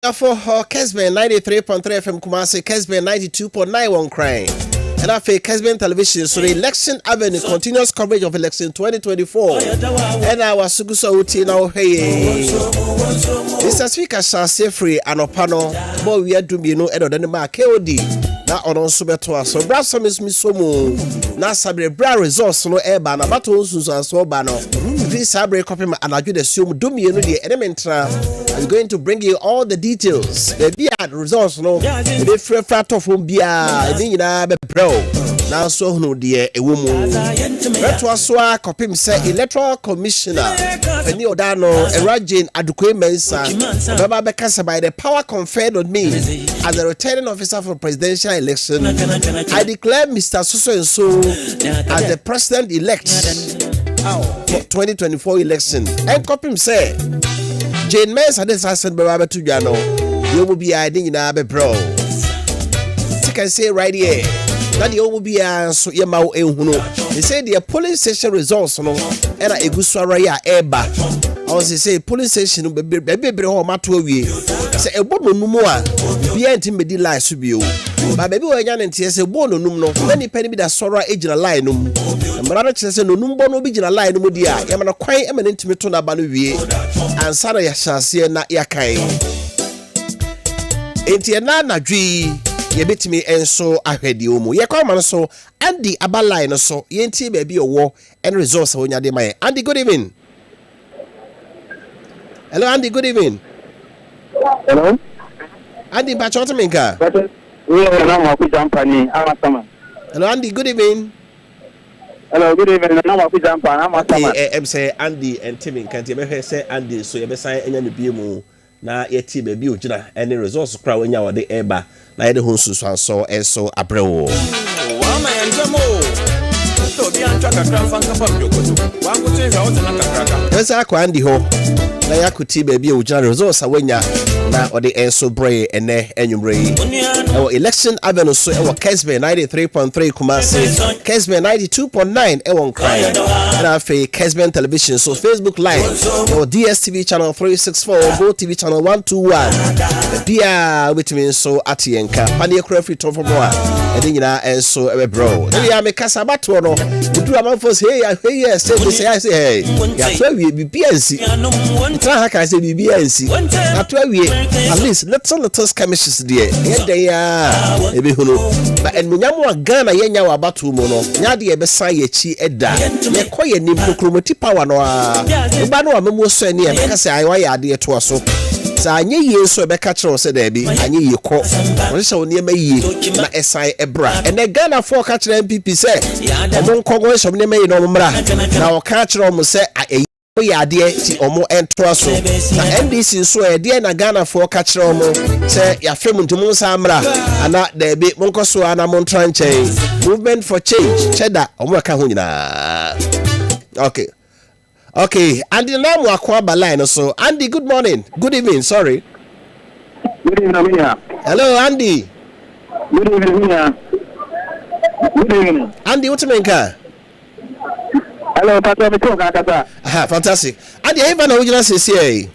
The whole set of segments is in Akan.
For Kessben 93.3 FM Kumasi, Kessben 92.91 Crane. And after Kessben Television, so the Election Avenue continuous coverage of election 2024. And our Sugusa Uti now, hey, Mr. Speaker shall say free and opano, but we are doing no other than the mark KOD. Now on Subetua, so Brassam is Missomo, now Sabre Bra resource no air banner, but also so banner. This Sabre copy and I do assume Dumi the element. I'm going to bring you all the details. The beard results, no, the free fat of beer, bro. Now, so no, dear, a woman. Retro copy say Electoral Commissioner, Penny Odano, a Rajin Adukwe Mensa, Baba Bekasa by the power conferred on me as the returning officer for presidential election. I declare Mr. So and so as the president elect for 2024 election. And copy say. Jane Mensa this has sent Baba to Jano. You will be hiding in Abe bro. You can say right here that you will be so Yamau Ehuno. They say the polling station results no era Eguswaraya Eba. I was say polling station baby home matwe. Say a bono numua be antimedi lie subio. But baby when yan and say bono numno many penny that sora age line num. And brother say no numbo no be line no dia. Yamana quite eminent me to na banuwie. And Sarah Yashasia na yakai. Entiana na dwi ye betimi enso ahwedi omu. Ye kwa man so Andy abalai no so yenti baby owo and resource wonya de mai. Andy, good evening. Hello Andy, good evening. Hello. Andy Bachota Minka. Hello Andy, good evening. Hello, good evening. I'm say Andy and Timmy can't you say Andy so you be say enya no biemu na ye ti ba bi ogina any resource kra wonya wode eba na ye de ho nsusu so enso abrewo wa ma yanjamo to bi antwa kakra fanka pa biokoto wa nkoto ehwa wo tena kakra esa akwa Andy ho na yakuti ba bi ogina resource wonya na ode enso bre ene enwumre ewo election avenue so ewo Kessben 93.3 Kumasi, Kessben 92.9 ewon Cry, and afi Kessben Television so Facebook Live or DSTV channel 364 Go TV channel 121 dia with me so atienka pani ekura free to for more edi nyina enso ewe bro dey am kasa bato no do amanfo say hey say I say hey ya to wie bibiansi tra haka say bibiansi ato wie at least let us commissions there dey ebe hunu ba enmunyamu Ghana yenya wa bato mu no nya de ebe san ye chi eda ye koye nim kromoti power no a ba no amemu so ani e kasa ai wa ya de to so sa anye ye so be ka kire se da bi anye ye ko won se woni ema ye na esai ebra ene Ghana for ka kire MPP se omo nkogo so ne meyi no mra na o ka kire omo se ya de ti omo ento so na NDC so e de na Ghana for ka kire omo se ya fem ntumu sa mra ana da bi monko so ana mon tranche movement for change cheddar omo ka ho nyina okay Andy now we akwa baline so Andy, good morning, good evening, sorry, good evening. Hello Andy, good evening. Good evening Andy, what you mean ka? Hello Pastor Mito. Aha, fantastic Andy, even na ujina sisi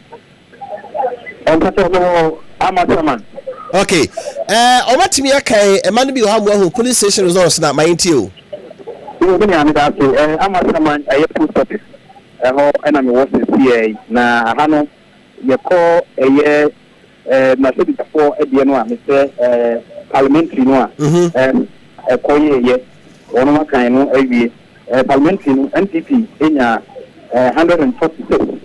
Pastor no amasaman. Okay omatimi akai e man bi ho amu police station results na my intio You be na me that amasaman aye post office and I'm was CA na hano ye call eye na so before e de no a me say parliamentary no a koye ye ono makan no awie parliamentary no NPP enya 146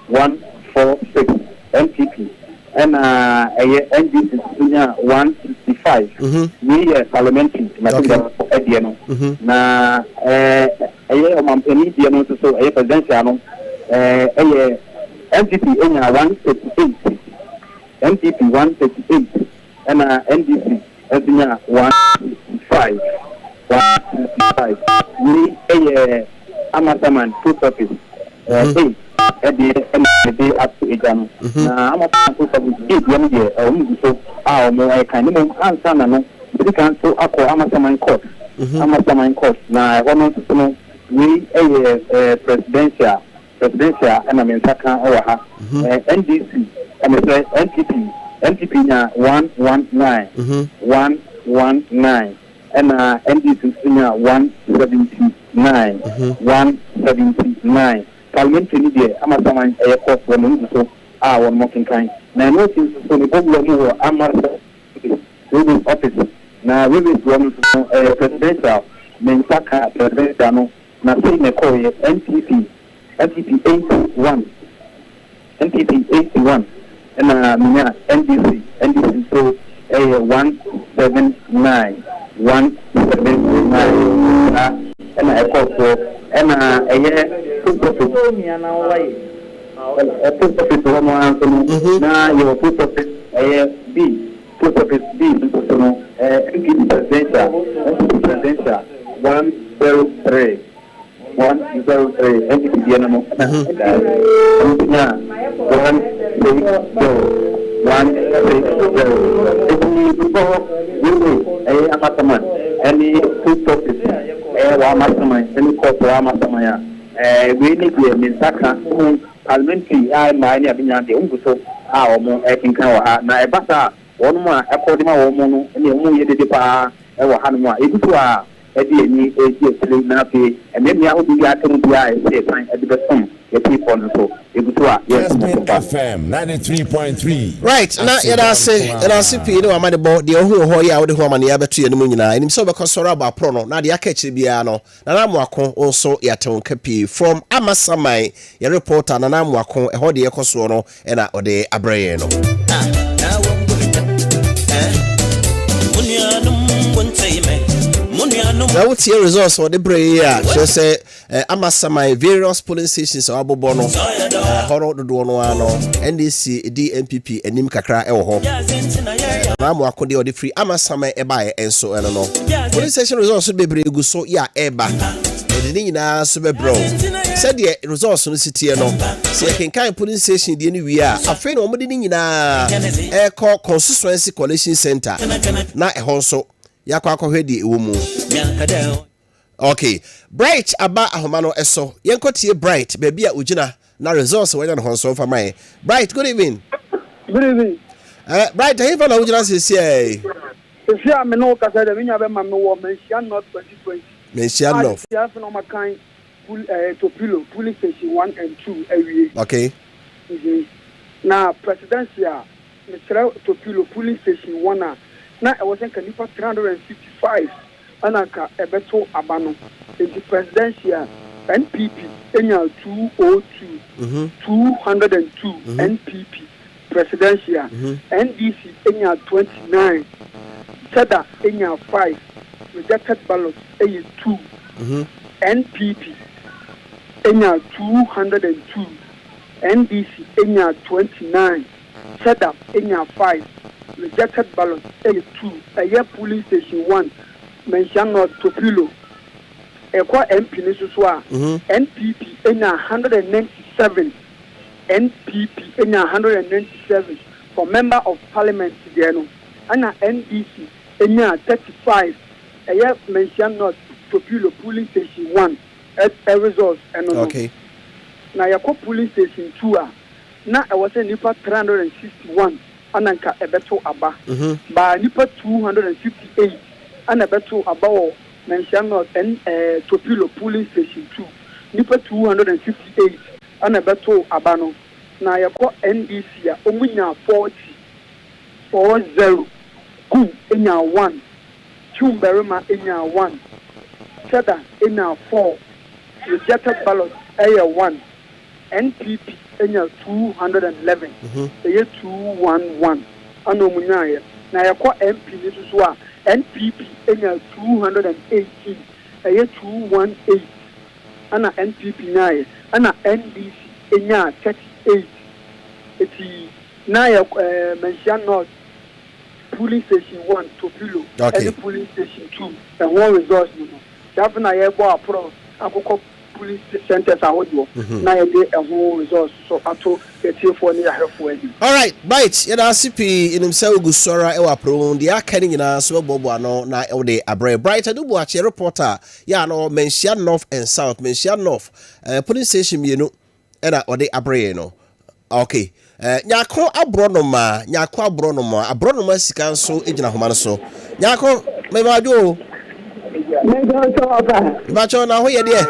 146 NPP and eye NDC enya 165 we parliamentary na so e de no na aye omampeni dia no so aye presidential no aye MPP enya 138 MPP 138 and NDC enya 165 we aye amasaman post office at the up to ejano na amasaman post office dia no dia so mo I kan no answer na no we can so akọ amasaman court na hono so we presidential and I mean second NDC I'm say NPP nya 119 119 and NDC nya 179 179 parliamentary ni dey amasaman e court for no so one more kind na no things so the problem no amasa with office na we one presidential mensaka presidential no na say me call NPP 81 and NDC so 179 and I call for and post office now your post office B post office B presidential 103 NPP no 160 any post office any corporate we need to mensaka parliamentary mine abinyande unguso omo ekinkan wa na ebasa wonu ma according ma womo no ne omo yedede pa wa hanu a ebutu a edi eni eji etire na pe ememia obi ga tenu bia e san edi besom e people no so ebutu a FM 93.3 right na yada se pi no amade bo de ohu ho ya wo de ho amane ya beto ye no nyina enim so be kosoro ba pro no na de aka kire bia no na namuako also yaton kapi from amasamai ye reporter na namuako e ho de ye koso no e na ode abreye no now what's your resource for the prayer? She say Amasamai various polling stations or Abobono, Horo do Dono, NDC, DMPP, and Nim Kakra Elho. Namu Akodi or the free Amasamai Ebae and so on. Polling station results should be bregu so ya Eba. Nina Super Bro said the resource on the city. No, see, I can kind polling station the we are afraid of Modina Air Call Constituency Collation Center. Not a also. Yakwa hwedi ewumu okay bright aba ahomano eso yenkotie bright baby a ugina na resource we na honso fa mai bright good evening bright he fa na ugina sisi eh sisi a me no ka say de nya be ma me wo mensia not 2020 mensia no ya fa no makan topilo police station 1 and 2 awie okay na presidential me try topilo police station 1 na I was in Kanipa 355 anaka ebeto abano in the presidential NPP enya 202 202 NPP presidential NDC enya 29 Chada enya 5 rejected ballots enya 2 NPP enya 202 NDC enya 29 Chada enya 5 rejected ballots A2 a year police station 1 mention not Topilo Equa MP Nisuswa NPP in 197 NPP in 197 for member of parliament Diano and NDC in 35 a year mention not Topilo police station 1 at a resource and okay now your police station 2 now I was in Nipa 361 ananka ebeto aba ba nipa 258 ana beto aba mention not Topilo police station 2 nipa 258 ana beto aba no na yako NDC a omunya 40 ku enya 1 Chumberima enya 1 Cheda enya 4 rejected ballot aya 1 NPP enya 211 eye 211 ano munyaye na yakwa MP niso a NPP enya 218 eye 218 ana NPP nyaye ana NDC enya 38 eti na ya mention not police station 1 Topilo and police station 2 and one resource no that na ye go apro akoko police centers ahodo na ye dey a whole resource so ato for ni ahefo adi all right bite ya da CP in himself gusora e wa pro the akani nyina so bobo ano na e dey abre bright adubu ache reporter ya no mention north and south mention north police station mienu e na ode abre no okay nyako abronoma sika nso ejina homa no so nyako me bajo Bacho na ho ye de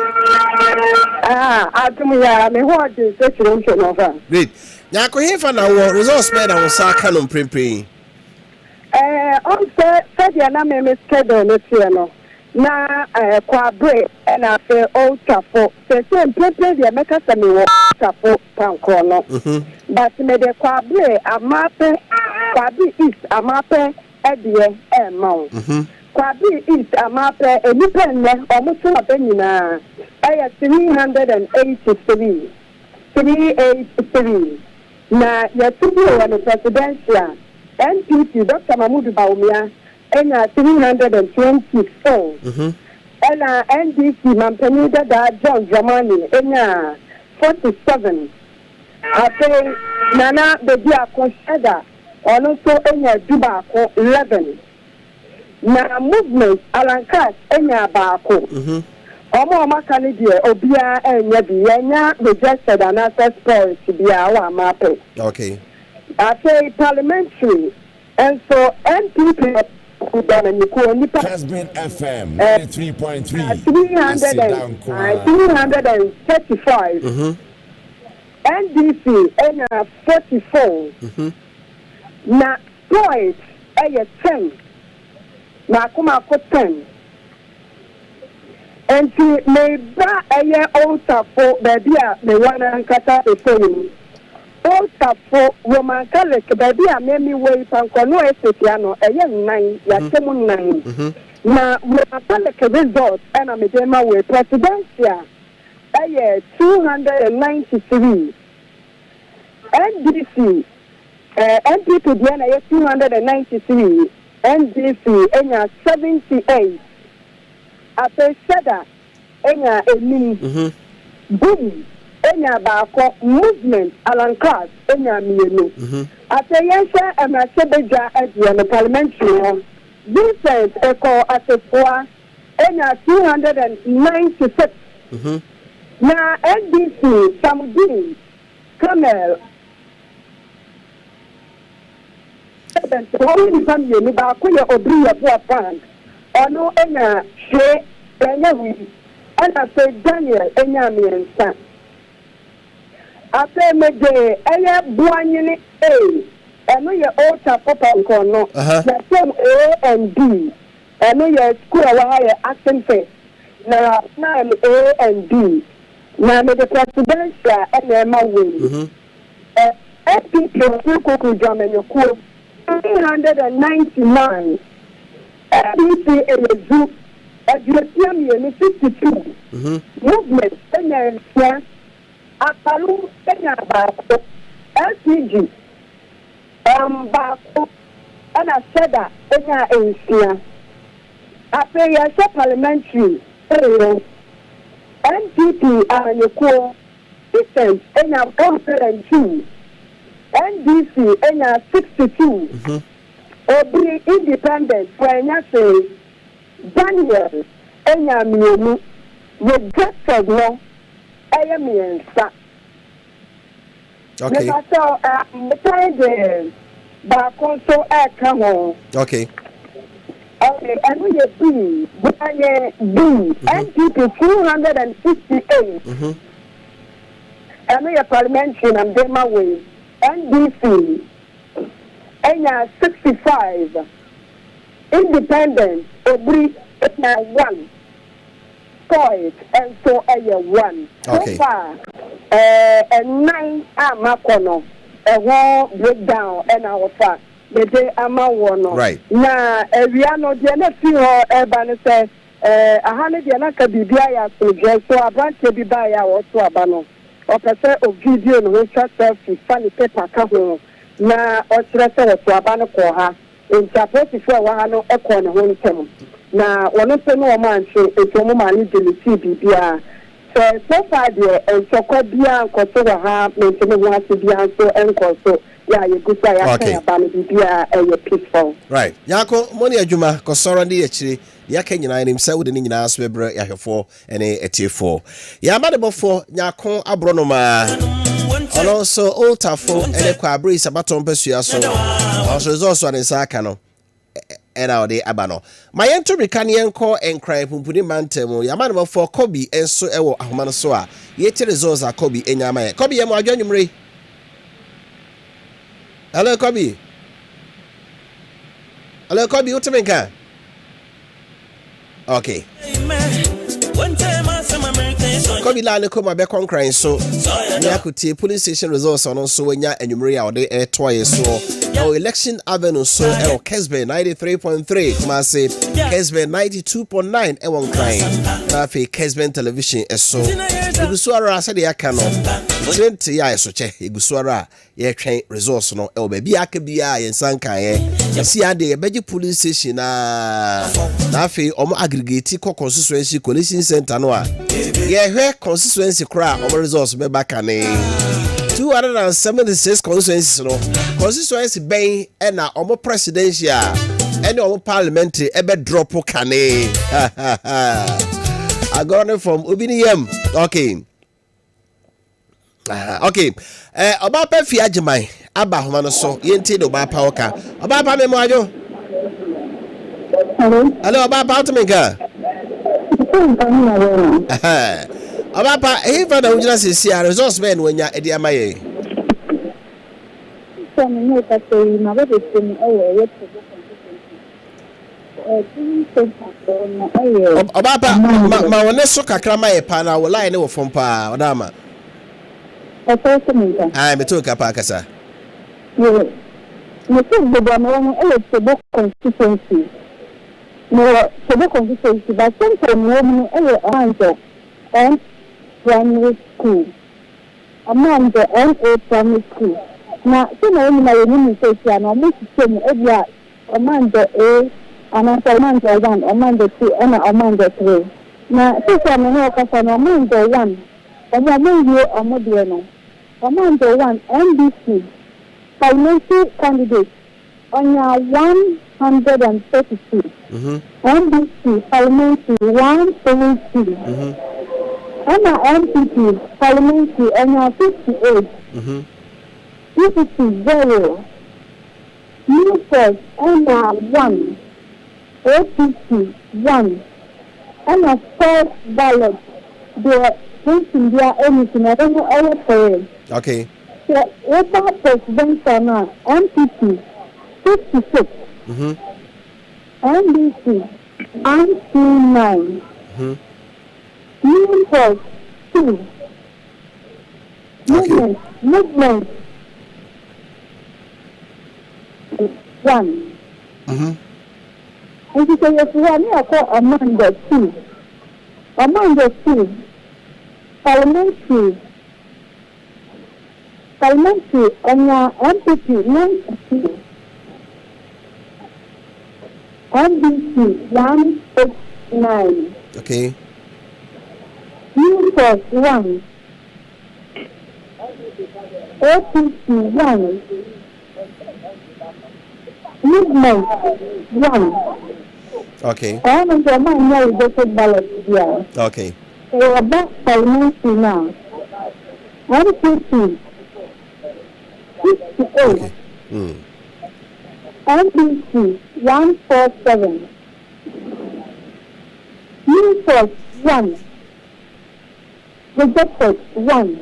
atum ya me ho de sekire nso no fa great nyako hefa na wo results be na wo sa ka no prempren on se dia na me schedule no tie no na kwa break na fe o tafo se prempren dia meka se me wo tafo panko no but me de kwa break amape kwa bi is amape edie mawo Kwabi is amape enipenne omuso abenina aya 383 na yatubi wa presidential NPP Dr. Mahmoud Bawumia enya 324 ena NDC Mampeni Dada John Dramani enya 47 ape nana bebi akosheda ono so enya duba ko 11 na movement alankas enya baako omo maka ne die obia enya bi enya registered and access point bia wa mape okay I parliamentary and so NPP Kessben FM 93.3 335 NDC enya 44 na point enya 10 na kuma ko 10 enti me ba eye outafo baby a me wana nkata efoni outafo roman catholic baby a me wey panko no esetia no eye nnan ya temu nnan na roman catholic result na me dey ma we presidential eye 293 NDC NPP dia na 293 NDC enya 78 Apeshada enya enim boom enya baako movement alancas enya mienu ateyense emesebeja edie no parliamentary Vincent Eko Asefoa enya 296 na NDC Samudin Kamel Wọ́n ní family ní baako yẹ obìnrin yẹ bọ́ pan ọ̀nà ẹ̀yà ṣe ẹ̀yà wí ẹ̀nà fẹ́ Daniel ẹ̀yà mìíràn afẹ́ méje ẹ̀yà buanyini ẹ̀nu yẹ ọ̀tà pọ̀pọ̀ nǹkan nọ yẹ fẹ́m A&D ẹ̀nu yẹ school ẹ̀wọ̀ ha yẹ acting first na nine A&D na mẹ́tẹ̀ presidential ẹ̀nà ẹ̀ma wẹ̀yìn FPP ọ̀sùn kòkòrò jọ̀mẹ̀nyẹ̀kọ́ 399 NDC elezu education yeni 62 movement enya akalu enya baako LCG baako ana seda enya ensia apeya se parliamentary NPP anyeko system enya 102 NDC enya 62 Obri independent enya say Daniel enya mienu rejected no enya miensa okay so the ba konso eka ho okay and we B NPP 268 and we parliamentary and Dema way NDC enya 65 independent obri enya 1 point and so enya 1 okay. So far and 9 amakono breakdown and our fact the day amawono right na area no de na fi ho eba ne se ahane de na ka bibia ya so abranche bi ba ya wo so aba no o pese o video no ho selfie funny paper ka ho na o kire se wo so aba no ko ha interpret for wa ha no e ko ne ho ntem na wono se no o man se eto mo ma ni delete bibia so far de ensoko bia nko so wa ha mente mo ha se bia so enko so ya ye gusa ya ka ba ni bibia e peaceful right yako moni adwuma ko soro ndi yechire ya ka nyina nim se wo de nyina so bebre ya hwefo ene etiefo ya ma de bofo nyako abronoma and also Oltafo and a quabri sabaton pesua so also results on his akano and our day abano. My entry mechanian call and cry pumpuni mantemo yaman for Kobe and so ewo ahmanasoa yet results are Kobe and Yama Kobe and Majanumri. Hello Kobe. Hello Kobe, what you mean? Okay. Kobe Lane come back on crying so Yakuti police station results on so when ya and you marry out there twice so our election avenue so Kessben 93.3 come say Kessben 92.9 and one crying Rafi Kessben television so Iguswara said ya cano 20 ya so che Iguswara ye train resource no el baby akabia yen sanka ye si ade beji police station na Rafi omo aggregate constituency collation center no a ye constituency cry omo resource be back ane 276 constituencies no constituency ben and na omo presidential and omo parliamentary ebe drop kane I got it from Ubiniyem. Okay. Okay. Oba pa fi agimai aba homa no so yenti do ba pa oka. Oba pa me mo ajo. Hello oba pa to me ka. Oba pa e fa da ujina sisi a resource men wanya edi amaye. So me no ka say na be se ni e Oba pa ma wona so kakra ma ye pa na wo line wo fom pa odama. Ah, me to ka pa kasa. Me to the no electoral constituency. No, the constituency but sometimes no anjo and primary school. Among NA primary school. Na so na me na ni say na mo say me ebia among A and among 1, among 2 and among 3. Na so me no ka fa na among 1. Among you among no. Among 1 NBC parliamentary candidate on 132. NBC parliamentary 172. And MPP parliamentary on 58. UPC 0. New Force on 1. APC 1. And a first ballot. The printing their anything. I don't know all for it. Okay. What about presidential now? MPP 56. NBC 129. New Force 2. Movement 1. And she said, if you are near among the 2. Among the 2. Parliamentary on your MPP 92. NBC 169. Okay. New Force 1. APC 1. Movement 1. Okay. I am the man who voted ballot here. Okay. So about parliamentary now. MPP 68. Okay. NBC 147. New Force 1. Rejected 1.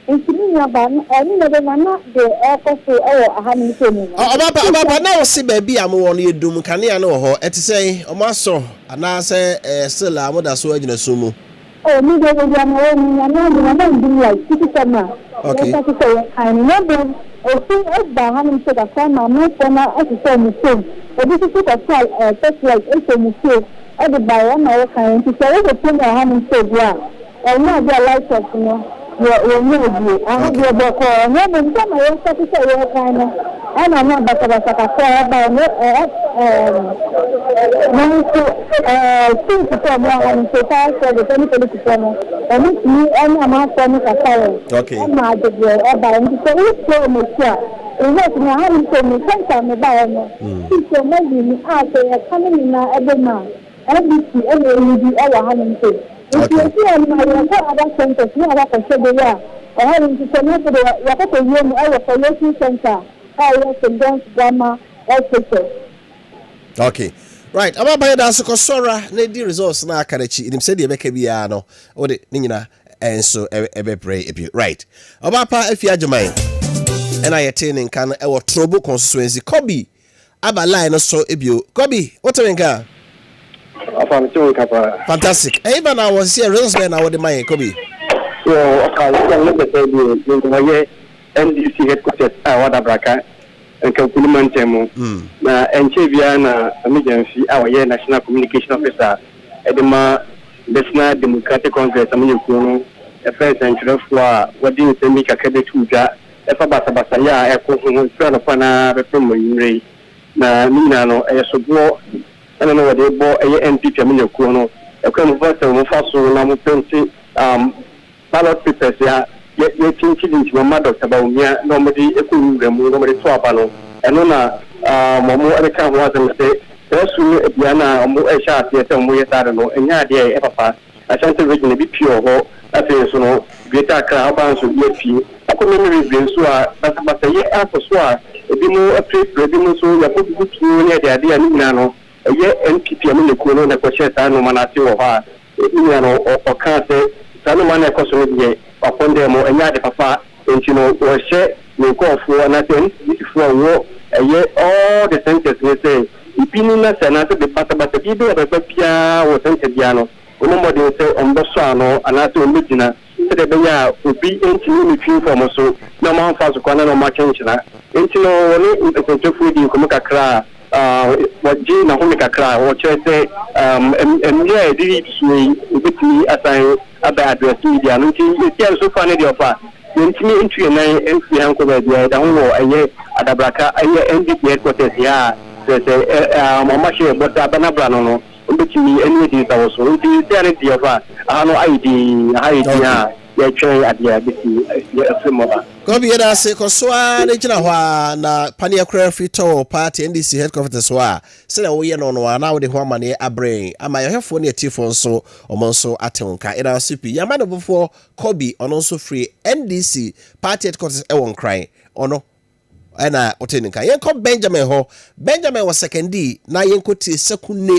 Oba na o se ba bi am wo no edum kanea no ho etise o ma so ana se still am da so agina so mu oh me go ya na na do like citizen. Okay. I remember o se e ba ha ni se da fa na mo for na o se mu so o bi se ko try test like e se mu so e de ba na o kan ti se o ko na ha ni se bia o na be light of no we know I have your book or no one time I was to say your kind of and I'm not but about things to come on so far so the political come and me and I'm not from the okay I'm not the about so it's so much and what me having so me sometimes about no so maybe me ask coming in every man every all having to If you see other centers, we have a schedule. I have to send you to the room, our collation center, our St. Drama, officers. Okay. Right, about that so Sora, the results na Karachi, him said the Becabiano, or the Nina, and so ever pray a bit. Right. About if you are Jamai, and I attaining can our trouble constituency, Kobe, Abba line so a view. Kobe, what a car? Fantastic. Even I was here, results when I would mind, Kobe. NDC headquarters, Wadabraka. And Kalkuliman na Enchevia na emergency our national communication officer Edema National Democratic Congress Amukuno a first and for what didn't say make a credit to ja if about Basaya echo friend of Pana Reform na Minano a subo I don't know what they bought a NP Amukuno a convert of Faso Namupensi ballot papers ya. Yet thinking into my mother about me, nobody echoing them, nobody swap alone. And on Momo Erica was a mistake. There's soon a piano or more a shot, yet some way I don't know, and yeah, dear, ever pass. I shan't originally be pure, I think so. Greater crowds would be a few. I could remember being so, but a year after swar, a bit more a trip, a bit more so, I put good to near the idea, Nano, a year NPP, a minute, Kuno, the question, I know, Manati or her, or can't say, Sanoman, a question. Upon them and yet papa and or share no call for nothing for war a year all the centers will say opinion and after the pata but the people of the Pia or Santiano nobody say on the Sano and after Medina so the Baya would be into few from us so no man fast no much into only the food you come a cry what Jane Homika cry or say and yeah did with me as I about address media and it's so funny the offer into into a nine uncle the whole a year at the Braca a year NDP headquarters yeah there's a mama but Banabrano but me any days also the offer I know ID yeah try at the Kobe yada se koswa ne gina hwa na pania kra frito party NDC headquarters wa se na wo ye no no na wo de ho amane abrain ama ye hefo ne atifo nso omonso atenka ira supi yama no before Kobe ono nso free NDC party headquarters e won cry ono na oteninka yen ko Benjamin was secondary na yen ko ti sekunne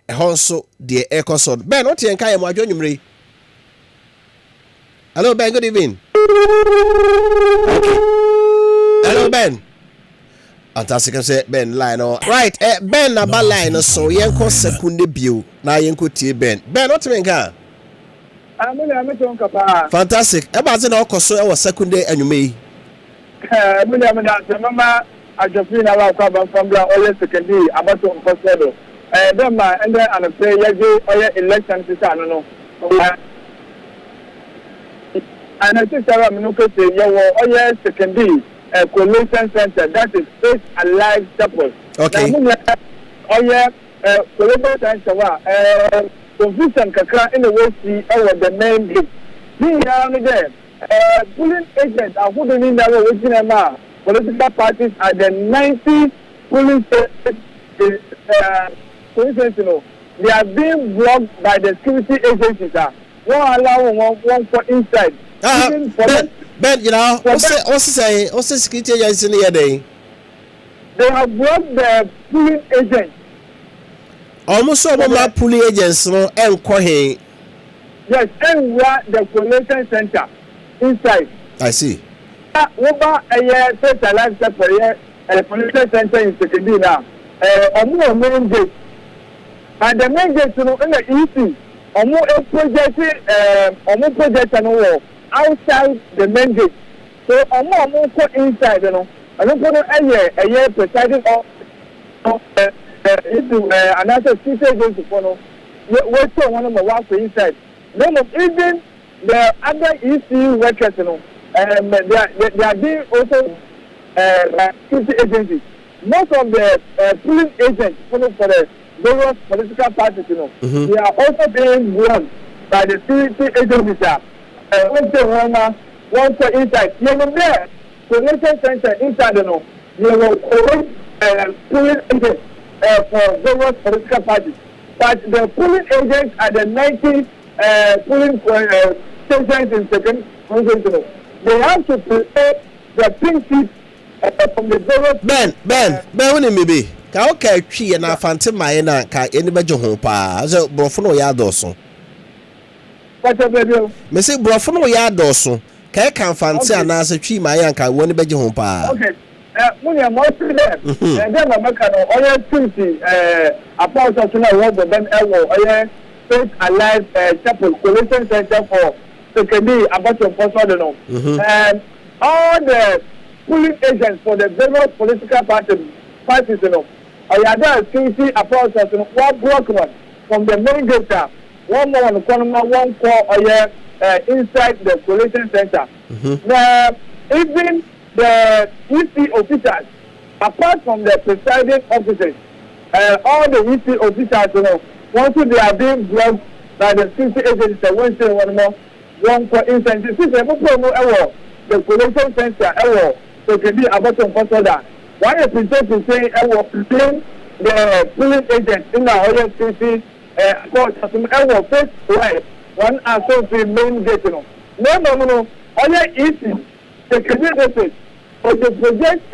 e ho nso de ekoso Ben otenka ye mo adwonwumre. Hello Ben, good evening. Okay. Hello Ben. Fantastic. Say Ben line on. Right, Ben na ba line so yenko sekunde bio na yenko tie Ben. Ben what mean ka? I'm to kapa. Fantastic. E ba ze na okoso e wo sekunde anwume yi. Mama ajofina wa kwa from the all secondary abato mposedo. Dem ma and then an say yeje election sisa no. And I think Sarah Minuko say, yeah, secondary collation center that is Faith Alive Chapel. Okay. Collation center, confusion kakra in the way see over the main gate. Being down there, polling agents are who don't know what we're about. Political parties are the 90 polling stations. They are being blocked by the security agencies. Won't allow one for inside. Ben, you know, what's security agency near day? They have blocked the polling agents. Almost all my polling agents no enquire. Yes, and where the collation center inside. I see. Over a year, Faith Alive Chapel, a collation center in secondary now. On main gate. And the main gate, in the east, on project and all. Outside the main gate. So inside, I don't put a year presiding another city agency for what's one of my work inside. Then even the other EC workers, they are being also city agencies. Most of the polling agents for the various political parties, they are also being run by the city agencies. One for inside. You know there, collation center inside. You will collect polling agents for various political parties. But the polling agents are the 90 polling stations in second constituency. They have to prepare the pink sheet from the various. Ben, when it may be. Ka okay twi na afante maye na ka eni beje ho pa so brofo no ya doso me say brofo no ya doso ka ka afante ana se twi maye anka woni beje ho pa okay when you most there and then America no oya twinty apostle to na wo ben ewo oya Faith Alive Chapel Collation Center for secondary about your person no and all the polling agents for the various political parties you know Oyada CC approaches one block one from the main gate. One more on the corner, one call inside the collation center. Now, even the EC officers, apart from the presiding officers, all the EC officers, you know, once they are being blocked by the CC agents, Wednesday one more, one call inside. This is a promo the collation center, so can be about to consider. Why is it to say I will blame the police agent in the Oyo City court as I will face right one associate main gate no. No. Oyo easy the community for the project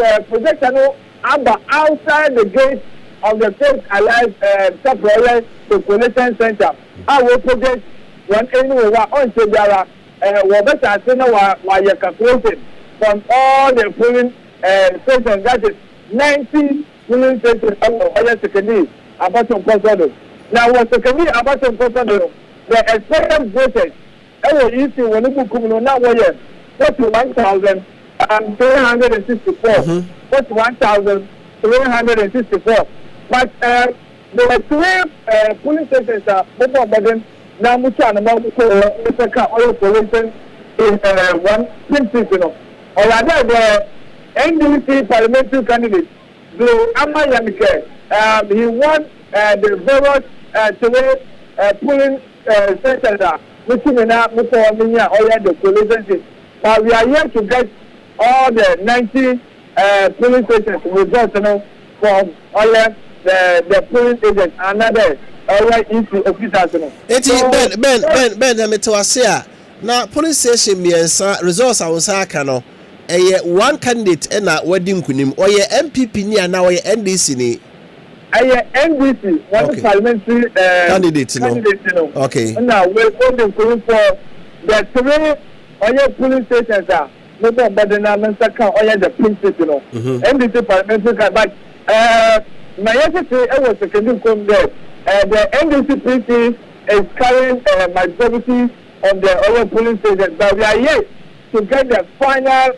outside the gate of the Faith Alive Chapel the Collation Center. I will project one anywhere on Chedara better say no why you calculating from all the polling station that is 90 polling stations over secondary about some person. Now what secondary about some person the expected voters you see when you come now 41,364 41,364 but there were three polling stations more than now much and about oil pollution in one principle or rather the NDC parliamentary candidate, Blue Amma Yamike, he won the various polling centers, which is now the coalition. But we are here to get all the 90 polling stations results from all the polling agents and other EC officers. Ben, I'm to say, now polling station miensa results I was no. One candidate and a wedding kunim or MPP ni and now NDC ni NDC one parliamentary candidate no. Okay. Now we're going for the three polling stations no more but the Namasa can the princess NDC parliamentary but my yesterday I was secondary come there the NDC princess is carrying majority on the other polling stations but we are here to get the final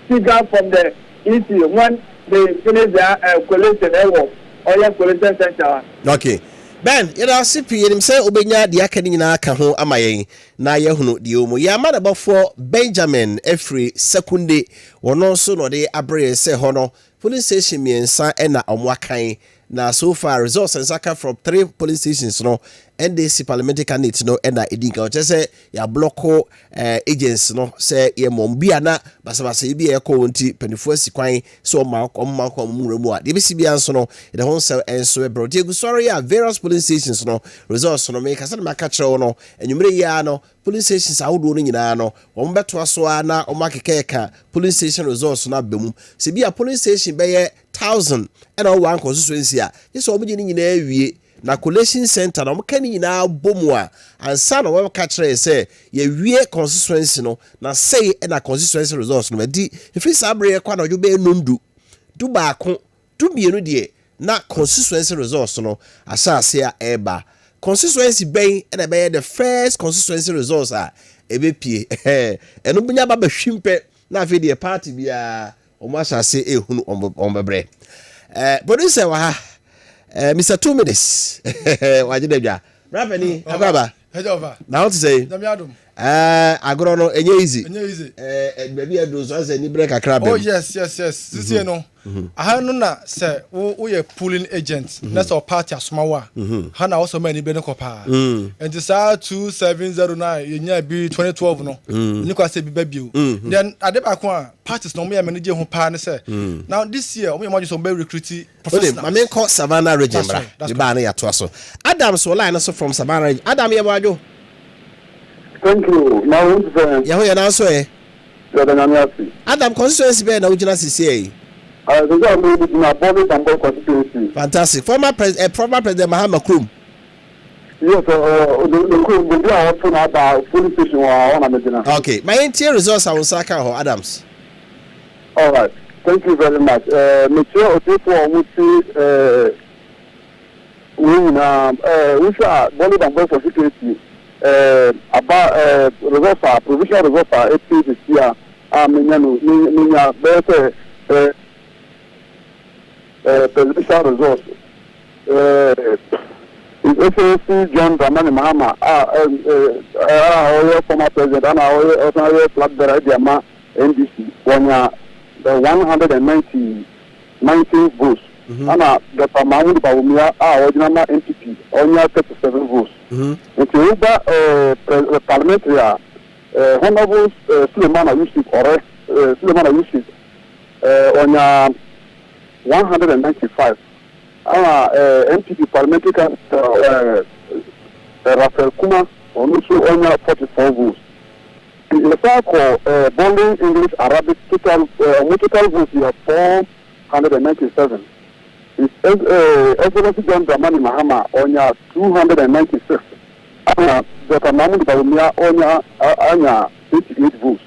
figure from the EC when they finish their collation or your collation center. Okay. Ben, you know, CP, and say, Obenya, the Academy Nakaho Amaye, na Yahunu, the Omo, Yaman about for Benjamin, every second day, or no sooner they abre say hono, police station me and sa and na omwakai. Now, so far, results and saka from 3 police stations, no, NDC parliamentary candidates, no, and I didn't just say, ya blocko agents, no, say, ye mombiana, basabasa, be a county, pennyforce quine, so Malcolm Murmua, DBCB answer, no, in the whole cell and so bro. Sorry, various police stations, no, results, no, make us my catcher, no, and you may no, police stations are doing in ano, one better Aswana or Makeka, police station results, not boom. See, be a police station by 1,000 and all one constituency. This all beginning in a na collation center na mkani na bomwa ansa na we catch say ye wie constituency no na say na constituency results no di if sabre kwa na obe nundu du ba ko du mienu de na constituency results no asase a eba constituency ben na be the first constituency results ebepie eno bunya ba hwimpe na afi de party bia omo asase ehunu ombebre producer wa Mr. 2 minutes. Wajidebja. Rapeni, Ababa. Hejover. Now to say. Damiadum. Agrono easy. Easy. Baby those ones any break a crab. Oh yes. This you know. Ahanu na say we are pulling agents. That's our party asmawa. Hana also many be no kopa. And this 2709 nya be 2012 no. Ni kwa say be baby. Then adebakwa parties no me manage ho pa ne say. Now this year we imagine some be recruiting professionals. I mean call Savannah region bra. The ba na ya to so. Adam so line so from Savannah. Adam ye bajo. Thank you. Now, who's the Yaho ya na so e. Adam constituency be na ujina CCA. Fantastic. Former President Mahama Krum. Yes, the police station. Okay, my entire results are Osaka or Adams. All right, thank you very much. Monsieur Otepo, we shall body number for security. About results, provisional results are 8 this year. Minya better presidential results. Excellency John Dramani Mahama, our former president, and our flag bearer, NDC, when 119 votes. And Dr. Mahmoud Bawumia, our original NPP, only 37 votes. And to parliamentary, Honorable Suleimana Yusuf, on 195. NPP parliamentary Rafael Kuma on 44 votes. In the circle, bonding English Arabic total votes here 497. Excellency John Dramani Mahama on 296. Dr. Mahmoud Bawumia on 88 votes.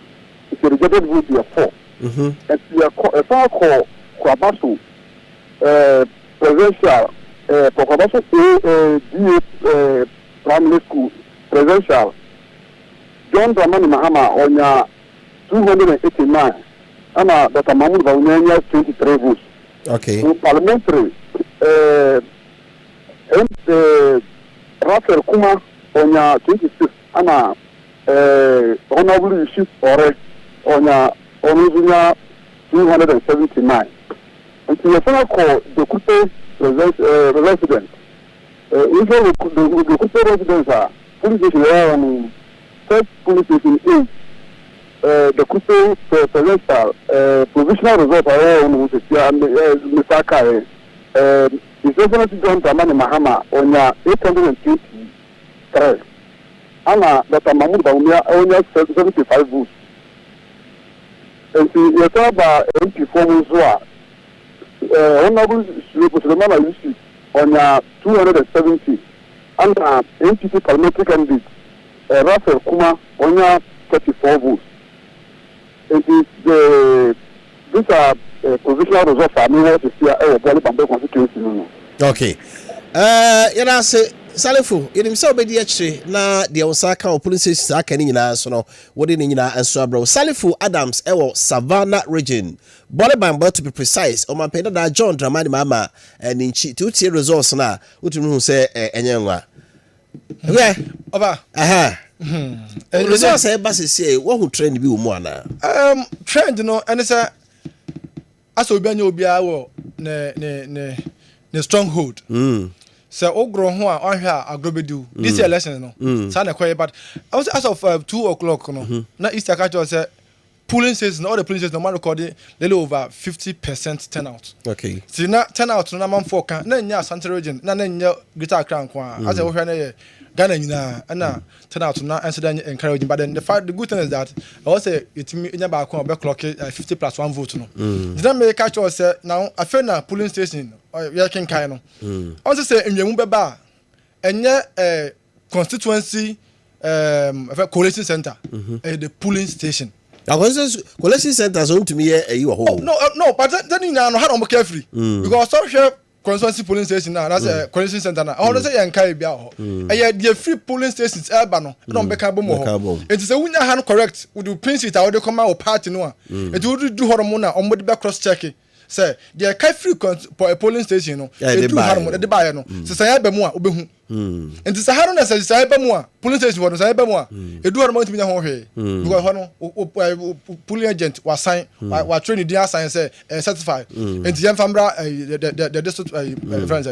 It's a rejected vote here 4. And the circle Kwabasu presidential primary school presidential John Dramani Mahama on 289 and Dr. Mahmoud Bawumia 23 votes. Okay. So parliamentary Rafael Kuma on 26 and Honorable Yusuf Ore on 279. And to the final call, the Kupe residents, usually the Kupe residents are police station first police station in the Kupe presidential provisional result on Misaka. His Excellency John Dramani Mahama on 823. Anna Dr. Mahmoud Bawumia on 75 votes. And the Yataba MP4 Muzua. Honorable Suleimana Yusuf on 270 and NPP parliamentary candidate Rafael Kuma on 34 votes. These are provisional results for me to see a body bamboo constituency. Okay. Salifu, in so be the na the Osaka or police Saka Nina, so what in Nina and Swabro. Salifu Adams, Savannah region. Bolibamba to be precise, or my pen that John Dramani Mama and in 2 results now, what you say, Enyanwa. Yeah, over. Aha. Results say, Bassy say, what would trend be Umwana? Trend, you know, and it's a as we be ne stronghold. So ogro ho a ohwa agrobedu this election no sa na kwai but as of 2 o'clock no na Easter catch say polling station all the polling stations no man recording little over 50% turnout. Okay. See na turnout no man for kan na nya Central region na nya Greater Accra kwa as we hwe na Ghana nyina na turnout na incident encouraging but then the good thing is that I was say it nya ba kwa be clock 50 plus 1 vote no. Did make catch us say now I feel na polling station ya ken kai no. Also say enwemu beba enye constituency collation center the polling station. Collation centers on to me you a whole. No, but then you know how I'm carefree because so here constituency polling station now that's a collation center now. All say enkai bia ho. The free polling stations urban no don be kan bo mo. It is a winner hand correct with the principle that we come out party no a. It would do hormone na omodi be cross check. Say the kai free polling station no. They do hormone dey buy no. So say be mo a obehu. And this Sahara says, I be more, police station was I be more. You do want to be here. Because police agent was signed, was training the science certified. And the young family, the district friends,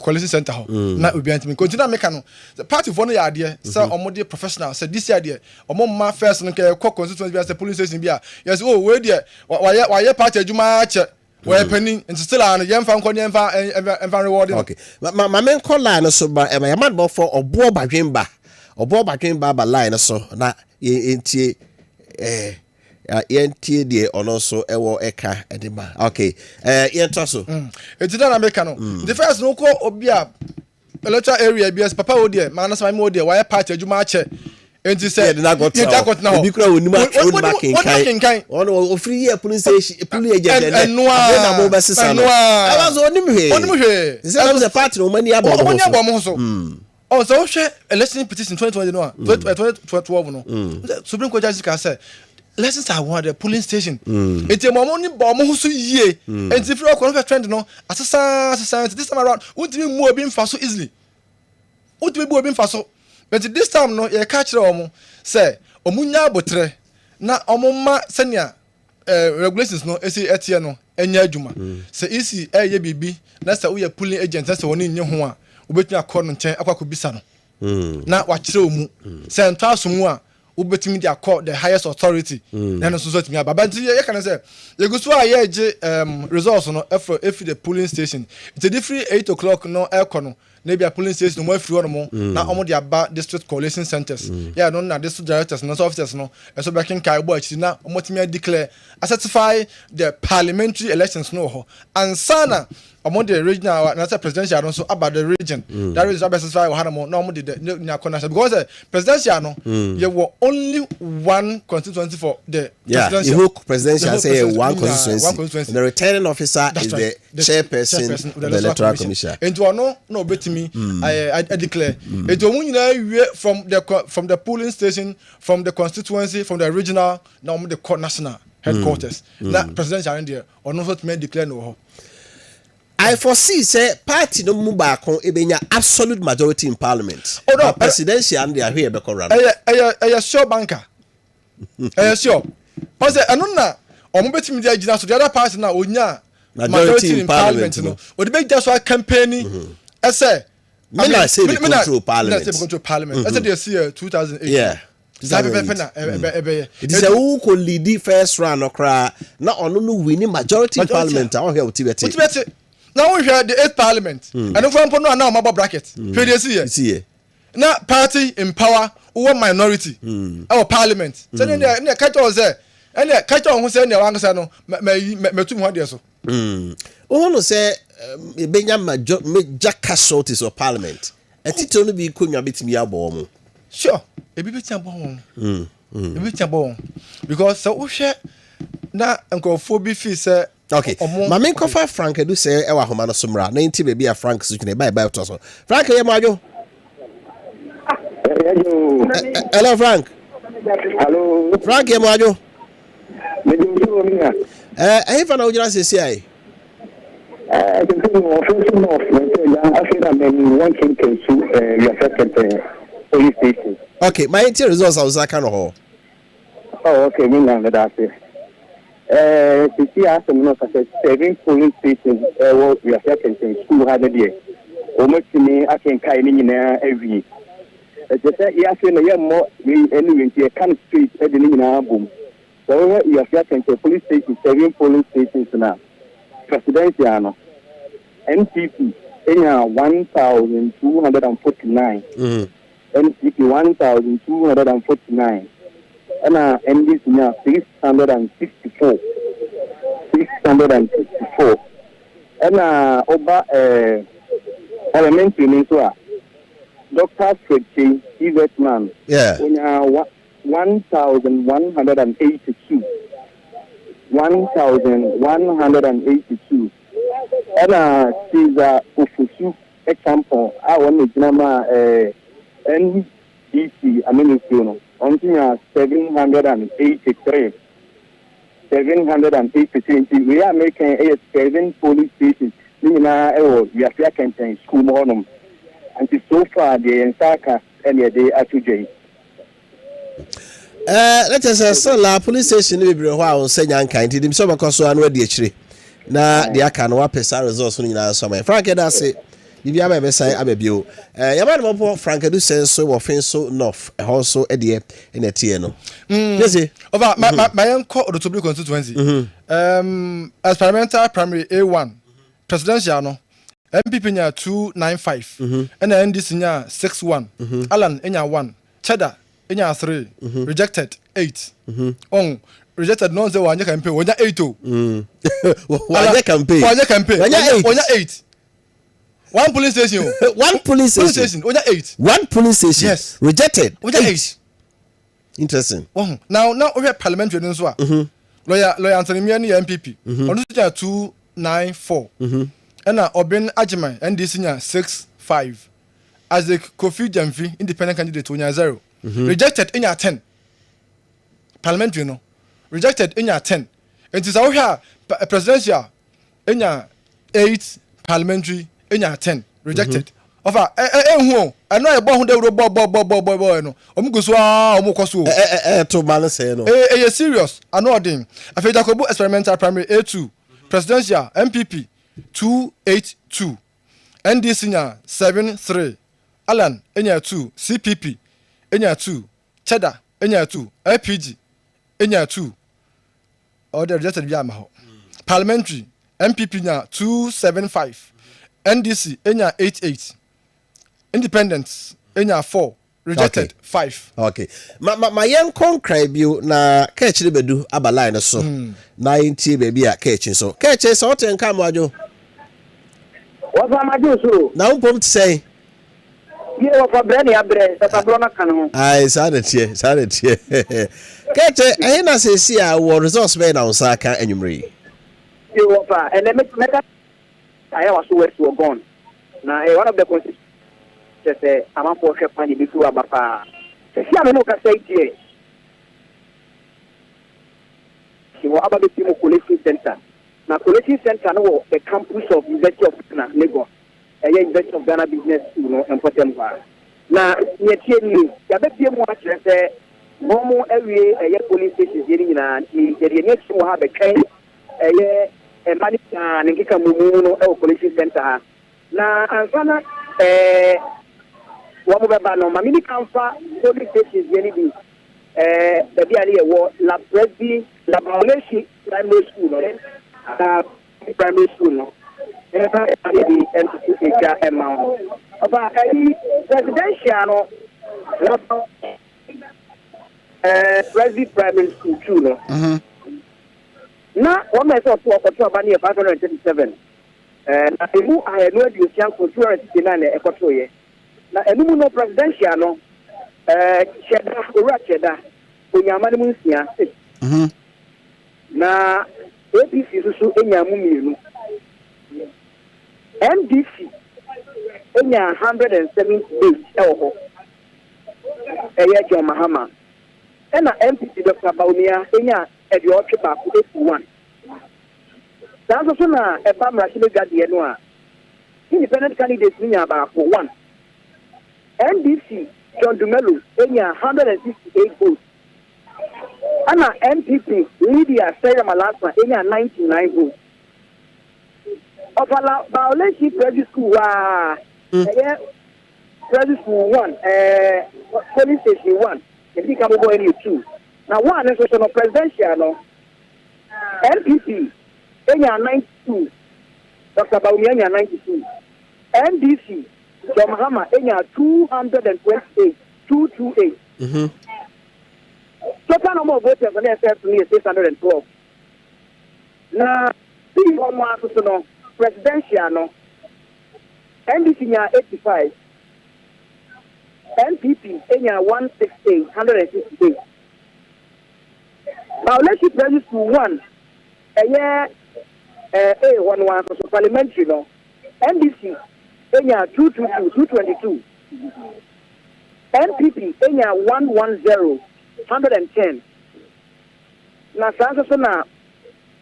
coalition center, not will be anti me. Continue mechanical. The party for no idea, sir, or more professional, said this idea, or more my first and constituency as a police station. Yes, oh, where dear, why party you match? We're penning and still on a young fan and rewarding. Okay, my main call line is so my man for or boy by Jimba obo bakin baba line so na entie yentie de ono so ewo eka edema okay yento so etida na make no the first no ko obi a electoral area BS papa wo de man na wo de why party adwuma ache enti say na got now obi kura onima makin kai ono ofiri here police station police agent na mo ba sisa no abazo onim hwe say party no mani abo so oh so share election petition 2020 no 2012 no Supreme Court judge say lessons are one the polling station enti mo ni bo mo so yie enti free conference trend no asesa this time around won't be mu obi mfa so easily won't be obi mfa so but this time no ye ka kire omo say omunya abotre na omoma senia regulations no esi etie no enya adwuma say isi eye bibi na say we polling agent say woni nye ho a obetumi akọ no nchen akwa bisa no na wa kire omu say ntwa asomu a ubetimi dia call the highest authority na no so timi aba but ye can say you go so aye je results no if the polling station it's a different 8 o'clock no ekono na bia polling station mo afiri no na omo dia ba district collation centers yeah no na district directors no officers no so back in kai bo achi na omo timi declare certify the parliamentary elections no ho ansana among the regional na presidential so about the region that is specify we had more no more the because presidential no you were only one constituency for the presidential presidential say one constituency the returning officer is the chairperson of the Electoral Commission and to no bet me I declare it from the polling station from the constituency from the regional now the national headquarters that presidential in there or no what declare no. I foresee say party no mu ba kon ebenya absolute majority in parliament. Oh no, presidential and they are here be run. Sure banker. Sure. Parce anu na omo betimi dia gina so the other party na onya majority in parliament no. O de be just one campaigning. Say me na say the control parliament. Say control parliament. Say they see 2008. Yeah. It is a who could lead the first round okra na ono no winning majority in parliament. I hear what now we hear the 8th parliament and if we no na mabo bracket see here na party in power or minority our parliament so then na catch us say and catch on who say na wan say no me tum ho de so no say benya major casualties of parliament etito no bi konwa betimi abo mo sure e bi beti abo ho e beti abo because so we share na nkofo bi fi say okay mama kofa Frank do say e wa homa no somra na nti be bia Frank so twene bye to so Frank ye majo hello Frank hello Frank ye majo me do mina eh fa na ujira sesi ai police station okay my entire results I was kind of ho oh okay me na that the see as no say 7 police stations we are second school had there almost me I can kai ni na every just say ya say no more we anyway here can street e ni na boom so we are second police station 7 police stations now presidential no NPP enya 1249 NPP 1249 and NDC now 664 and over elementary means what Dr. Freddy Evetman 1182 and Caesar Ufusu example I want to number NDC I mean on 783 we are making 7 police stations we are campaign school morning and so far the entire and they are today let us say la police station we be ho a say nyankan ti dim so bakoso anu adi akire na the aka no apesa results no nyina so my Frank da say bibia ba be sai ababio yaba no po Frank do senso wo fenso north also e de na tie no yes over my uncle the Tobruk constituency experimental primary A1 presidential no MPP nya 295 and NDC nya 61 Alan nya 1 cheddar enya 3 rejected 8 on rejected non say wanya campaign wanya 8 o wanya campaign wanya 8 one police station one police station wanya 8 one police station yes rejected wanya 8 interesting now we have parliamentary nso a lawyer Anthony Miani MPP onu so 294 and Obin Ajiman NDC nya 65 as a Kofi Jamfi independent candidate onya 0 rejected in your 10 parliamentary no rejected in your 10 it is our presidential in your 8 parliamentary in your 10 rejected offer who I know about who they boy no omugoso omukoso to balance no serious I know them after Jacobo experimental primary A2 presidential MPP 282 NDC nya 73 Alan enya 2 CPP enya 2 cheddar enya 2 LPG enya 2 order rejected bi amaho parliamentary MPP nya 275 NDC enya 88 independents enya 4 rejected 5 okay ma yen concry bio na ka chire bedu abaline so na ntie baby a ka chin so ka che so oten ka majo wa majo so na umpom say ye wa fa bre ni abre sa bro na kan ho ai sanetie ka che eh na se si a wo resource be na unsa ka anwumre ye wa fa and me I was so west to gone na one of the constituency say ama for hwe pani bi tu abapa se si ame no ka say tie si wo aba be ti mo collation center na collation center no the campus of University of Lagos University of Ghana Business School no important ba na ye tie ni ya be tie mo a kire se mo ewie police station ye ni na ye ni chi mo ha be kan manita nkika mumu no collation center na ansana wa mo beba no mami ni kanfa police station ye ni bi da bi ali wo la presby la Collation primary school no primary school no the NCCA amount about residential no presby primary school too no na one myself for about 537 na emu I know the ocean for 269 ekotoye na enu no presidential no cheddar ora cheddar onyama ne munsia na APC so enyamu mienu NDC enya 170 days ewo eye John Mahama ena MPP Dr. Baumia enya edi otwe ba ku 81 so na eba mrashile gadie no a independent candidate nya ba ku 1 NDC John Dumelo enya 168 votes ana MPP Lydia Sarah Malasa enya 99 votes Ofala Collation Private School Private School 1 police station 1 if you come over any 2 now one is also presidential no MPP enya 92 Dr. Baumia enya 92 NDC John Mahama enya 228 total number of voters on SF is 612 now see one more no presidential no NDC nya 85 NPP enya 168 Collation Private School 1 A11 so parliamentary no NDC enya 222 NPP enya 110 na sanso so na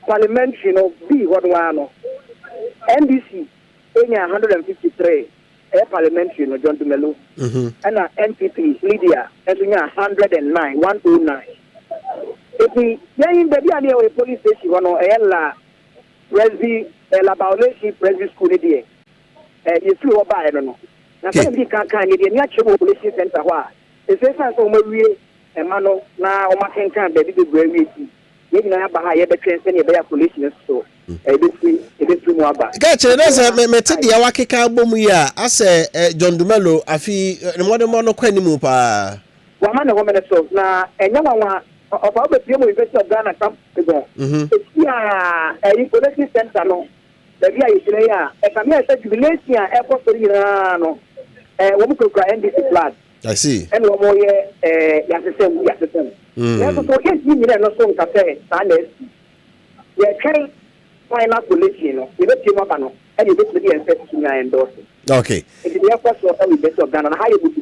parliamentary no B11 no NDC enya 153 parliamentary no John Dumelo and NPP Lydia enya 109 Eti yayin baby ani e police station wono la Presby la Collation Presby school die yesu ho ba no na so bi kan ni die ni achebo police center ho a esesan so mawie emano na o makenkan baby be gwe ti ye nyina ba ha ye betwen se ne be ya police so ebetu mu aba ga chere na se mete dia wakeka bomu ya ase John Dumelo afi ne modemo no kwani mu pa Wama na woman so na enya wa of our University of Ghana camp to go. Yeah, a collection center no. The via is there. A camera said jubilation airport for no. Woman could cry NDC flag. I see. And one more year, Yasem. Yes, so yes, you need no song cafe, Sanes. Yeah, carry final collation, you don't team up and you get to be a person endorsing. Okay. It's the airport for every bit of Ghana and how you would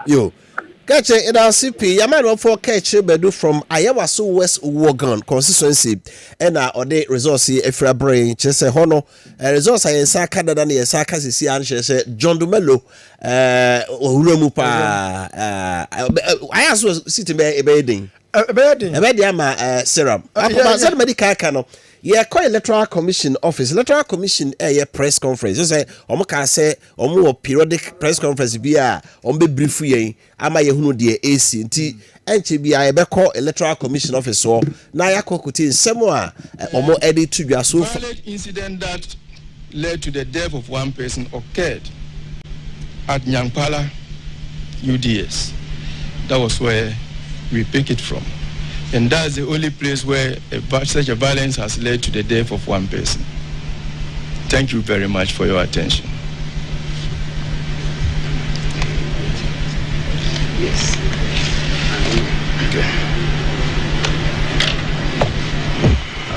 yo. Catch it in our CP. Yaman for catch bedu from Ayawaso West Wogan constituency and our day resource if you brain chese hono resource I sa Canada ni sa kasisi anche John Dumelo ohuremu pa I also sit be ebeding ama serum apa said medical kano yeah, call Electoral Commission office. Electoral Commission a press conference. You say, Omoka say, Omo periodic press conference be be brief ye. Ama ye hunu die AC. Nti NCB a be call Electoral Commission office so. Na ya kokuti semwa Omo edit to be so. Violent incident that led to the death of one person occurred at Nyampala UDS. That was where we pick it from. And that's the only place where such a violence has led to the death of one person. Thank you very much for your attention. Yes.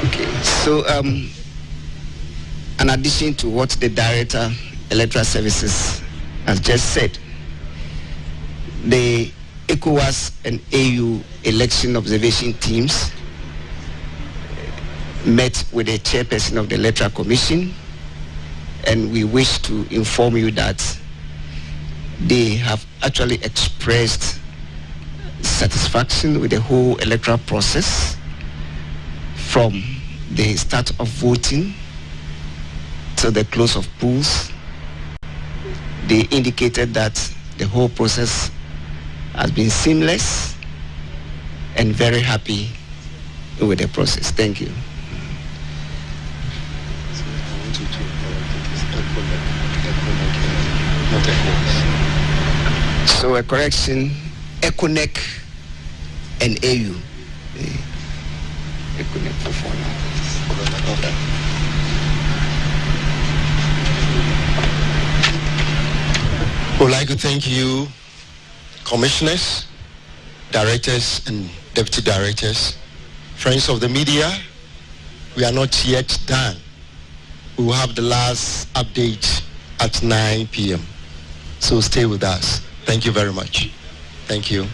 Okay. So, in addition to what the Director Electoral Services has just said, the ECOWAS and AU election observation teams met with the chairperson of the Electoral Commission, and we wish to inform you that they have actually expressed satisfaction with the whole electoral process from the start of voting to the close of polls. They indicated that the whole process has been seamless and very happy with the process. Thank you. So a correction, ECONEC and AU. ECONEC for okay. I would like to thank you, commissioners, directors and deputy directors, friends of the media. We are not yet done. We will have the last update at 9 p.m. So stay with us. Thank you very much. Thank you.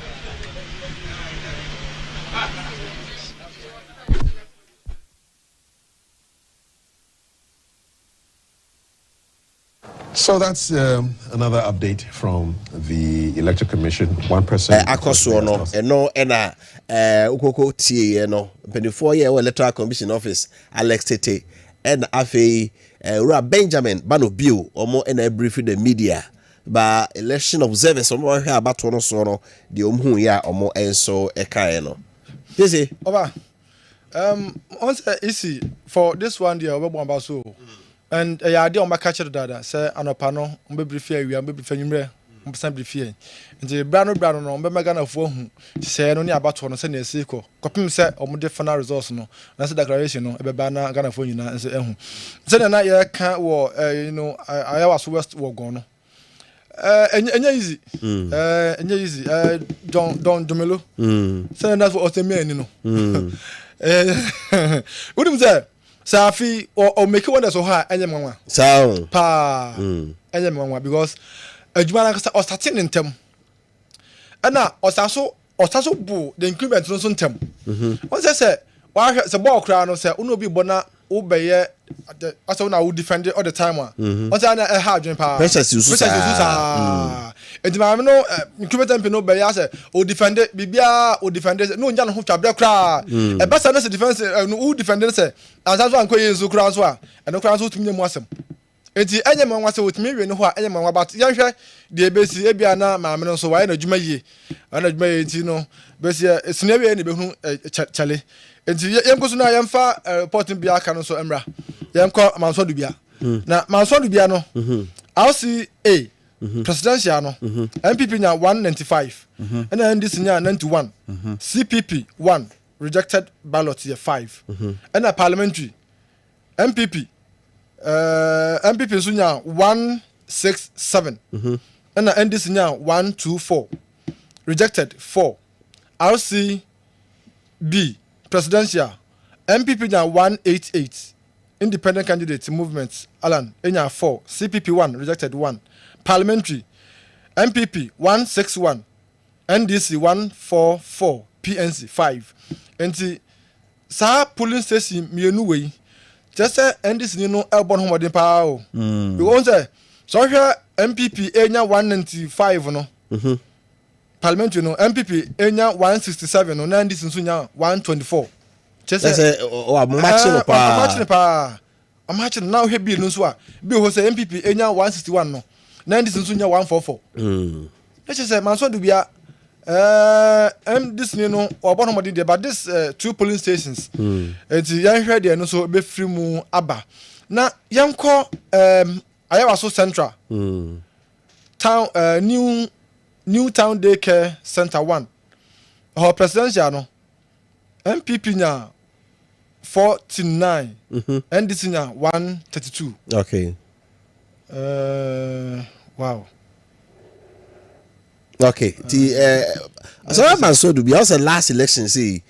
So that's another update from the Electoral Commission. One person. Akoso no eno ena ukoko tie no penifo ye Electoral Commission office Alex Tete and afi Ura Benjamin Bano Bill omo ena brief the media ba election observers omo here about no so no the omhu ya omo enso ekae no. This Oba once easy for this one there obo about so. And I idea on my catcher dada say anopano mbe brief here we am be brief nyumre mbe brief here nti brano no mbe magana fo hu say no ni abato no say na esiko kopim say omude final results no na say declaration no ebe ba na gana fo nyina nse ehu say na ye ka wo ayawaso west wo gon no enya easy don domelo say na for otemeni no udim say Safi or make one so high any sound pa any because a Jumana or starting in tem. And now also boo the increment no tem. Once I said, why has a ball crown or say, Uno be bona obey as I would defend it all the time. Once I a hard drink power. Precious use. And the mamma increment no by us or defend it, Bibia or defend it, no young who tablet cry. A best defense who defended it. As that's one quay is Ukraine, and no crowns to me was him. It's any man was with me, and what any man about young the base Abiana, Mamma, so I know Jumaye, and I made Bessia, it's never any Charlie. And young Cosuna, I am far porting Biacan Emra. Young call Manso Dubia. Now, Manso Dubiano, I'll see a presidential no MPP nya 195 and NDC nya 91 CPP 1 rejected ballot here 5 and a parliamentary MPP so nya 167 and NDC nya 124 rejected 4 RCB presidential MPP nya 188 independent candidate movement Alan enya 4 CPP 1 rejected 1 parliamentary MPP 161 NDC 144 PNC 5 enti sa polling station mienu wei just say NDC ni no elbon homodin pa o we won say so hwe MPP enya 195 no parliamentary no MPP enya 167 no na NDC nso nya 124 just say o matching pa matching now he bill nso a bi ho say MPP enya 161 no na NDC nso nya 144 let's say man so do bia this no obon homodin there but this two polling stations enti yan hwe there no so be free mu aba na yanko ayawa so central town new town daycare center 1 her presidential no MPP nya 49 NDC nya 132 okay wow okay so man so do be also last election say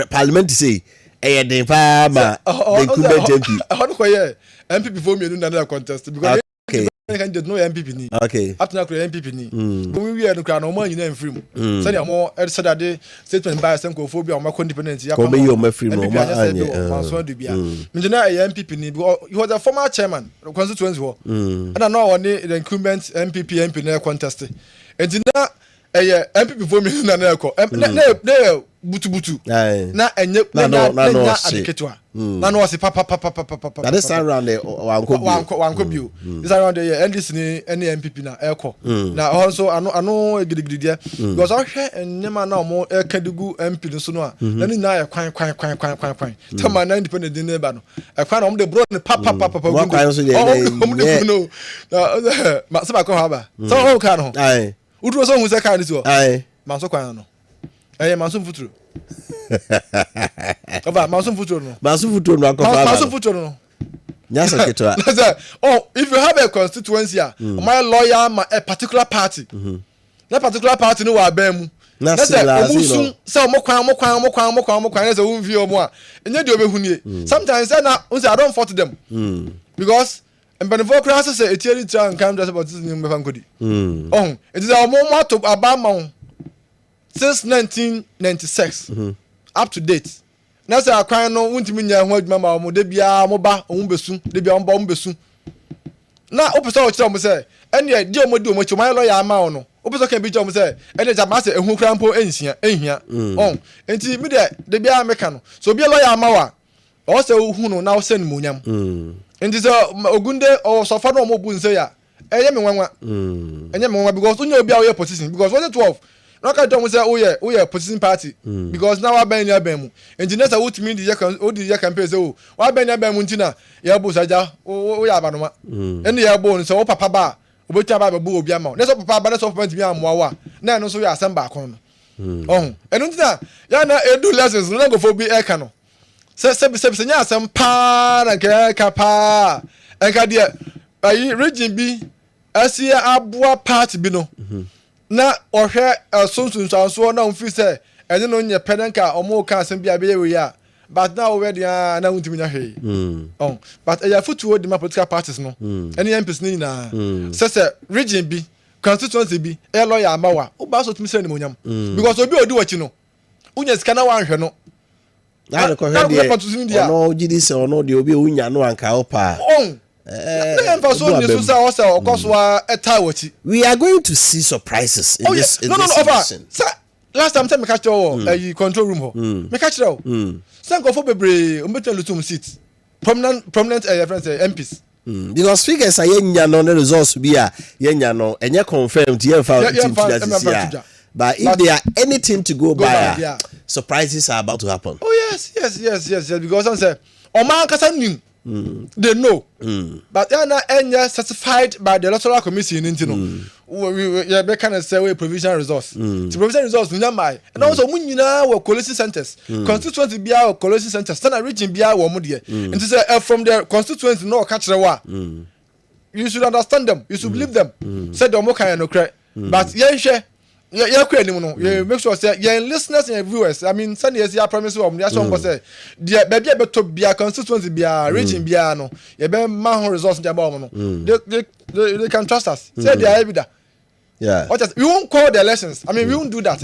parliament say den pa ma incumbent MP how do you MPP for me no na contest because okay can just no MPP ni okay after na MPP ni but we no kra no man you na free mu say the more said that the statement by xenophobia o independent ya come you ma free no ma anye so do bia me na MPP ni because he was a former chairman of Constituency and I know the incumbent MP na contest and na MPP for me na ko na butu na enye na adiketwa na no wase papa that is around the wanko bio this around the NDC ni any MPP na eko na also ano gidigidi dia because I hwe enyema na omo ekadigu MP no so no a na ni na ya kwan tama na independent din neba no ekwan na omo de bro ne papa kwan so dey no ma se ba ko ha ba so ho ka no uduro so hu se ka ni so ma so kwan no manso futuro aba manso futuro no akofa manso futuro no nyasa ketwa if you have a constituency my lawyer ma a particular party that particular party no wa ba mu na say omusun say omokwan say won vie omo a enye de obehunie sometimes say na say I don't fault them because embanefo class say etieri tran kan just about this new me fankodi it is omo to aba ma since 1996 up to date na say akwan no wuntimi nya ho adwuma ma mo de bia mo ba ohun besu de bia mo ba mo besu na opesa o kira mo say ene di o mo di o mo chi my lawyer ama o no opesa kan bi kira mo say ene ja ma say ehun krampo enhia enti mi de bia meka no so bia lawyer ama wa o say ohun no na o say no nyam enti so ogunde o so fa no mo bu nse ya enye me nwanwa because unya obi a o position because 2012 no ka don't say oh yeah position party because now wa ben ya ben mu engineer say what mean the campaign say oh wa ben ya ben mu ntina ya bo saja o ya abanoma ene ya bo so o papa ba obetia ba bo obi ama na so papa ba na so papa ntimi amwa wa na no so ya asem ba kon no enu ntina ya na edu lessons no go for bi e ka no se nya asem pa na ka pa enka de ayi region bi asia aboa party bi no na ohwe sunsunso na mfi se ene no nye pedanka omo ka asem bia be we ya but now we dia na untimi nya hwe but ya futuo de ma political parties no ene MPs ni na se region bi constituency bi e lawyer amawa o ba so timi se ni monyam because obi odi wachi no unya sika na wanhwe no na ko hwe dia no gidi se ono de obi unya no anka opa we are going to see surprises in this election. Last time me catch you control room me catch you say go for bebre o metan lutum seat prominent friends MPs because figures are yenya no results be a yenya no enye confirmed here for but if there are anything to go by surprises are about to happen. Yes because I say o man kasa nim They know. But they are not certified by the Electoral Commission. We can say we provisional results. The provisional results we know. And also when you know we collation centers, constituency be our collation centers, standard region be our modie. And to say from the constituency no catch the war. You should understand them. You should believe them. Say the more kind no cry. But you make sure say your listeners and your viewers. I mean, Sunday is your promise of the action. Say the baby to be a constituency, be a region, be a no. You be man results in the moment. They can trust us. Say they are evident. Yeah. We won't call the elections. I mean, we won't do that.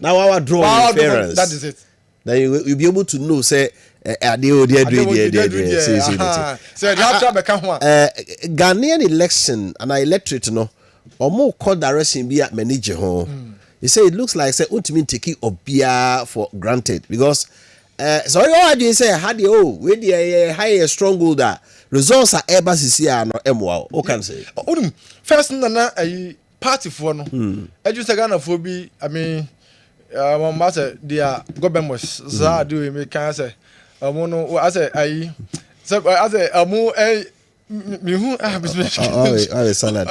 Now our draw inference. That is it. Then you'll be able to know. Say. Ghanaian election and our electorate no or more called direction be at manager home. He say it looks like say ultimate take it obia for granted because so all I say had the with the higher strong holder results are ever see no emwa o can say first na a party for no I just Ghana for be I mean matter their government was do me can say no, I say I say amu me who I salad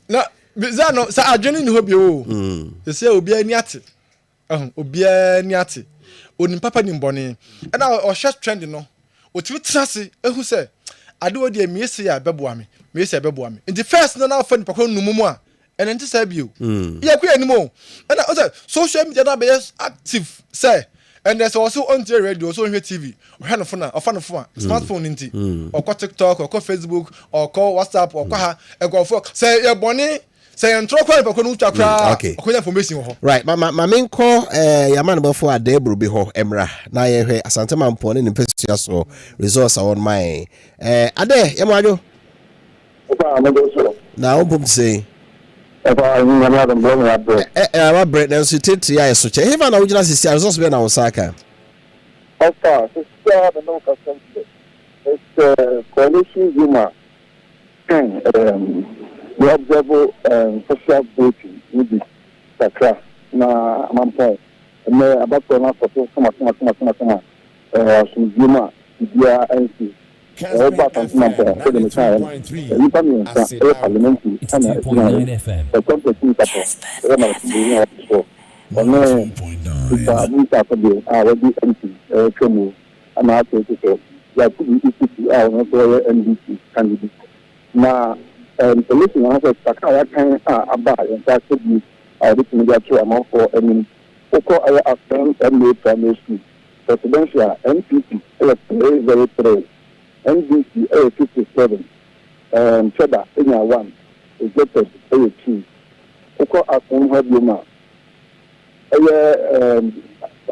na bizano sa adwene ni hobi o say obi ani ate obi ani ate oni papa ni mbone na o share trend no o ti trase ehu say ade o de me ese ya beboa me ese beboa me in the first na fa ni papa numu a ene nti say bio ya ku animo na o say social media na be active say. And there's also on the radio, also on TV, or hand of phone, smartphone or call TikTok, or call Facebook, or call WhatsApp, or call and go for say your bonnie, say and throw quite okay. Information. Right, my main call Yaman before a day will be ho Emra. Now you hear a Santa Man pony in pictures or resource on my Ade Yamado. Now, boom say. Bread and so take to so check. Even original sister results be na Osaka. Of course, it's the local country. It's coalition Zuma. We observe social voting with the Sakra na Mampo. And about to na for some Zuma dia NC. Kessben presidential NPP electoral NDC 57 Cheddar Enya 1 rejected 2 Oko Akon Hadioma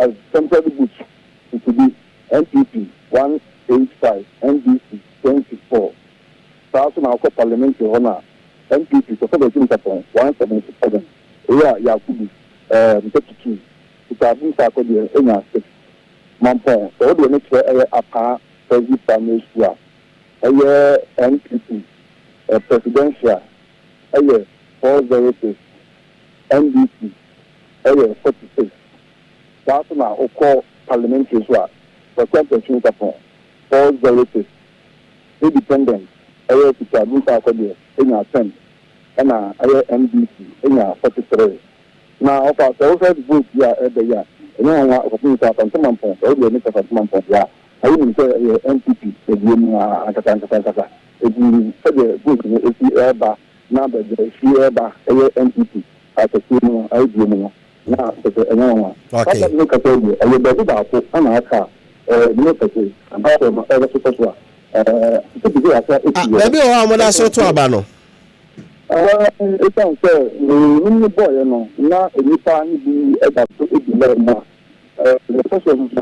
as temporary boots to be NPP 185 NDC 24 South Oko parliamentary honor NPP to 177 Yakubu 32 Itabu Sakodi Enya 6 Mampo so the next apa President Primary School, NPP, presidential, 406, NDC, 46. That's now Oko parliamentary school, presidential 406, independent, Kitabu Sakodi, 10, and NDC, 43. Now, of our first vote here every year, and now I think that on some point, or the next month, yeah. I wouldn't say NPP, the Kata. If you said the book, if you ever, now that the ever, NPP, at the same idea, now, okay. Look at you, I will be about to Anaka, look at you, about other people. Maybe I'm also to Abano. It sounds so, when you boy, now, if you find the about the first one I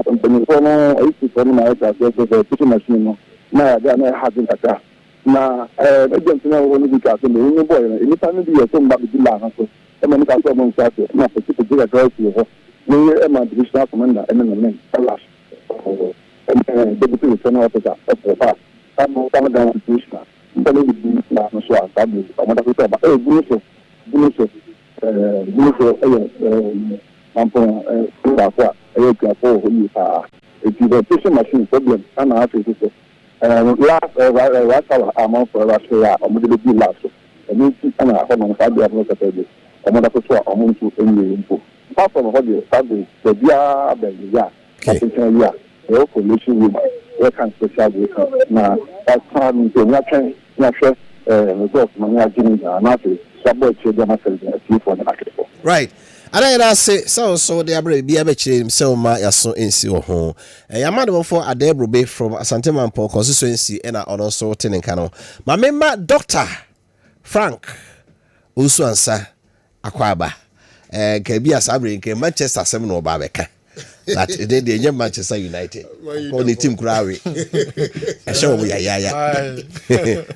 used to turn my the machine. Now they are having that. Now, I don't know when we got the new boy. Anytime you are talking about the land, so I'm going to come on Saturday. Now, for people to go to you, I'm a divisional commander, and then the name, Collation. And the deputy returning officer of the past. I'm coming down to Provisional. I'm going to be so I'm going to talk about the fishing machine problem, and I have to say, last amount for last year, or maybe the last. And you see, and I have on 5 years, not a baby. I'm not a person among to any info. Apart from what you have, the Bia, the Collation woman, what can special work now? That's time to not results, right. And I say so the abre be abeche so ma yaso ensi wo ho. Yamado for Adebro Bay from Asantemanpo Constituency and also Tenenkano. My member Dr. Frank Usuansa Akwaba. Kebi asabre nke Manchester 7 no babeka. That they dey Manchester United. On the team Krawi. I show we ya.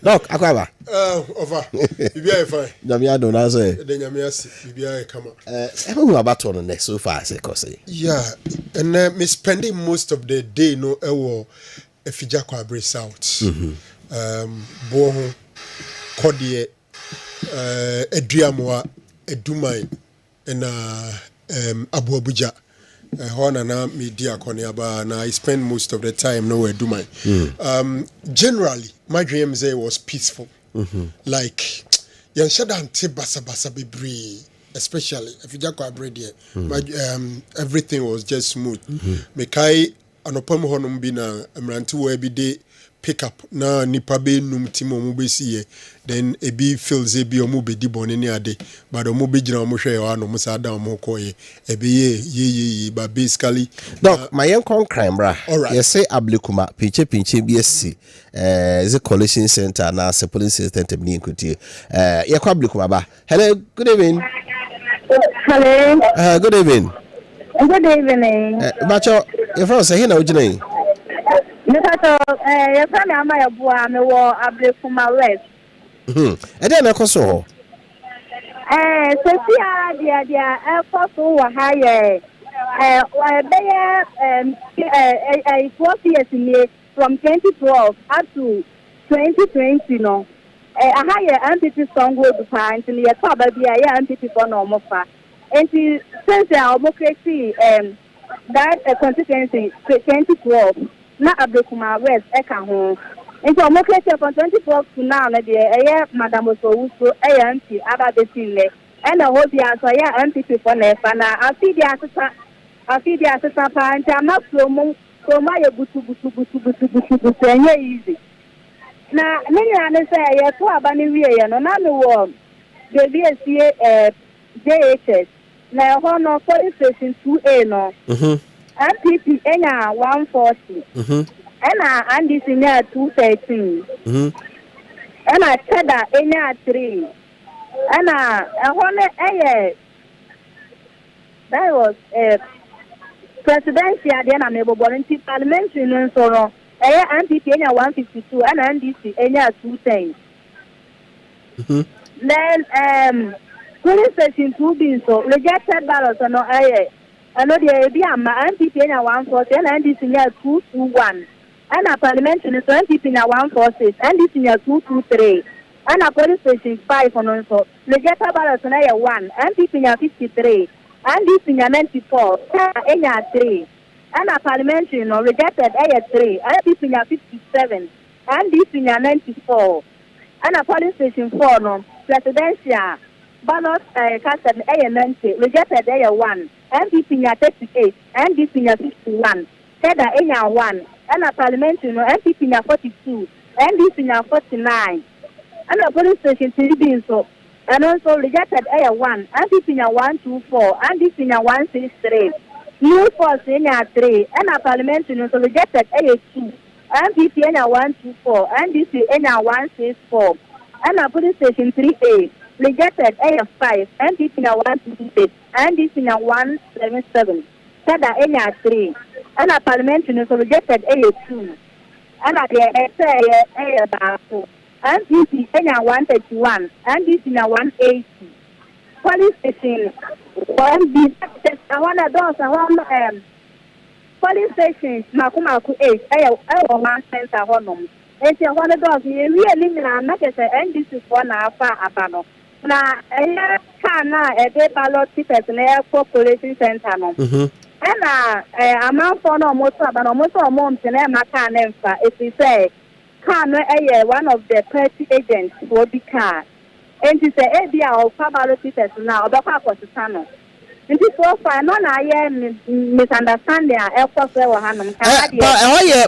Doc Akwaba. Over. Bibia fine. Namia don answer. The Nyamiasi Bibia come. Who about on the so far say cause. Yeah, and me spending most of the day no ewo efija kwa Abre South. Boho Kodie Eduamoa Edumai and Abu Abuja. Na media koniaba na I spend most of the time nowhere do my generally my dream was peaceful. Like yan shada basa bebre, especially if you just everything was just smooth. Mekai anopam honum bi na mranti wo everyday pick up na nipa be num timo mu besi then ebi feels ebi omu be di bone ni ade but omu be gina omu hwe wa no musa da omu koye ebe ye but basically my young crime bra you say ablikuma pinche BSc is a Collation center na se police center bi nkutie ye kwa ablikuma ba. Hello, good evening. Hello. Good evening. Good evening. Bacho your friend say na ojina Nikato your friend ama ya bua me wo ablikuma west. And then I so ho. So dia for wa higher. It was years from 2012 up to 2020 no. A higher entity song will be fine until you talk about the entity for normal fa. And since our democracy that constituency 2012 na abekuma west eka ho. Into democracy from 2012 to now na the Madam Osowusu anti ababesile and the whole dia so entity for nefa na afi dia asesa pa anti ama promo ye butu enye easy na nenya ne say ye to abani wie no na me wo the BSc JHS na ho no for station 2A no MPP enya 140 and this in 213 and I said that in 3 and that was presidency at the end of the parliamentary and so on. MPP in 152 and NDC in 210. Then police station 2 being so rejected ballots or no I know the idea my MPP in 140 and NDC in 221. And a parliamentary is 20 in 146 and this in 223. And a police station 5 on also. Legislative ballots on 1 and this in 53 and this in 94 and 3 and a parliamentary no rejected 3 and this in 57 and this in 94 and a police station 4 no presidential ballot casted 90 rejected 1 and this in 38 and this in 61 said 1 and a parliamentary no MPP in 42 and this in 49 and a police station 3 being so and also rejected 1 and this in 124 and this in 163 new force in 3 and a parliamentary no rejected 2 MPP in 124 and this in 164 and a police station 3A rejected 5 MPP in 126 and this in 177 said 3 and a parliamentary no rejected 2 and at the and this is 131 and this is 180 police station 1B I want to police station makumaku 8 1 center honum and you want to do really na make say and this is one afa abano na can a day ballot personnel for Collation Center. No. And amount for no most but almost a month in a can if we say can one of the party agents will be car. And to say ABR or ballot personnel or the purpose of Sano. And this was fine. No, I misunderstanding.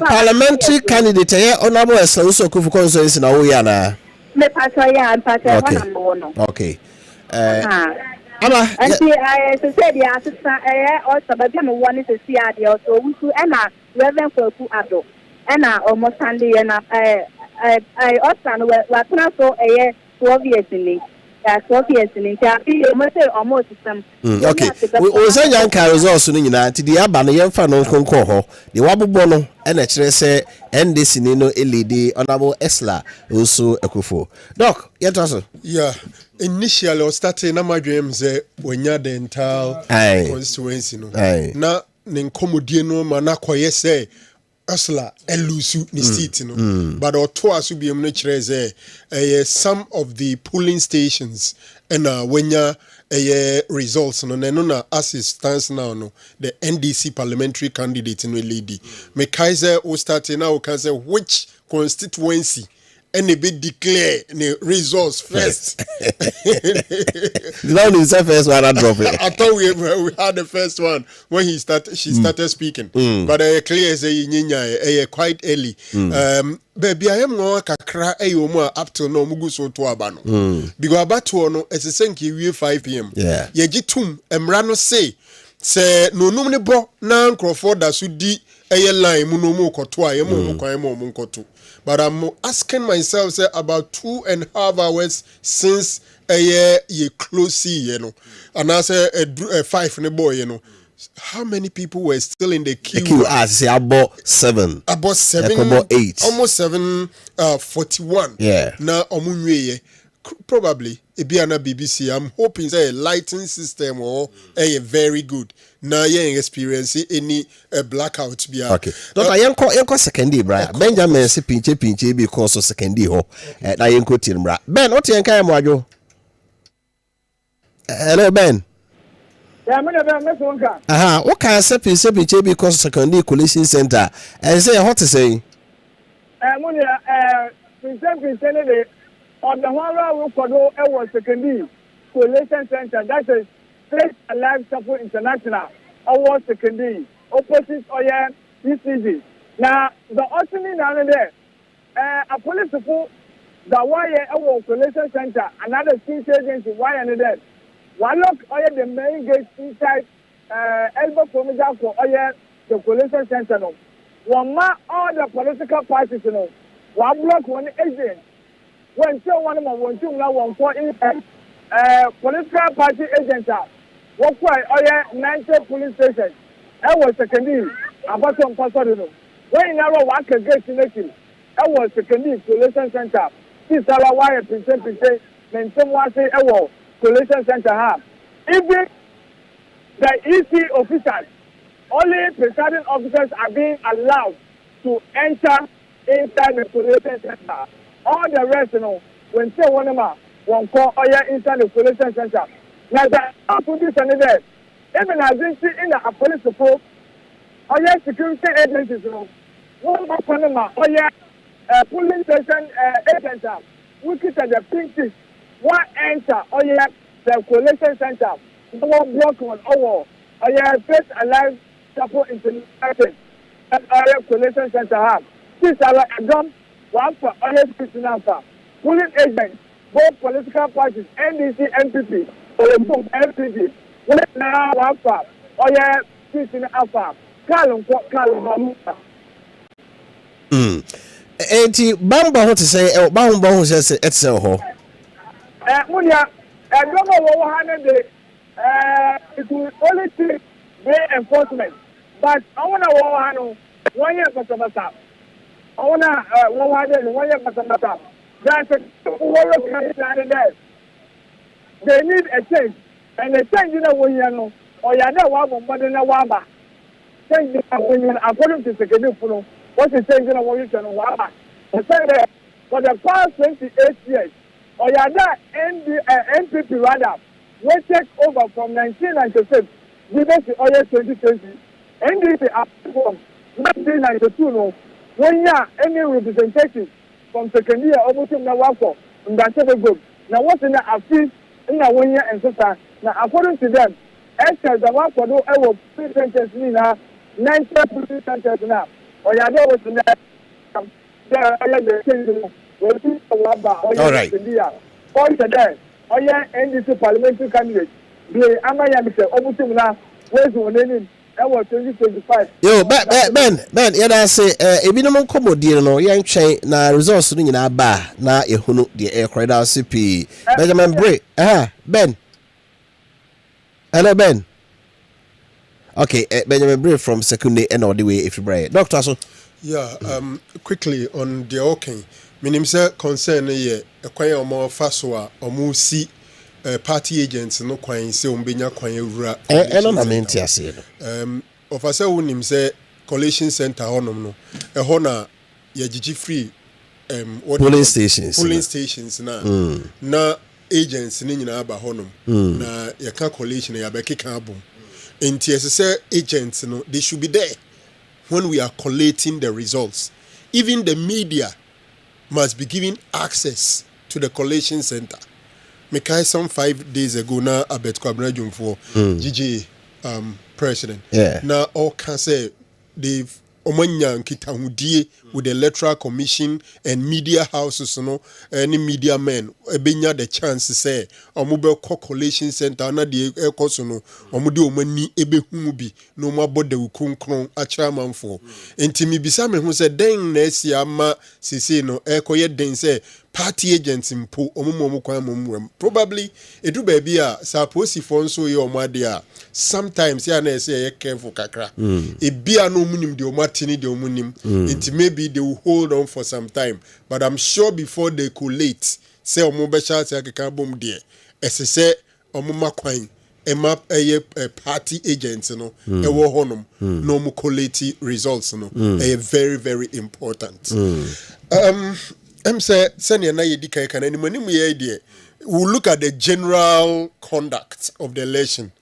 Parliamentary candidate honorable Esauso Kufu Constituency na Uyana. Okay. Ama. And I said, the assistant also, but then one is a CRD also. We could Reverend for 2 adults. And almost Sunday and I also was so a 12 years in me. Okay. We say young results in United. The Abana young fan on Concoho. The Wabubono and a say and this in no LED honorable Esla also a kufu. Doc, yet also. Yeah. Initially, I started na my dreams when you're the entire constituency. Na ninkomodie mana koye say Asla elusu ni seat but oto asu bi emno kire some of the polling stations and when ya results no na as it stands now no the NDC parliamentary candidate no lady me kaiser o start now can say which constituency and a bit declare the results first. The is the first one I drop it. I thought we had the first one when she started speaking. But clear say quite early. Baby, I am no kakra up till no mugu so to abano. Because about to no as a senki we 5 p.m. Yeah. Ye jitum emrano say no numne bo na nkrofo da so di line mu no mu koto a ye mu kwan mu koto. But I'm asking myself, say, about 2.5 hours since a year ye close, you know, and I say a 5 in the boy, you know. How many people were still in the queue? The queue, I say about 7. About 7. About 8. Almost 7:41. Yeah. Now, probably it be an BBC. I'm hoping say a lighting system or a very good. Now you experience any blackout be okay. Doctor yanko second day bra. Benjamin se pinche because of second day ho. Na yanko tin bra. Ben what yanka ya mwajo? Hello Ben. Yeah, me na me so nka. Aha, what can say pinche because second day collation center. And say what to say? Pinche on the one round for no was secondary collation center. That's a Straight Alive Support International award secondary opposite Oya ECG. Now the ultimate now there a police support the wire award collation center another state agency wire there. One look Oya the main gate inside elbow formula for Oya the collation center no. One ma all the political parties no. One block one agent. When so one of one two now one for inside political party agents are what quite all 90 police stations. I was secondary about some person. When you never walk against the I was secondary collation center. This our wire present when someone say I was collation center have. Even the EC officers, only presiding officers are being allowed to enter inside the collation center. All the rest, you know, when say one of them, one call or inside the collation center. Now that put this and there, even as you see in the police support, or security agencies, you know, one more Panama, or police station agents, we keep at the pinches, one enter, or the collation center, one block one over, or Straight Alive Support International, and our collation center have. This are a gun. One for honest Christian Alpha, polling agents, both political parties, NDC, NPP, or both LPG, when now one for Christian Alpha, Carlum. Enti Bamba what to say, Bamba who says it's a ho. Munya, I don't know what 100 it will only take their enforcement, but I want to 1 year for some time. I want to 1 year for some time. That's a world there. They need a change, and the change in a way, you know, or you know, one more than a waba. Change the opinion according to Secretary Funo. What's the change in a way, you know, waba? For the past 28 years, or you know, NPP rather, we take over from 1996 given to oil 2020 NDC from 1992 no when ya any representative from second year almost na wako ndachebe go na what na afi na one year and sister na according to them excess the wako do e wo sentence ni na 90% sentence na or ya dey was na all right. Point there. Oh yeah, NDC parliamentary candidate. The Amaya Mr. Obutumna, where's your name? That was 2025. Yo, Ben, yeah, say, ebi no mo komo di no, yan twen na results no nyina ba na ehunu de e kweda CP. Benjamin Bray. Ben. Hello, Ben. Okay, Benjamin Bray from Secondary and all the way if you bray. Doctor so. Yeah, quickly on the okay. Minim say concern ye ekwan omo faso a omo si party agents no kwan se ombenya kwan ewura. No na menti ase no. Ofasa wonim say collation center honom no. Ho na ye gigi free polling stations na agents ni nyina aba honom na ye ka collation ya be keka abom. Enti say agents no they should be there when we are collating the results. Even the media must be given access to the collation center. Mekai some 5 days ago na abet kwabna jumfo GG president. Yeah. Na all can say they've omanya nkitahudie with the Electoral Commission and media houses no any media men ebenya the chance say omube collation center na de ekoso no omude omani ebehu bi no mabode ukunkron achira manfo enti mi bisa me hu say den na esi ama sese no ekoye den say party agents mpo omumo kwan momwem probably edu ba bia sa posifo nso ye omade a sometimes ya na say ye careful kakra ebia no munim de omatini de omunim enti maybe they will hold on for some time but I'm sure before they collate say omobesha say akeka bom de esese omuma kwan emap eye party agents no ewo honom no mu collate results no very very important say senior na yedika kan animu ye idea we'll look at the general conduct of the election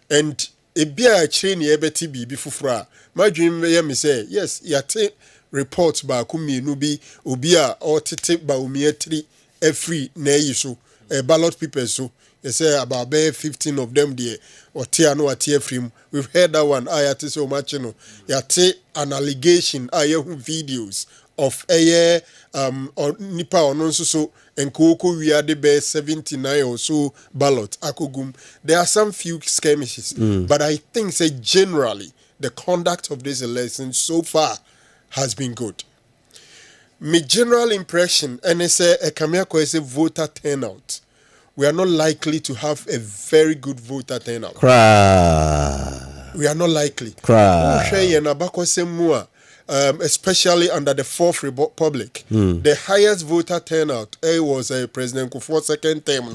and ebia train ye beti bi fufura my dream ye me say yes yate report ba kumienu bi obi a otete ba omietri every na yiso ballot papers so you say about 15 of them there or tear no at frame. We've heard that one ayate so much no yate an allegation ayehu videos of or nipa or non so and koko we are the best 79 or so ballot akogum. There are some few skirmishes, but I think say generally the conduct of this election so far has been good. My general impression, and it's a voter turnout. We are not likely to have a very good voter turnout. We are not likely. Especially under the Fourth Republic, the highest voter turnout was President Kufuor's second term.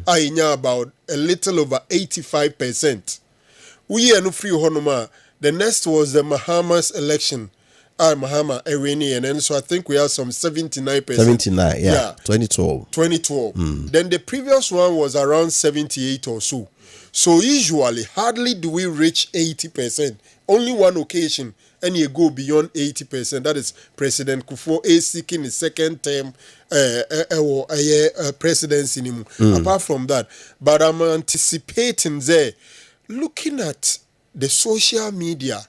About a little over 85%. We are no free honoma. The next was the Bahamas election. Mahama Ewini, and then so I think we have some 79%. 79, yeah. 2012. 2012. Then the previous one was around 78 or so. So usually, hardly do we reach 80%. Only one occasion, and you go beyond 80%. That is President Kufuor is seeking his second term presidency. Apart from that, but I'm anticipating there, looking at the social media,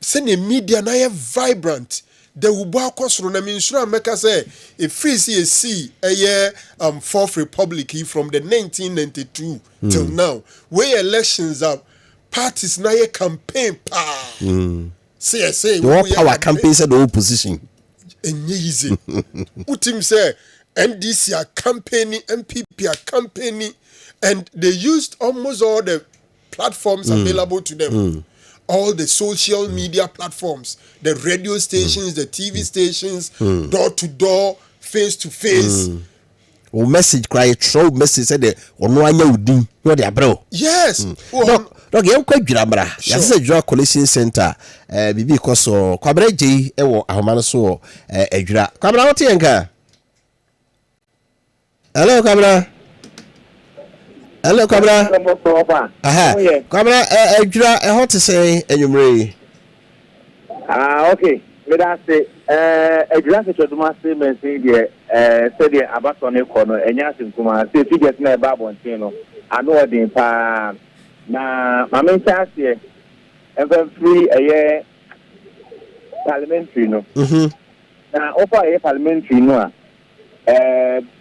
send a media na vibrant. The Ubako Srona Minsura Meka say a free CSC a year Fourth Republic from the 1992 till now. Where elections are parties na campaign pa. CSA the power campaign said the opposition. Easy. Utim say NDC are campaigning, MPP are campaigning, and they used almost all the platforms available to them. All the social media platforms, the radio stations, the TV stations, door to door, face to face. O message cry throw message said ono anya udin no de abro. Yes. Dog yem kwa dwurabra. Ya se dwura Collation center bibi koso kwabra gei e wo ahoma so adwura. Kwabra what yenka? Hello kwabra. hello Kwabena aha Kwabena adwira e hot say enwumre okay me da say adwira se choduma say me say de say de abato ne ko no enya sinkuma say figures na e ba bontin no ano odin pa na mama chase even free parliamentary no na offer parliamentary no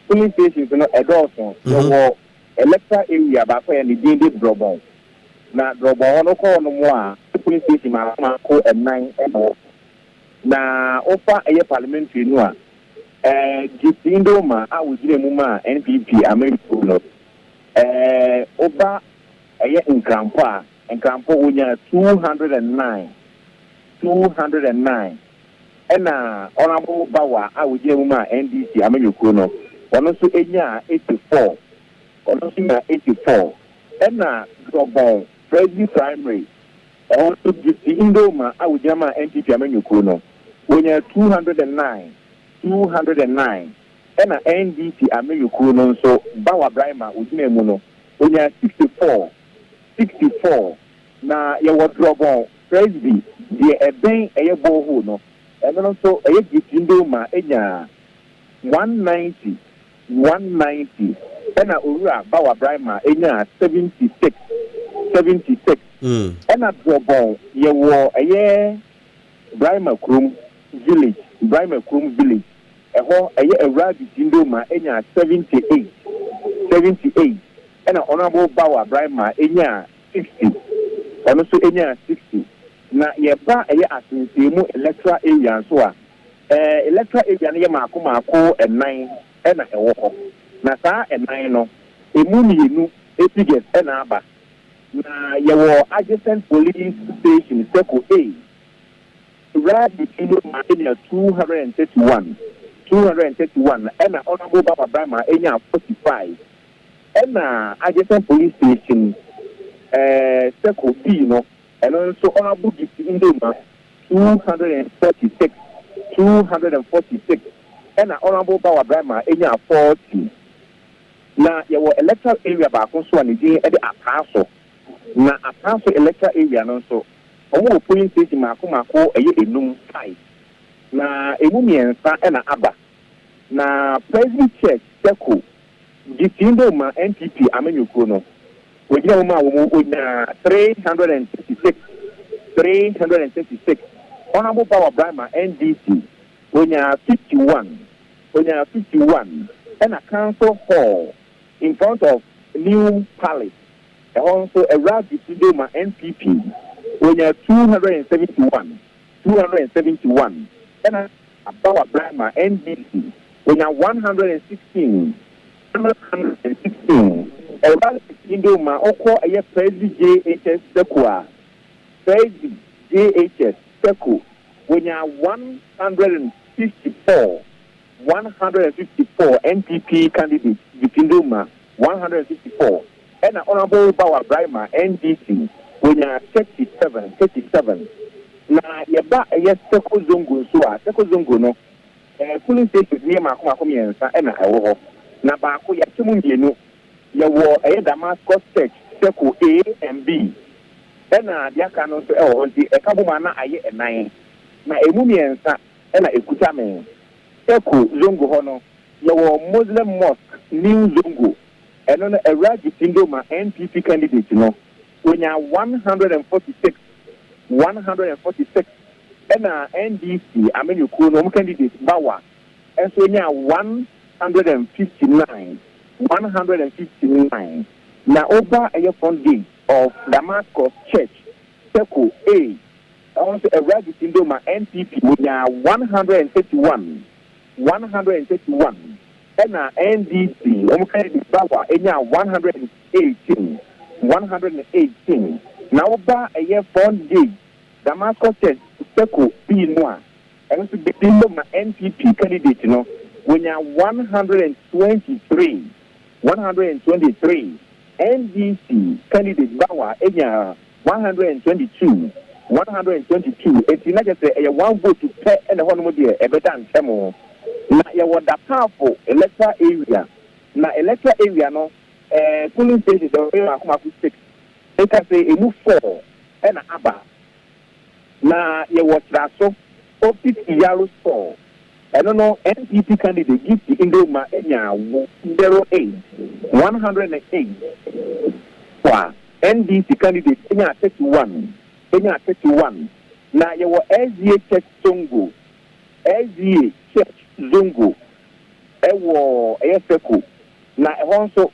police station no edoso no electoral area ba for any dey drobon na drobon no ko no mo a police station ma ko e9 na offer parliamentary no a gitindo ma a wujire mu ma NPP America no oba nkrampo wonya 209 ena honorable bawa a wujire mu ma NDC America no ono so enya 84 ono so na 84 ena drobon president primary ono so gitindo ma a wujire ma NPP America no wonya 209 ena NDC America no so bawa Brahma ujine mu no onya 64 na ye wodrobon president die eben boho no eno so gitindo ma enya 190 ena owura bawa Brahma enya 76 ena drobon ye wo Brahma Krum village eho ewura gitindo ma enya 78 ena honorable bawa Brahma enya 60 ono so enya 60 na ye ba asensemu electoral area so a electoral area no ye maako e9 ena ewo ho na saa e9 no emu mienu epiget ena aba na ye wo adjacent police station Seko A right between ma enya 231 ena honorable bawa Brahma enya 45 ena adjacent police station Seko B no and also honorable gitindo ma 246 ena honorable bawa Brahma enya 40 na yewo electoral area ba ko so anije e de apaso na apaso electoral area no so omo polling station mako enum 5 na emu miensa ena aba na president church Seko gitindo ma NPP amenyuko no wejina ma wo onya 366 honorable power Brahma NDC onya 51 and a council hall in front of New Palace also a route gitindo ma NPP onya 271 and a power Brahma NDC onya 116 Eba indo ma oko eye president JHS Seko JHS Seko wonya 154 NPP candidates indo ma 154 and honorable Bawa Brahma NDC wonya 37 na yeba eye Seko zongo so a Seko zongo no polling station ni ma miensa na ewo ho na ba ko ya temu ndienu yewo Damascus Church Seko A and B ena dia ka no so nti ekaboma na aye enan na emu miensa ena ekuta men Seko zongo ho no yewo Muslim Mosque New Zongo eno na Eraji Tindoma NPP candidate no onya 146 ena NDC amenyuko no candidate Bawa enso onya 159 na over a front gate of Damascus Church Seko A also a registered Doma NPP with 131 and NDC candidate Bawa enya 118 na over a front gate Damascus Church Seko B noa and also the Doma NPP candidate no when you 123 NDC candidate Bawa enya 122 it's not just a one vote to pay and one more dear a better temo na ya wada powerful electoral area no polling stations are 6. They can say a move 4 and Abba. Now, you was that so, opposite Yaro store. I don't know, NPP candidate give the Indoma 08, 108. For NDC candidate, 31. 31. Now, you were SDA Church Zongo, SDA Church Zongo, Ewo, Efeko. Now, also,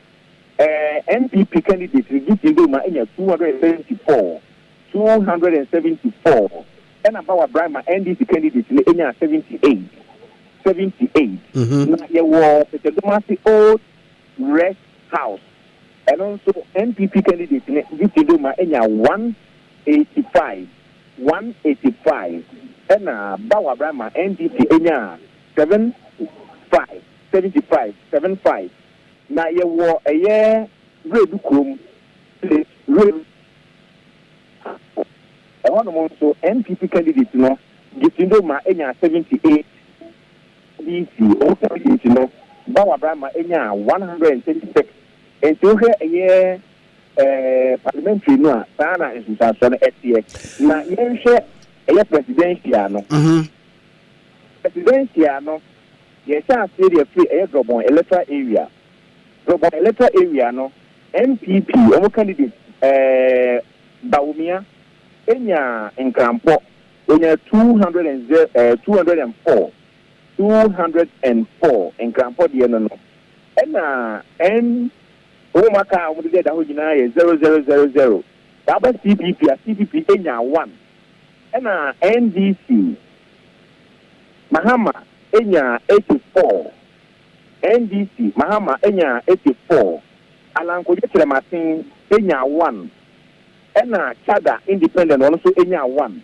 NPP candidate give the Indoma 274. 274. And about Brahma NDC candidate in 78. 78. Now, you were the Domasi Old Rest House. And also NPP candidate in Vitidoma 185. 185. And Bawa Brahma NDC Enya 75. 75. 75. Now, you were a year Red Kum. I want also NPP candidates, you know, getting my 78 DC, also, you know, Bawa Brahma 126, and so here a year parliamentary, no, Sana is in San STX. Now, you share a presidential, presidential, yes, I say the free air drop on electoral area. Drop on electoral area, no, NPP, our candidate, Baumia. Enya in Crampo, Enya 204 in Crampo, the end. And Omaka, we get a 0000. Baba CPP, Enya 1. And NDC, Mahama, Enya 84. NDC, Mahama, Enya 84. Alanko Martin, Enya 1. And Chada Independent also Enya 1.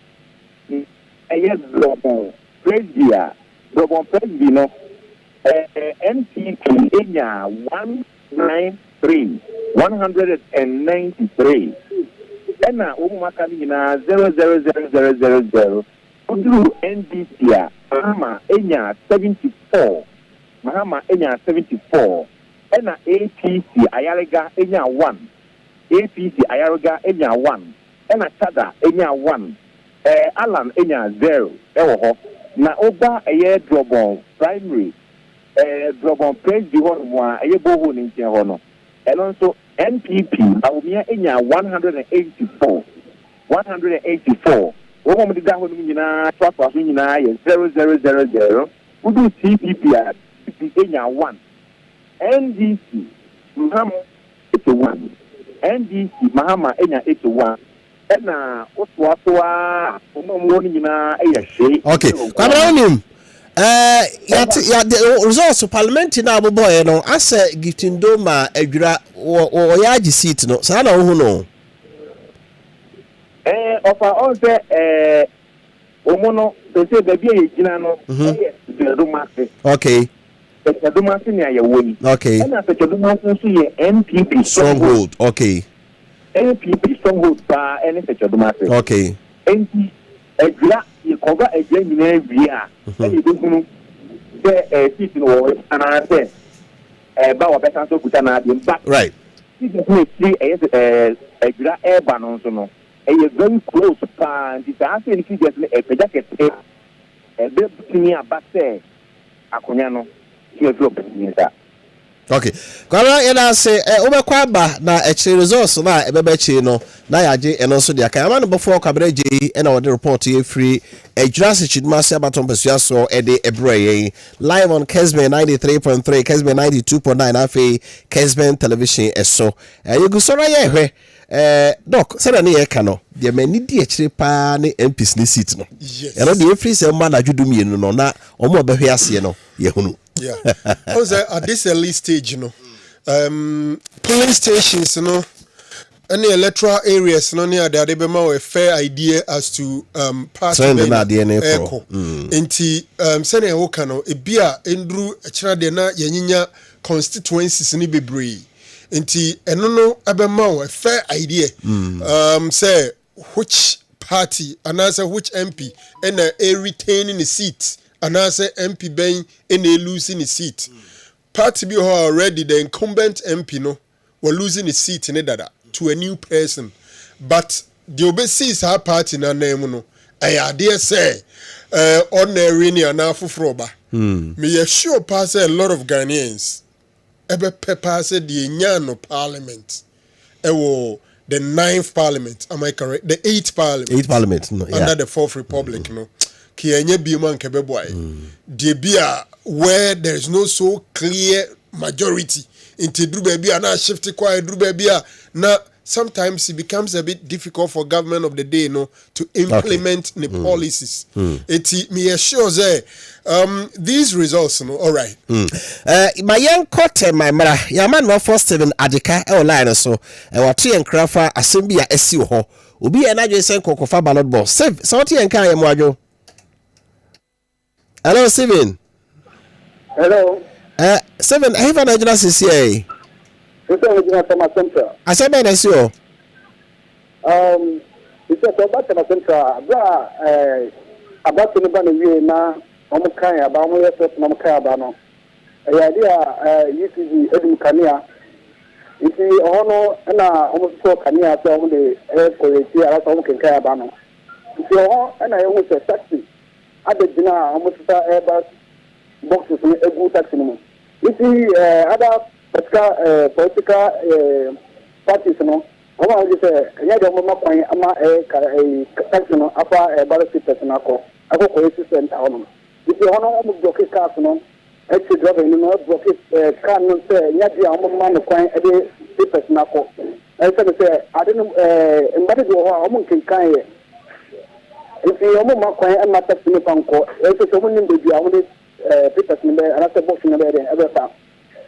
Yes, Robon Presbia, Robon Presbino, NPP Enya 193. 193. And Umakamina 000000. Udu NDC, Mahama Enya 74. Mahama Enya 74. And APC Ayariga Enya 1. APC Ayaruga Enya 1, and Chada Enya 1, Alan Enya 0, na Oba a year Drobon primary, Drobon Praise the one, a year Boho in Tiahono, and also NPP, Aumia Enya 184, 184. Woman did that one in 0000, who do CPP Enya 1, NDC, Muhammad 81. NDC Mahama Enya 81. And Oswatoa, okay. Kwabra the results of parliament in Abu Boy, no, as a gifting doma, a gra or yaji seat, no, Sana who know. Of our own, Omono, they say the Biano, the Domasi. Okay. The Domasi near your wing. Okay. And as the Domasi, NPP stronghold. Okay. NPP stronghold by any such a Domasi. Okay. NP, a gra, you cover a genuine via. And you don't the seat in war, and I said, Bawa Betan so good and back. Right. See a gra air ban on so. And you're very close to and it's asking if you get a jacket, a bit near back there. Akunyano, here drop in that. Okay. Kwara ena say obekwaba na echi resource na ebebechi no na yaje eno so dia kan amano before kwabreje ena wode report ye free ejurase chidmase abaton pesua so ede ebreye live on Kessben 93.3 Kessben 92.9 afi Kessben television eso yegusora ye hwe doc say na ye ka no de mani di echire pa ne MPs ni seat no eno de free say ma na dwudum ye no na omo obehwe ase no ye hunu. Yeah. Also, at this early stage, you know, polling stations, you know, any electoral areas, you know, near there, they be more a fair idea as to party echo. Inti sene hokano e bia endru echira de na yenyinya constituencies ni bebree. Inti eno no abema a fair idea. Say which party and answer which MP and a retaining the seat. And I say MP Ben in a losing his seat. Party be already the incumbent MP no were losing his seat in it to a new person. But the overseas our party na name no. I dare say, ordinary ni anafu froba. Me sure pass a lot of Ghanaians. Ebe pass the Nyano Parliament. The 9th Parliament, am I correct? The 8th Parliament. 8th Parliament, no, yeah. Under the 4th Republic, no. Kienye biman kebeboy. Debia where there is no so clear majority. Into Drubebia na shifty quiet Drubebia na. Sometimes it becomes a bit difficult for government of the day, to implement the policies. It me assure say, these results, all right. My young court, my mother, your man was first 7 Adika online so, and what tea and crafa assembly SU ho. Ubi and I just send Cocofa ballot boss. Save, Sauti and Kaya Mwajo. Hello, 7. Hello. 7, I have an address here. I said, man, I see you. It's about the central. About the Banner now, Omokaya, Bamo, Namkabano. The idea used to be Edu Kania. If you honor and almost so Kania, so the air for the year, that's all can care about. If you honor and I almost a taxi, I did dinner almost airbus boxes in a good taxi. You see, other political parties, no. I want to say, I don't know why I'm a taxi upper a ballot person. I go for a center on. If you want to block it, casino, actually driving, block it, can't say, Yadia, I'm a man of coin, a person. I said, I didn't, embody the can kind. If you want my coin, I'm not taxing the panko, it's a woman in the only papers in there, and I said, boxing about it ever found.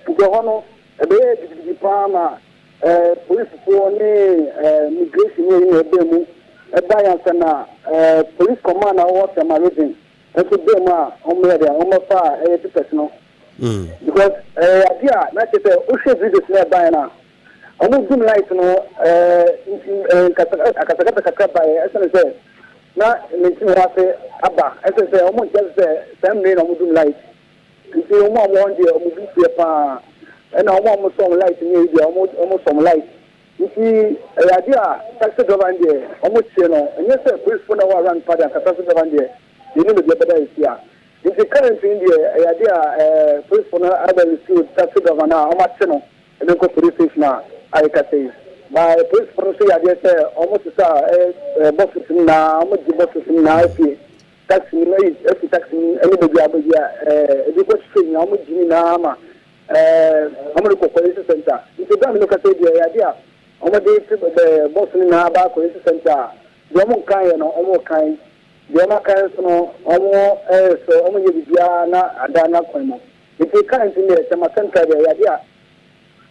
Johono, a big diploma, police for migration in a demo, a bias police commander or some region, and to be almost far a personal. Because idea, not just a usher video by now. I won't do like Katakata by as I said. Not making Abba, as I say, almost just the same name I would do like. You see, one day, and I want some light in you, almost some light. You see, the idea, taxi government there, almost, and yes, police for now around Father, capacity government there, you know the better is here. If the current in the idea, police for now, other receive taxi governor, how much, and then go police station now, I can say. By police for say, I guess, almost boxes now, how much the boxes now, taxi, every taxi, anybody, because I'm with Jimmy Nama, I'm going to police center. If you don't look at the idea, I'm going to the Boston Naba police center, the Omo kind, Omo kind, the Omo kind, so Omo Diana, Adana Quemo. If you can't in there, some center, the idea,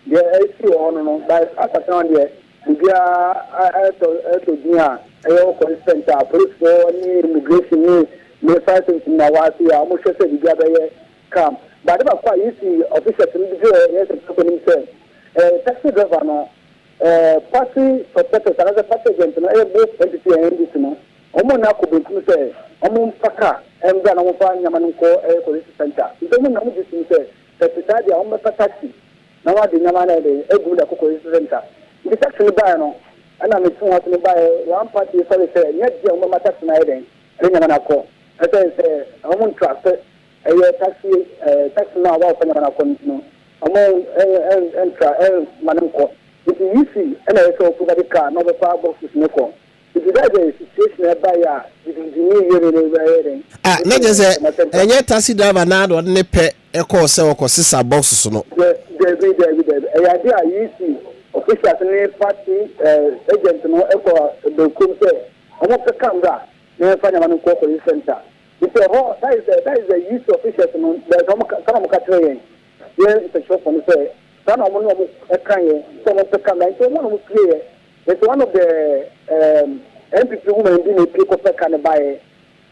the SU on by Afghanistan, the police center, police for immigration. The fighting in Nawasi, I almost said the gather come. But about quite easy officials in the company said, taxi governor, party protectors, another party agent, and I both entity and this, Omonako will say, Omon Paka, and then I'm finding Yamanko Air Police Center. You don't know this, you say, that the idea almost a taxi. Now I didn't know a good police center. It's actually Bano, and I'm to buy one party, so they say, yet the Omama taxi night, and Yamanako. As I say, I won't trust it. Taxi now about Panama. Among Manamco. It's easy, and I saw the car, not the power box is no. If you got a situation by it is not just a yet taxi driver now, or nepe a course or sister boxes. No, the idea easy. Officials and party agents, no, the Kumse. I'm not the camera. Never find a man police center. It's that is a use of officials. There's some Catrain. Here is a shop on the say. Some of them are crying, some of the camera, so one was clear. It's one of the MPP women in people can buy.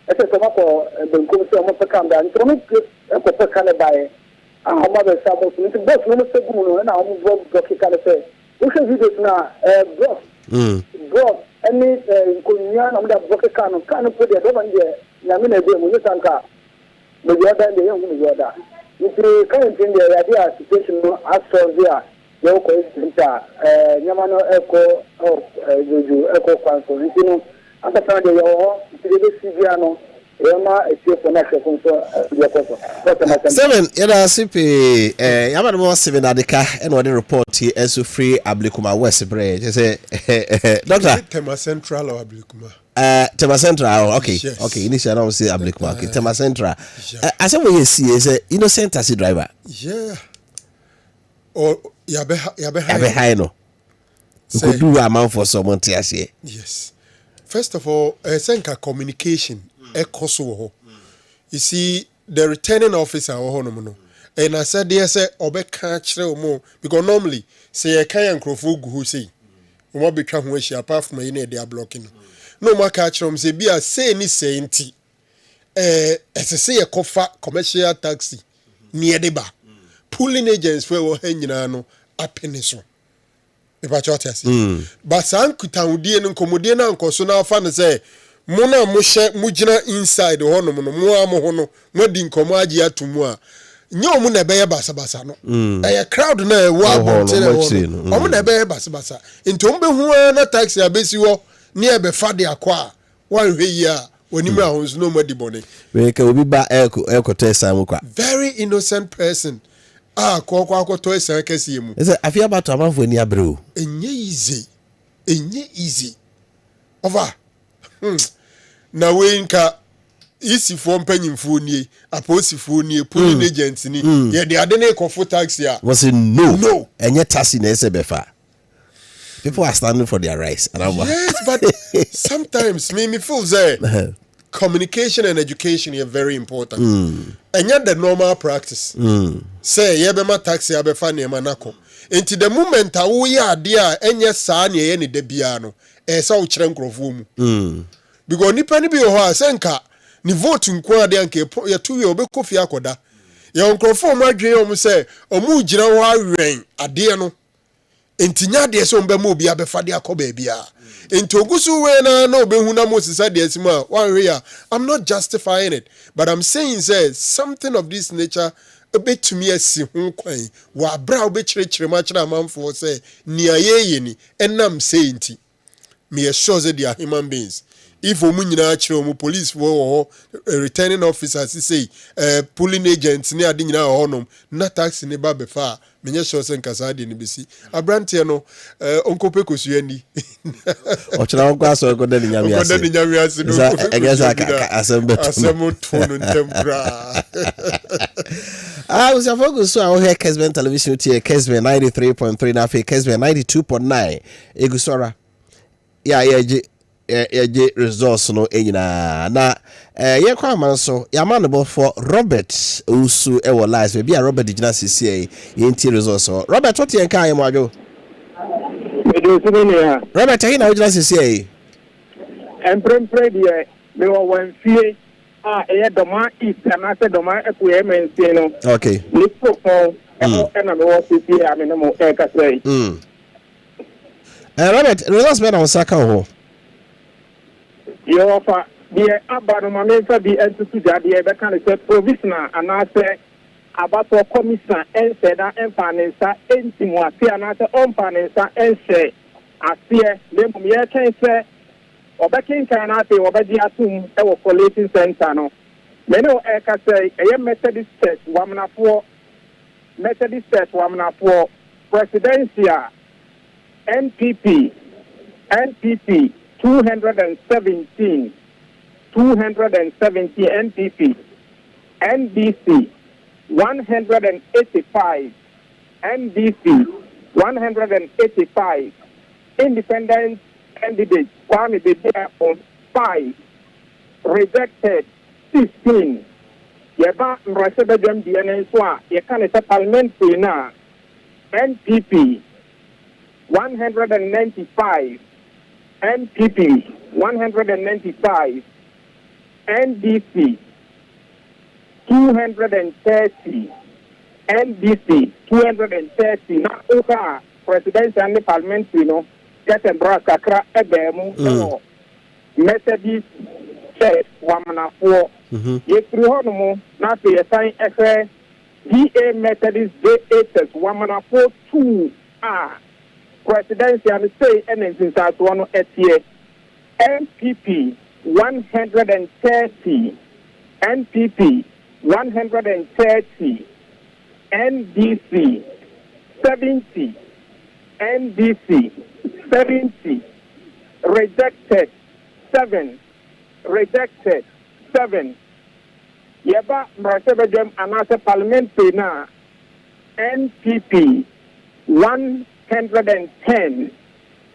As a tomato, the Kumse almost come down. So many people can buy. Our mother samples into both women, and our move can say. We should do this now. Bro, any Kunyan on that book can't put it over there. Yamina, when you think the other day, young Yoda. If you can't in the idea situation, as for there, yɛwɔ coincidence a nyɛma no ɛkɔ jojo ɛkɔ kwan so nti no asɛfa deɛ yɛwɔ hɔ nti yɛbɛsi bia no yɛma atiefo no ahwɛfo nso yɛkɔ so seven yɛda ase pii yɛama no mɔ seven adeka ɛna ɔde report yi ɛso free Ablikuma West brɛ kyɛ sɛ doctor Tema Central or Ablikuma? Tema Central, okay. Yes. Okay, initially I don't say Ablikuma. Okay, Tema Central. I said when you see is a innocent taxi driver. Yeah. Or yabe high no. You could do a man for someone to say. Yes. First of all, senka communication ekoso. You see, the returning officer and I said yes, obe catch more because normally say I can't who say we won't be trying to apart from they are blocking. No more catch them say be a say any sainty. As I say a commercial taxi near the bar. Pulling agents were hanging no happiness. If I try to say, but some could and commodian uncle so now fan say, Mona Musha Mujina inside the honor, Moamono, Modin Comagia to Moa. No muna baya basa basa no. A crowd na wa muna baya basa basa. Intombe huwa na taxi abesi wo near befade akwa. One way when you house no more debonning. We can be back echo test. Very innocent person. Kwa toy sankesi mu. Is I feel about to have when you bro. Enye easy. Over. Na wenka isi form penyimfo nie, aposifo nie, pulling agents ni. Ye de ade na ekofo taxi a. Was it no. Enye taxi na ese befa. People are standing for their rights. Yes, but sometimes me feel say communication and education are very important. And yet the normal practice. Say yebema taxi abefa ne manako. Enti the moment a wo ya ade a enye saa ne ye ne da bia no, esa wo kire nkrofo mu. Because nipa ni bi ho a senka ni vote nko ade anke ya tuwe obekɔ fie akoda. Ya nkrofo mu adwen om say omu gina ho awen ade no. Enti nya de so mba mu obi abefa de akɔ bia. Enti ogusu we na obehu na Moses ade asima one way I'm not justifying it, but I'm saying say something of this nature a bit to me asi ho kwan wa bra obekire ma kire amanfo say ni ayeye ni enam say enti me sure say they are human beings. If omu nyina akire omu police for returning officers say pulling agents ni ade nyina honom na taxi ne ba befa menye sure say nkasa ade ni besi abrante no onkope kosuani o chira nkwa so ko de nyame ase ko de nyame ase no egesa asem tonu tempra we say focus so our Kessben television tie Kessben 93.3 na fe Kessben 92.9 egusora ye resource no enyina na ye kwa man so ya man bo for Robert usu e wo lies be bia Robert digina CCA ye nti resource Robert what ye kan ye mo adwo Robert he na digina CCA emprempre die me wo wan fie e doma east na se doma e ku e mense no okay lipo for e na me wo CCA me no mo e ka sei Robert resource be na osaka ho you offer the abano mamenta the entity that the be kan say provisional and I say about commission and say that empanesa entimu ati and I say empanesa and say asie dem me can say obekin kan ati obedi atum e wo collating center no me no e ka say e Methodist church wamnafo presidential NPP 217 NPP, NDC 185, NDC 185, independent candidates Kwame Bebia on 5, rejected 15. Yeba mrasebe dem DNA so ye kan say parliamentary na NPP 195, NPP 195, NDC 230, NDC 230. Now, over presidential and parliamentary, no, get and bra kakra ebemu, no, Methodist church, wamana for. Ye through now to assign DA Methodist DHS, wamana for 2, presidency and say anything that one at here. NPP 130, NPP 130, NDC 70, NDC 70, rejected 7, rejected 7. Yeba Mrasebedem another parliamentary na NPP 110,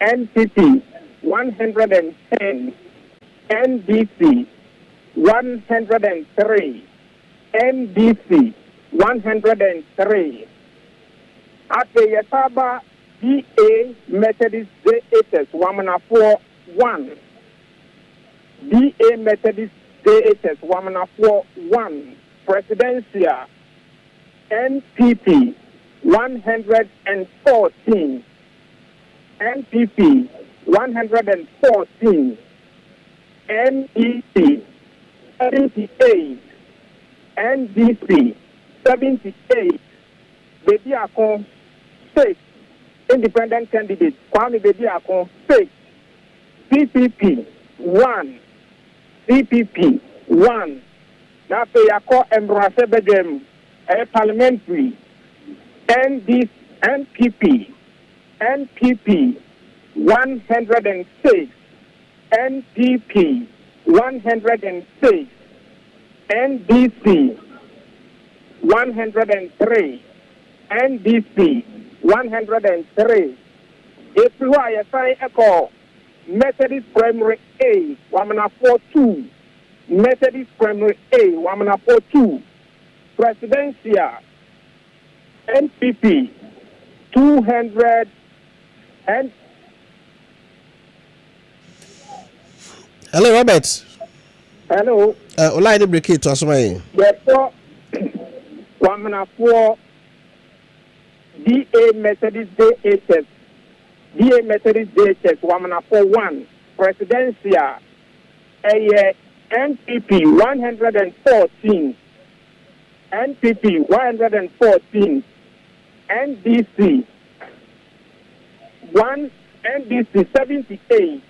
NPP 110, NDC 103, NDC 103. At the Yataba DA Methodist JHS Wamana 1, DA Methodist JHS Wamana 1, Presidential NPP 114, NPP 114, NEC 78, NDC 78, Baby Akon 6, independent candidate Kwame Baby Akon 6, CPP 1, CPP 1. Now they are called Embrasebedem parliamentary. NPP 106, NPP 106, NDC 103, NDC 103. If you are a sign echo, Methodist Primary A, Wamana 42, Methodist Primary A, Wamana 42, Presidential NPP 200 and hello Robert. Hello. Online break it to asomai. Therefore, 104 DA Methodist JHS, DA Methodist JHS 141 Presidential NPP 114, NPP 114, NDC 1, NDC 78,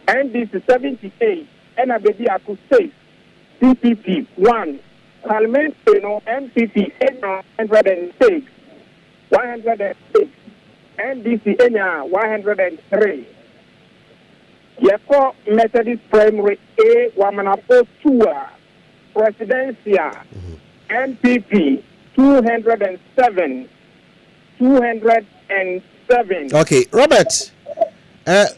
NDC 78, and a baby aku 6, CPP 1, Parliamentary MPP 806, 106, NDC 103. Yeko Methodist Primary A, Wamanapo 2, Presidential NPP 207, 207. Okay, Robert.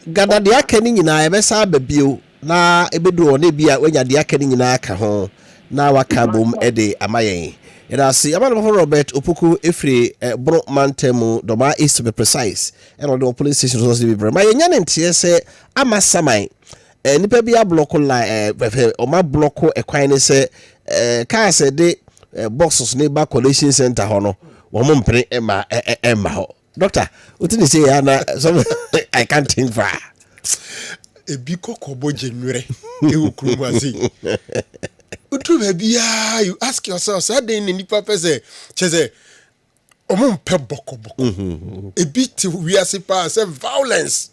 Gada dia keni nyina ebesa babio na ebedu one bia wenya dia keni nyina ka ho na waka bom ede amayen. Ira si amana for Robert Opoku efri bro mantemu doma is to be precise and on the police station so be bre. Ma yenya ntie se amasaman nipa bia block line o ma block ekwan ne se car se de boxes ne ba collation center ho no wo mo mpre ema ho. Doctor, what did you say? I can't think far. A big cocobo January, you crumazi. You ask yourself, Saturday in the papa say, Chese, Omum Peboko. A bit we are supposed violence.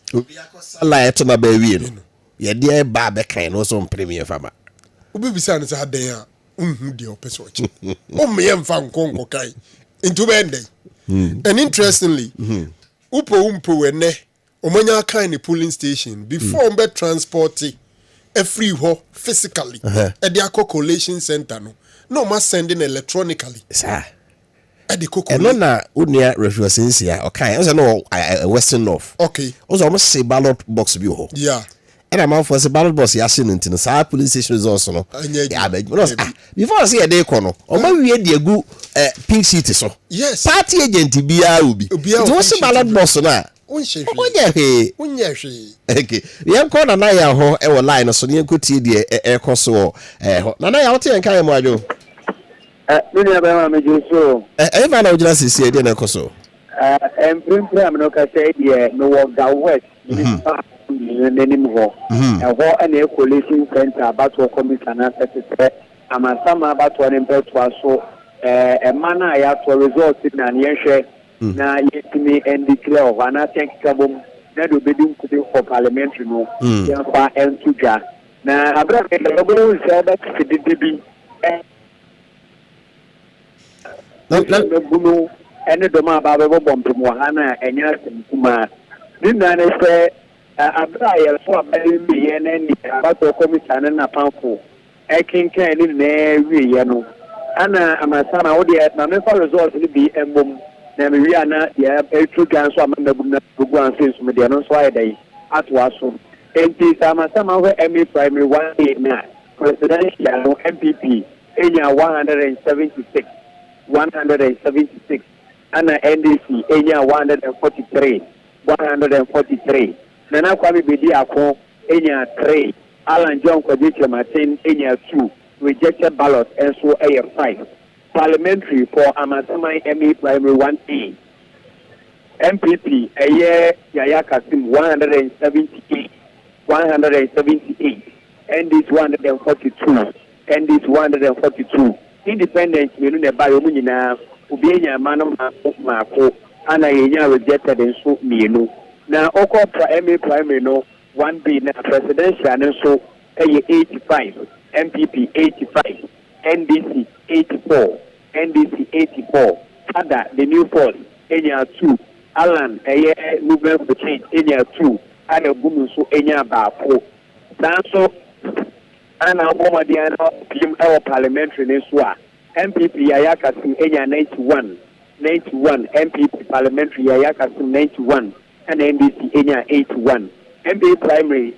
Like to my baby. Ya dear Barbecan was on Premier Farmer. Ubi San is a day, dear Pessoa. Oh, me and Fan Congo Kai into Monday. And interestingly, Umpo wene omanya kind of polling station before be transporting a free ho physically at the Collation center no must sending electronically. Sir. At the Coco. And na unia refugees here. Okay, as I know Western North. Okay. Also almost say ballot box view. Yeah. And I'm out for the ballot box yasin into the side police station is also no. Yeah, before I see a day corner, or maybe we had the good pink city so. Yes. Party agent ubi. It was a ballot box na. Okay. We am called na ya ho e wo line so ne nkotie de e koso na ya wote en kan mo adwo. Mini abema meju so. E fa na ojira sisi de na koso. Emprim am no ka say de no wo ga west. Nenim ho. Ho and a collation center about to commission na secretary amasama about to employ to so e mana ya to result na ne hwe na yetimi and declare one I think kabum na do bedum kudu for parliamentary no ya fa entuga na abra ke do say that bibi na bunu ene do ma ba be bom to mo ha na enya kuma ni na ne say abra ya so abali mi ye na ni ba to commission na panfo ekinkan ni na wi ye no ana amasana wo de na me fa result ni bi embom na me wi ana ya etu gan so amanda bu na bugu an sense me de no so ay dai atwa so enti sama ho MA primary 1 na presidential no MPP enya 176 ana NDC enya 143 nana kwame bedi akon enya 3 Alan John Kwajiche Martin enya 2 rejected ballot and so a 5 parliamentary for Amasamai MA primary 1A MPP Yaya Kasim 178 NDC 142 independent menu ne ba yo munyina obienya manam mako ana yenya rejected and so mienu na okopra MA primary no 1B na presidential and so 85 MPP 85 NDC 84 Ada the new force enya 2 Alan movement for change enya 2 ana gumu so enya baako so ana bomadiana pim our parliamentary neswa MPP Yaya Kasim enya 91 MPP parliamentary Yaya Kasim 91 and NDC enya 81 MPP primary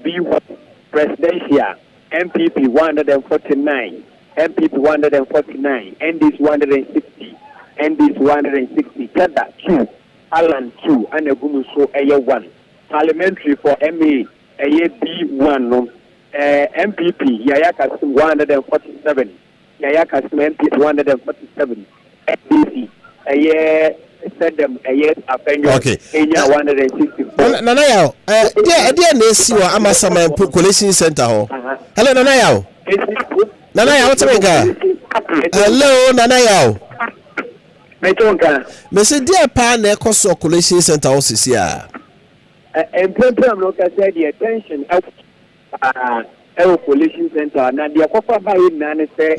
B1 presidential MPP 149 NDC 160 Kada 2 Alan 2 and Gumuso 1 parliamentary for MA B1 no MPP Yaya Kasim 147 Yaya Kasim MPP 147 NDC said them okay. 164 Nana yao dia na si wa Amasama Collation Center ho. Hello Nana yao what's up hello Nana yao me say dia pa na ekoso Collation Center ho sisi a program no ka say the attention Collation Center na dia kofa ba yi na ne say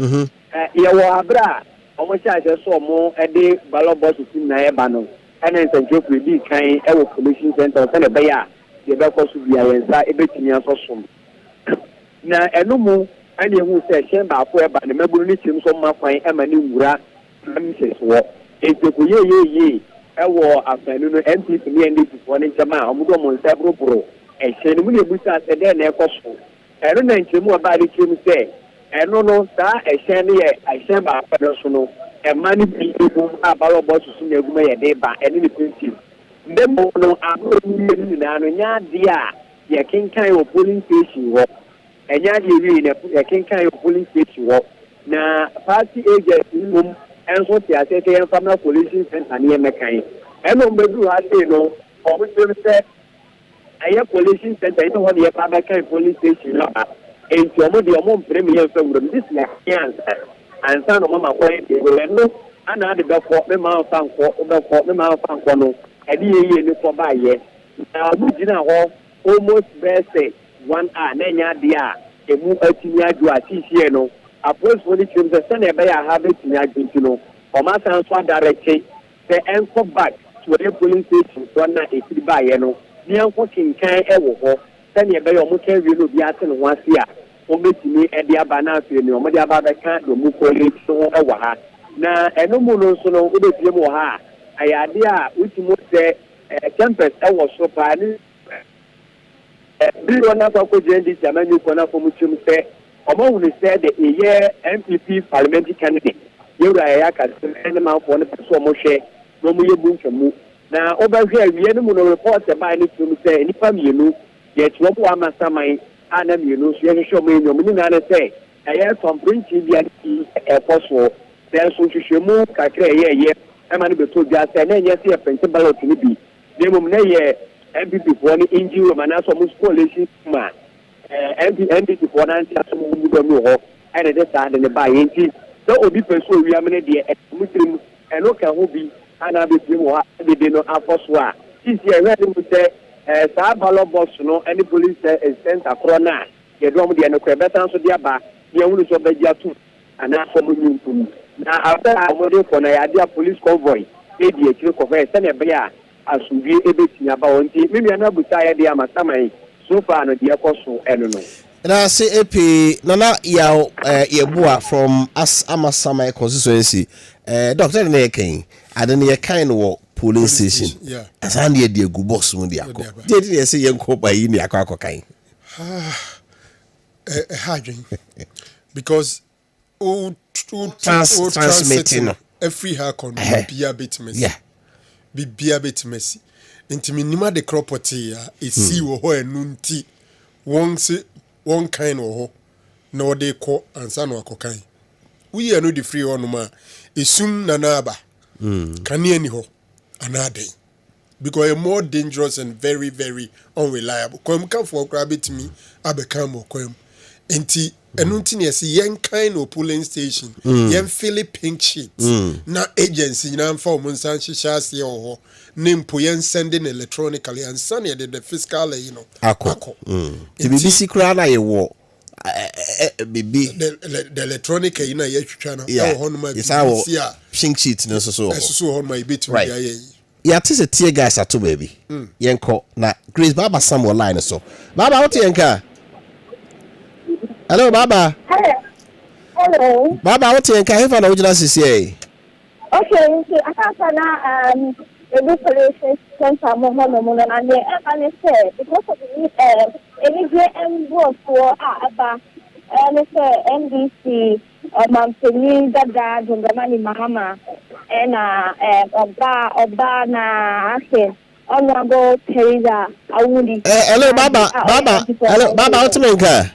ye wo abra omo cha je so mo de ballot box team na e ba no ana nsanche free kan Collation Center so na be ya ye be ko su bia yensa e betimi asosom na enumu ani hu say shen ba afo e ba ne maburu ni tim so ma kwan e ma ni wura amses wo ezeku ye ewo afanu no MPP ni NDC for ni jama omudo mo nsa bro e shen mu ne busa se de na ekoso ero na nchemu ba ri tim say eno no sa e shen ye a shen ba afado so no e mani bi bu abalo boss so na eguma ye de ba eni ni principle ndemo no abro ni na no nya dia ye kinkan o polling station wo enya de wi na ye kinkan o polling station wo na party agent mum enso ti asete en family Collation Center ni emekan eno mbedu ha say no o mo se aye Collation Center ito ho ye pa ba kan polling station la enti omo de omo premier fa wuro this na answer ansa no mama ko e no ana de be ko me ma fa nko no e de ye ni ko ba ye na omo gina ho almost best 1 hour na nya de a emu atimi adu atihie no approach for the team the send be ya have it nya ginti no o ma san so direct the enko back to the polling station so na e tiri ba ye no ni enko kinkan e wo ho send be ya o mo kan wi no bi ate no wase a o betimi e de aba na afi ni o mo de aba be kan do mu polling so e wa ha na eno mu no so no o de tie mo ha ayade a utimo se campus e wo so pa ni bi wona fa ko jendi jamani ko na fo mu chim se omo wuni said the year MPP parliamentary candidate yura ya ka sen ma fo ne so mo hwe no mu ye bu ntwamu na obahwe awie no mu no report e ba ni tum se ni pamienu ye tuo bo amasaman ana mienu so ye hwe mo enyo ni na ne se eye from printing bia e poso se so hwehwemu kakra ye e ma ne beto bia se na nye se e print ballot ni bi ne mum na ye MPP for ni inji ma na so mu Collation ma NDC for nan ti aso mu do mi ho ene de sa de ne ba yenti so obi peso wi amene de muslim eno ka ho bi ana be bi mo de no afoso a this year we dey say saa ballot box no any police center akro na ye do mo de no kwe betan so de aba ye hunu so be atu ana for mo nyimpu na after amode for na ya dia police convoy e di ekire cover se na be a asubie ebeti aba wonti me nua na buta ya de amasamai so far no de ekoso eno no na say ap nana ya yebua from Amasamai constituency doctor na ken adene ye kan wo polling station asan de gu boss mu de akọ de say yenko ba yi ni akọ kan harding because transmitting every hack on bia bit messy bia bit messy intimi nima de property e si wo ho enu nti one kind wo na de ko ansa no akokan we are no the free one ma esum na na aba kan ani ho anade because a more dangerous and very very unreliable kom ka for grabit me abeka mo kom enti enu nti ne se yen kind of polling station yen fill pink sheet na agency na mfa o nsan hihya ase ho nimpo yen sending electronically and send the fiscal ako ti BBC kura na ye wo bibi the electronic ye twitwa na ho no ma BBC pink sheet no so ho no ma bit me ya ye ya tise tie guys ato baby yenko na Grace Baba Samuel line so Baba what yenka hello Baba hello Baba what yenka hefa na ujina sisi okay so akasa na the Collation center mo na ne e say because of the any GM boss for aba and say NDC Mamtini Dada Jongamani Mahama and Oba na ase Honorable Teresa Awudi. Hello Baba hello Baba what menka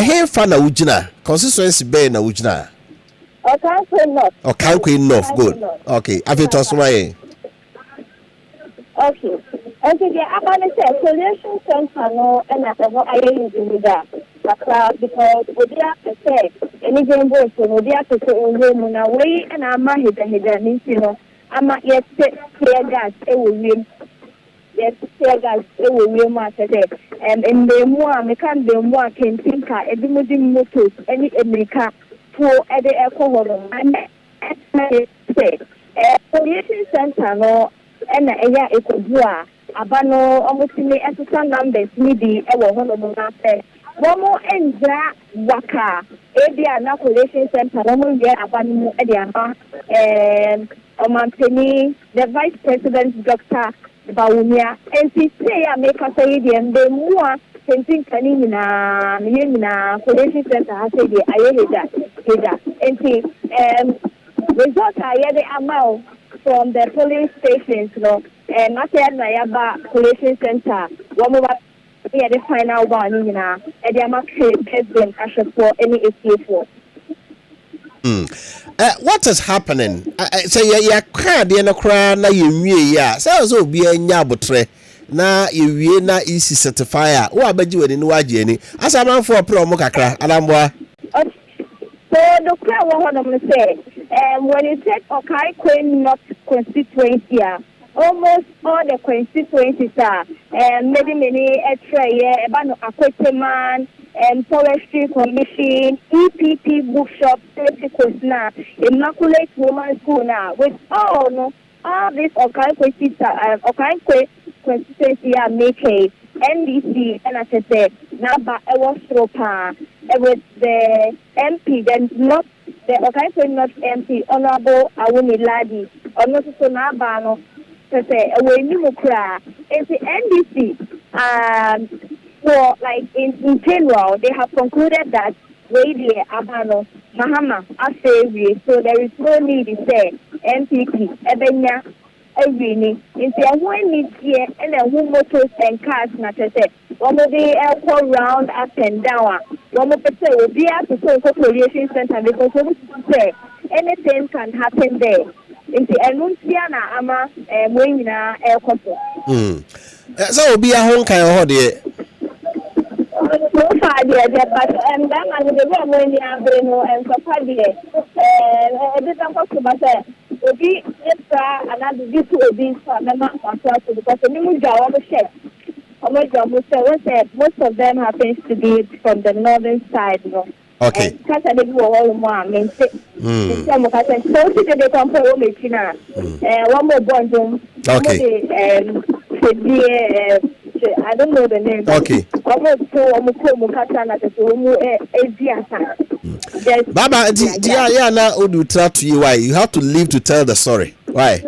hefa na ujina constituency be na ujina Okay, enough. Good. Okay. Have you told me? Okay. And the Abanese Collation Center no and at what I use that. Because we have to say any game boys so we have to say on na way and I'm hidden I'm yet clear gas win. Yes, clear gas win ma today. And in the more me can the more can think edimudi motors any America for the alcohol and say Collation Center no and eya ekobua abano omutimi extra numbers midi e wo hono no na say womo enja waka ebia na Collation Center womo ye abano mu e de aba omanteni the vice president Dr. Bawumia and say ya make us say the more something kani na Collation Center ha say the ayeheda and see result aye the amount from the polling stations no and na say na yaba Collation Center womo ba the final one na e dey am Kessben for any ACA4 what is happening say ya card na kra na yenwie ya say so obi anya abotre na yewie na isi certifier wo abaji wani ni waje ni asamanfo pro mo kakra alamboa so the crowd want to say when you take Okai Queen not constituency almost all the constituencies are many extra about Akweteman Forestry Commission, EPP bookshop, safety course now, Immaculate Women's School now, with all this Okai constituency are making NDC and I said now but I was Tropa with the MP then not the Okai not MP Honorable Awuni Ladi or not so now bano say away new cry it's the NDC so like in general they have concluded that Wade Abano Mahama Asewi so there is no need to say MPP Ebenya Ewini into when needs here and then who motors and cars not to say one of the go round up and down one of the say will be at the Collation Center because we say anything can happen there. Into Enunciana ama Moina Airport. So be a home kind of holiday. So far, but then I will go when you are and so far, a bit of but be extra another this will be for the month because the new job check. Most of them happens to be from the northern side, you know. Okay. Because I didn't go all more. I mean, so they compare one more bond. Okay. I don't know the name. Okay. Baba, yeah, now Odu try to you why you have to live to tell the story. Why?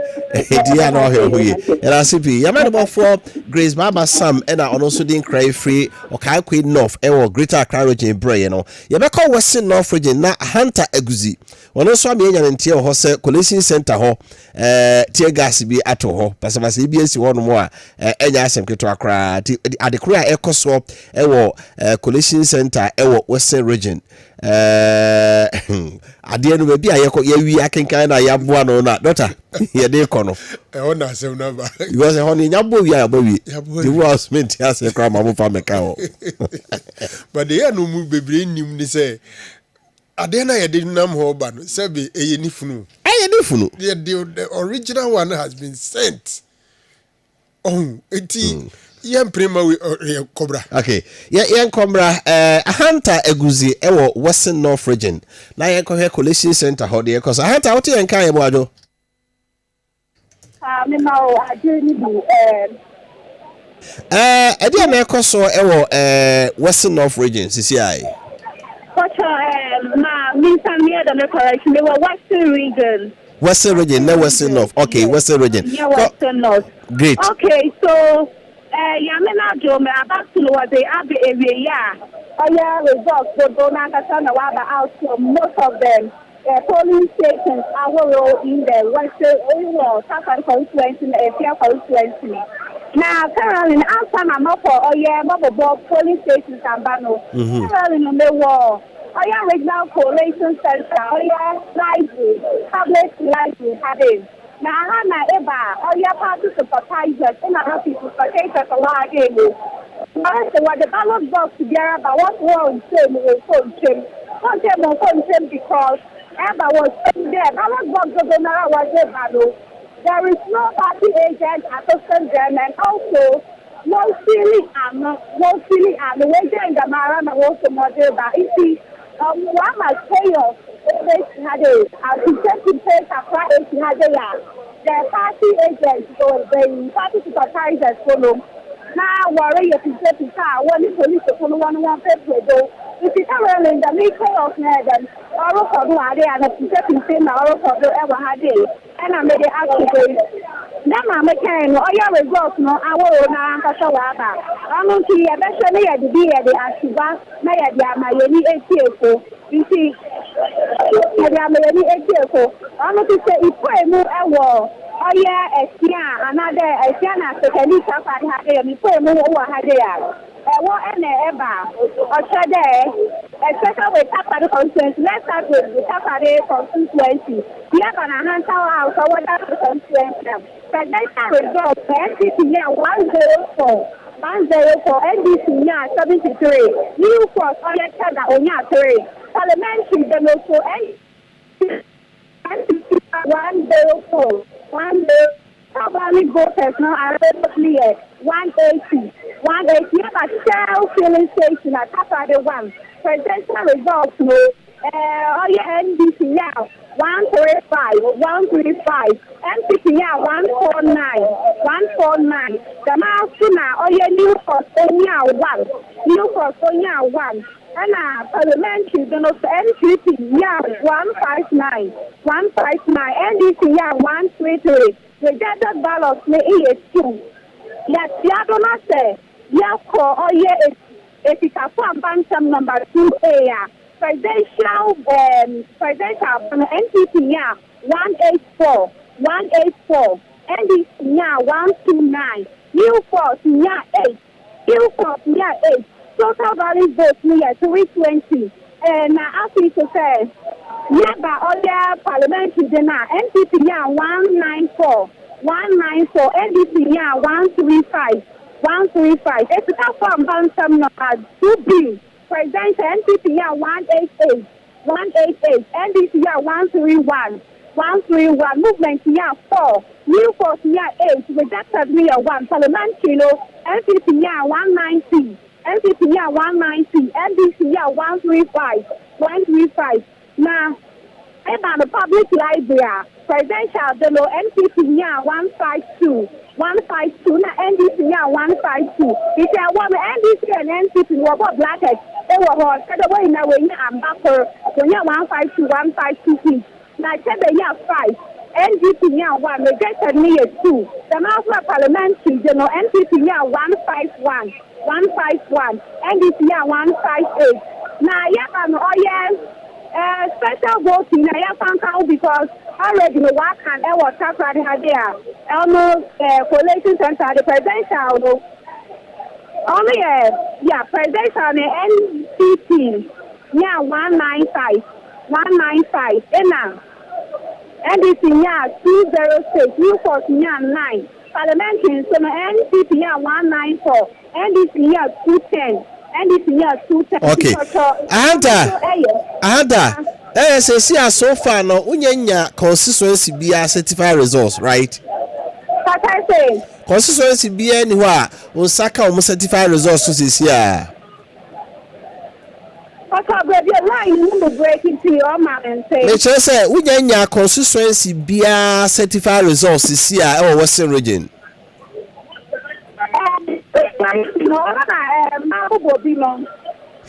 Dia no here we. And I see you man about for Grace Baba Sam and I also didn't cry free or kai queen north or greater Accra region bray, you know. You be call Western North region na Hunter Eguzi. One also me yan ntia ho se Collation center ho tear gas bi ato ho. Pasama se BNC one more enya asem keto Accra adekura ekoso ewo Collation center ewo Western region. Ade no be a ye wi akenkan na yaboa no na doctor ye dey kono na asem na ba because honey nyabo wi abawi the was meant to say kra mamu fa meka ho but the no mu bebre nim ni say ade na ye dey nam ho ba no say be eye ni funu the original one has been sent eti Yen prima we cobra. Okay. Yen cobra Hunter Eguzi ewo Western North region. Na yen ko Collation center ho de cause Hunter what yen kan ebo ajo. Me ma o aje ni bu e dia na ekoso ewo Western North region CCI. Ma me near the correction we were Western region. Western region, no Western North. Okay, Western region. Yeah, Western North. Great. Okay, so Yamina Jome about to was the Abbey area, yeah. Oh, yeah, results go down out from most of them. Polling stations are in the Western Southern Constituency and Asia Constituency. Now, currently, I'm not for mobile polling stations and Bano. Currently, on the wall. Regional Collation Center, library, tablet library, having. Now, I'm party sympathizers and other people participate a lot again. What the ballot box together, but what wrong came was because Emma was there. Ballot box was there. There is no party agent assistant them, and also no feeling and the way in the Maran and also model. But you see, one must pay off. The party agents or the party sympathizers follow. Now, worry if you get to car, one police to follow one paper. If you come in the making of them, or for the idea and if you get to say, or for the ever had it, and I made it actually. Then I'm a can, or your results, no, I will not have a waba. I'm not here, especially at the beer, the Ashiva, my ATO. You see, I'm not to say if I move a wall. Oh, yeah, another Asiana, so can you have had a before move over Hadea? What an eba, or Shade, especially with Tapade constituency. Let's start with the Tapade constituency. We are going to hand out our constituency. But that's our result. NCC 104. 104, NDC 73. New Force, Oyakada, Onya 3. Parliamentary, the also 104. 104. Probably voters now are relatively 180. 180. You have a Shell filling station at Tapade 1. Presidential results, no. NDC now 135. 135. MPC now 149. 149. The mouse now, New Force, Onya 1. New Force, Onya 1. And parliamentary, the NCP, 159. 159. NDC, 133. The gathered ballots may be 2. Yes, I don't know, say, call, if it's a form bantam number 2A, presidential, NCP, 184. 184. NDC, 129. New Force, 8. New Force, 8. Total valid votes near 320. And I think to say, by other parliamentary dinner, NPP 194. 194. NDC 135. 135. It's a form bantam number 2B. Presidential NPP 188. 188. NDC 131. 131. Movement year 4. New Force year 8. Rejected year 1. Parliamentary, NCP year 190. NCP year 190. NDC year 135. 135. Now, about the public library, presidential, the NCP year 152. 152. Now, NDC year 152. It's a one NDC and NCP were both blackheads. They were all said away in a way. I'm back for 152, 152. Now, said the year 5. NDP year 1 rejected me at 2. The National Parliamentary, NCP year 151. 151. NDC year 158. Now, special voting, I have because already the work and I was already there. Almost collation center, the presidential. Only presidential NCP, 195. 195. NDC 206. New Force 9. Parliamentary, so NCP 194. NDC 210. NDC 210. Okay. Ahanta. So far no unyanya constituency be certified results, right? What I say? Constituency be anywhere on Saka almost certified results this year. The line will break into your man and say. Nature say unyanya constituency be certified results this year or Western region.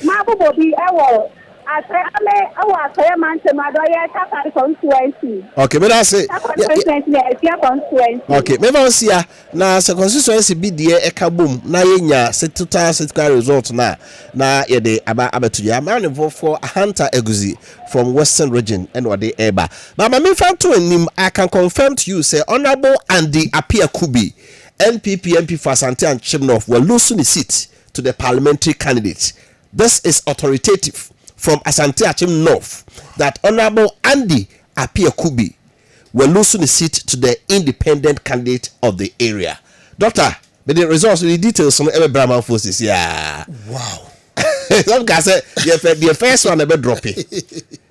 Mabu Bobby, I say, constituency. Okay, but I say, okay, maybe see now. So constituency be the ekabum na yenya total certificate result na yede abatu ya. I'm involved for Hunter Eguzi from Western region and what they eba. But my main fact to him, I can confirm to you, say Honorable Andy Apia Kubi, NPP MP for Asante and Chimnof were losing the seat to the parliamentary candidate. This is authoritative from Asante Achim North that Honorable Andy Apia Kubi will losing the seat to the independent candidate of the area. Doctor, but the results, the details on every Brahman forces, yeah. Wow. Some guy said the first one a bit droppy.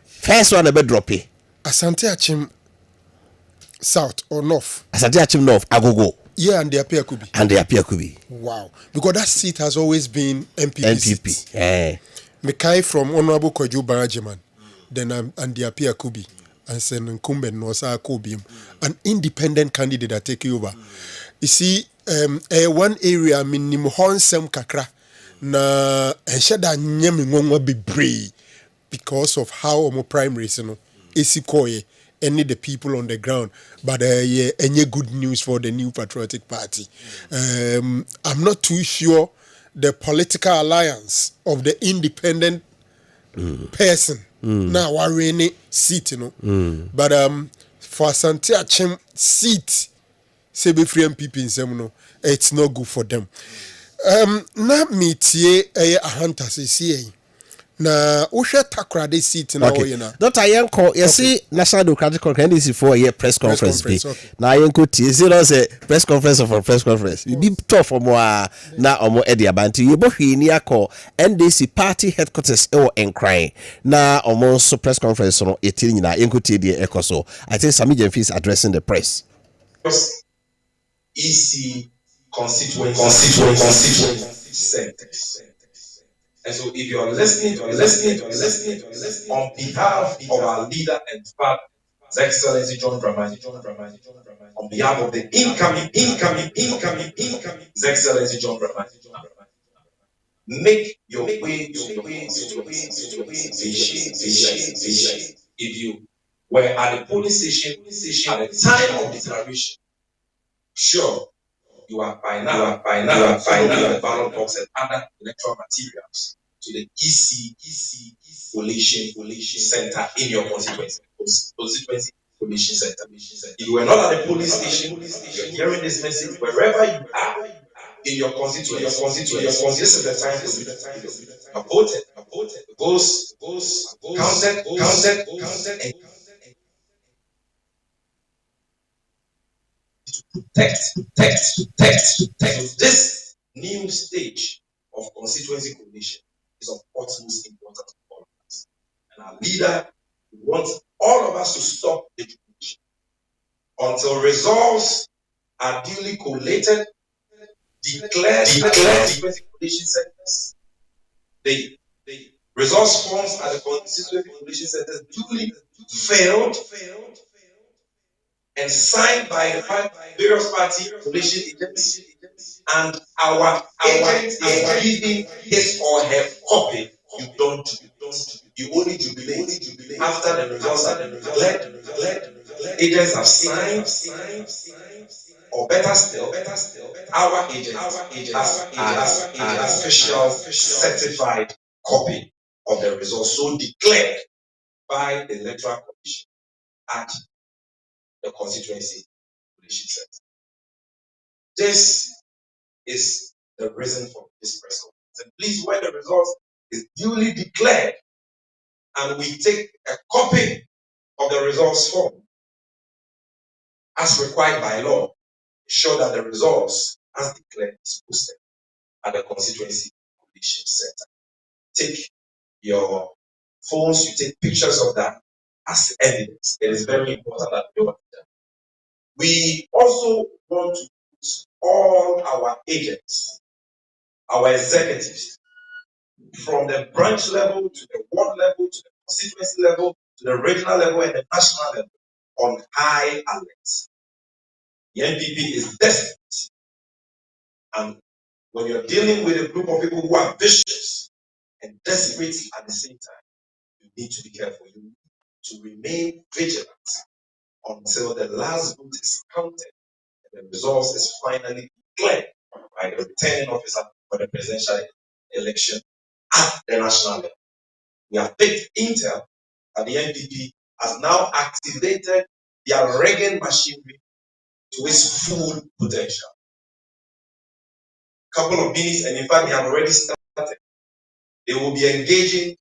First one a bit droppy. Asante Achim South or North? Asante Achim North, Agogo. Yeah, and the Apia Kubi. And the Apia Kubi. Wow. Because that seat has always been MPP. Yeah. Mekai from Honorable Koju Barajiman, then and the Apia Kubi, and Sen Nkumben Nosa Kobium, an independent candidate that take over. You see, one area minim Honsem Kakra na Shada Nyamingwa be brave because of how omo primaries, Esikoye, any the people on the ground, but any good news for the New Patriotic Party. I'm not too sure the political alliance of the independent person now worrying seat, but for Asante Achim seat, say be free MPP in Semuno, it's not good for them. Na metie a hunter say na ushe takra de seat na okay. na Dr. Yanko, you see National Democratic Congress for a press conference. Now Yanko T zero say press conference for press conference. We be tough for more na omo edi abantu. You both ni ako NDC party headquarters and crying. Na omo so press conference no etili na Yanko T de ekoso. I think Sami Jemfi is addressing the press. EC constituency centers. And so if you're listening on behalf of our leader and father, His Excellency John Dramani, on behalf of the incoming, His Excellency John Dramani, make your way to the station. If you were at the polling station at the time of declaration, sure, you are by now the ballot box and other electoral materials to the EC Collation Center in your constituency Collation Center. If you were not at the polling station, you're hearing this message wherever you are in your constituency. This is the time to voted. Votes counted, and text. So this new stage of constituency coordination is of utmost importance for all of us. And our leader wants all of us to stop the until results are duly collated, declared constituency collation centers. The results forms at the constituency collation centers duly failed and signed by the various party collation agents, and our agent is giving his or her copy. You don't. You only jubilate after the results have been declared. Agents have signed, or better still, our agent has an official certified copy of the results so declared by the Electoral Commission at the Constituency Collation Center. This is the reason for this press conference. And please, when the results is duly declared and we take a copy of the results form as required by law, ensure that the results as declared is posted at the Constituency Collation Center. Take your phones, you take pictures of that as evidence. It is very important that you do that. We also want to put all our agents, our executives, from the branch level to the ward level to the constituency level to the regional level and the national level on high alert. The NPP is desperate, and when you're dealing with a group of people who are vicious and desperate at the same time, you need to be careful. You need to remain vigilant until the last vote is counted and the results is finally declared by the returning officer for the presidential election at the national level. We have picked intel that the NPP has now activated their rigging machinery to its full potential. Couple of minutes, and in fact, they have already started. They will be engaging,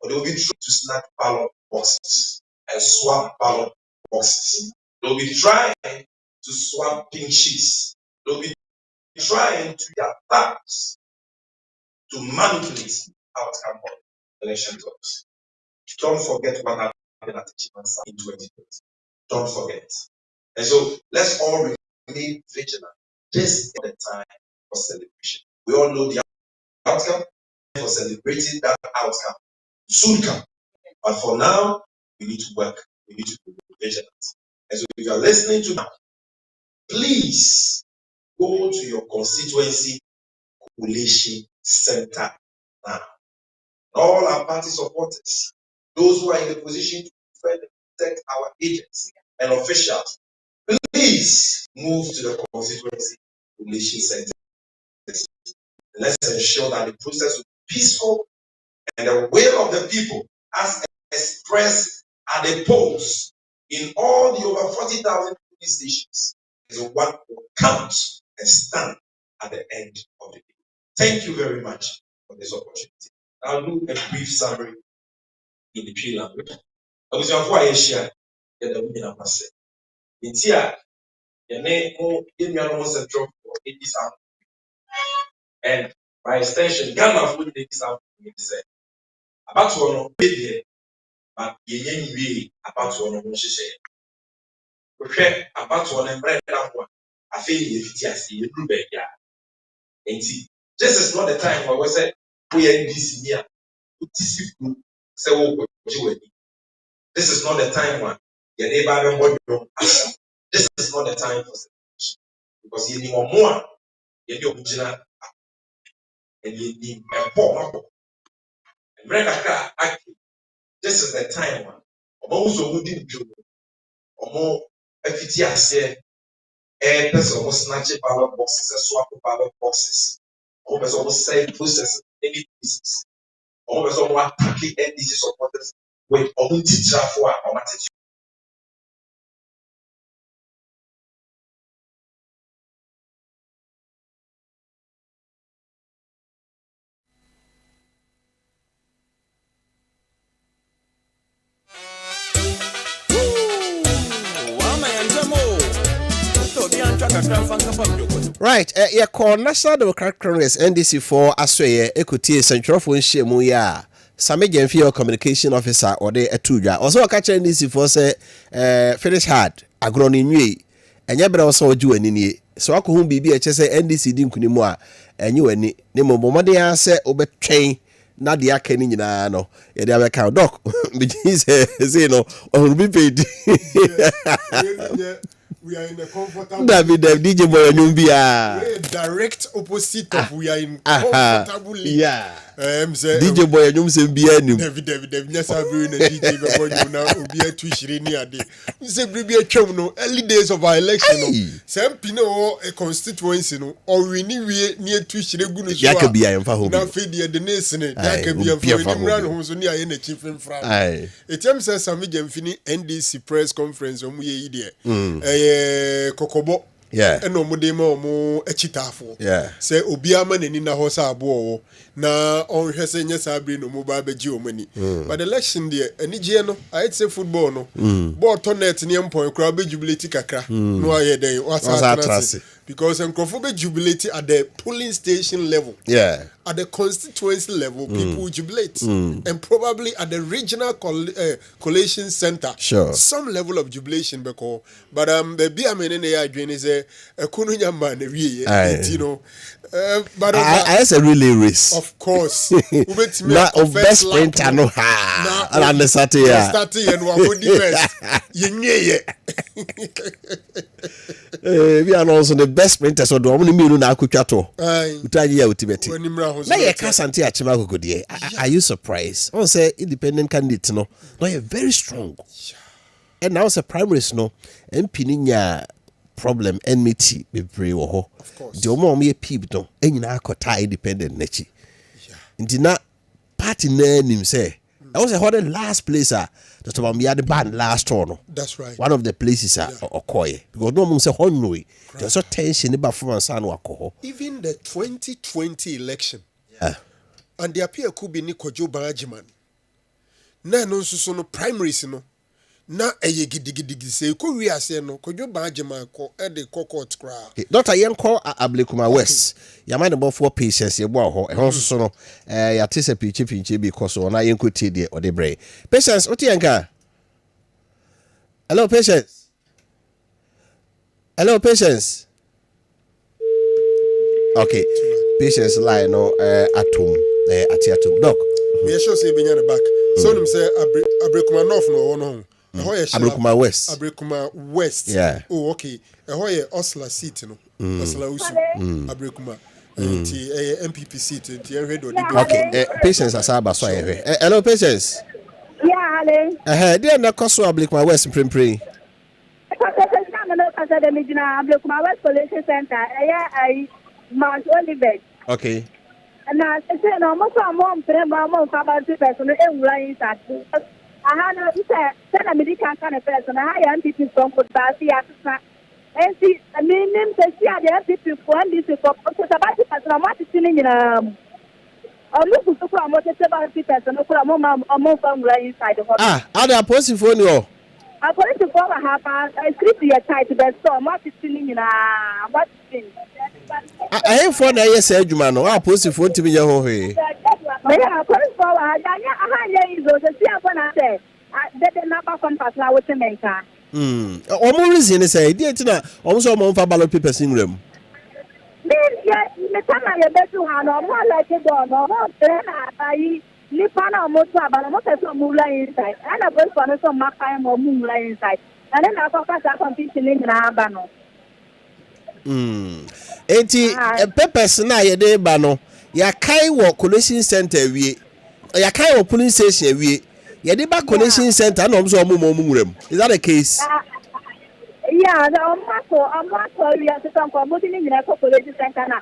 or they will be trying to snap ballot boxes and swap ballot boxes. They will be trying to swap pink sheets. They will be trying to their thumbs to manipulate outcome of election results. Don't forget what happened at Chimansa in 2020. Don't forget. And so let's all remain vigilant. This is the time for celebration. We all know the outcome. For celebrating that outcome soon come. But for now, we need to work. We need to be vigilant. And so if you are listening to now, please go to your constituency collation center now. All our party supporters, those who are in the position to defend and protect our agents and officials, please move to the constituency collation center. Let's ensure that the process will be peaceful and the will of the people, as expressed at the polls in all the over 40,000 police stations, is what will count and stand at the end of the day. Thank you very much for this opportunity. I'll do a brief summary in the Twi language. I was your for Asia, the women of Massa. In Tia, the name of Central for 80 South, and by extension, Ghana for 80 South. About to know, baby, but ye about to know, she said. Okay, about to know, bread down one. I feel if it is you do better. And see, this is not the time where we say, we are in this year. This is not the time when your neighbor this is not the time for celebration. Because you need more, you need original, and you need a poor. This is the time when also who didn't do or more FTS a person almost snatch ballot boxes, swap ballot boxes, almost almost say process any pieces, almost almost attacking NDC supporters with own teacher for our attitude. Right, your call National Democratic Congress NDC for Australia, Equity Central for Shemuya, Sami Genfio Communication Officer or the Etuja. Also, catch NDC for say finish hard. agro no nwie enye bere wo so oju ani nie so akohu bibi eche se NDC di nkunimu a enye wani ne momode ya se obetwen na de aka ni nyina no ye de abeka doc bigi say no on be paid we are in a comfortable David DJ boy nyumbia direct opposite of we are in comfortable yeah say DJ boy nyum se bia nim David nyasa bri na DJ be boy na obi atuhire ni ade say bri bi atwam no early days of our election no say mpine o a constituency no or we ni wie ni atuhire gu no so yaka bia yemfa ho na fedi de nese ne yaka bia fo ni mra no ho so ni aye na chief mfra etem say Sami Jamfini NDC press conference omu ye yi de kokobo eno mude ma omo echitafo say obi ama nani na ho sa abo na on hwese nya sabre no mo ba beji omani but election there anije no I say football no ball turnout ni empon kra be jubilate kakra no aye den wasa because enkrofo be jubilate at the polling station level at the constituency level people jubilate and probably at the regional collation center some level of jubilation because but the be amene na ya adwene say ekunu nyamba na wie you know but I say relay race of course na of best sprinter no ha na the start here no abodi best yenye we are also the best sprinter so do omni miru na akotwa to utaje ya utibeti na ye kasante achima gogodie are you surprised on say independent candidate no you very strong and now say primaries no MP ni nya problem enmity bebre wo ho de omo ye pib don enyina akota independent nachi nti na party na nim say I was a last place that we had the band last turn. That's right. One of the places Okoye because no one say honwe. There's so tension about performance and alcohol. Even the 2020 election. And the appear could be Nikojo Barajiman. Na no so no primaries no. Na eye gidigidi say ko wi ase no Kojo Barajiman ko e de court kra. Dr. Yenko Ablekuma West. Ya mind about 4 patients ye bo ho. E ho so no ya tese pinche because na yenko tie de o de bre. Patients oti yanka. Hello patients. Hello patients. Okay. Patients line no atom atiatom. Doc. Me sure say benya the back. So them say Ablekuma North no no. Ablekuma West. Ablekuma West. Yeah. Oh, okay. Hoye Osla seat no. Osla Usu. Ablekuma. MPP seat. Okay. Patients asaba so here. Hello patients. Yeah, hello. There na koso Ablekuma West prempre. Ablekuma West Collation Center. I Mount Olivet. Okay. Na say no mo so mo mprema fa person e wura inside. I know say na medical kind of person. I am people from Kutasi Africa. And see, I mean, say the people for this for about the person. I'm not sitting in I'm looking for about the person. No, I'm more from inside the hotel. Are they opposing for you? I'm going to go a script your tight best. So I'm not sitting in what thing. I have for na yes adwuma no opposing for ntimi ye ho he. Yeah, going forward. I is the see upon say the number from Pasla with America. Omo reason say dey tina omo so omo fa ballot papers in room. Me time I bet you han omo like it go no na ai nipa na omo to abala mo say so mula inside. And I go for so mark time or mula inside. And then I go pass a competition in na aba no. Enti papers na ye dey ba no. Ya kai wo collation center wie. Ya kai wo polling station wie. Ya dey ba collation center na omo so omo nwuram. Is that the case? Yeah, the I'm we are to come from in the collation center na.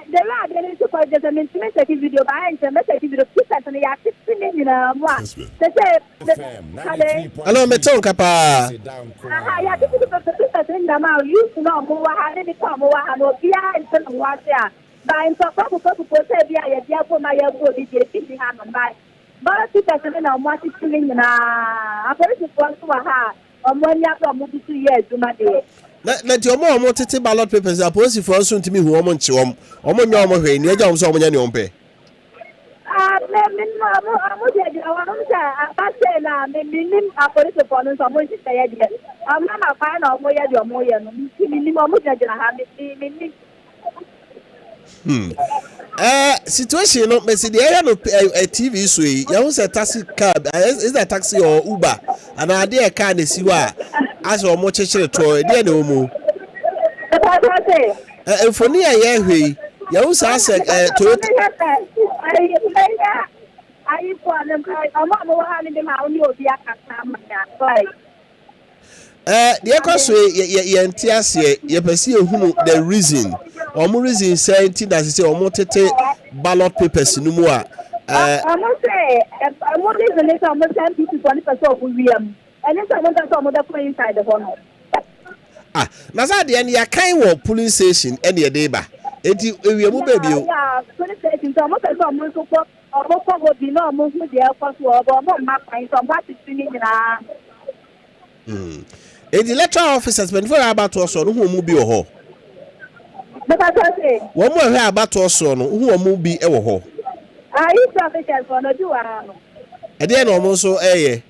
The lad getting to call just a minute video by and message video pictures and ya 16 in one. They say hello meton kapa. Ya this is the pictures in the mouth. You know mo wa ha ni come wa ha no bia and tell wa say by in so for say bia ya dia for my ya go di di ha no by. But pictures na mo 16 in na police force wa ha. Omonya from mo 2 years do ma dey. Na ti omo tete ballot papers opposing for so ntimi hu omo nche omo nya omo hwe ni eja omo so omo nya ni ompe. Me Situation no me see the area no TV so you say taxi cab is that taxi or Uber and I dey car na si wa as o mo chechere to dey na omo enfoni aye hwe you say as Toyota the equation ye entiase ye pese ehunu the reason omo reason say nti that say omo tete ballot papers no mu a omo say omo reason is omo send people 20% of we am and it's omo the play inside the hall na za de ya kan wo polling station e de dey ba enti ewiemu ba bi o polling station so omo say omo so omo ko bi na omo hu de ekwaso omo ma kan so omo atiti ni nyina the electoral officers before about to so no hu mu bi wo ho wo mo hwe about to so no hu mu bi e wo ho ayi officers for no do ara no e de na omo so eye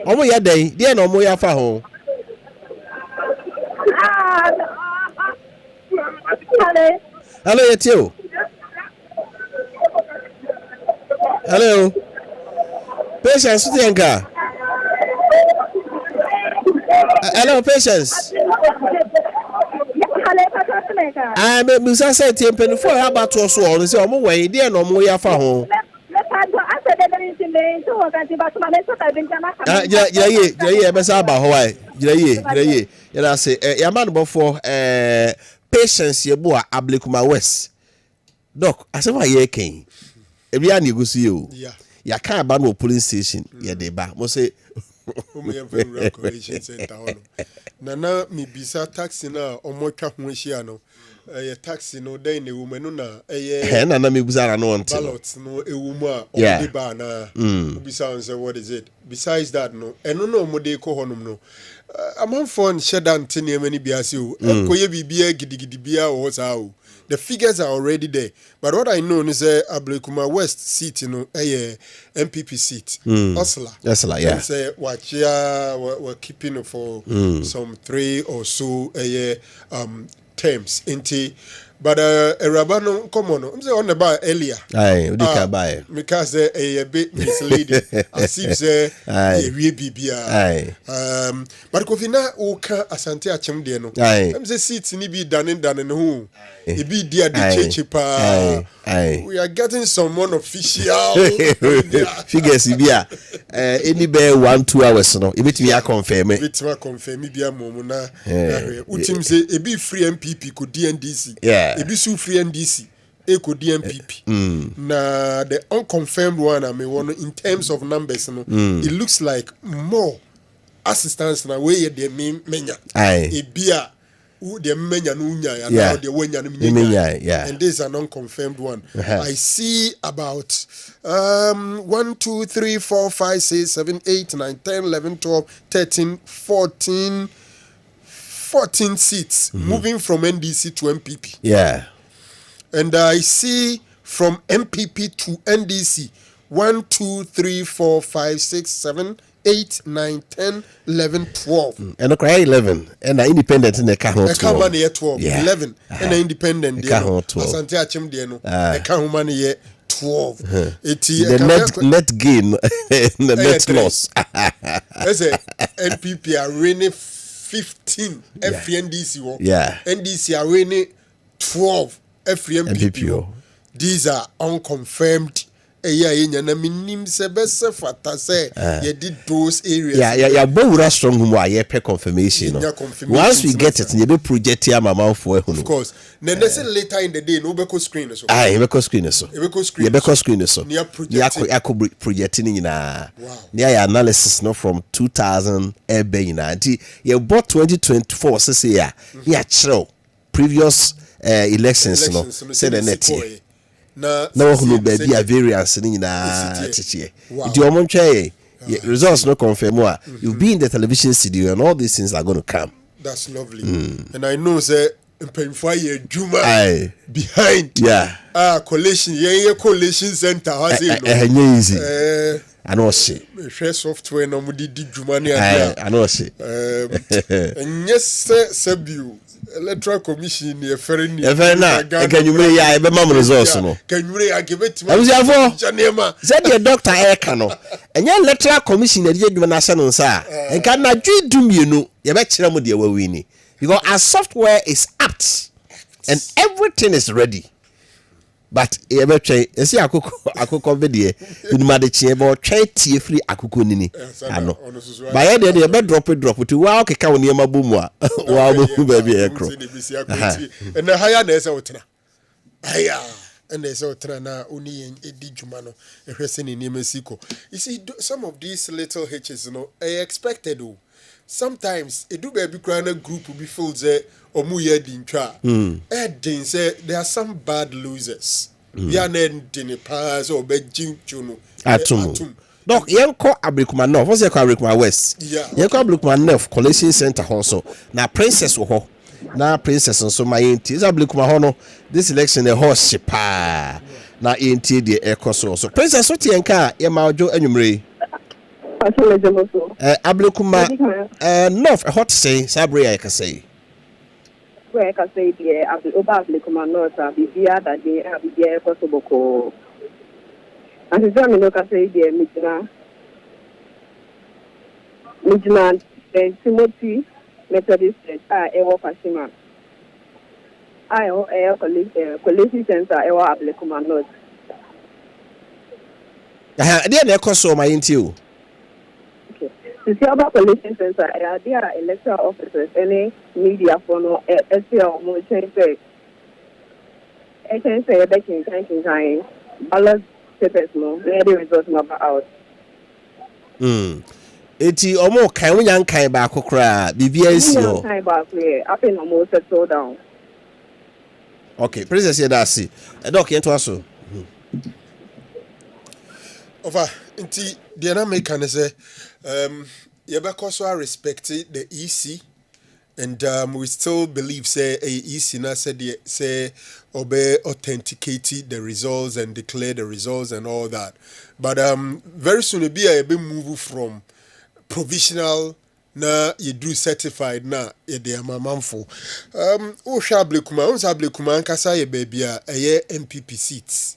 omo ya den de na omo ya fa ho hello yetio hello patience utienka hello patience me musa say tie pen for about to so on say omo we dey na omo ya fa ho ye be sa ba ho ai ye na say ya man bo for patience ye bo Ablekuma West doc asefa ye ken ebi an egusi o ya kan ba no police station ye dey ba mo say Collation center nana mi bisa taxi na omotwa ho hia no taxi no den na woman no na nana mi bisa na on ballot no ewumu a omode ba na bisa on say what is it besides that no eno no omode ko honum no amanfo nhyeda ntene mani biase o koye bibia gidigidi bia o sa o the figures are already there. But what I know is Ablekuma West seat, MPP seat. Osla, yeah. And say we're keeping for some 3 or so terms. But Rabano, come on, I'm saying on the bar earlier. Aye, you can buy because a bit misleading. As if say aye. But Kofina Oka Asante Achim Deno. I'm the seats in be done who. It be dear the cheaper. We are getting someone official figures. Any bear 1-2 hours. No, it be confirm. It will confirm. Maybe a moment. Utim say a be free MPP could DNDC. Yeah. It be so free NDC. Eco DMPP. Now the unconfirmed one, I mean, in terms of numbers, it looks like more assistance na way they mean menya. A beer who the menya nunya and now the wenya menya. And this is an unconfirmed one. I see about 1, 2, 3, 4, 5, 6, 7, 8, 9, 10, 11, 12, 13, 14 seats moving from NDC to MPP. Yeah. And I see from MPP to NDC 1, 2, 3, 4, 5, 6, 7, 8, 9, 10, 11, 12. And okay, 11. And independent in the count. I can't money at 12. Yeah. 11. And independent. The count 12. Asante Achim Dieno. I can't money yet 12. The net gain, the net loss. That's a NPP are winning 15 FNDC. Yeah. NDC are winning 12 FMPP. These are unconfirmed. Na minim se bese fata se ye did those areas. Yeah, but strong who are per confirmation. Once we get it, you be project here mama for of course. Then they say later in the day no beko screen so. Beko screen so. Beko screen so. Ya could projecting na. Wow. Yeah, analysis no from 2000 ebe na. You bought 2024 say ya. Yeah, true. Previous elections no. Say the net here. Na who baby a variance ni na chichi. It your mom try results no confirm you be in the television studio and all these things are going to come. That's lovely. And I know say mpemfa ye dwuma behind collation ye collation center has no easy I know say share software no mo di dwuma ne adia I know say yes sabu Electoral Commission ye fere ni na kanyumre ya ebe mam resource no kanyumre ya gebetima abusiafo said the doctor eka no enye Electoral Commission na die dwuma na se no nsa enka na dwidumienu ye be kire mo de wawini because our software is apt and everything is ready but ye be twen esi akoko be de inumade chie be twen tie free akoko nini ano ba ye de be drop to wa okeka woni ma bomu a wa bomu ba bi ekro na haya na ese wotena haya and ese wotena na oni edi dwuma no ehwese ni nimasiko you see some of these little hitches expected sometimes edu baby crana group will be filled say omu ye dintwa edin say there are some bad losers we are in pass or bejin chuno atum donc yenko Ablekuma North what's your Ablekuma West yenko Ablekuma North Collation Center also na princess wo na princess nso my enti is Ablekuma ho no this election the horse pa na enti de ekoso so princess what yenka ye ma ojo anwumre Ablekuma North hot say sabre I can say where can say the Ablekuma North bibia that they bibia possible and the time no can say the Midland Timothy Methodist Church ewo Pasima Collation Center ewo Ablekuma North there na ekoso my enti o to see about Collation Center, there are electoral officers, any media for no SPL, more change say, they can ballot papers, no, where the results number out. Eti omo kan wo yan kan ba kokra bibia esi ho kan ba kre apen omo settle down. Okay, princess here that see doc yento aso over nti the na make can say because I respect the EC and we still believe say EC na say obey authenticate the results and declare the results and all that, but very soon it be a bit move from provisional na you do certified na ye de amamfo o hwa Ablekuma nkasa ye babia eye MPP seats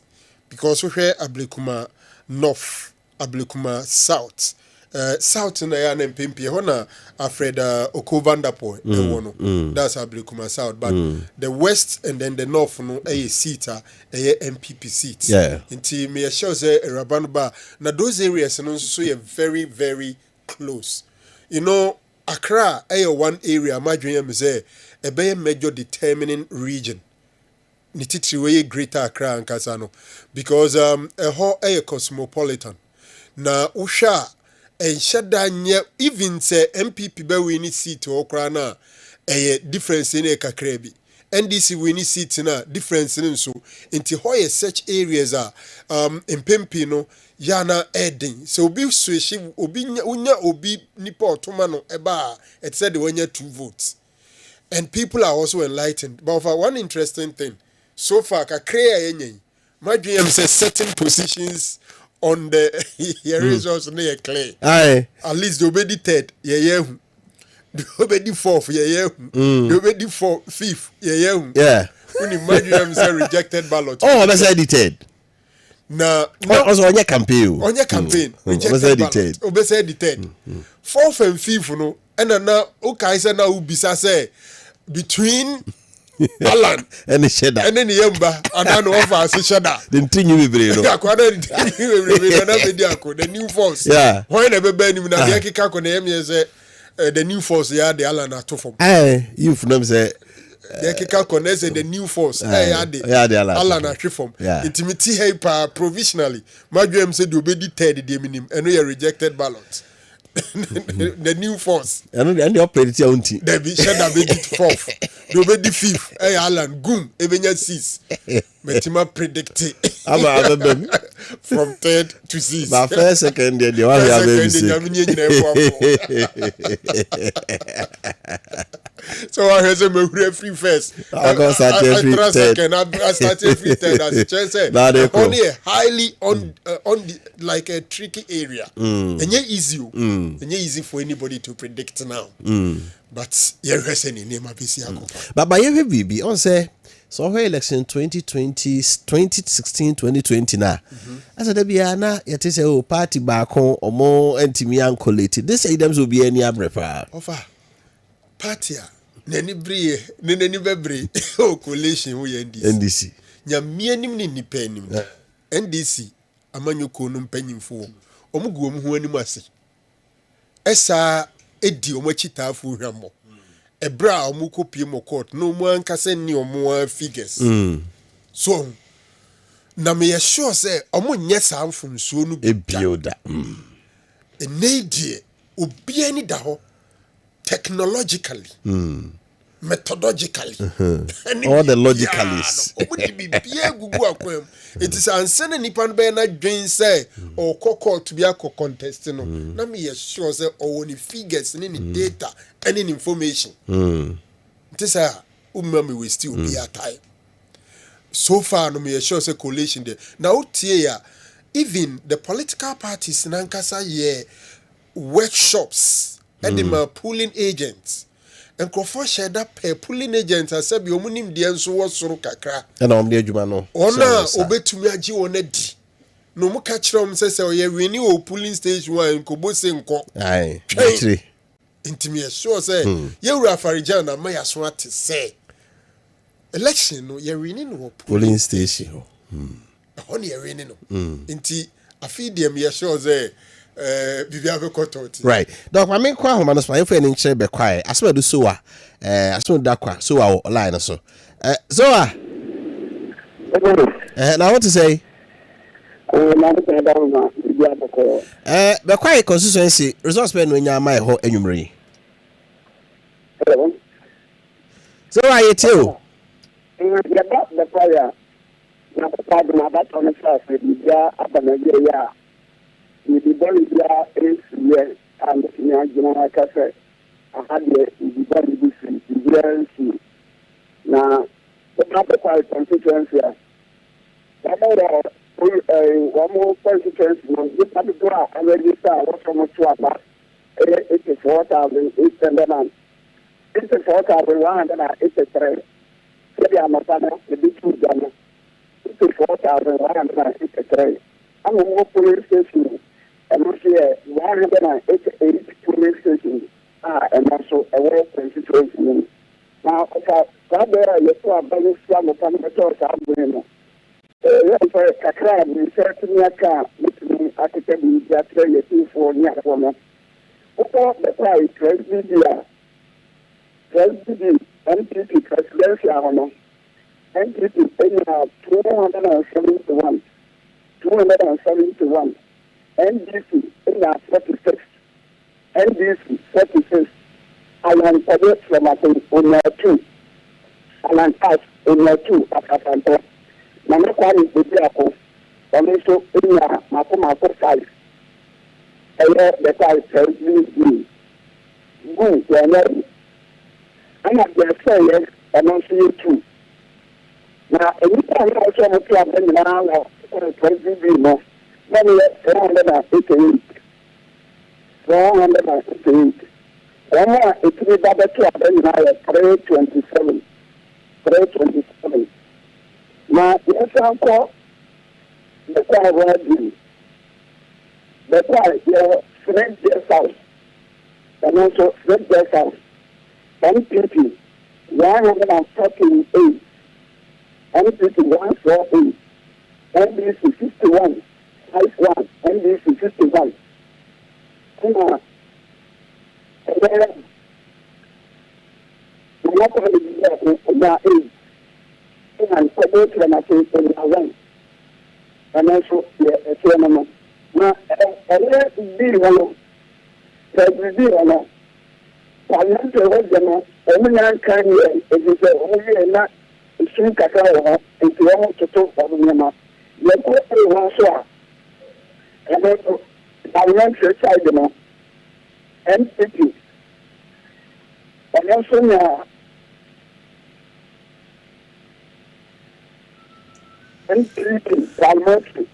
because we hwe Ablekuma North Ablekuma South South na ya na mpempi ho na Alfred Okovandapo that's Ablekuma South but the west and then the north no a seat MPP seats nti me sure say Rabano ba na those areas no so you very very close. You know, Accra one area my dream is a major determining region. Nititi greater Accra and Kasano because a whole cosmopolitan. Na usha and shadanya even say MPP be we need seat to Okrana a difference in a kakrebi. NDC we need seat na difference in so into hoye such areas are in Pimpino yana edding so obi swishi obi unya obi nipa otomano eba it said when you 2 votes and people are also enlightened but for one interesting thing so far kakrea yenye my dream says certain positions on the results near clear at least the obedi third the obedi fourth the obedi fifth when you imagine say rejected ballot that's edited na also on your campaign rejected fourth and fifth no and na okay say na ubisa say between Alan and Sheda and then Yemba and then offer as Sheda the tinyu bebre no the new force when ever ben him na the kika ko na yem say the new force the Alan atofom you for them say the kika ko na say the new force the Alan atofom intimity hey pa provisionally madwem say the obedi third the minim and we rejected ballot the new force and the operate your own team there be Sheda be fourth do be the fifth Alan goom evenya 6 metima predict from third to 6 my first second the one So I heard some free first. I start every second. I start every third. As the chair said, only a highly on the like a tricky area. And yeah, easy. And yeah, easy for anybody to predict now. But yeah, any name of but by every BB on say. So her election 2020, 2016, 2020 na. As a debiana, yet is a party back home or more antimian collated. This items will be any abrepa. Offer party, Nenny Bree, Nenny Bebre, oh, collation, we NDC. Yamianim ni penny. NDC, a manuconum penny for. Omugum who any mercy. Esa Eddie Omachita for Rambo. A bra muko pimo court no one can send you more figures. So na me sure say omo nyesa from so no e builder. A need obi ani da ho technologically. Methodologically. All the logicalists. It is answer nipan be na dwen say or court to be a contest no. Na me sure say only figures any data any information. It is a umami we still be a time. So far no me sure say collation there. Now tie even the political parties nankasa ye workshops and the pooling agents. And Crawford shared up a pulling agent as said, "You munim the answer was so kakra." And I'm near Jumano. Ona obey to me a G on Eddie. No more catch from says, "Oh, yeah, we knew pulling stage one, Kobo saying, aye, actually, intimate sure say, you are Farijana, my aswat to say. Election, no, you're winning pulling station. Only a winning. Inti, I feed them, you're sure say. Right. Doc, my main kwa homa no so for any chair be quiet. As well do so as well da kwa so line so. So now what to say? Be quiet constituency results be no nya mai ho anwumre. So you too. The fire. Na pa na ba to first ya abana ya. The Bolivia is here and the Cafe. I had the Bolivia now the proper constituency. One more constituency. This particular I register was from 84,800. 84,183. Maybe I'm a partner, the big two Ghana. 84,183. I'm a more police station. And also 188 police stations and also a world constituency. Now, there you saw a very strong upon the talk of Bruno. For a crowd, we certainly can't architect that you for near woman. Before the price, President, NPP, presidential, NPP, 271. 271. NDC in 46, NDC 46, Alan Pade from on 2, Alan Pass on 2 at Atlanta. Namakwani Budiako, and also in Makomako 5. The 5 tells me, good, you're I'm not going to say yes, and also you too. Now, anytime I also have to have been now, 20 more. 488. 488. One more, it's a double 327. 327. Now, yes, I'm called the car word. The car, your friend guest house, and also friend guest house. NPP 148. NPP 148. NBC 51. 51, NBC 51. And then, I'm not going to be there in their age. And I go to them, I say, in their way. And also, a phenomenon. Now, a little bit, there's a deal, I want to hold them, every man can hear, if you say, only not, it's in Kakao, and you want to talk about them. You put one shot. And also, I want to try them NPP. And also, NPP parliamentary.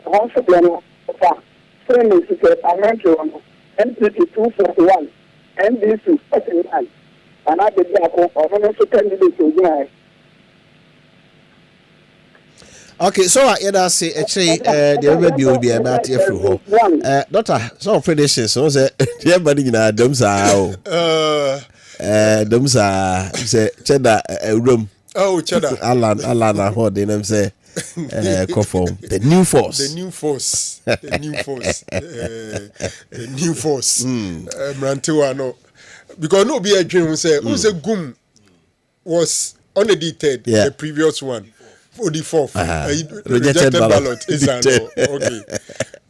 Also, friendly to the parliamentary one. NPP 241, NDC 49, and I did that for another candidate to Okay, so I say actually the baby will be about here through home. Doctor, some predictions, so say everybody in our domes are say cheddar room. Oh, cheddar. Alan, I heard them say conform the new force. The new force. Mrantewa no. Because no be a dream say who's a gum was unedited the previous one. For the fourth, rejected ballot is okay.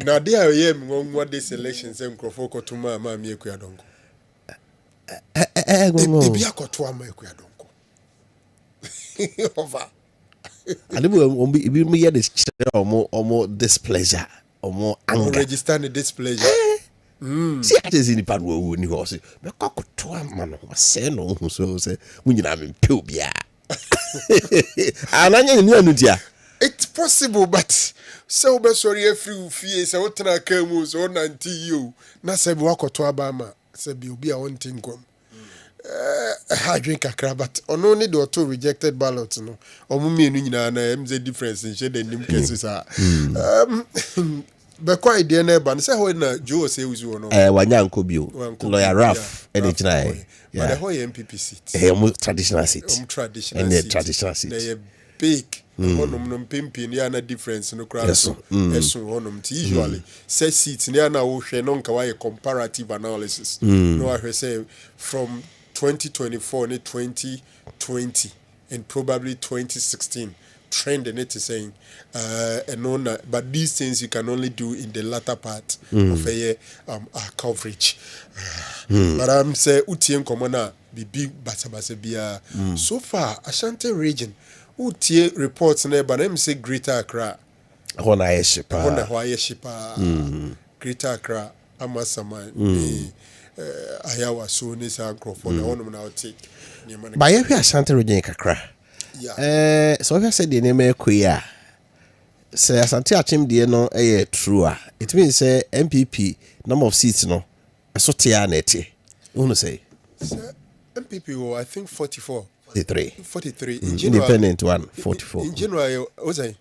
Now they are here what this election say microphone kotuma ma mi ekuya donko. Ebi akotwa ma ekuya donko. Over. And we me hear this or more displeasure or more anger. Register the displeasure. See, I just in the part where we need to say, "Me kotwa man, I say no, so say we need to be pubia." It's possible, but so be sorry if you fear say what na kamu so nanti you na say be wakoto abama say be obi a won tinkom I drink akra but ono need to rejected ballot no omo mienu nyina na MZ difference in shade nim cases are be quite dey na ban say ho na Joe say uzu no wanyanko bio lawyer Raf and ejina but the whole MPP seat traditional seat and the traditional seat they big honum no pimpin ya na difference no crowd so honum usually say seats near na wo hwe no nka wa comparative analysis no I say from 2024 to 2020 and probably 2016 trend in it is saying but these things you can only do in the latter part of a year coverage but I'm say utien komona be big basabase bia so far Ashanti region utie reports na but I'm say Greater Accra hona yeshipa Greater Accra amasaman ayawa so ne sa microphone na wono na take ba ye hwe Ashanti region kakra so if I said the name Kuya, say Asante Achim de no true. It means say MPP number of seats no. So tia neti. Who say? MPP I think 44. 43. Independent one 44. In January was I?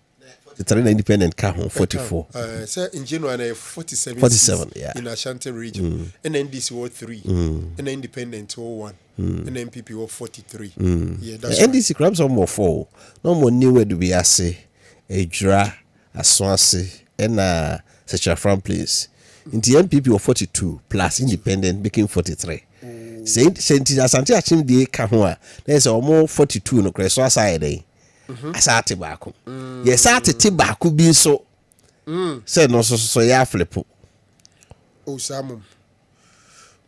The 3 independent car 44. Say in January 47 in Ashanti region. And NDC was 3. And independent 1. And MPP was 43. Yeah, that's NDC crabs are more 4. No more new to be assay. A dra, a swansea, and such a front place. In the MPP was 42 plus independent making 43. Saint Asante Achim de Kahua. There's almost 42 no crash side. Asate baako. Yes, ate baako bi so. Say no so ya flipo. O samum.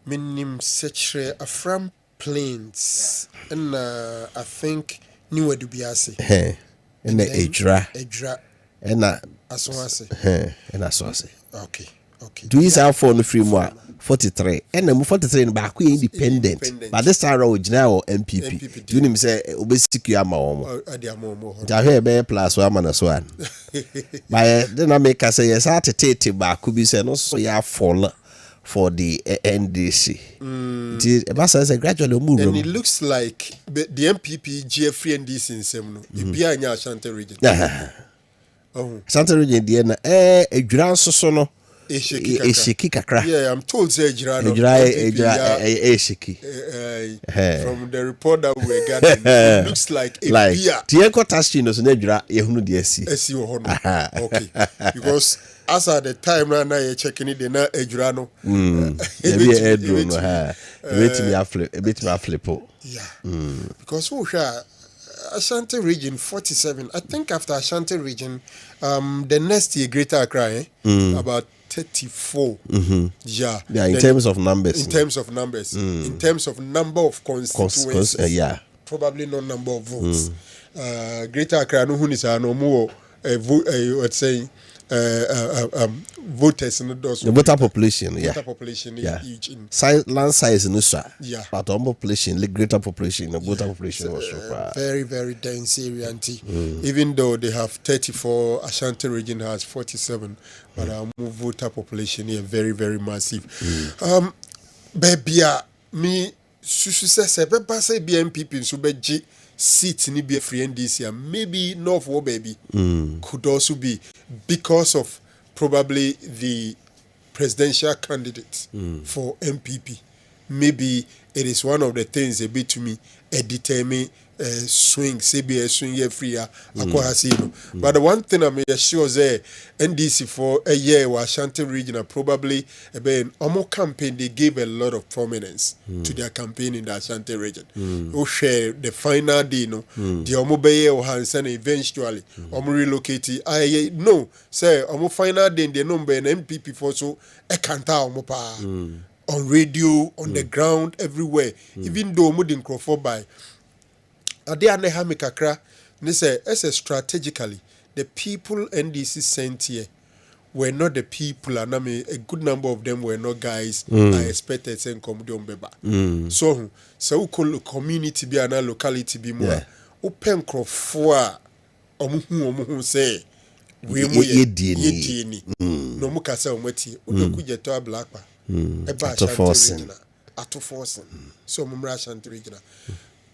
Minim secre a from plains and I think new edubiase. And the ejra and aswase and aswase. Okay. Do you have for no free more 43 and the 43 in back independent but this time road now MPP do you say obesity ama omo ja here be plus one minus one by then I make us say yes atete back be say no so ya fall for the NDC the gradually move and it looks like the MPP GF NDC in Semno be anya Ashanti region Ashanti region the na edwira so no Eshiki kakra. Yeah, I'm told say Ejira Eshiki. From the report that we got, it looks like a beer. Tienko tashi no so na Ejira ehunu de esi. Esi wo hono. Okay. Because as at the time now you checking it na Ejira no. Ebi edro no ha. Ebetimi aflipo. Yeah. Because who sha Ashanti region 47. I think after Ashanti region the next year Greater Accra about 34. Yeah, in terms of numbers. In terms of numbers. In terms of number of constituencies. Probably not number of votes. Greater Accra no who is no more let's say voters in the voter population, voter population each in land size in Israel. Yeah. But population, the greater population, the voter population was so very, very dense area. Even though they have 34, Ashanti region has 47, but our voter population here very, very massive. Baby, me susu say be say BNPP so be seat ni be free NDC and maybe North War baby could also be because of probably the presidential candidate for MPP. Maybe it is one of the things a bit to me a determine swing CBS swing year free but the one thing I'm sure is NDC for a year was Ashanti region probably in Omo campaign they gave a lot of prominence to their campaign in the Ashanti region. Who share the final day the Omo Beye or Hansen eventually Omo relocated. I know say Omo final day the number an MPP for so a kanta Omo pa on radio on the ground everywhere even though Omo didn't crop by Ade anehame kakra ne say strategically the people NDC sent here were not the people and a good number of them were not guys I expected saying come don beba so community be and locality be more open crofo a omuhu say we mu ye no mu kasa omati odoku to black pa eba to force so mumra Ashanti region.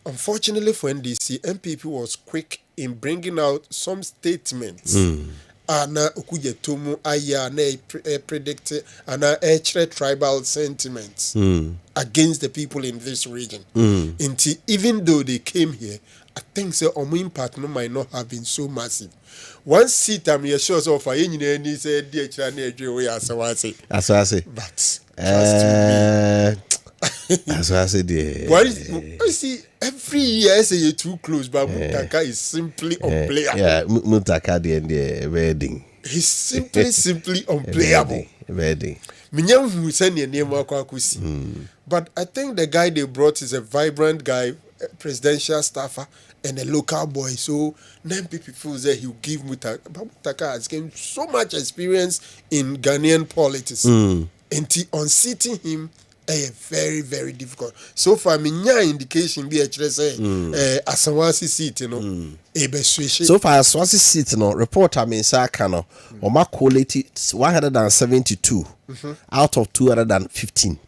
Unfortunately for NDC, MPP was quick in bringing out some statements. Ana ukujetomu aya na predict ana tribal sentiments against the people in this region. Even though they came here, I think the impact might not have been so massive. One seat I'm sure so for any said but as I said, I see every year I say you're too close, but Mutaka is simply unplayable. Yeah, Mutaka the wedding. He's simply unplayable. Wedding. Minyam send your name but I think the guy they brought is a vibrant guy, a presidential staffer, and a local boy. So 9 people feel that he'll give Mutaka. But Mutaka has gained so much experience in Ghanaian politics. And unseating him very, very difficult. So far, my indication be say Asawasi seat, So far, Asawasi seat, report I mean, Sakano, or my quality 172 out of 215.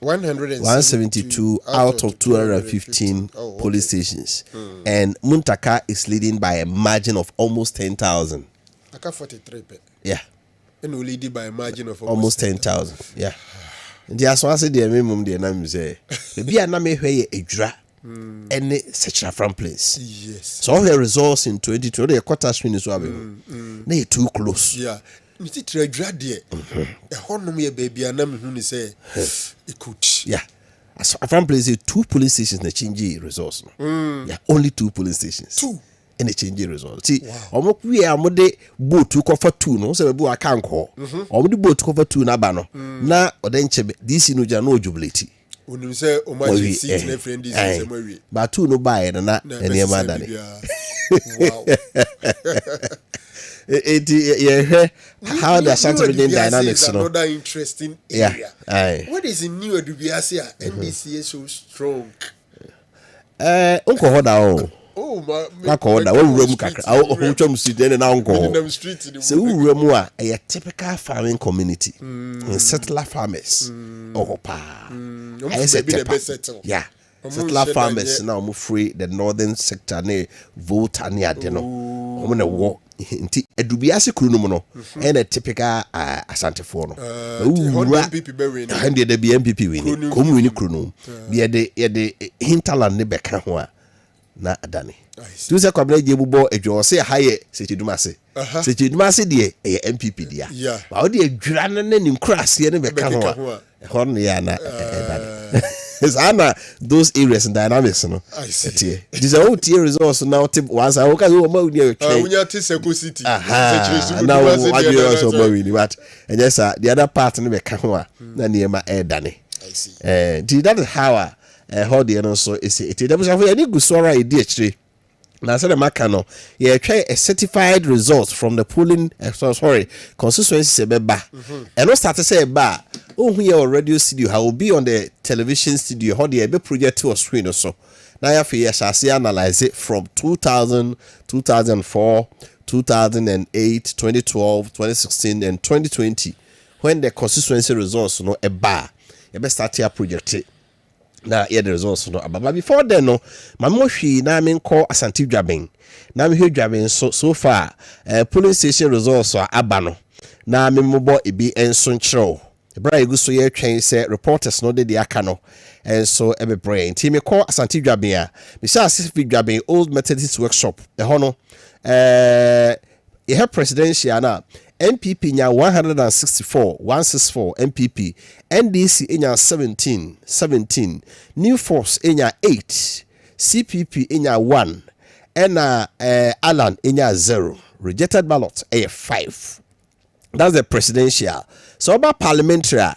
172 out of 215 police stations. And Muntaka is leading by a margin of almost 10,000. I got 43. Yeah. And we lead by a margin of almost 10,000. Yeah. The Aswasi the minimum the name say be na me hwe ye adwura ene search from place. Yes. So all the results in 2020 the quarter swing so abe. Na you too close. Yeah. Me ti adwura de. E honom ye baby na me hu ni say it could. Yeah. As from place 2 police stations na change results no. Yeah, only 2 police stations. 2 and a change result. See, almost we are mode boat to cover 2 no so we can call. Almost boat cover 2 na ba no. Na odenche this no ja no jubility. Onu say o ma ji seat na friend this say we. But 2 no buy na eniema dane. Wow. How the Ashanti region dynamics no. Another interesting area. What is in new Adubiasia? NDC is so strong. Unko hoda o. Oh my! Makoda, we room kakra. Oh, chom street na unko. So we room a typical farming community, settler farmers. Oh pa. Yeah. Settler farmers now move free the northern sector ne vote ani ade no. Omo na wo nti edubiase kru no no. And a typical Asantefo no. And the BNPP win. Come win kru no. Be the hinterland ne beka ho a na adane. Tu se kwabla je bubo edwo se haye se chidumase. Se chidumase de MPP dia. Ba o de adwura na ni nkrase ne beka ho. Ho no ya na edane. It's ana those areas and dynamics no. I see. These are all tier results now tip once I okay we ma uni we nya te Seko City. Now what you also ma win but and yes the other part ne beka ho a na niema edane. I see. That is how how the so is it. There was a very good story idea actually. Now, I said the Macano, try a certified result from the polling, constituency beba. And I started to say, ba, oh, we are radio studio, I will be on the television studio, how the be project to a screen or so. Now, I have to analyze it from 2000, 2004, 2008, 2012, 2016, and 2020, when the constituency results, a bar, you best start your project. Na the results no but before then no mamo hwi na me call Asante Dwaben na me hwe Dwaben so far polling station results are aba no na me mobo ebi enso nkyerɛw ebra egu so ye twen say reporters no de aka no enso ebe brain team me call Asante Dwaben a me say Asante Dwaben Old Methodist Workshop ho no you have presidential na NPP nya 164 MPP, NDC nya 17, New Force nya 8, CPP nya 1, and Alan nya 0. Rejected ballot 5. That's the presidential. So about parliamentary,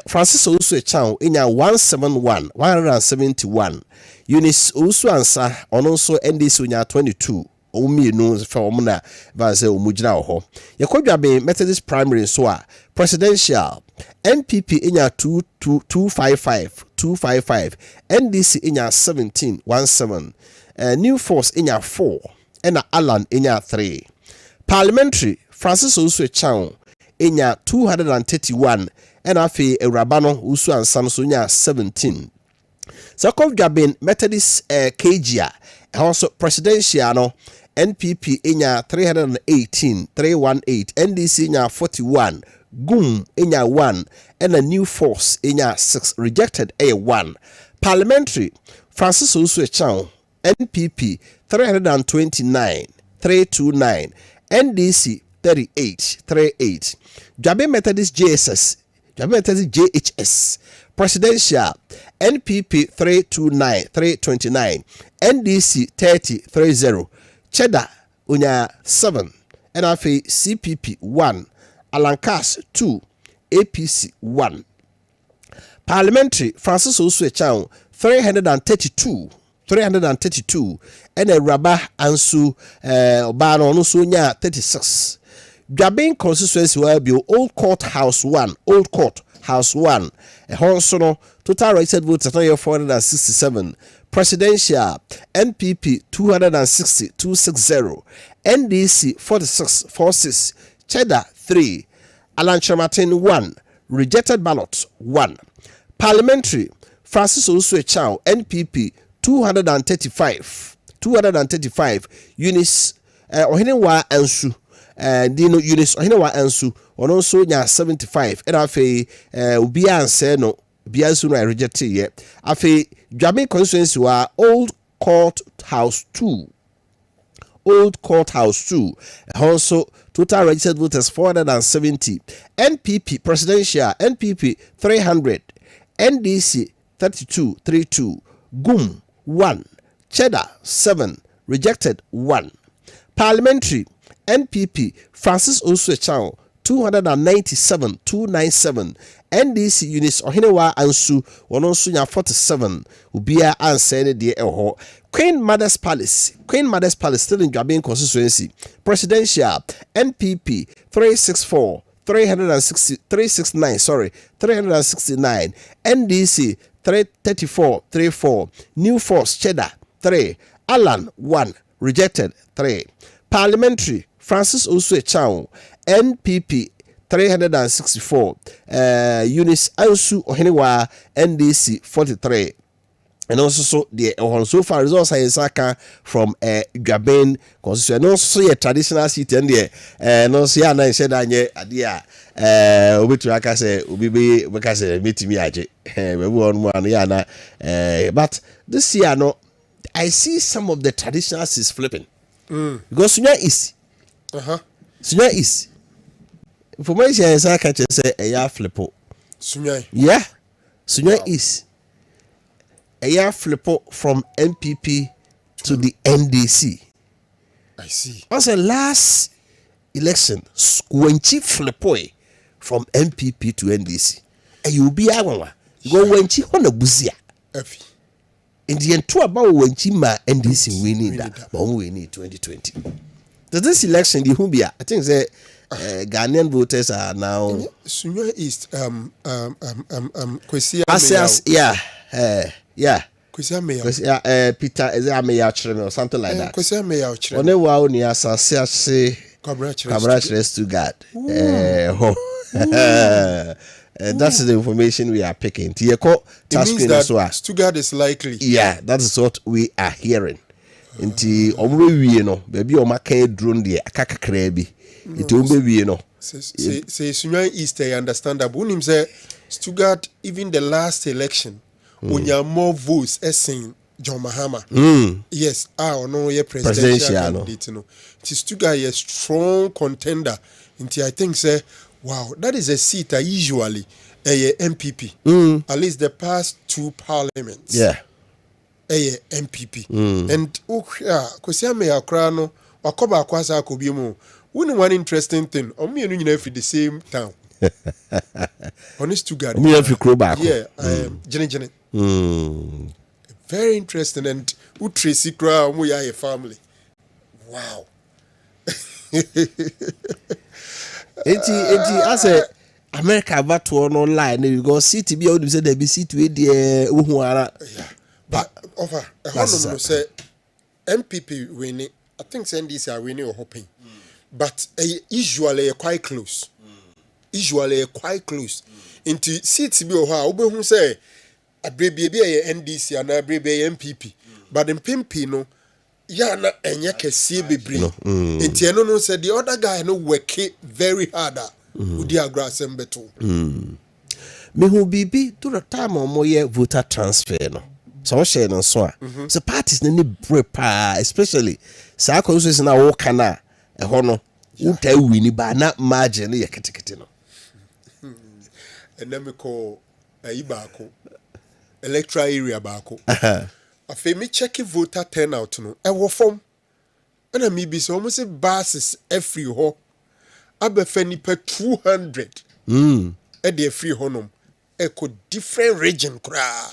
Francis Owusu Echan nya 171, Eunice Owusu Ansah also NDC nya 22. Omienu from na vanse omugina ho Dwaben Methodist primary so a presidential NPP inya 255 NDC inya 17 New Force inya 4 and Alan inya 3 parliamentary Francis Owusu Echan inya 231 and afi Ewurabano Usu Ansam so inya 17 Dwaben Methodist KGA also presidential no NPP inya 318 NDC inya 41 GUM inya 1 and a New Force inya 6 rejected A1 parliamentary Francis Owusu Echan NPP 329 NDC 38 Dwaben Methodist JHS presidential NPP 329 NDC 30 Cheddar unya 7 and afi CPP 1 Alankas 2 APC 1 parliamentary Francis Owusu Echan 332 and a Raba Ansu Obano Nusunya 36 Dwaben constituency will be Old Court House 1 a Honsono total registered votes at 467 presidential NPP 260 NDC 46 Cheddar 3 Alan Martin 1 rejected ballot 1 parliamentary Francis Owusu Echan NPP 235 Eunice Ohenewa Ansu Dino Eunice Ohenewa Ansu ono so nya 75 and afi obia anse no bia so no rejected ye afi Dwaben constituency wa Old Court House 2 also total registered voters 470 NPP presidential NPP 300 NDC 32 GUM 1 Cheddar 7 rejected 1 parliamentary NPP Francis Owusu Echan 297 NDC Eunice Ohenewa Ansu Wononsu nya 47 ubia ansene de eho Queen Mother's Palace still in Dwaben constituency presidential NPP 369 NDC 34 New Force Cheddar 3 Alan 1 rejected 3 parliamentary Francis Owusu Echan NPP 364 Eunice Ansu Ohenewa NDC 43 and also the so far results are Isaka from Dwaben constituency and also a traditional seat and the and also ya na said anye adia obetu aka say obibe because meet me aje we one ya na but this year no I see some of the traditionals is flipping because Sunya is information is I can say a ya flippo. Sunya is a ya flippo from MPP to the NDC. I see. Was the last election when chief flippo from MPP to NDC. And you be a one. Go when chief on a buzia. Indian two about when Chima NDC winning that, but we need 2020. Does this election the Humbia? I think the Ghanaian voters are now Sunyo East Kwesi yeah. Kwesi Meya Peter is a mayor or something like that. Kwesi Meya One wow near Sassi Cabrach to God. That's the information we are picking. It means that Stuttgart is likely. Yeah, that is what we are hearing. Nti omwe wie no baby o maka drone de akaka krabi nti ombe wie no say Sunyan East I understand that unim say Stuttgart even the last election onya more votes essing John Mahama yes no ye presidential candidate no nti Stuttgart is strong contender nti I think say wow that is a seat that usually a MPP at least the past two parliaments a MPP and Kwesi Meya kra no wakoba akwasa akobi mu one interesting thing me enu nyina fi the same town honest to God me have to back Jene very interesting and Tracy kra mu ya family wow eti as a America bato no line you go city be you say there be city we there uhu ara but over say MPP winning I think NDC are winning or hoping but usually quite close into seats be o ha obehu say abrebe be NDC and abrebe MPP but in PMP no ya na enye kese bebre into eno no say the other guy no work very hard udi agrasem beto me hu bibi to the time o moye voter transfer no so share no so so parties na ni prepare especially sa constituency na wo kana e ho no uta wini ba na margin ye ketekete no and me call baako electoral area baako afi me check voter turnout no e wo form na me bi so almost basis every ho abefa nipa 200 e dey free honom e ko different region kra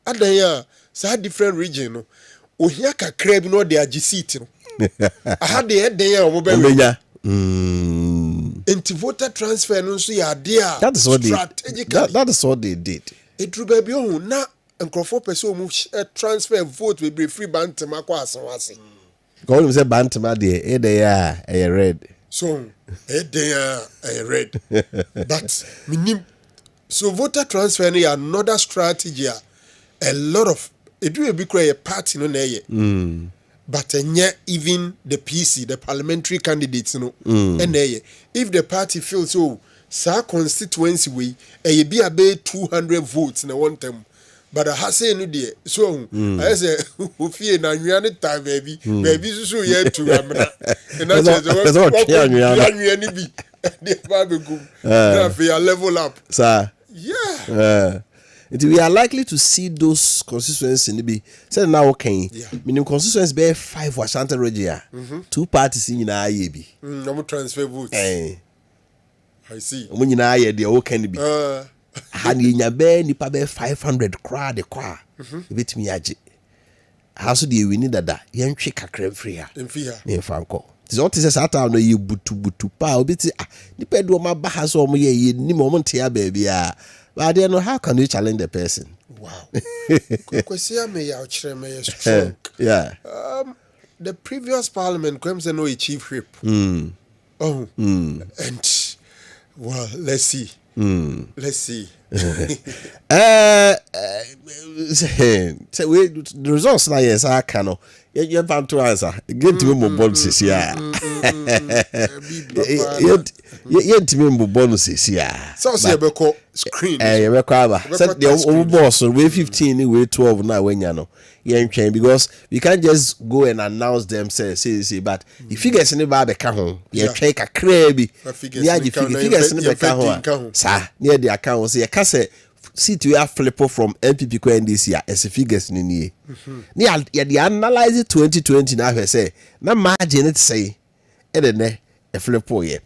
adanya sa different region no ohia kakra bi no dey agi seat no aha dey edenya o mo be enti voter transfer no so ya dey a that is what they did it true be ohun na nkrofo person mu transfer vote we be free bantama kwa asawase go him say bantama dey e dey a red so they are red but minim so voter transfer is another strategy a lot of it will be a party no na but even the PC the parliamentary candidates no and if the party feels so sa constituency we be about 200 votes na one time but I say no there so I say ofie na nwiane time baby so here to amna and that's what nwiane bi dey ba be go na fe level up sir yeah we are likely to see those constituencies in be said now okay meaning constituencies be 5 Washington region two parties in na aye bi no transfer votes I see omo nyina aye dey o can be hani nya be nipa be 500 crowd de kwa ebetimi age haso de wini dada yentwe kakra free ha ne fanko this what is ata no ye butu pa obeti nipa do ma ba haso omo ye ni mo ntia ba bia but then how can you challenge the person wow Kwesi Meya ochire strong yeah the previous parliament claims no chief whip and well let's see say we the results na yes I can you have to answer get to me bonuses yeah you to me bonuses yeah so say be call screen you be call ba say the boss we 15 we 12 now when you know because we can't just go and announce them say but the figures in the bar be ka ho you try kakra bi ya the figures in the ka ho sa near the account say ka say see to flip from MPP ko NDC as figures ni nie ya the analyze 2020 na say na margin it say e de ne e flip here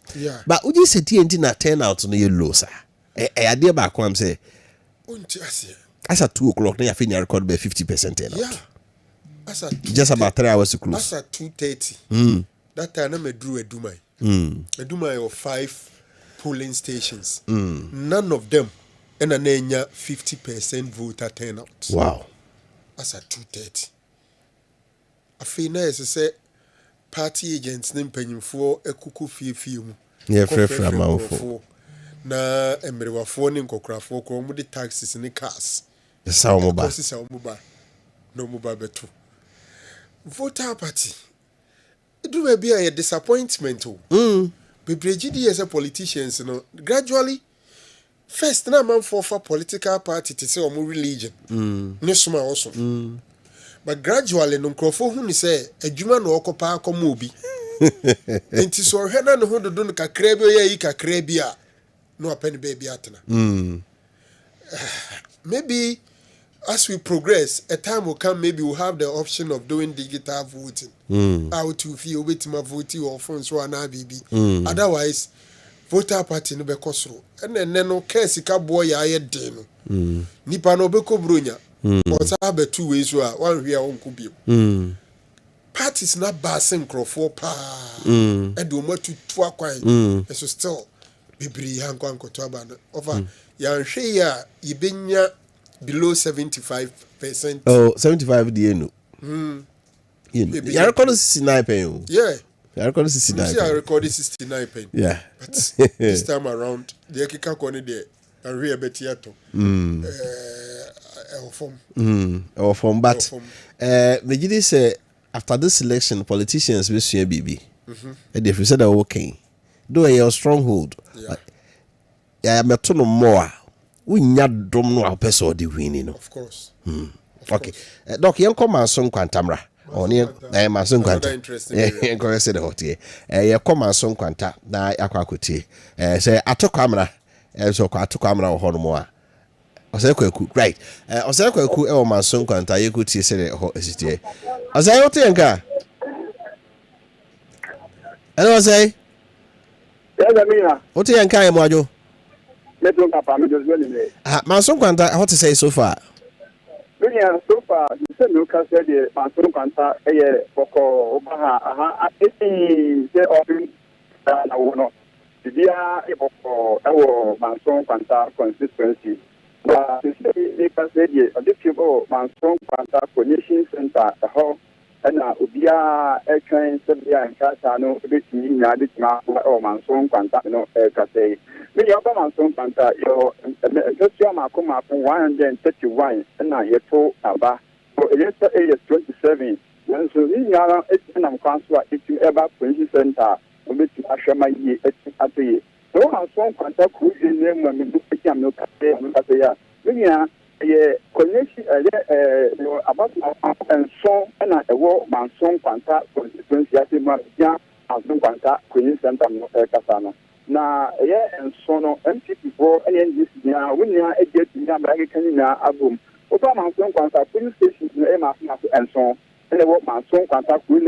but would say TNT na turnout no you low sir e ade ba ko am say unti ase As at 2 o'clock, now you finish record by 50% turnout. Yeah. As at Just about 3 hours to close. As at 2:30. That time I drew a Dumai. A Dumai of 5 polling stations. None of them and an 50% voter turnout. Wow. As at 2:30. I feel nice to say party agents name penny for a cuckoo fee. Yeah, fair amount for. Na emrewa phone in Kokrafo, come the taxes in the cars. The sound mobile. No mobile betu. Voter party. It will be a disappointment. Be as a politicians, you know, gradually. First, na man for political party to say or more religion. No suma also. But gradually, no crofo who say a Juma no occupy comobi. And so Hena no who do ka krebia ka krebia. No a penny baby atana. Maybe as we progress, a time will come, maybe we'll have the option of doing digital voting. How to feel with my voting or phones or an ABB. Otherwise, voter party no be kosro. And then no case ka boy ya deno. Nipa no beko brunya. Or sabe 2 ways one here on kubi. Parties not passing crofo pa. And do more to 2 kwai. So still bibri yanko anko to abana. Over yan share yibenya below 75%. Oh, 75 the no. You record 69 pen. Yeah. I record 69. See, I recorded 69 pen. Yeah. But this time around, the Kika Kone there, and we are betiato. Or from, but the say after this election, politicians will see a BB. And if you said okay, do a stronghold. Yeah, I'm a ton of more. We not don't know how person the winning. Of course. Okay. Doc, you come and song quantamra. Only I am a song quanta. Yeah, go say the hot here. You come and song quanta. Na aquacuti. Say I took camera. So I took camera or more. Right. I say ku e my song quanta. You could see say ho city. I say what you nka. Hello say. What you nka e moajo? My son quanta, what to say so far? So far, you said no can say the Manson Quanta, a Boko, Obaha, say offering that I will not. The dear our Manson Quanta constituency. But they can say the people Manson Quanta Connection Center, the whole. And Ubia train Serbia and Catano, which means or Manson Quanta, no, Catay. Many other Manson Quanta, just your Macoma from 131, and now you're told about for age 27. And so in Yara, it's an council, it's ever Quincy Center, which Ashama ye at the so Manson Quanta could in them when we look at them, no Catay, yeah, connection about and so and a war Manson Quanta constituency at the Manson Quanta Queen Center Casana. Now, yeah, and so no empty before any this now when you are a jet in American album. Over Manson Quanta Queen Station and so and the war Manson Quanta Queen.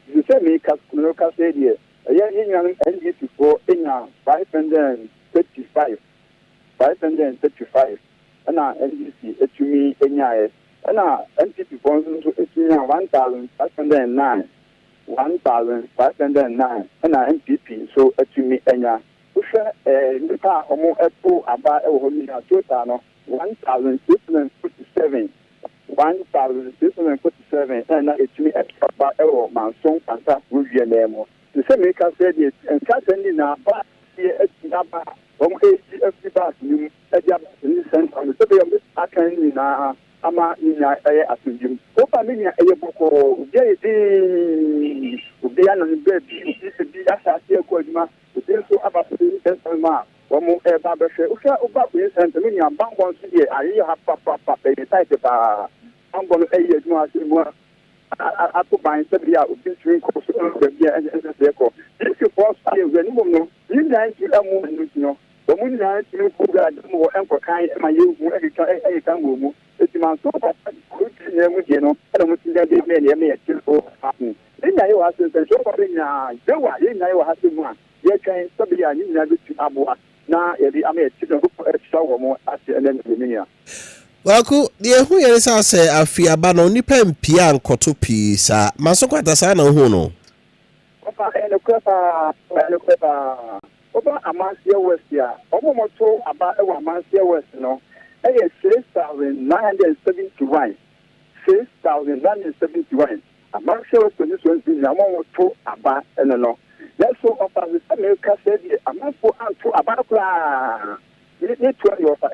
You say me Cascuno said here. Yeah, in NG before in 535. 535. And NGC, it to me, NIS. And NTP phones to 1,509. 1,509. And NPP, so it to me, Enya. Pusha, Nika, Homo, Epo, Aba, Ohomina, Totano, 1,647. 1,647. And it to me, extra by Euro, Manson, Panta, Rugianemo. The same make us said it, and certainly now, but here at Naba. From ACFC back, you sent on the Saturday of this Akan in Ama in Asujim. Opa Minia Ayaboko, JD, Ubian and Bed, the Assia Kodma, the so about the Ma, one more Babashe, Uka Uba, and Minia Bambon City, I have Papa, the type of Bambon Ayah. I put my Sabia, featuring Coast and the vehicle. If you force you know, you guys will have more, you know. The moon night, you put that more ample kind of my youth, every time we move. It's my so good, you know, I don't think that they may a still happen. Then I was the show of now, Joe, I have to one. You're trying Sabia, you never to Abua. Now, I may a shower more at the end of the year. Waku the who yer say afia ba no nipa mpia nkoto pii sa maso kwata sa na hu no. Opa ene kwepa oba Amansia West ya omo moto aba ewa Amansia West no 6,971 6,971 Amansia West constituency na omo moto aba ene no let's so offer the America said Amanfo anto aba kula ni 20 of a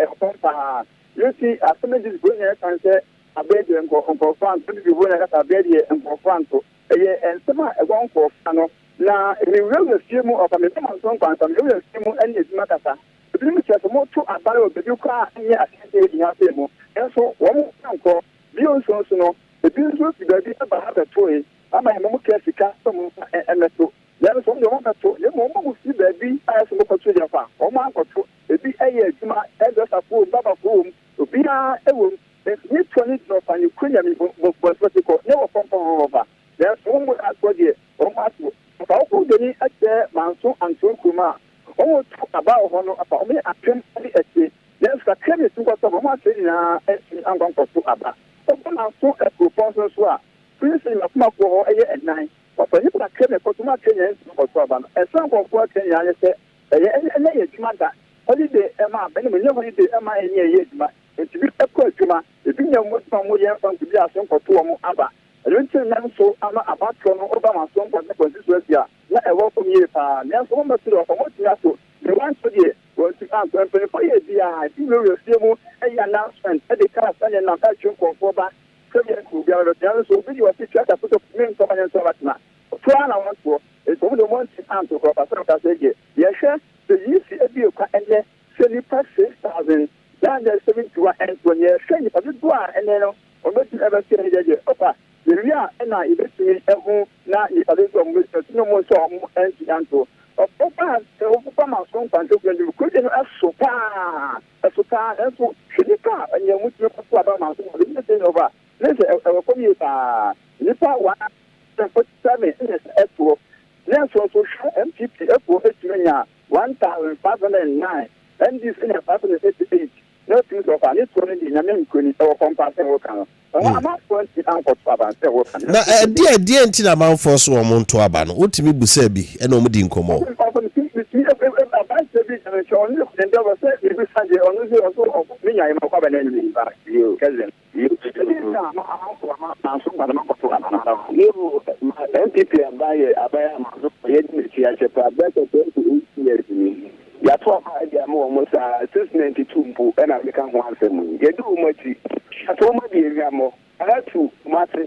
you see as some of this going and say abedi enko fan to be going at abedi enko fan to and some a one for no na we will see more of a minimum song and some will see more and it's matter the limit is more to about the car and yeah in your table and so one anko beyond so no the business to be about the toy am I more careful some and so there is only one to the moment see baby as more to the farm or man to be a year just a fool baba boom Obia ewo ni 20 no fa ni kunya mi bo protocol ne wo pompo over there so mo asodi o ma to fa ko de ni ate manso anto kuma o to aba ho no afa o me apem ali ate there so kemi to ko to mo ate na ati angon ko to aba o na so e proposal so a prince na kuma ko ho eye enan o fa ni ka kemi ko to ma kenya ko to aba e san ko ko kenya ye se eye ye jumada holiday ema beni me holiday ema enye ye juma enti bi ekọ juma ebi nya mo tuma mo ye fan bi aso nkoto mo aba elunti na so ama abatro no oba ma so nkoto constituency a na ewo ko mi pa na so mo tiro ko mo tia so the one so die won ti an so pe for ye dia di no re sie mo e ya announcement e de kara sanya na ka chun ko for ba so ye ku bia ro dia so bi wa ti tia ta photo men so ma so batna to ana won so e so mo do mo ti an to ko pa so ka se ye ye hwe the use ebi kwa ene seli pa 6,971 and when you say you do and then on what you ever say je opa the ria na ibetumi ehu na ni pade so mo no mo so and anto opa ma so panto gbe ko je no asopa enso shirika anya mutu ko aba ma so ni say over let's e ko mi pa ni pa wa 47 eso let's also MPP efo etumenya 1,509 and this in a 588 no things of an it's going to be kuni or compassion work on I'm not going to anchor to about the work na dear ntina man for so mo nto aba no wotimi busa bi e na o mudi nkomo ya to ma dia mo mo sa 692 mpo na American ho ansem ye du mo ti ato ma bi ria mo ala tu mate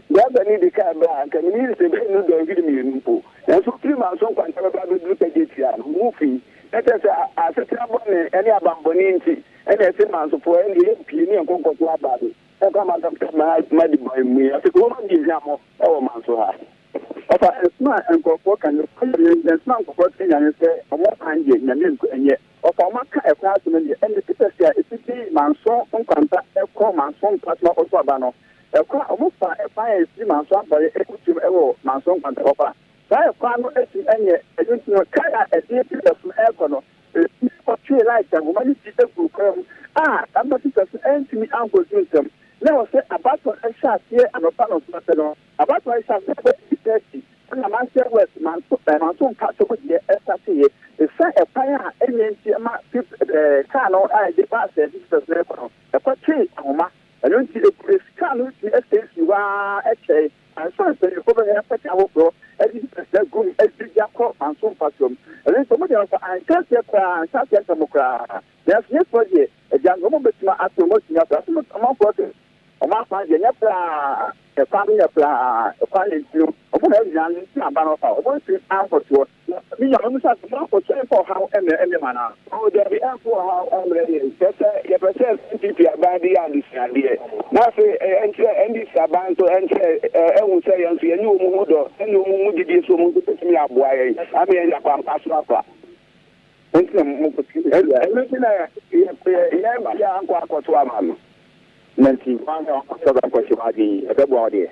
ya ba ni de ka ba kan ni se be no do gidi mi mpo ya so pri ma so kwanta ba do du page tia mu fi ete se a se tra bo ne eni abamboni nti ene se ma so fo eni e pi ni enko ko to abado e ka ma ma di boy mu ya se ko ma bi ria mo e wo ma so ha Opa esma enko kan yo kire esma enko Kenya ne se omo anje nyame enko enye opa maka ekwa so ne ende pipesi a esiti manso nkwanta ekọ manso nkwanta oso aba no ekwa omo fa ekwa esi manso abare ekutim ewo manso nkwanta opa sa ekwa no esi enye ejunti no kaya edi pipesi ekọ no esi otwe like agoma ni ti eku kwam amba pipesi entimi anko juntem na o se abato ehia anopa no so no abato ehia na Amansia West manso nka so ko de estate esa epan a enenti ma car no de pass services na ko e ko chi ahoma enenti e car no ti estate wa eche anso se ko be pata wo pro e di se go e di yakọ manso patom enenti mo de fa anka se kwa anka se mo kra there's no project e jango mo betima atomo tinya so mo ko ọmọ kan jẹ nyẹpla ẹkwan nyẹpla ẹkwan nìtìrú ọmọ náà yìí ní ní àbáná fa ọmọ sì ànkọtọ mi yàn ọmọ sáà tó ànkọtọ ẹfọ ha ẹmẹ mà náà. ọ dẹbi ẹfọ ha ẹmẹ yẹn pẹsẹ yẹpẹsẹ NPP abáyé àdìsíadìẹ náà fi ẹnkyẹrẹ NDC abáńtọ ẹnkyẹrẹ ẹhùn sẹ yẹn nso yẹn ní omu hu dọ ẹni omu hu didi so omu nso tẹsí mi àbúrò ayẹ àmì yẹn yàpá mpa so afa. ẹnti náà yẹ yẹ ànkọ akọtọ àmà no. Nancy, one of the question I did a body.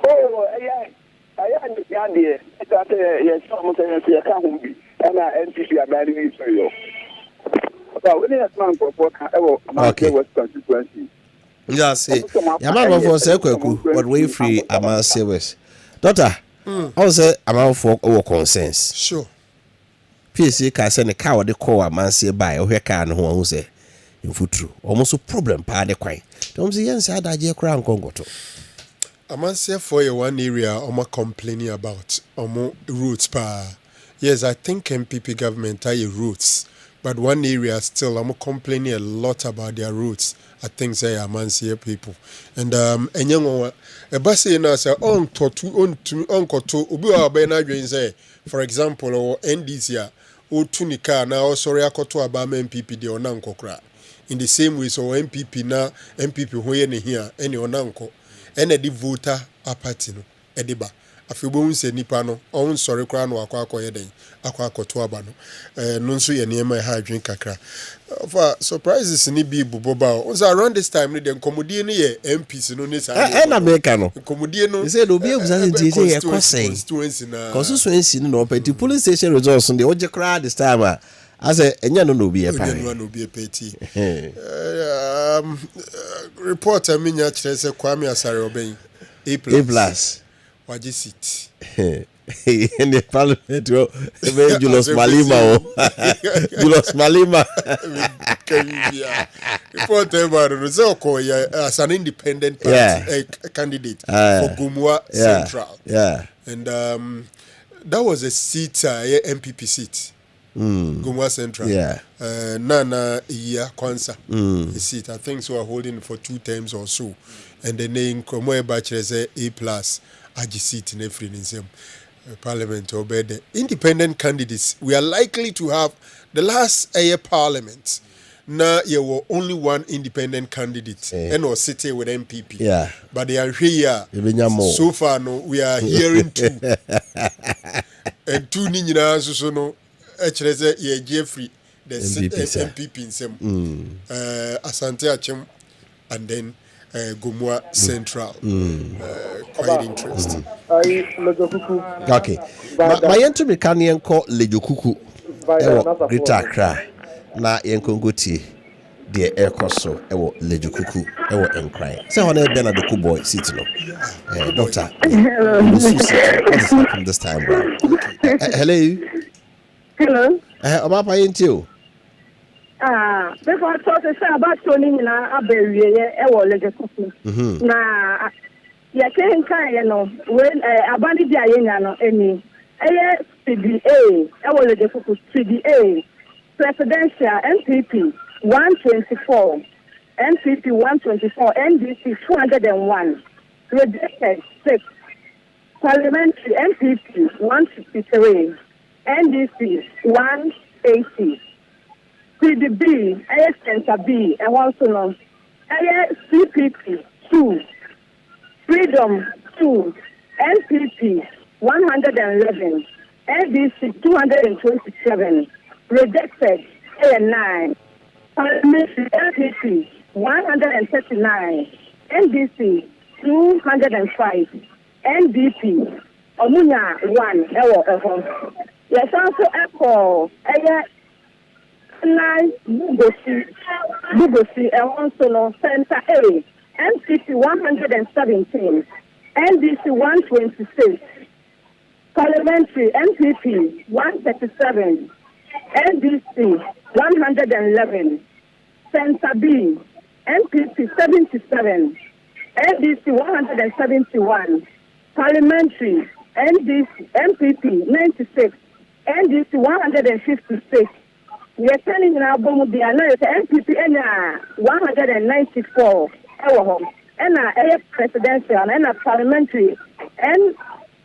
Oh, I had the idea that yes, almost a can't be, and I NPP are marrying for you. About when it's man for Okay. West Constituency. Yeah, see. Yaman for say kwaku, but we free Amansie West. Doctor, I say amount for our consensus. Sure. PSC ka say ne ka wo de call Amansie by o hwe ka no ho say infutru. Almost problem pa de kwan. Don't say yes adaje kra nkongoto. Amansie for one area Oma complaining about Omo routes pa. Yes, I think MPP government are routes, but one area still I'm complaining a lot about their routes. I think say Amansie people. And enyango e ba say na say on koto obi wa ba na dwen say for example or NDC a o tunika na o sorry akoto aba MPP de ona nkokra. In the same way so MPP na MPP ho ye ne hia ene ona nko ene di voter apathy no ediba afebo hu se nipa no on sorry kra no akwa den akwa akoto aba no no nso ye ne ma ha adwen kakra for surprises ni bi buboba on say around this time the komodie ni ye MPs no ne sa na America no komodie no say do be ebusa say ye constituency no peti police station results on the oje kra this time I say enya no be a petty report minya kire say Kwame Asare Oben A+. Waji seat. In the parliament, Julius Malima. Julius Malima. Report about as an independent party, candidate for Gumwa Central. Yeah. And that was a seat, MPP seat. Gumwa Central. Yeah. Nana Iya Kwanza. A seat. I think so are holding for 2 terms or so. And the name Komoe Bachelor say A+. Aji seat in every parliament or bed. Independent candidates, we are likely to have the last year parliament. Now you were only one independent candidate and or city with MPP. Yeah. But they are here. So far, no, we are hearing 2. And 2 ninja so no. Actually, say Jeffrey the MPP in some Asante Achem and then Gumwa Central. Quite interesting. Okay. My entry mechanic called Lejokuku. Ewo Greater Accra. Na yenkongoti de ekoso ewo Lejokuku ewo enkrai. Say honey Bernard Kuboy sit no. Doctor. What is happening this time round? Hello. Hello. Papa yentio. Before I talk about Tony na abewie e wo Lejokuku. Na ya ken kan ye no when abandi dia ye nya no eni eye CDA e wo Lejokuku CDA presidential MPP 124 MPP 124 NDC 201 rejected 6 parliamentary MPP 153 NDC 180 PDB Center B and also no CPP 2 Freedom 2 NPP 111 NDC 227 rejected 9 parliamentary NPP 139 NDC 205 NDP Omunya 1 ewo yes also echo 9 Bugosi and also no Center A NCP 117 NDC 126 parliamentary NPP 137 NDC 111 Center B NPP 77 NDC 171 parliamentary MPP 96 NDC 156 we are telling now bomu the MPP 194 and presidential and parliamentary and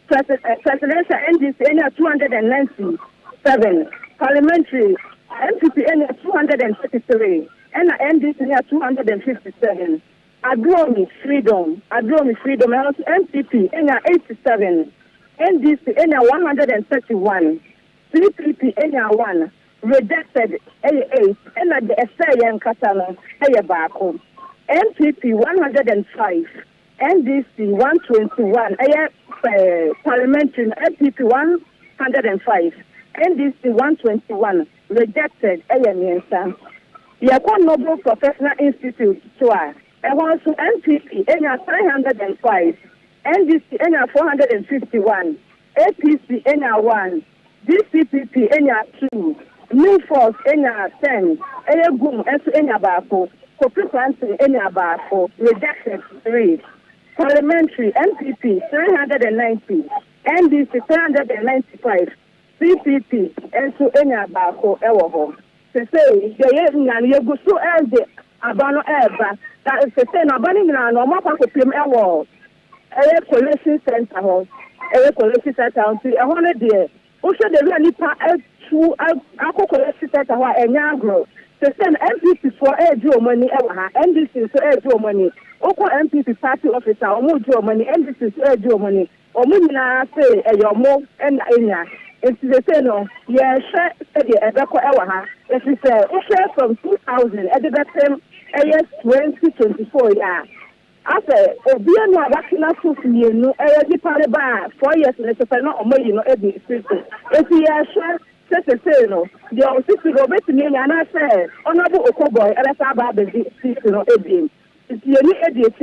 presidential NDC 297 parliamentary MPP 233 and NDC 257 Adromi Freedom and MPP 87 NDC 131 CPP 1 rejected 8 and the Australian Catalan Baako MPP 105 NDC 121 parliamentary MPP 105 NDC 121 rejected Miensa Yɛkɔ Noble Professional Institute so a ɛhɔ nso NPP ɛnya 305, NDC ɛnya 451, APC ɛnya 1, DCPP ɛnya 2, New Force ɛnya 10, Eyegum ɛnso ɛnya baako, Kofi Planting ɛnya baako, Rejected 3, Parliamentary NPP 390, NDC 395, CPP ɛnso ɛnya baako ɛwɔ hɔ. Say the year go so as the abano eba that is say na bani na no mo pa ko pem e wo e collation center ho e collation center until e hono de o se de ri nipa e collation center ho enya agro say MPP for e ju omani e wa ha NDC so e ju omani o ko MPP party officer o mo ju omani NDC so e ju omani o mo nyina say e yo mo e na enya. It's the same, yeah, share the Ebeko Ewaha. If you say, share from 2000, at the bottom, 2024, yeah. After, Obiano, Wakina Sufi, no, the Paraba, 4 years, and it's not only, you know, every system. If you share, set a say, no, the old sister go back to me, and I say, Honorable Okoboy, and that's about the system, no, Ebim. It's the only idiot,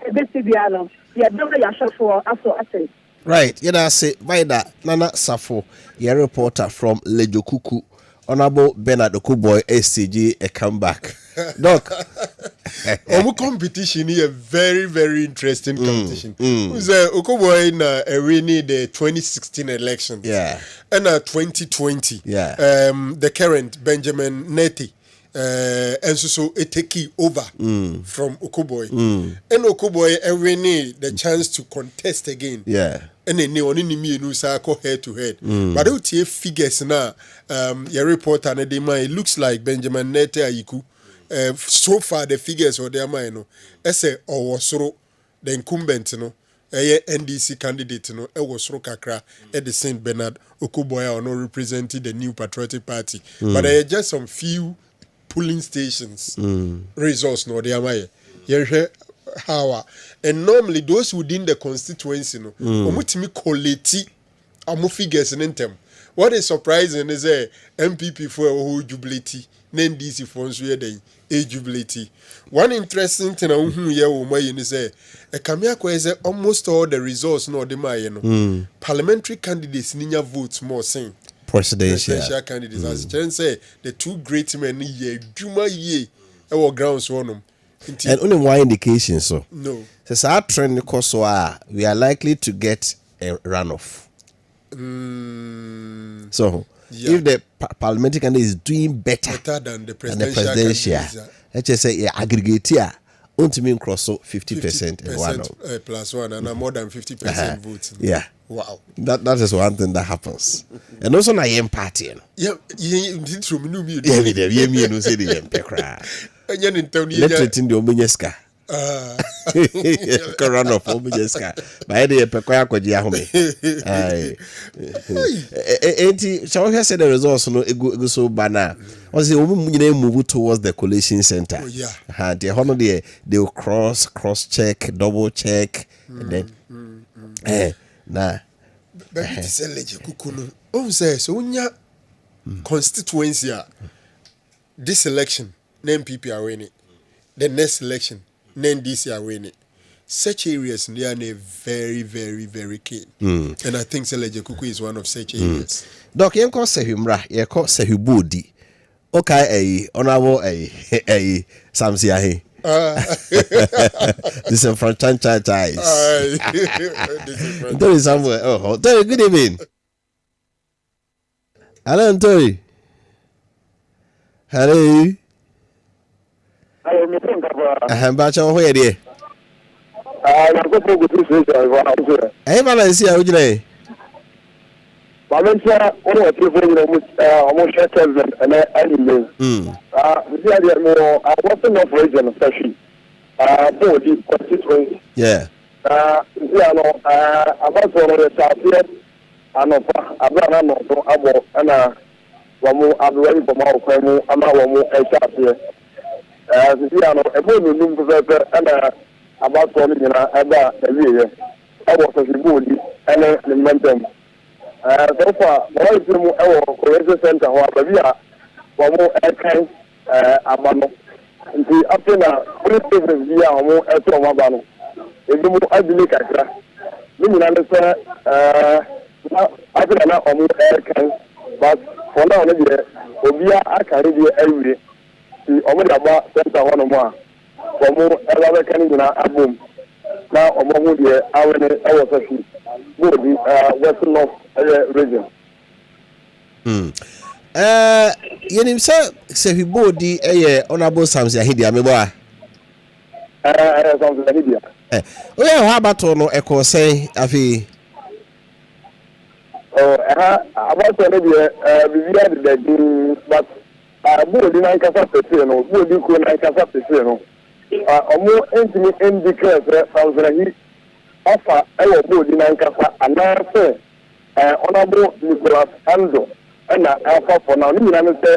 a bit Sibiano, yeah, don't you share for after I say. Right, I say by that Nana Safo, your reporter from Lejokuku, Honorable Bernard Okuboy SCG a comeback. Doc. Our competition here very, very interesting competition. Who's Okuboy in the 2016 elections. Yeah. And 2020. Yeah. The current Benjamin Neti. And so it take over from Okuboy. And Okuboy every need the chance to contest again. Yeah. And then only me no say go head to head. But out here figures now, your report and it looks like Benjamin Nete Ayiku. So far the figures or their mind no. Ese Owosoro the incumbent no. NDC candidate no. Owosoro kakra at the Saint Bernard Okuboy or no representing the New Patriotic Party. But there are just some few polling stations results no their mind. How and normally those within the constituency no omutimi collate amo figures in them. What is surprising is MPP for a whole jubility NDC for a jubility. One interesting thing is almost all the results no the parliamentary candidates ninya votes more saying presidential candidates as Chen say the two great men ye juma ye our grounds one. And only one indication so. No. Says our trend because we are likely to get a runoff. So if the parliamentary candidate is doing better than the presidential, let's just say aggregate here, ultimately cross 50% plus one and more than 50% votes. Yeah. Wow. That is one thing that happens. And also na yem party. Yeah, you did from me. Yeah, me no say the yem pekra. Let's in the Omunyeska. Run off Omunyeska. By the Pekoya Koja Home. Shall we say the results no go so banner? Was the woman move towards the collation center? Oh, yeah. The honor they will cross check, double check, and then nah. But it is a legend. Kukuno. Oh, so when your constituency, this election, NPP are winning. The next election, NDC are winning. Such areas they are very, very, very keen. And I think Seleje Kuku is one of such areas. Doc, you call Sehimra, you call Sehibudi. Okay, honorable Samsiahi. Disenfranchised. There is somewhere. Oh, good evening. Hello, Tori. Hello. I'm back on where there. Hey, Valencia, how are you? Valencia, almost Kessben and animals. I wasn't of region, especially. For the constituency. Yeah. About one of the South here, and about and Wamu Abu from our family, and Wamu South here. A boy and about one about a year. I was a good and a momentum. So far, one of them our correction center, however, we are one more airtime abano nti after na police station bi a omo eto omo abano ebi mu adile kakra ni nyina ne se after na omo kan but for now ne de obi a akare de awire ti omo da ba center hono mo a omo ela kan nyina abom na omo ho de awene ewo safi bodi west north region yenim se hibodi honorable Samson Ahidi amebo a Samson Ahidi o ya ha bato no ekose afi abato no de bibia de but bodi na nkasa pese no bodi ko na nkasa pese no omo entimi indicate Samson Ahidi offer ewo bodi na nkasa anase honorable Nicholas Ando na alpha for now ni na say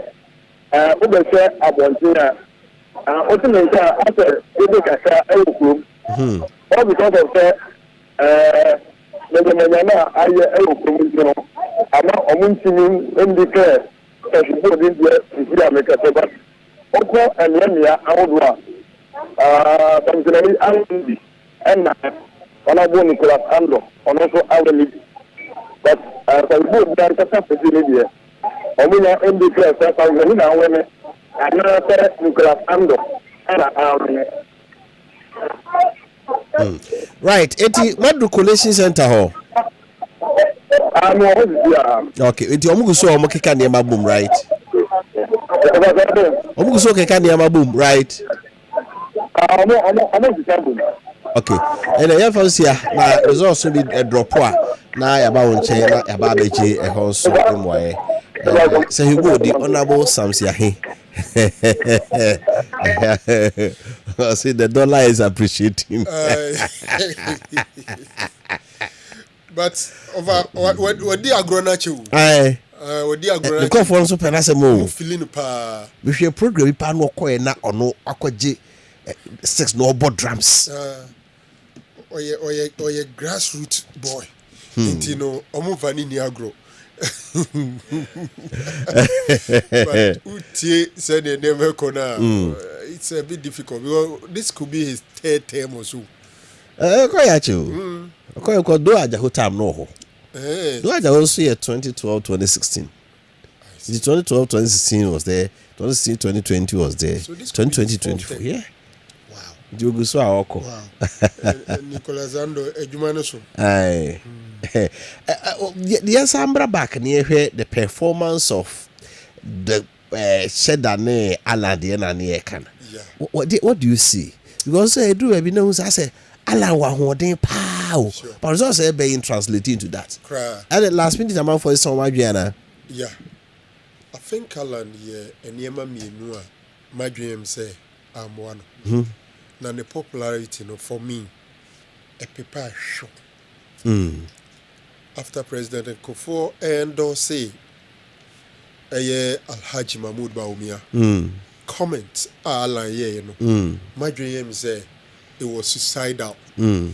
obese abontina ultimately after ebe kaka ewokum all because of say the na aye ewokum no ama omuntini ndike esibo di die isi ameka se ba oko enyemia awodwa tamzinani andi na honorable Nicholas Ando also aweli but the board that has facility omunya ndicare Samson na wene ana pere Nicholas Ando ana awene right eti madu collation center ho okay eti omuguso omukeka ne mabum right omuguso keka ne mabum right okay ene ya fansia na resource bi drop a na ya ba wonche na ya ba beji ho so emwaye say he go the honorable Samson Ahidi I see the dollar is appreciating but over what the agrona chu what the agrona the conference so penase mo feeling pa we share program pa no koye na ono akwaje 6 no board drums oye grassroots boy intino omo vani ni agro but utie said they never kona it's a bit difficult because this could be his third term or so koya chu koya ko do aja ho time no ho do aja ho so 2012 2016 the 2012 2016 was there 2016 2020 was there so 2020 24 yeah Jogu so awoko. Wow. Nicholas Ando ejuma no so. Aye. The Sambra back near the performance of the Shedane Alade na near can. What do you see? Because I do be known as say ala wa hoden pow. But results are being translated into that. And the last minute amount for some Adriana. Yeah. I think Alan ye eniema mienu a madwem say am one. Na the popularity for me a paper show. After President Kofo endorse Alhaji Mahmoud Baumia comment Alan ye my dream say it was suicidal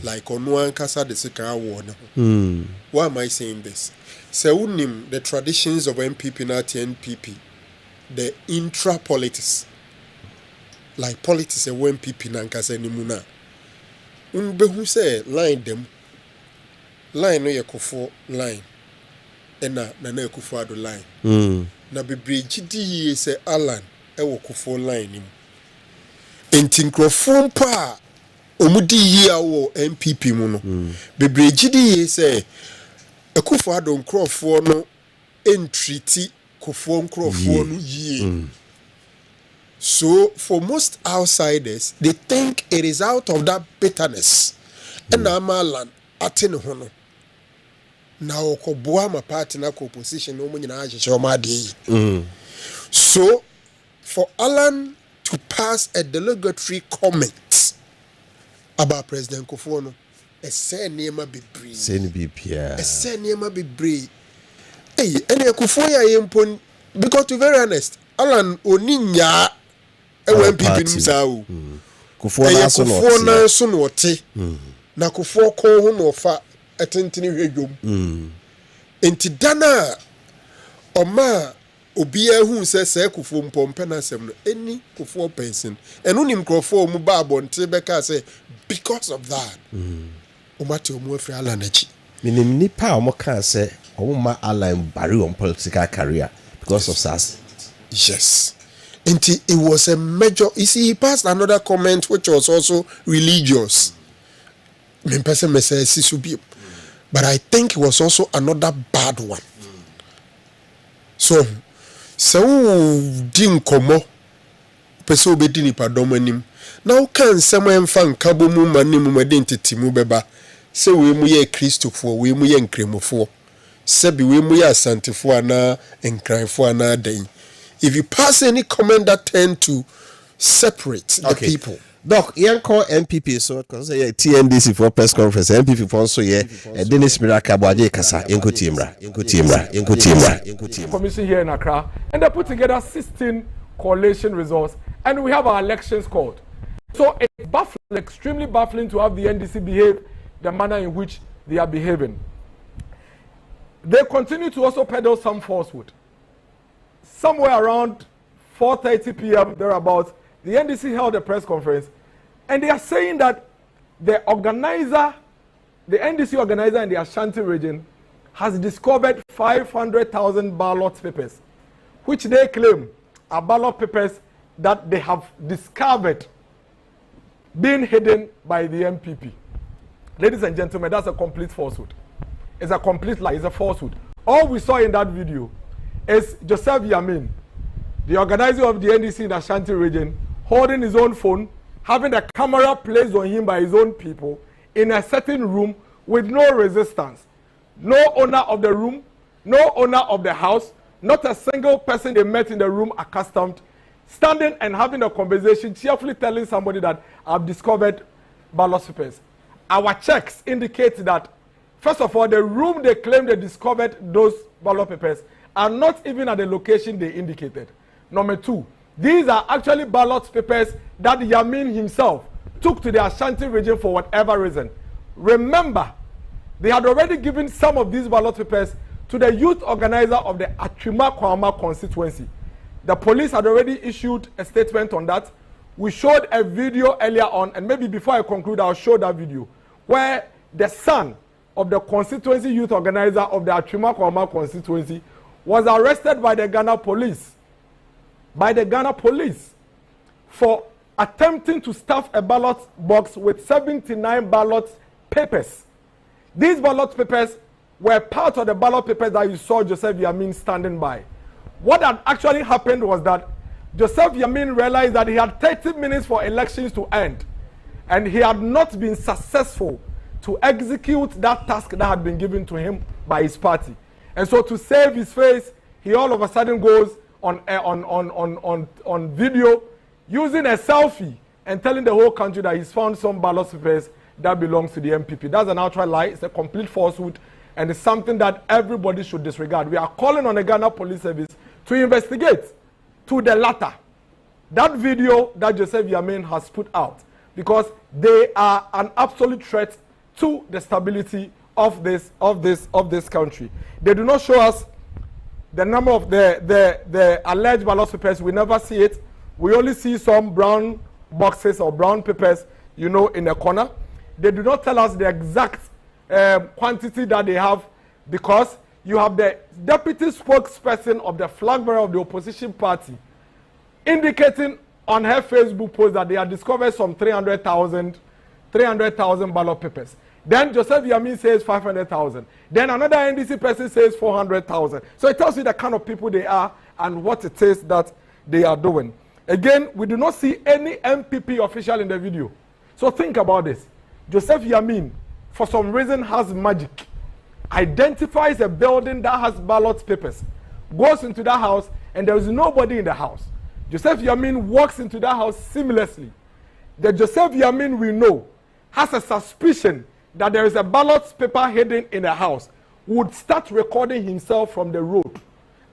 like on one kasa de sika warn. Why am I saying this? Say unim the traditions of MPP na NPP the intra politics like politics and when people nankasa ni muna unbehu say line them line no yakofo line ena na yakofo ado line na bebre gidi say Alan e wo kofo line nim enti nkrofo pa omudi yi awo MPP mu no bebre gidi say ekofo ado nkrofo no entreaty kofo nkrofo no yi. So, for most outsiders, they think it is out of that bitterness. And I'm Alan, atin hono. Now, Kobuama party na opposition, no money na so, for Alan to pass a delegatory comment about President Kofono, a say nema be brave. A say nema be brave. Hey, any Kofoya yempon, because to be very honest, Alan oninya. When people say, Kufo na so no te na kufo ko ho no fa atentini hwedwom enti dana oma Obia who says Sekufum Pompenasem, any Kufo person, and unim crofo mubabon Tibeka say, because of that, Umato Mufri Alanechi. Minim nipa omo kan say Oma align Barry on political career because of SAS. Yes. And it was a major. You see, he passed another comment which was also religious. But I think it was also another bad one. So didn't come up. Person be dini padomanim. Now can someone fan kabomu manimu identity mubeba. Say we mu ye Christopher, we mu ye nkremofo. Sebi we mu ye asantefo ana enkranfo ana den. If you pass any comment that tend to separate the people. Doc, you call MPP so because TNDC for press conference. MPP for also Dennis Miraka Boaje Kasa Inko Timra. Commission here in Accra, and they put together 16 collation results, and we have our elections called. So it's baffling, extremely baffling to have the NDC behave the manner in which they are behaving. They continue to also peddle some falsehood. Somewhere around 4:30 p.m. thereabouts, the NDC held a press conference, and they are saying that the NDC organizer in the Ashanti region has discovered 500,000 ballot papers, which they claim are ballot papers that they have discovered being hidden by the MPP. Ladies and gentlemen, that's a complete falsehood. It's a complete lie. It's a falsehood. All we saw in that video is Joseph Yamin, the organizer of the NDC in the Ashanti region, holding his own phone, having a camera placed on him by his own people in a certain room with no resistance. No owner of the room, no owner of the house, not a single person they met in the room accustomed, standing and having a conversation, cheerfully telling somebody that I've discovered ballot papers. Our checks indicate that, first of all, the room they claim they discovered those ballot papers are not even at the location they indicated. Number two, these are actually ballot papers that Yamin himself took to the Ashanti region for whatever reason. Remember, they had already given some of these ballot papers to the youth organizer of the Atwima Kwama constituency. The police had already issued a statement on that. We showed a video earlier on, and maybe before I conclude, I'll show that video, where the son of the constituency youth organizer of the Atwima Kwama constituency was arrested by the Ghana police. For attempting to stuff a ballot box with 79 ballot papers. These ballot papers were part of the ballot papers that you saw Joseph Yamin standing by. What had actually happened was that Joseph Yamin realized that he had 30 minutes for elections to end, and he had not been successful to execute that task that had been given to him by his party. And so to save his face, he all of a sudden goes on video using a selfie and telling the whole country that he's found some ballot papers that belongs to the MPP. That's an outright lie. It's a complete falsehood, and it's something that everybody should disregard. We are calling on the Ghana Police Service to investigate to the latter that video that Joseph Yamin has put out, because they are an absolute threat to the stability of this country. They do not show us the number of the alleged ballot papers. We never see it. We only see some brown boxes or brown papers, in the corner. They do not tell us the exact quantity that they have, because you have the deputy spokesperson of the flag bearer of the opposition party indicating on her Facebook post that they have discovered some 300,000 ballot papers. Then Joseph Yamin says 500,000. Then another NDC person says 400,000. So it tells you the kind of people they are and what it is that they are doing. Again, we do not see any MPP official in the video. So think about this. Joseph Yamin, for some reason, has magic. Identifies a building that has ballot papers, goes into that house, and there is nobody in the house. Joseph Yamin walks into that house seamlessly. The Joseph Yamin we know has a suspicion that there is a ballot paper hidden in the house, would start recording himself from the road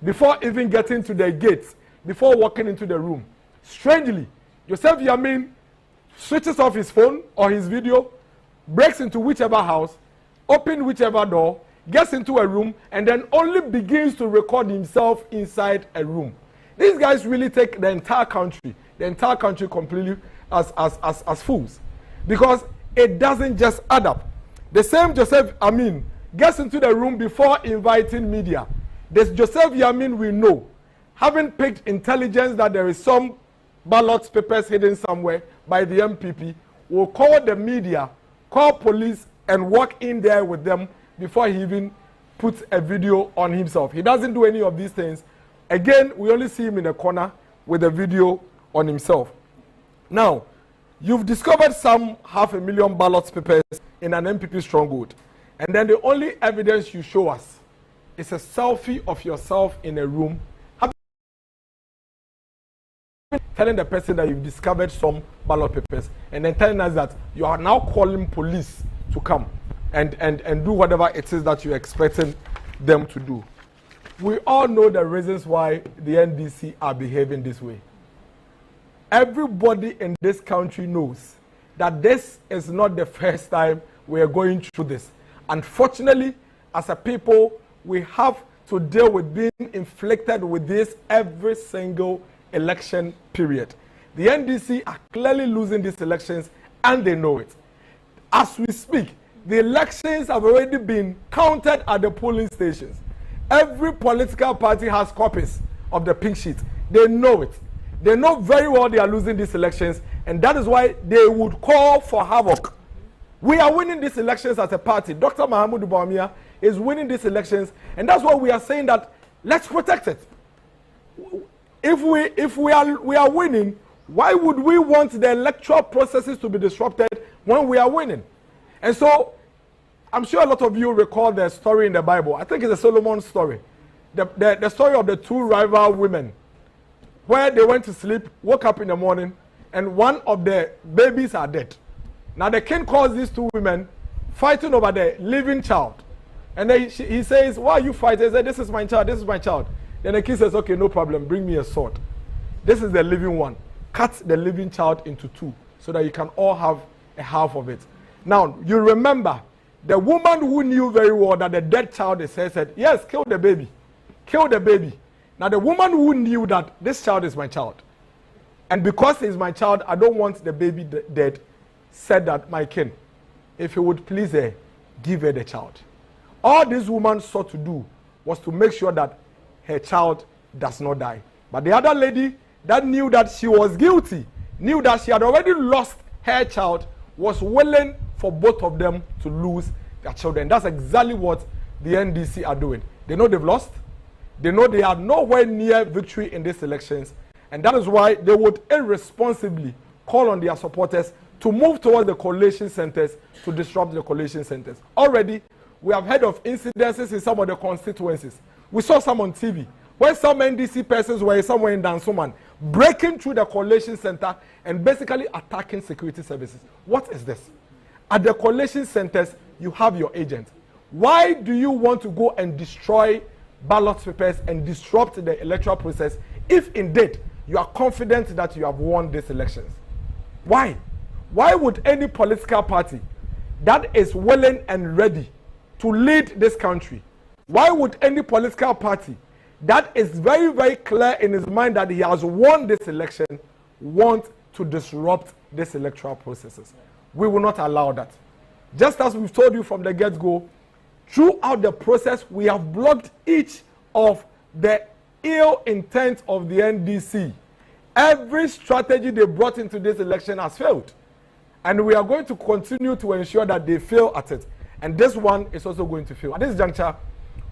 before even getting to the gates, before walking into the room. Strangely, Joseph Yamin switches off his phone or his video, breaks into whichever house, opens whichever door, gets into a room, and then only begins to record himself inside a room. These guys really take the entire country completely as fools, because it doesn't just add up. The same Joseph Amin gets into the room before inviting media. This Joseph Yamin we know, having picked intelligence that there is some ballot papers hidden somewhere by the MPP, will call the media, call police, and walk in there with them before he even puts a video on himself. He doesn't do any of these things. Again, we only see him in the corner with a video on himself. Now, you've discovered some 500,000 ballot papers in an MPP stronghold, and then the only evidence you show us is a selfie of yourself in a room, telling the person that you've discovered some ballot papers, and then telling us that you are now calling police to come and do whatever it is that you're expecting them to do. We all know the reasons why the NDC are behaving this way. Everybody in this country knows that this is not the first time we are going through this. Unfortunately, as a people, we have to deal with being inflicted with this every single election period. The NDC are clearly losing these elections, and they know it. As we speak, the elections have already been counted at the polling stations. Every political party has copies of the pink sheet. They know it. They know very well they are losing these elections, and that is why they would call for havoc. We are winning these elections as a party. Dr. Mahamudu Bawumia is winning these elections, and that's why we are saying that let's protect it. If we are winning, why would we want the electoral processes to be disrupted when we are winning? And so, I'm sure a lot of you recall the story in the Bible. I think it's a Solomon story. The story of the two rival women, where they went to sleep, woke up in the morning, and one of the babies are dead. Now the king calls these two women fighting over the living child. And then he says, why are you fighting? He said, this is my child, this is my child. Then the king says, okay, no problem, bring me a sword. This is the living one. Cut the living child into two so that you can all have a half of it. Now, you remember, the woman who knew very well that the dead child is her said, yes, kill the baby. Kill the baby. Now, the woman who knew that this child is my child, and because he's my child, I don't want the baby dead, said that, my king, if you would please her, give her the child. All this woman sought to do was to make sure that her child does not die. But the other lady that knew that she was guilty, knew that she had already lost her child, was willing for both of them to lose their children. That's exactly what the NDC are doing. They know they've lost. They know they are nowhere near victory in these elections. And that is why they would irresponsibly call on their supporters to move towards the collation centers to disrupt the collation centers. Already, we have heard of incidences in some of the constituencies. We saw some on TV, where some NDC persons were somewhere in Dansoman, breaking through the collation center and basically attacking security services. What is this? At the collation centers, you have your agent. Why do you want to go and destroy ballot papers and disrupt the electoral process if indeed you are confident that you have won these elections? Why? Why would any political party that is willing and ready to lead this country, why would any political party that is very, very clear in his mind that he has won this election want to disrupt these electoral processes? We will not allow that. Just as we've told you from the get-go, throughout the process, we have blocked each of the ill intent of the NDC. Every strategy they brought into this election has failed. And we are going to continue to ensure that they fail at it. And this one is also going to fail. At this juncture,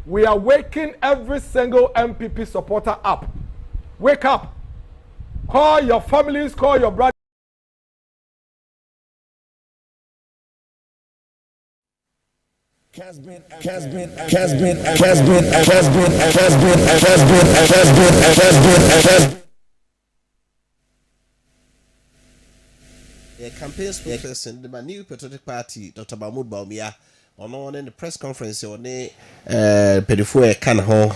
we are waking every single MPP supporter up. Wake up. Call your families, call your brothers. Kessben. Campaign spokesperson, the new Patriotic Party, Dr. Mahmoud Bawumia, on the press conference on the pedifo kan ho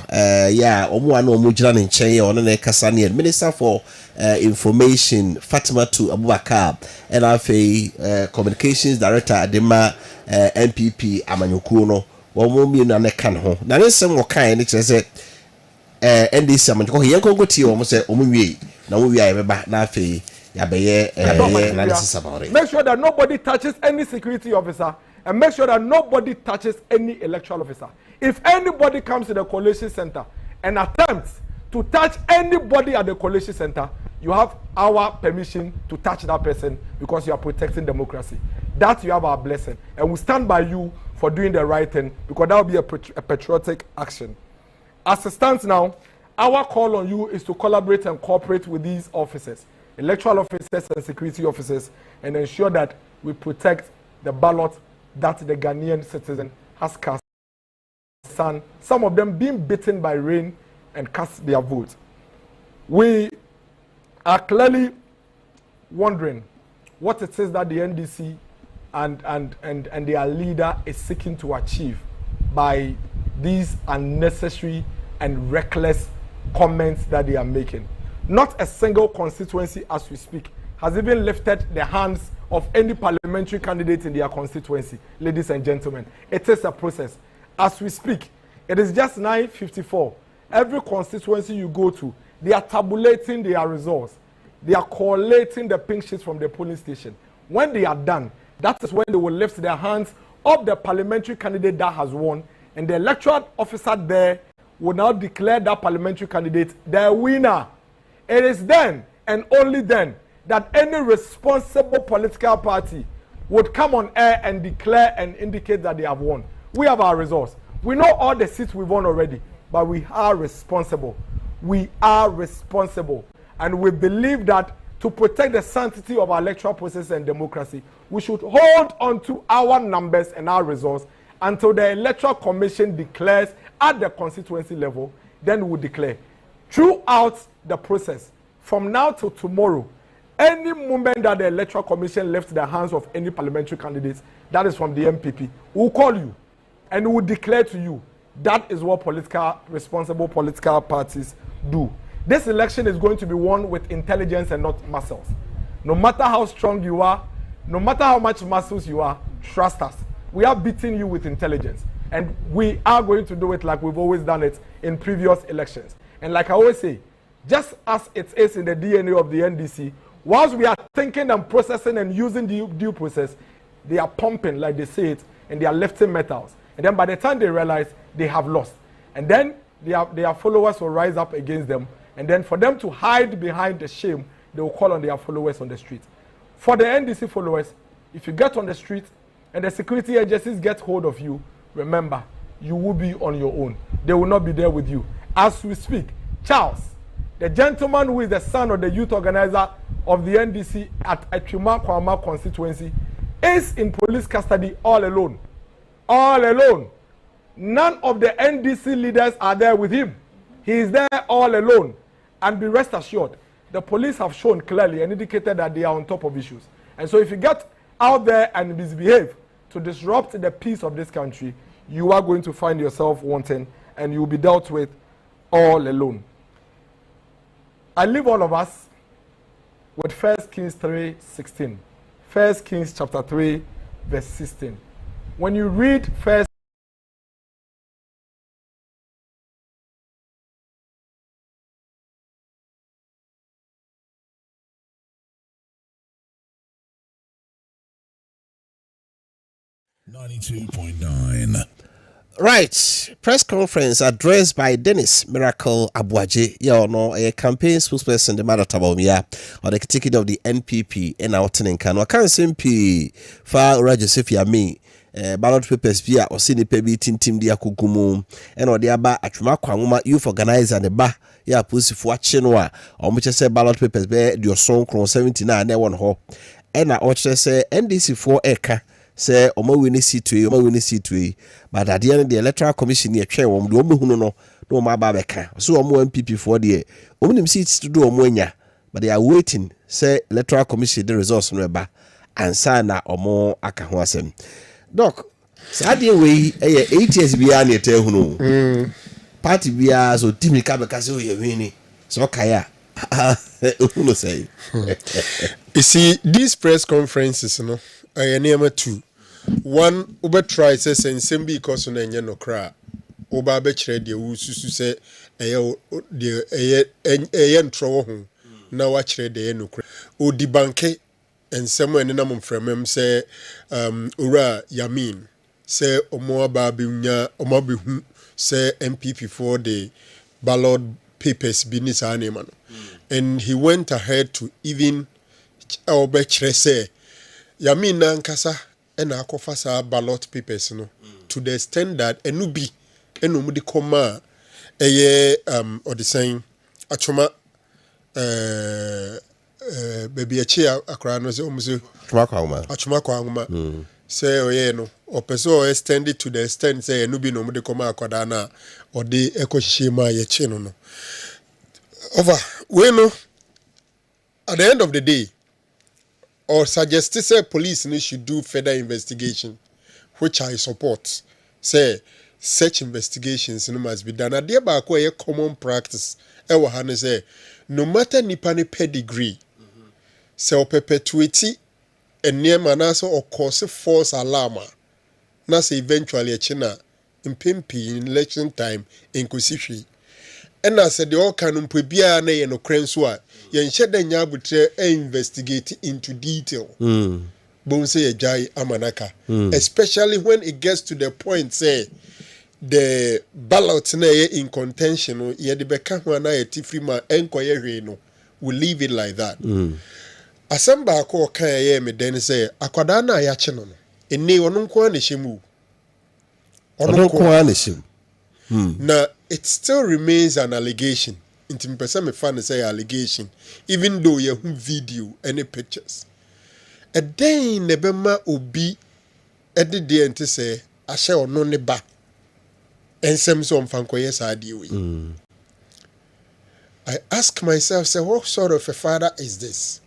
yeah omo anu omo jira ne nchen on the Kasani Minister for Information Fatimatu Abubakar and afi Communications Director Adema NPP Amanyokuo no wɔn mu na ne kan ho na ne nsɛm wɔ kan ne kyerɛ sɛ ndc amanko yɛn konko tie wɔn sɛ wɔn wie na wɔn wie a yɛbɛba na afei yɛabɛyɛ analysis about it. Make sure that nobody touches any security officer and make sure that nobody touches any electoral officer. If anybody comes to the collation center and attempts to touch anybody at the collation center, you have our permission to touch that person because you are protecting democracy. That you have our blessing, and we stand by you for doing the right thing because that will be a patriotic action. As it stands now, our call on you is to collaborate and cooperate with these officers, electoral officers and security officers, and ensure that we protect the ballot that the Ghanaian citizen has cast. Some of them being beaten by rain and cast their vote. We are clearly wondering what it is that the NDC and their leader is seeking to achieve by these unnecessary and reckless comments that they are making. Not a single constituency as we speak has even lifted the hands of any parliamentary candidate in their constituency. Ladies and gentlemen, it is a process. As we speak, it is just 9:54. Every constituency you go to, they are tabulating their results. They are collating the pink sheets from the polling station. When they are done, that is when they will lift their hands of the parliamentary candidate that has won, and the electoral officer there will now declare that parliamentary candidate the winner. It is then and only then that any responsible political party would come on air and declare and indicate that they have won. We have our results. We know all the seats we've won already, but we are responsible. We are responsible. And we believe that to protect the sanctity of our electoral process and democracy, we should hold on to our numbers and our results until the Electoral Commission declares at the constituency level. Then we will declare. Throughout the process, from now till tomorrow, any moment that the Electoral Commission lifts the hands of any parliamentary candidates, that is from the MPP, we'll call you and we will declare to you. That is what responsible political parties do. This election is going to be won with intelligence and not muscles. No matter how strong you are, no matter how much muscles you are, trust us. We are beating you with intelligence. And we are going to do it like we've always done it in previous elections. And like I always say, just as it is in the DNA of the NDC, whilst we are thinking and processing and using the due process, they are pumping, like they say it, and they are lifting metals. And then by the time they realize, they have lost. And then their followers will rise up against them. And then for them to hide behind the shame, they will call on their followers on the street. For the NDC followers, if you get on the street and the security agencies get hold of you, remember, you will be on your own. They will not be there with you. As we speak, Charles, the gentleman who is the son of the youth organizer of the NDC at Atwima Kwama constituency, is in police custody all alone. All alone. None of the NDC leaders are there with him. He is there all alone. And be rest assured, the police have shown clearly and indicated that they are on top of issues. And so if you get out there and misbehave to disrupt the peace of this country, you are going to find yourself wanting and you will be dealt with all alone. I leave all of us with 1 Kings 3:16. 1 Kings chapter 3, verse 16. When you read 1 92.9. Right, press conference addressed by Dennis Miracle Abuaje, a campaign spokesperson, the matter Tabomia, or the ticket of the NPP, and out in Kano. I can't simply far Roger Sophia me. Ballot papers via or sini pebi tim dia kugumu and or dia ba atwuma kwangoma youth organizer ne ba ya pusi fo achenwa o mo chese ballot papers be dio son kron 79 na won ho and na o chese NDC 4 eka say omo we ni C2 but at the end the Electoral Commission ye twe won do omehunu no no ma ba beka so omo MPP 4 de omnim seats to do omo nya but they are waiting say Electoral Commission the results no ba ansa na omo aka ho asem. Doc, sadie we 8 years bia na ete hunu. Party bia so timi ka be ka se o ye wini. So kaya. Who say? You see, these press conferences, you know, I am two. one uber try says and sembi because on any no cra uba betray the ususu say a yen troll home now watch the no cra o di banke and someone in among from him say ura yamin say omo babi nya omo hu say MPP for the ballot papers business animal and he went ahead to even obetray say yamin na nkasa ena akofa sa ballot papers no to the extent that enubi enumudi koma eye or the saying achoma baby achi akra no se omuso achoma kwa nguma say oye no opeso extended to the extent say enubi no mudi koma akoda na odi ekohihima ye chi no over we no at the end of the day or suggested say police should do further investigation, which I support. Say such investigations must be done. Adia ba ko a common practice. Ewa hane say no matter nipa ni pedigree, say o perpetuity and near manaso or cause false alarm. Na say eventually a china in election time in Kusifi. And I said the all canum pebia na ye no krenswa yen hyede nya abutre investigate into detail bon say ye jai amanaka especially when it gets to the point say the ballot na ye in contention ye de beka ho na ye tifri ma enkoye hwe no we leave it like that asamba ko kan ye me den say akwada na ya che no eni ono nko na hyemu ono nko na hyemu now it still remains an allegation. Intim person me fan say allegation, even though you have video any pictures. A day nebema obi edi de ente say ashe ono ne ba. Ensem so mfankoye sa ade we. I ask myself, say, what sort of a father is this?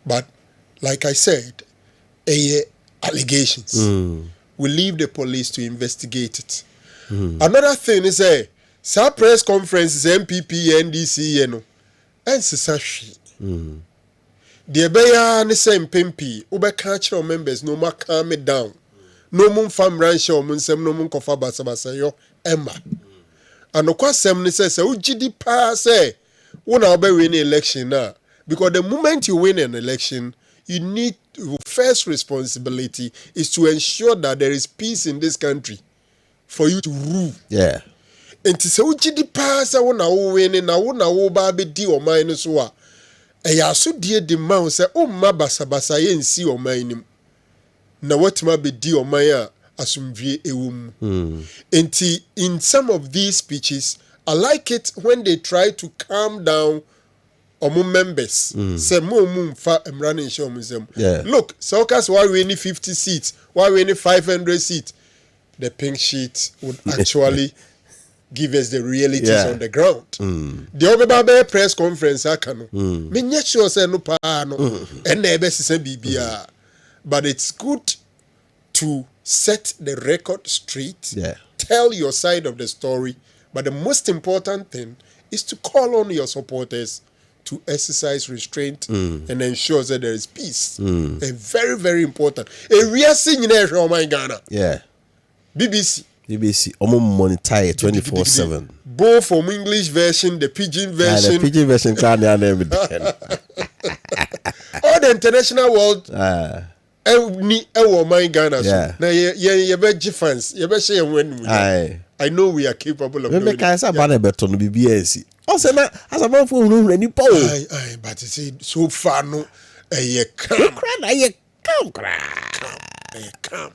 But like I said, allegations. We leave the police to investigate it. Another thing is sa press conferences MPP NDC no ensesa hwe de beya ne say MPP ubeka kire members no ma calm me down no mum fam ranche o mun sem no mun kofa basabasa yo emma anokwa sem ne say ugidi pa say wona obe win election na because the moment you win an election you need first responsibility is to ensure that there is peace in this country for you to rule. Yeah. And to say ugidi pass a wona wo win na wo ba be di o man so a ya so die de man say o ma basabasa ye nsi o man nim na watima be di o man a asumdwie ewum. And in some of these speeches I like it when they try to calm down omo members. Say mo mfa emrane nche omuzem. Look, Sokas why we need 50 seats, why we need 500 seats. The pink sheet would actually give us the realities on the ground. The Obebabe press conference, I can. Me sure say no pa no, and never say BBR. But it's good to set the record straight. Tell your side of the story. But the most important thing is to call on your supporters to exercise restraint and ensure that there is peace. A very, very important. A real thing in Ghana. BBC. Omo monetize 24/7. Both from English version, the pidgin version. The pidgin version can name all the international world. Ghana. Now you be fans. You be say when I know we are capable of. We can say about beton BBS. Also na as a man for no any power. But you see so far no come.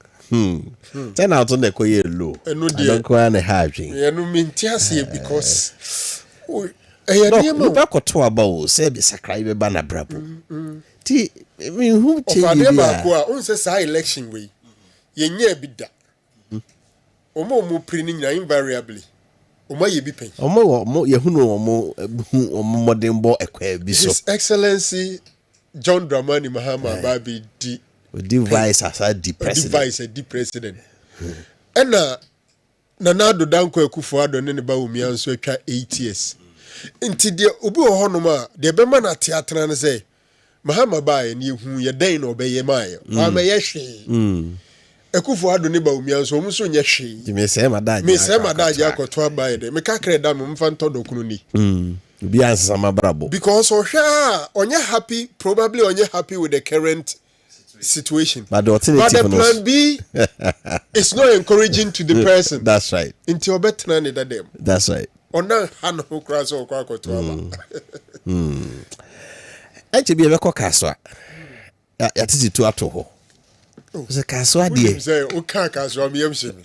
Turnout on the koye low. I don't go on a harding. You know, maintain because no back to about say be sacred banner brabo. Ti I mean who change you? On say election way. Ye nye bi da. Omo printing na invariably. Omo ye bi pen. Omo ye hu no omo modern bo ekwa bi so. His Excellency John Dramani Mahama Babi di device as a president. And Nanado Danko Akufo-Addo ne ba umi anso atwa 8 years. Inti de obi wo honoma de be ma na teatra ne say mahama bae ni hu ye den no be ye mae wa me ye hwe ekufo ado ne ba umia so mso nye hwe me se madaje akoto abae de me kakre da me mfa ntodo kunu ni bi ansesa mabrabo because onye happy probably onye happy with the current situation but the alternative but the plan B is not encouraging to the person. That's right. Until better than them. That's right. Ona hano cross or kwako to aba. Eche bi ebeko kaswa. Ya titi tu ato ho. Se kaswa die. Say o ka kaswa mi yemse mi.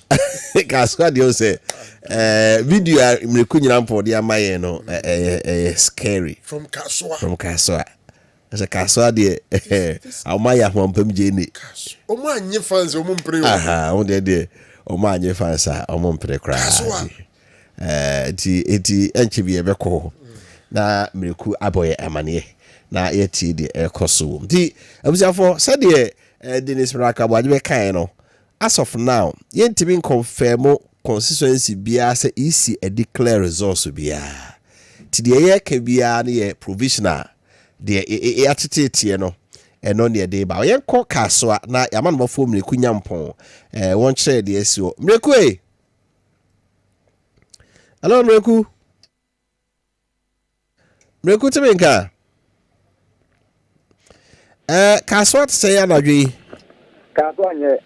Kaswa die o se video mreku nyina mpo de amaye no scary. From kaswa. As a kaswa de amaya ho mpam je ni. O ma anye fans o mo mpre o. Aha, o de o ma anye fans o mo mpre kra. Eti enche bi ebeko na mreku aboye amane na yeti de ekoso nti abusiafo said de Dennis Raka bo be kan no as of now yentimi confirm constituency bia say EC e declare results bia ti de ye ka bia na ye provisional de atete no eno ne de ba yen ko kaso na yama no bofo mreku nyampon won kire de asio mreku hello mreku temenka kaswa say anadwi kaswa nye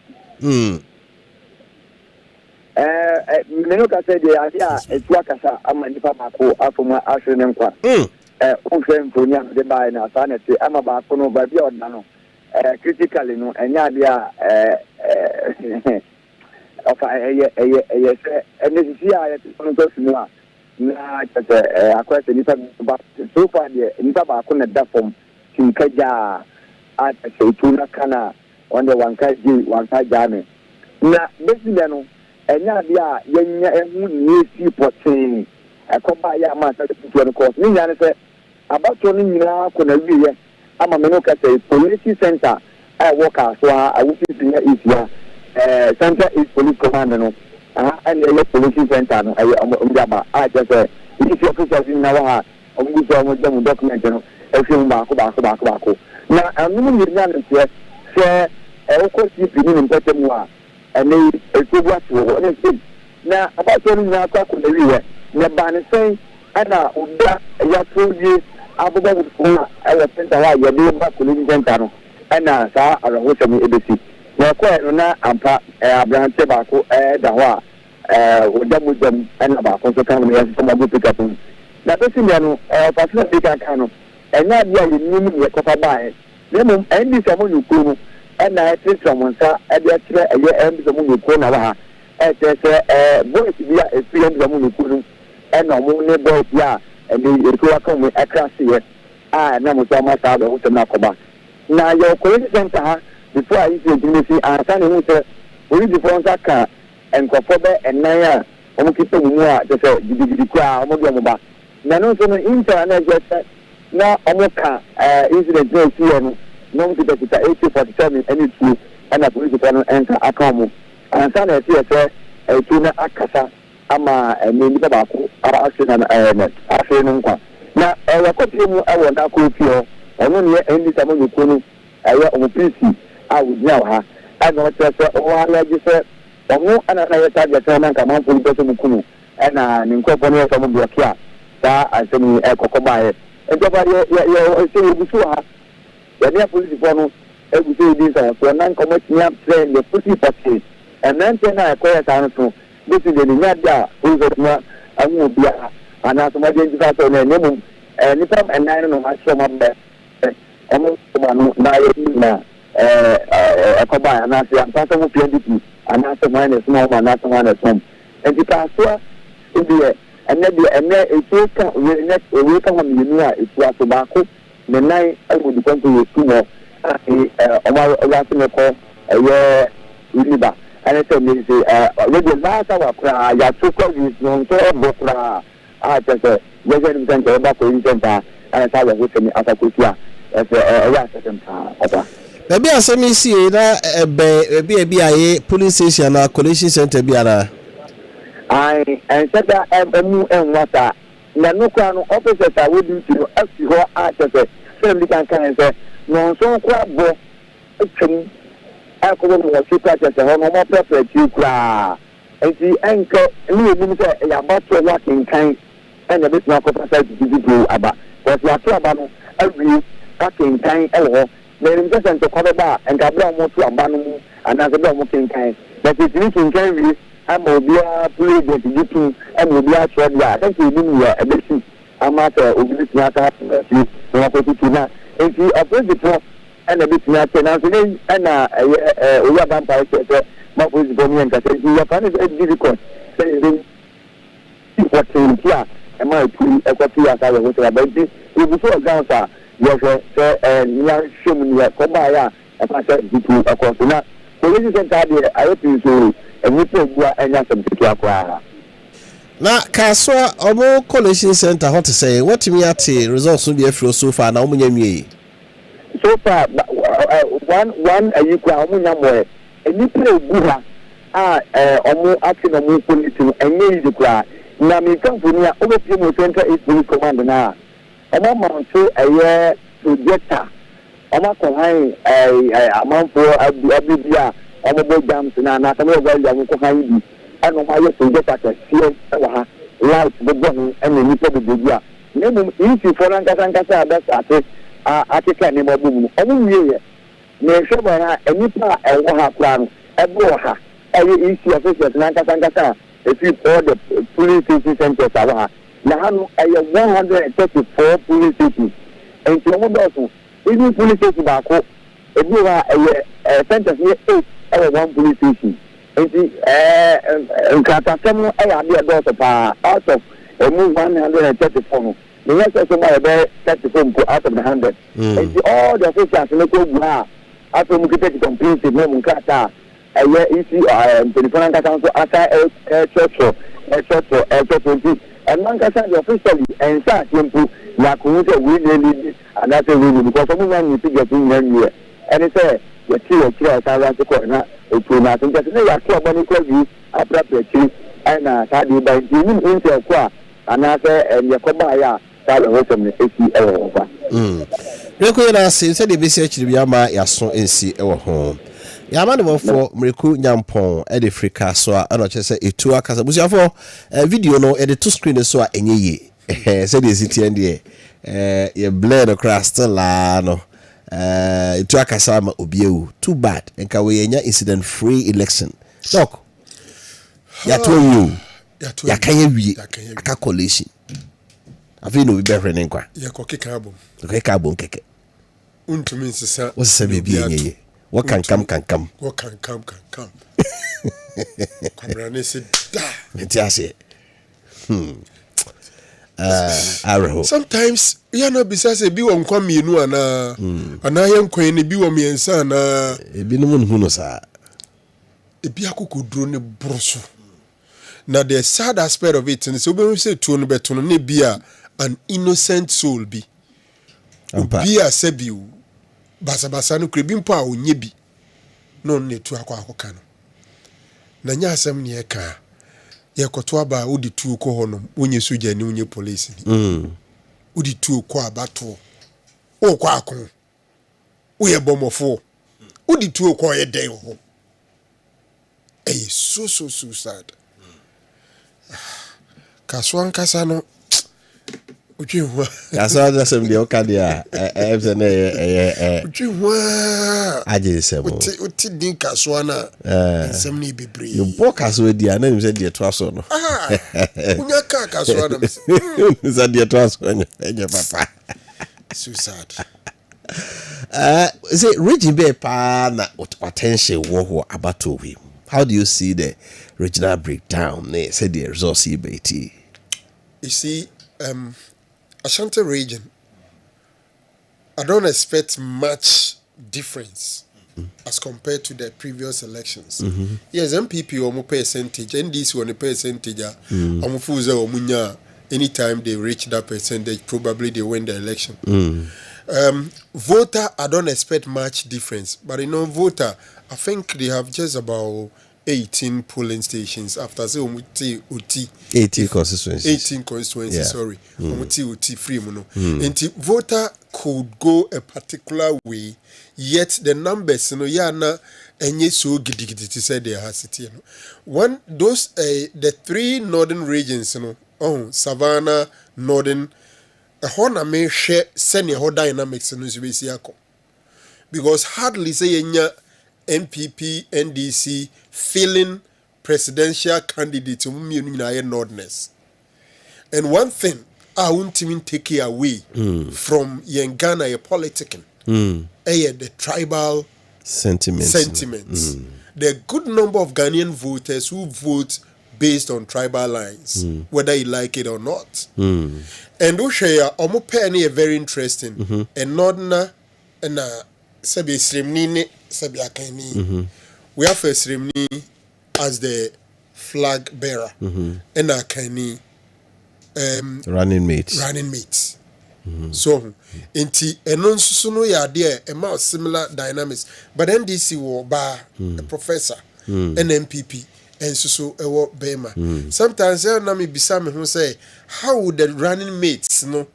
meno ka say de adia etua kasa ama nipa mako afoma ahwene nkwa unhwe mfonya de bai na sanete ama ba ko no ba bia oda no critically no enya dia ofa eye se enesisi a yete no to sinu a na tete akwese nipa ba so far de nipa ba ko na da form kinkaja a tete na kana wanda wanka jame na besile no enya dia yenya ehu ni si potin akoba ya ma sa tutu no course ni nyane se abato ni nyina ko na wiye ama me no ka say police center I work as a wuti ya isia center is police command no and the police center no ayi omjaba a je say if officers in na wa omgu so mo dem document no e fi ba ko na anu ni nyane se ko si pini ni mpete mu a ene etubu atwo ne si na abato ni nyina ko na wiye na ban sen ana oda ya toje abuba wufuna ayo center wa ya de ba police center no ana sa araho sami ebesi na ko na ampa abrante ba ko da ho a odamu jam ana ba ko so kan no ya so ma go pick up na besi no pastor dey kan no enya dia ye ni ni ko fa ba e nemu endi se mo nyukuru ana e someone sa e dia kire eye endi se mo nyukuru na ba e se boys bia e fi endi se mo nyukuru ena mo ne boys bia and the Electoral Commission across here. Na mo so ma sa do so na koba. Na your college center before I use the and san who say we the phone ka and kofobe and na o mo kitu mu a je say gidi kwa o mo do mo ba. Na no so no internet just na o mo ka incident no see no no mo kitu 8047 any two and police phone enter account and san e say e na akasa ama ni ba ko ara asena na afenu nkwa na yakoti mu awo na ko pio ono ne endi samo yekunu aya o pc awunya ha ana wata o ala gise omo ana na yata gata na kama mpoli beto mukunu ana ni nkofo ne samo blokia ta asemi kokoba he ento ba ye se busu ha ya ne police fono egusi di so na nkomo tia train the police party and then na ko ya ta no this is the nyada uzotuma amu bia ana so ma denji fa so na nemu ni pam enai no ma so ma be amu so no na ye na akoba ana se ampa so mu PDP ana so ma na so ma na so ma na so enti ka so ibe ene etuka we ka ho mi nu a etu aso ba ko ne nai awu di konto ye tu mo o ma o ya se me ko ye riba and I said, the last hour, ya took this non so bokra. I just said, President Center, back in center, and I saw the who's me as a kutia as a second time. Maybe as I may see that be a police station or Collation Center biara. I said that and water. No crown officers I would do to ask you what I just said. So we can say, no so kwa bo etwem akọbọ no wọ super church ho no mo perfect kura enti enke ni ebi se ya ba to wa kinkan enya bit na ko pasa tutu aba but ya to aba no awi ka kinkan ewo na rim se sento ko ba enka bra mo to aba no ana se bra mo kinkan but it ni kinkan wi ama obi a play the tutu ama obi a try dia that is ni ya ebesi ama ta obi ni na ta ti na ko tutu na enti opposite and a bit now, and we are vampires. My voice is going to say, you are kind of difficult. Saying, what in here, and my two, a copy as I was about this. If you saw a dancer, yes, and you are showing me a combine, as I said, to a consumer. So, ladies and gentlemen, I hope you so, and we put and have some to acquire. Na Kaswa Omo Collation Center, what to say? What to me at results will be a flow so far now. So far, one a year, Omunyamwe, and you play Buha, Omo acting on Mukulitu, and you the cry. Now, me come for me, over Timo Center is police commander now. Omo Mount a year projector. Omo Kohai, a month for Abibia, Omo Boy Jams, and I'm not a Kohai, and Omo projector, seal, light, the button, and the Nipa Bibia. Name if you for Ankasa, that's at Africa ni mabumu omu wiye na ehwe ba enipa ewo ha kwan ebo ha ayi isi officers na nkasa if all the police station centers awa na hanu ayi 134 police stations enti omu dosu ini police station ba ko ebi wa ayi centers ni 8 ayi one police station enti nkata semu ayi ade dosu pa out of emu 134 the rest of them are about 34 out of the 100. And all the officials in the Kogu after we get complete the name Kata, a year easy telephone council after church, and Mancasa officially and start simple, Nakuta will and that's a really because someone you get in 1 year. And it's a the around the corner, it's nothing just no actual call you appropriately and Sadi by Jimmy into a qua, and after and Yakobaya. Reku na se se de besi akiri bi ama yaso ensi ewo ho ya ma de for mreku nyampon e de frika so a no che se etu akasa busiafo video no e de to screen so a enye ye se de siti ende ye blend across still la no etu akasa ma obiewu too bad enka we nya incident free election doc ya to you ya kan ye wie aka collation afi no be better nen kwa ye ko keka abom keke untumi nsesa wo se be bi enye wo kan kam kwabra ne se da metiase arrow sometimes you know besides bi won kwa mienu ana ye nkwan ne bi wo miensa na ebi no mun hunu sa ebi akokodro ne broso na the sad aspect of it is we say to no beto no bia an innocent soul bi bia sebiu basa no krebi mpo a onye bi no netu akwa no na nya asem ne eka ye koto aba odi tu ko honom onye soja ni onye police ni odi tu ko abato o kwa akon wo ye bomofo odi tu ko ye den ho so sad Kaswan kasano uchiwa kaswa da sem de okadia efze na uchiwa aje semo uti din kaswa na sem ni bebre yo bo kaswa dia na nimse de to aso no unya ka kaswa na za de to aso enye papa so sad say region be pa na attention wo abato we. How do you see the regional breakdown? Said the resource EBT. You see, Ashanti region, I don't expect much difference as compared to the previous elections. Yes, MPP omu percentage, NDC on a percentage, omufuza omunya. Anytime they reach that percentage, probably they win the election. Voter, I don't expect much difference, but voter, I think they have just about 18 polling stations after say omuti 18 constituencies. 18 constituencies, Yeah. sorry. Omuti free mono. And voter could go a particular way, yet the numbers, yana enye so gidigidi to say they are city. One those the three northern regions, Savannah, Northern, a hona may share senior ho dynamics in Uzbekistan. Because hardly say MPP, NDC filling presidential candidates nordness. And one thing I won't even take it away from Ghana politicking. The tribal sentiments. The good number of Ghanaian voters who vote based on tribal lines, whether you like it or not. And Oshaya, Omope very interesting. And Nordna and Sabi Srimni, Sabi Akani. We have a Srimni as the flag bearer. And Akani running mates. So, inti enon suno ya there a similar dynamics. But NDC wo ba a professor, an MPP, and so ewo Bema. Sometimes I na me bisa me who say, how would the running mates be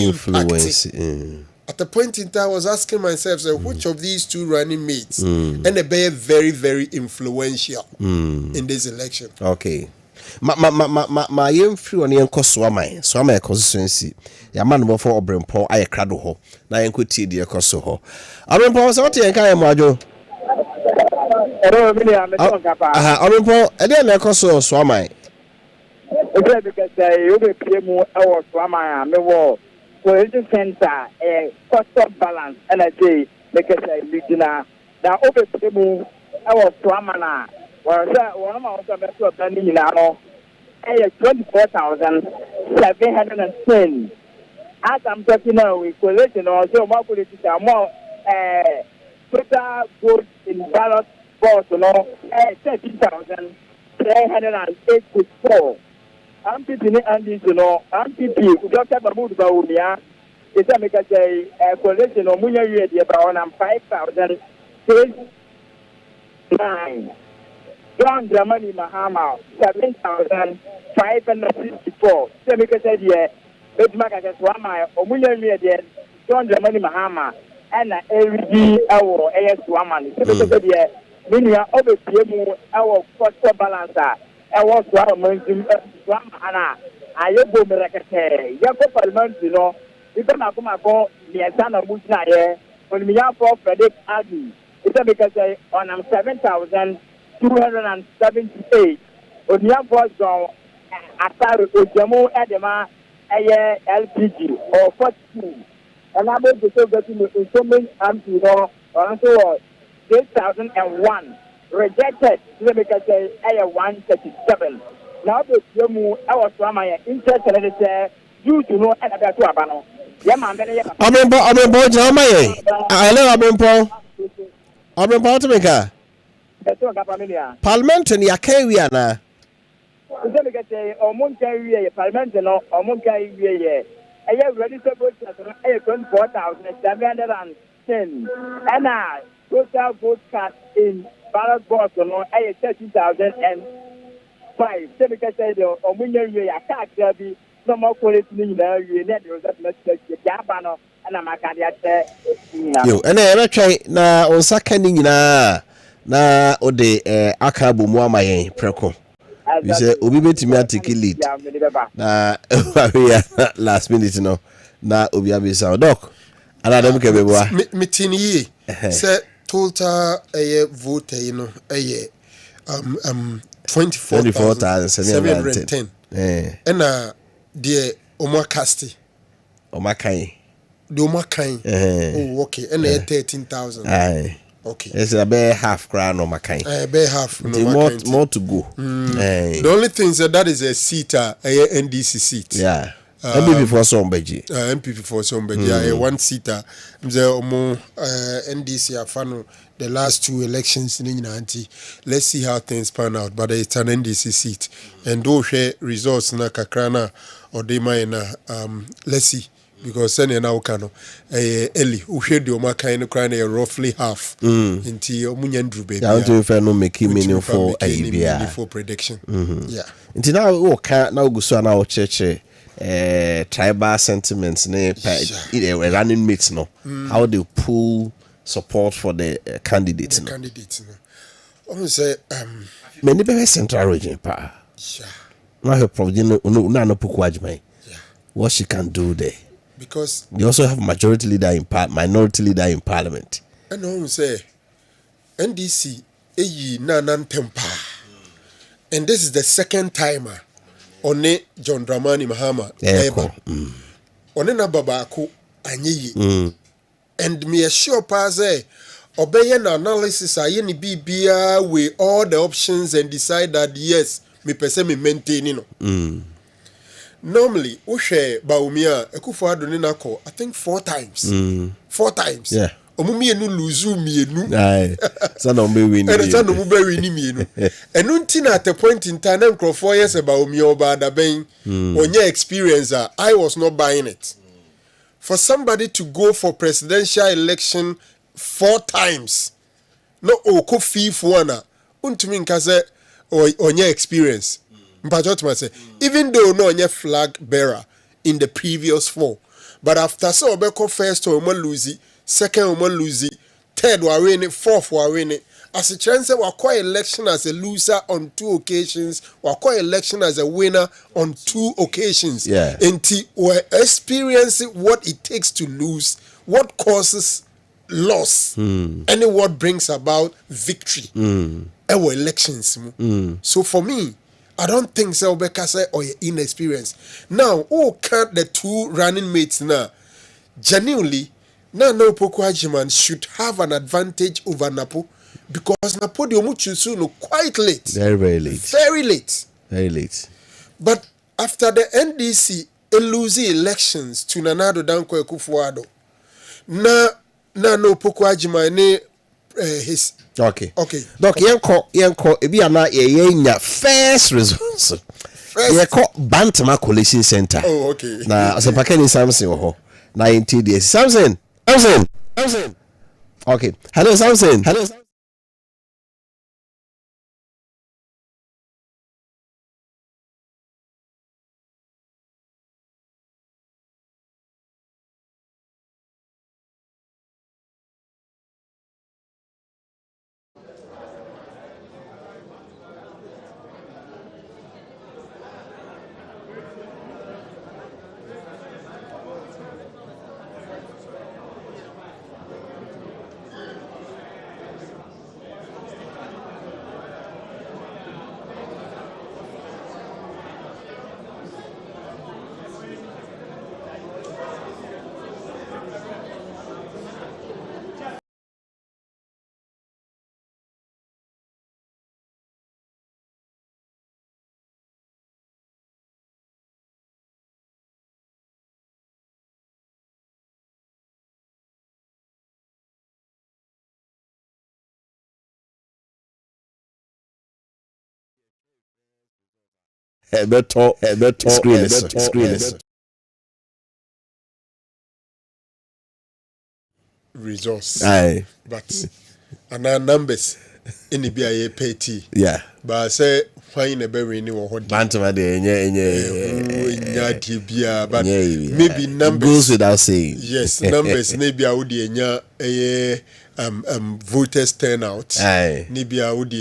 impacted? At the point in time, I was asking myself, so which of these two running mates and they be very, very influential in this election? Okay. Ma yem free on yen Swamai constituency. Ya man mo for Obrempo aye krado ho. Na yen ko ti de koso ho. Obrempo so what yen kan majo? Obrempo e de na koso Swamai. Okay, because you be PM our Swamai me wo coalition center cost of balance and I say because regional na obe PM our Swamana. One of my also planning now, 24,710. As I'm talking now, we collation also more politics more total votes in ballot box, 13,384. MPP and this, MPP, Dr. Mahmoud Baumia, is a make a collation of Munya Yedi about 5,009. John Dramani Mahama, 7,564. Semika yeah, Bedmaka Swama, Omuya Media, John Dramani Mahama, and LG our AS Waman. Semika yeah, Minia over PMU, our cost balancer, our Swamana, Ayabo Merakate, Yako Parliament, because Nakumako, Niasana Musna, when we have for Frederick Adi, it's because on 7,278. Onia was on Ataru Ojamo Edema LPG or 42. And I'm able to get in the instrument or 8,001 rejected because they 137. Now the Yomu our Swamaya interest and it due to no another to Abano. Abempo Jamaye. I love Abempo to make her. Parliament and Yakawi na. Parliament no Omunka ye. I have registered voters 24,710. And total vote cast in ballot box 30,005. Because Omunya ye attack there be no more quality in the net Jabano and Amakadia. Yo, and I try na on second na ode akabu mu amaye preko we say obi betimi atake lead na last minute no na obi abisa doc ana dem ke beboa meeting yi say total vote 24,710 and the omakasti omakai the omakai oh okay and 13,000 aye. Okay. It's a bare half crown on my kind. Bare half. More to go. The only thing is that is a seat, a NDC seat. Yeah. MPP for some beji. MPP for some beji. Yeah, one seater. The NDC afano the last two elections in Inanti. Let's see how things pan out. But it's an NDC seat, and those share results na kakrana or they might let's see because send now can early who shade your ma kind crying roughly half into omunyandru baby. I want to fair no make meaningful meaningful prediction. Yeah. Until now we can now go so now church tribal sentiments running mates no how they pull support for the candidates no. Candidates no. Say many be central region pa. Yeah. Now her provisional no pukwa what she can do there. Because they also have majority leader in minority leader in parliament. And I say NDC nanan tempa. And this is the second timer on John Dramani Mahama Eba. On na babako anyi. And me assure pa say obey an analysis ayeni bibia with all the options and decide that yes, me pese me maintain no. Normally, Ushe Baumia, Ekufuado Ninako, I think 4 times. 4 times. Yeah. Omumi enu luzu mi enu. Aye. Sana ombe wini. And sana ombe wini mi enu. And untina at a point in time, I'm 4 years about me oba da ben. On your experience, I was not buying it. For somebody to go for presidential election 4 times, no oko fee for one. Untumi nkaze on your experience. Even though no any flag bearer in the previous 4, but after so obeko first one lose, second one lose, third one win, fourth one win. As a chance we acquire election as a loser on 2 occasions, we acquire election as a winner on 2 occasions. Yeah. Until we experience what it takes to lose, what causes loss, and what brings about victory. Our elections. So for me, I don't think so because or inexperience. Now, who can't the 2 running mates now? Genuinely, no Pokwajiman should have an advantage over Napo because Napo de Omuchusu quite late. Very late. Very late. Very late. But after the NDC lose elections to Nanado Danko Ekufuado, no Pokwajiman his okay. Doc, yanko ebi ana ye first results. Ye call Bantama Collation Center. Oh, okay. Na Osapakeni Samson ho. 90 days. Samson. Okay. Hello Samson. Beto screen. Resource. Aye. But and our numbers in the BIA petty. Yeah. But I say fine a berry any what Bantama de but maybe numbers goes without saying. Yes, numbers maybe I would voters turnout. Aye. Maybe I would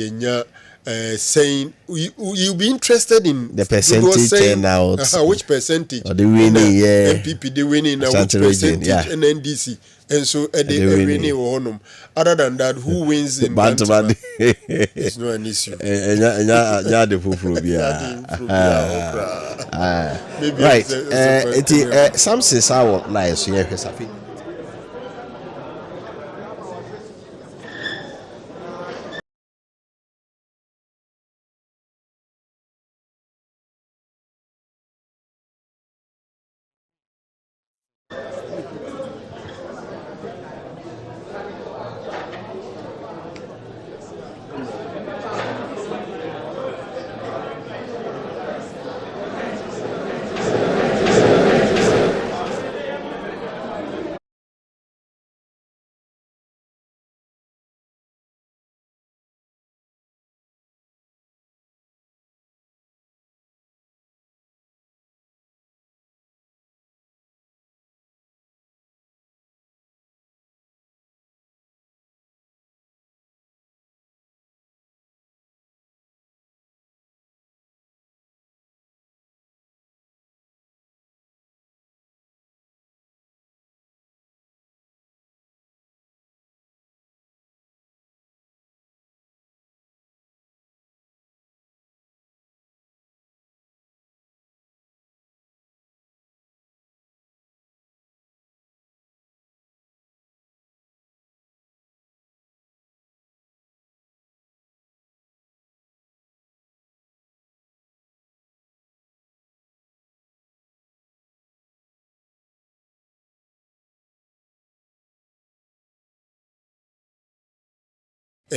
saying you'll be interested in the percentage turnout. Which percentage? Or the winning, yeah. MPP the winning, which Ashanti region, percentage, yeah. and NDC. And so the winning. Other than that, who wins in Bantama? It's not an issue. Right. Some says I will lie. So yeah,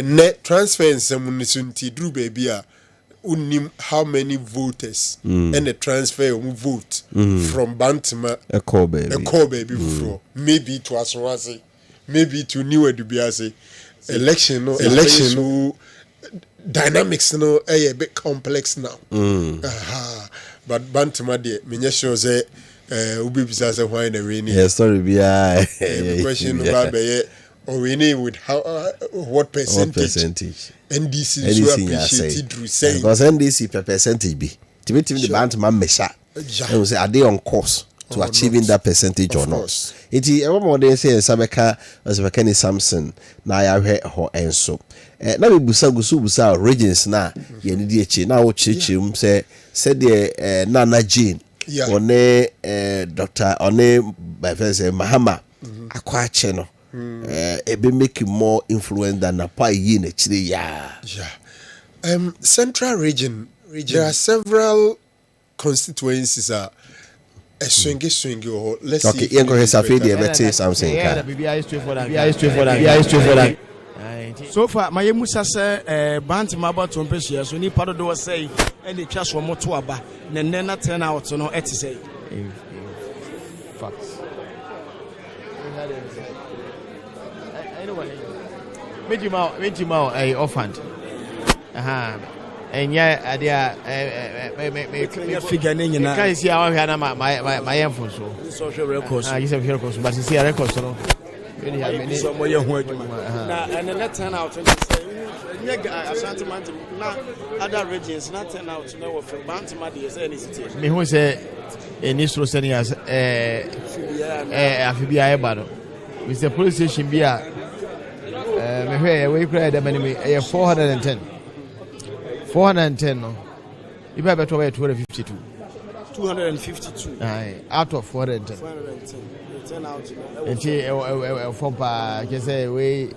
net transfer in some nisunti drew baby unim how many voters and the transfer vote from Bantama a call baby for maybe to Aswasi, maybe to New Edubiase election dynamics a bit complex now. But Bantama de Minyasho say ubi bisa why in a rainy story be question about or we need with how what percentage NDC appreciated through saying because NDC per percentage be to meet the band man measure and say are they on course to achieving that percentage or not. It is one more day say Sabeka as Kenny Samson na ya hwe ho enso na be busa regions na ye ne die na wo chichim say the Nana Jean one Dr. one by say Mahama akwache no be making more influence than a pie in actually yeah. Central region there are several constituencies a swingy or let's okay, see you go his affair better something so far my musa say bant maba to mpehia so ni pado do say any twa so moto aba na turn out no et say facts Mejima a offhand. And yeah, figure name. Can see how my info so social records. I have records, but you see a record so. Really have many somewhere you and then that turn out and say Ashanti now other regions not turn out to know from Bantamadi is any city. Me who say in Istro sending us Afibia Ebano. Mr. Police Station Bia. We cried them enemy 410. 410 no. You better to 252. 252. Out of 410. 410 out. And from can say we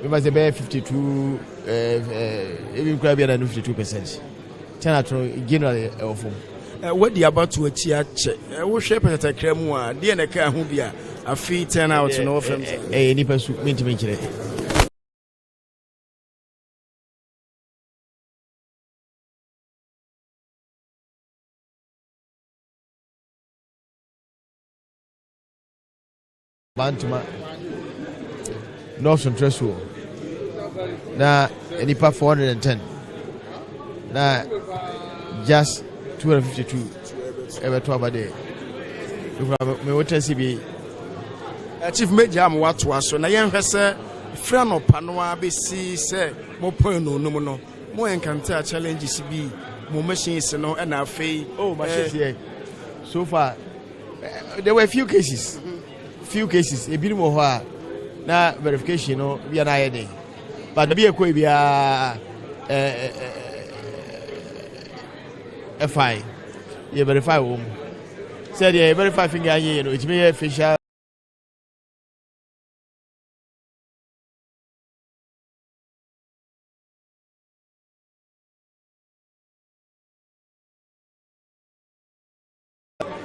must be 52 even cry better than 52%. 10 out generally of what the about to a we shape at a cremua, dear Naka Hubia, a fee 10 out to no from a nipper soup mean to mention it. Bantama North Central na nipa 410 na just 252 ever to abade me wote si bi chief major am watu aso na yen hwese fra no panoa be si se mo point no no no mo enkanta challenges bi mo machines no na afei machines here so far there were few cases a bit more na verification no we na yede but be ko bia FI you verify wo said you verify finger you know it may official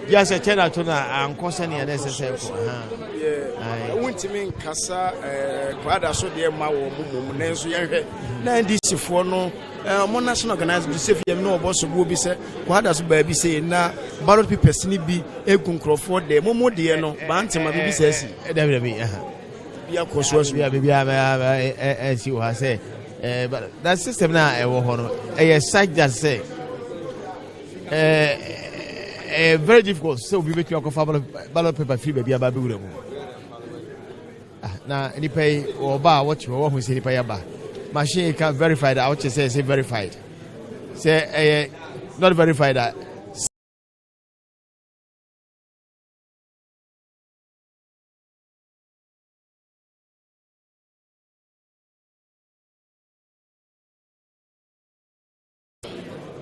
yes a channel to na an concern and necessary I want to mean kasa kwada so de ma wo mum na enso yenhwe na ndc fo no mo national organized to save them no boss go bi se kwada so ba bi se na ballot papers ni bi egunkrofo de mo de no ba ntema bi se asi da bi bia koso so bia si wa say but that system na e wo ho no e such that say very difficult so we make you ballot paper free baby aba be wura mu na any pay or bar what you want to say pay aba machine can verify that what you say verified say not verified that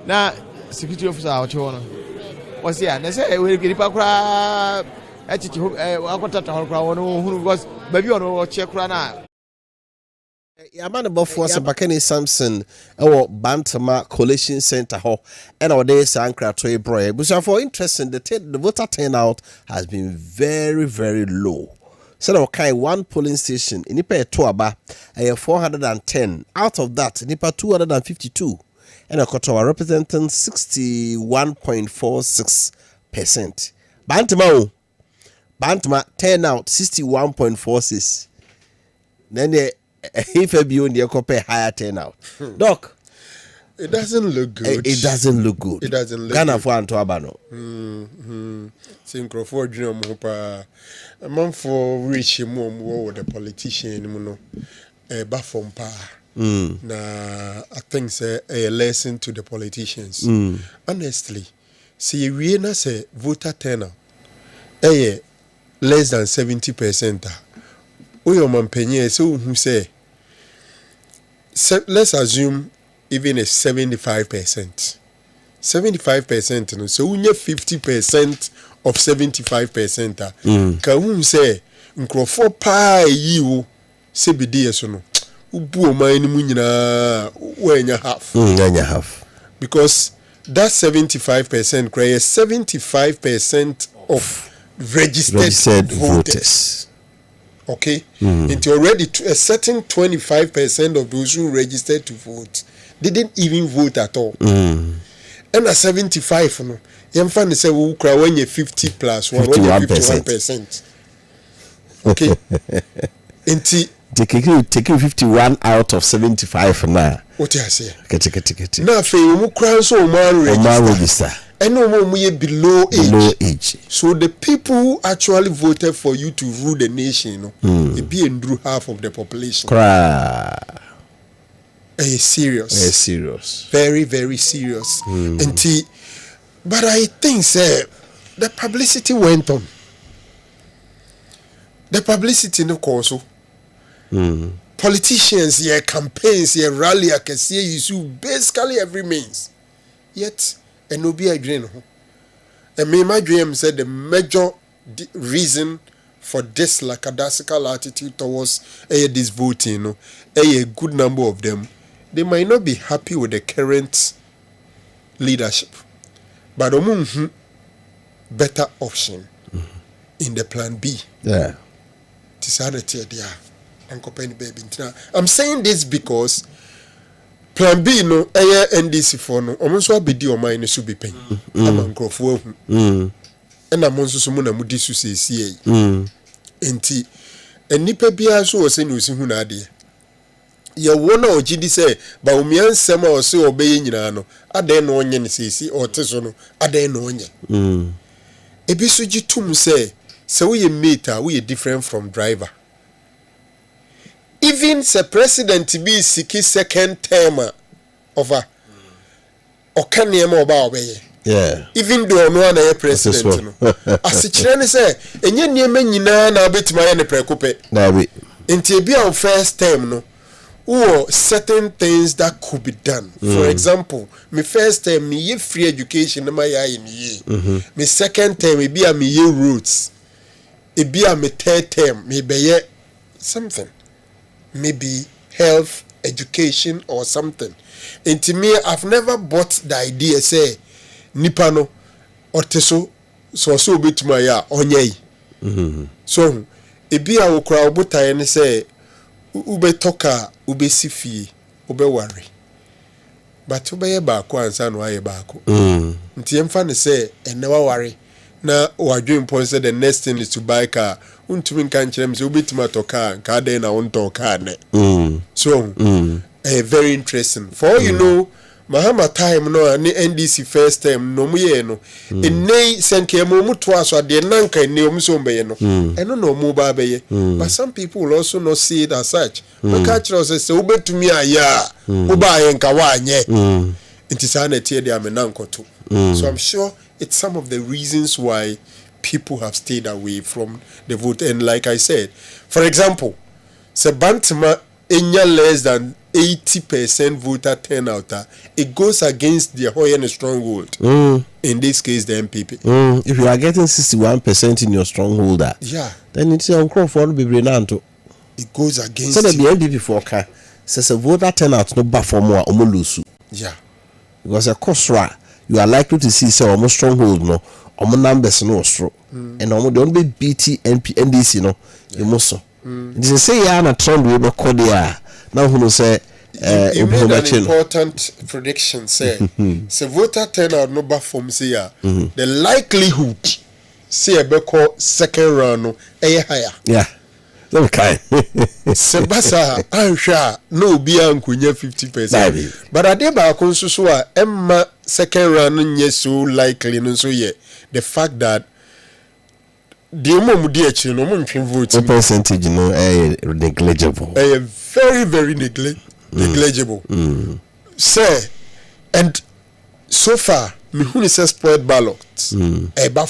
na security officer what you want was here they say we get pakura echichi akotata hol kra wono hunu because baby ono check kra na Yamana bofo Sabakeni Samson ewo Bantama Collation Center ho and our days Sankra Toy Bro. But for interesting the voter turnout has been very, very low. said okay, one polling station in Nipa Tuaba, 410. Out of that, Nipa 252. And a Kotowa representing 61.46%. Bantama turnout 61.46. Then if a beyond the compare higher turnout. Doc. It doesn't look good. It doesn't look good. It doesn't look Ghana good. for Antoabano. Synchro Dream Mopa. A month for rich mom with the politician, Bafom Pa. Na, I think say a lesson to the politicians. Honestly, see, we na say voter turnout. Less than 70%. Uyo mampenye so who say let's assume even a 75%. 75%, no, so unye 50% of 75%. Ka who say nkrofo pa yi se bidi so no. Ubu o man mu nyina wenya half. Half. Because that 75% cry 75% of registered voters. Okay? Until already a certain 25% of those who registered to vote didn't even vote at all. And a 75, no. Yemfa say we cry when you 50 plus 51%. Okay? Taking 51 out of 75 now. What you say? Get. Now, for you, so register. And no more below age. So the people who actually voted for you to rule the nation, it be and drew half of the population. Serious. Very, very serious. But I think, sir, the publicity went on. The publicity, of course. Politicians, campaigns, rally, I can see you use basically every means. Yet, and no be a dream. And me, my dream said the major reason for this lackadaisical attitude towards this voting, a good number of them, they might not be happy with the current leadership, but better option in the plan B. Yeah. I'm saying this because plan B no NDC for no almost be the mind should be paying. I'm uncrofu and I'm also someone a mudisu say enti and nipa bia so was saying who na de ya wona ogidi say ba umian sema o se obey nyina no ade no onye ne sesi o teso no ade no onye ebi so gitum say we meter we different from driver. Even the president be siki second term over Okaniema oba obeye. Yeah. Even though no one a president no. As chirani say enye niema nyina na betima ye ne prekope. Na be. Nti ebi our first term no. Or certain things that could be done. For example, my first term me ye free education na my ye me. My second term me be a me ye roads. It be a me third term me be ye something. Maybe health, education, or something. And to me, I've never bought the idea, say, Nipano, or Teso, so bit my ya, onye. So, it be our crowd, but I say, Ube toka, ube sifi, ube worry. But ube ye baako, and son, why ye baako. Nti emfa say, and never worry. Na wadwin point say the next thing is to buy car. Untumi kan kyerem say obetima to car dey na won car ne. So very interesting. For all you know, Mahama time no ani NDC first time no mu ye no. Enei senke mu to aso de nanka enei mu so mbeye no. Eno no mu ba beye. But some people will also not see it as such. But catch us say obetumi aya. Oba ye nka wa anye. Nti sa na tie de amenanko to. So I'm sure it's some of the reasons why people have stayed away from the vote. And like I said, for example, Sebantama enya less than 80% voter turnout. It goes against the Hoyan stronghold. In this case, the MPP. If you are getting 61% in your stronghold, then it's your Crawford be brilliant. It goes against. So the MPP for car says a voter turnout no bad for more omolusu. Yeah. Because a cosra. You are likely to see some almost stronghold no omo numbers no osro and omo don be BT NDC no emo so this say ya na trend we be call there now who say you made an important prediction say so voter turnout no ba form say the likelihood say e be call second round no higher. Yeah. Okay. Sebasa ansha no be ankunya 50%. But ade ba ko nso so a emma second round nye so likely no so ye the fact that the mom di echi no mo ntwe vote. The percentage no negligible. Very very negligible. Say and so far me who is spoiled ballots eba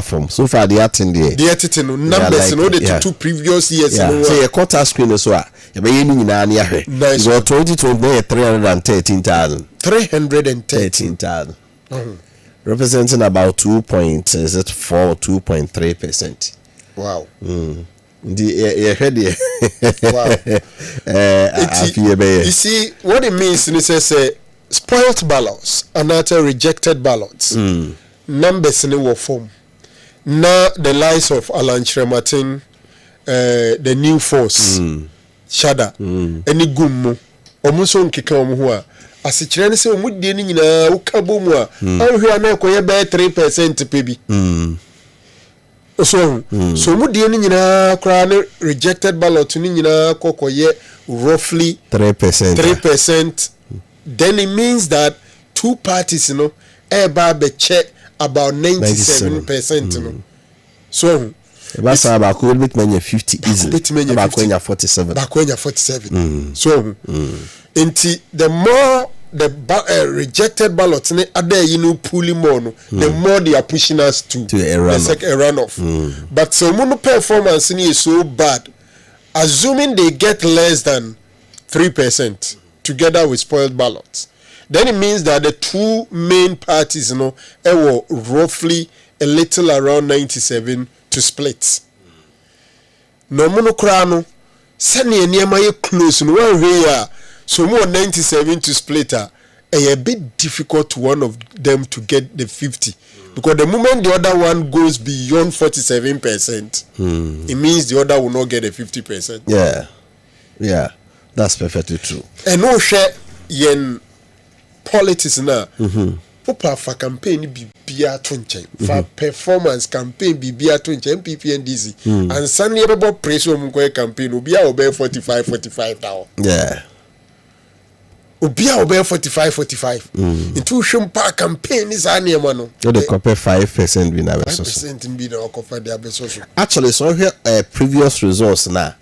form so far they attend there the attitude numbers no the two previous years no say a quarter screen so a e be yin nyina na ahwe so 2020 313,000 representing about 2.3%. Wow. The head wow. You see what it means is say spoiled ballots and not rejected ballots. Numbers in the form. Now the lies of Alan Martin, the new force, Shada, any gummo, almost on Kikamu, as a chance of Mudini in a Ukabumwa, and we are now quite about 3% baby. So Mudini in a crown rejected ballot in a cocoye roughly 3%. Then it means that two parties, be check about 97%. So that's about could bit many 50 easily. About 47. So the more the rejected ballots pulling more, the more they are pushing us to a runoff. But so mono performance is so bad, assuming they get less than 3% together with spoiled ballots. Then it means that the two main parties, were roughly a little around 97 to split. No monocrano, suddenly near close in one way, so more 97 to split a bit difficult to one of them to get the 50. Because the moment the other one goes beyond 47%, it means the other will not get a 50%. Yeah, that's perfectly true. And no share yen politics na popa for campaign bibia to nchen for performance campaign bibia to nchen MPP and DC and suddenly everybody press on campaign obia obe 45 now. Yeah, obia obe 45 into shimpa campaign is animal no they compare 5% be na 5% be na offer their besoso. Actually so here previous results na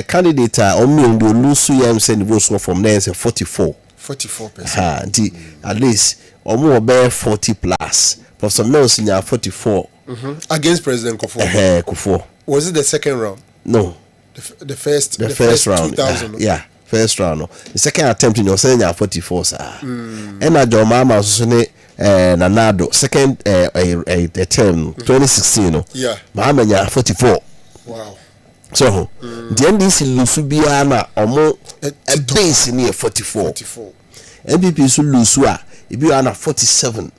candidate omi ndo lusu yam send votes from there say 44%. At least almost about 40 plus. Professor Mills in 44 against President Kufo. Was it the second round? No, the first round. 2000. First round. No. The second attempt in your saying 44 sir. And I do mama Nanado second term 2016 no. Yeah. Mama 44. Wow. So the NDC Lusubiana omo a base near 44. MPP so Lusua if you are 47.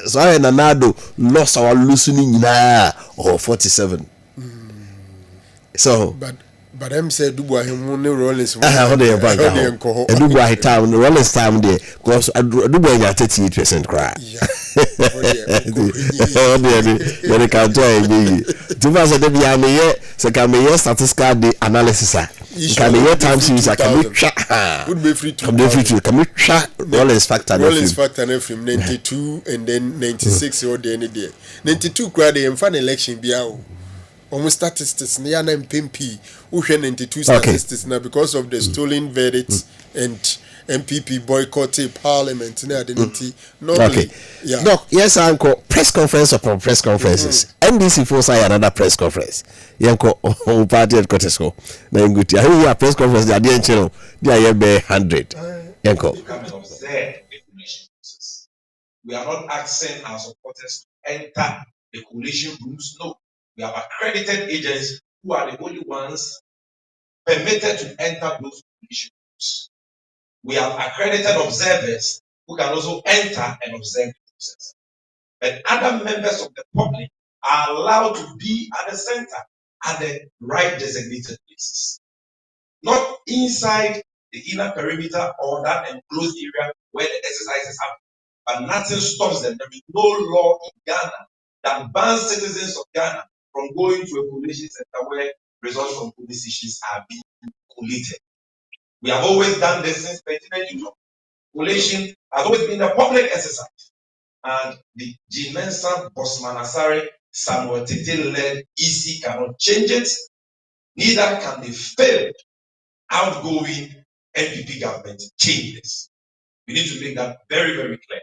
So I Nanado lost our Lusuni or 47. So but I'm say Dubois him no Rollins. Dubois town Rollins town there because Dubois got 38% cry. When can tell you to pass the BMA so can be statistical analysis can be time series can be free to can be Rollins factor from 92 and then 96 or the any day 92 crowd and fan election be out. Almost statistics near MPP who 92 statistics now because of the stolen verdicts and MPP boycotted parliament in identity. Okay. Yeah. No, yes, uncle. Press conference upon press conferences. NDC force another press conference. Yanko party headquarters go. Then good. I hear press conference. They are doing channel. They are be 100. Yanko. We are not asking our supporters to enter the coalition rooms. No. We have accredited agents who are the only ones permitted to enter those coalition rooms. We have accredited observers who can also enter and observe the process. but other members of the public are allowed to be at the center, at the right designated places, not inside the inner perimeter or that enclosed area where the exercises happen. But nothing stops them. There is no law in Ghana that bans citizens of Ghana from going to a collation center where results from police stations are being collated. We have always done this since 1992. Collation has always been a public exercise. And the Jimensa Bosman Asare Samuel Tete led EC cannot change it, neither can the failed outgoing NPP government change this. We need to make that very, very clear.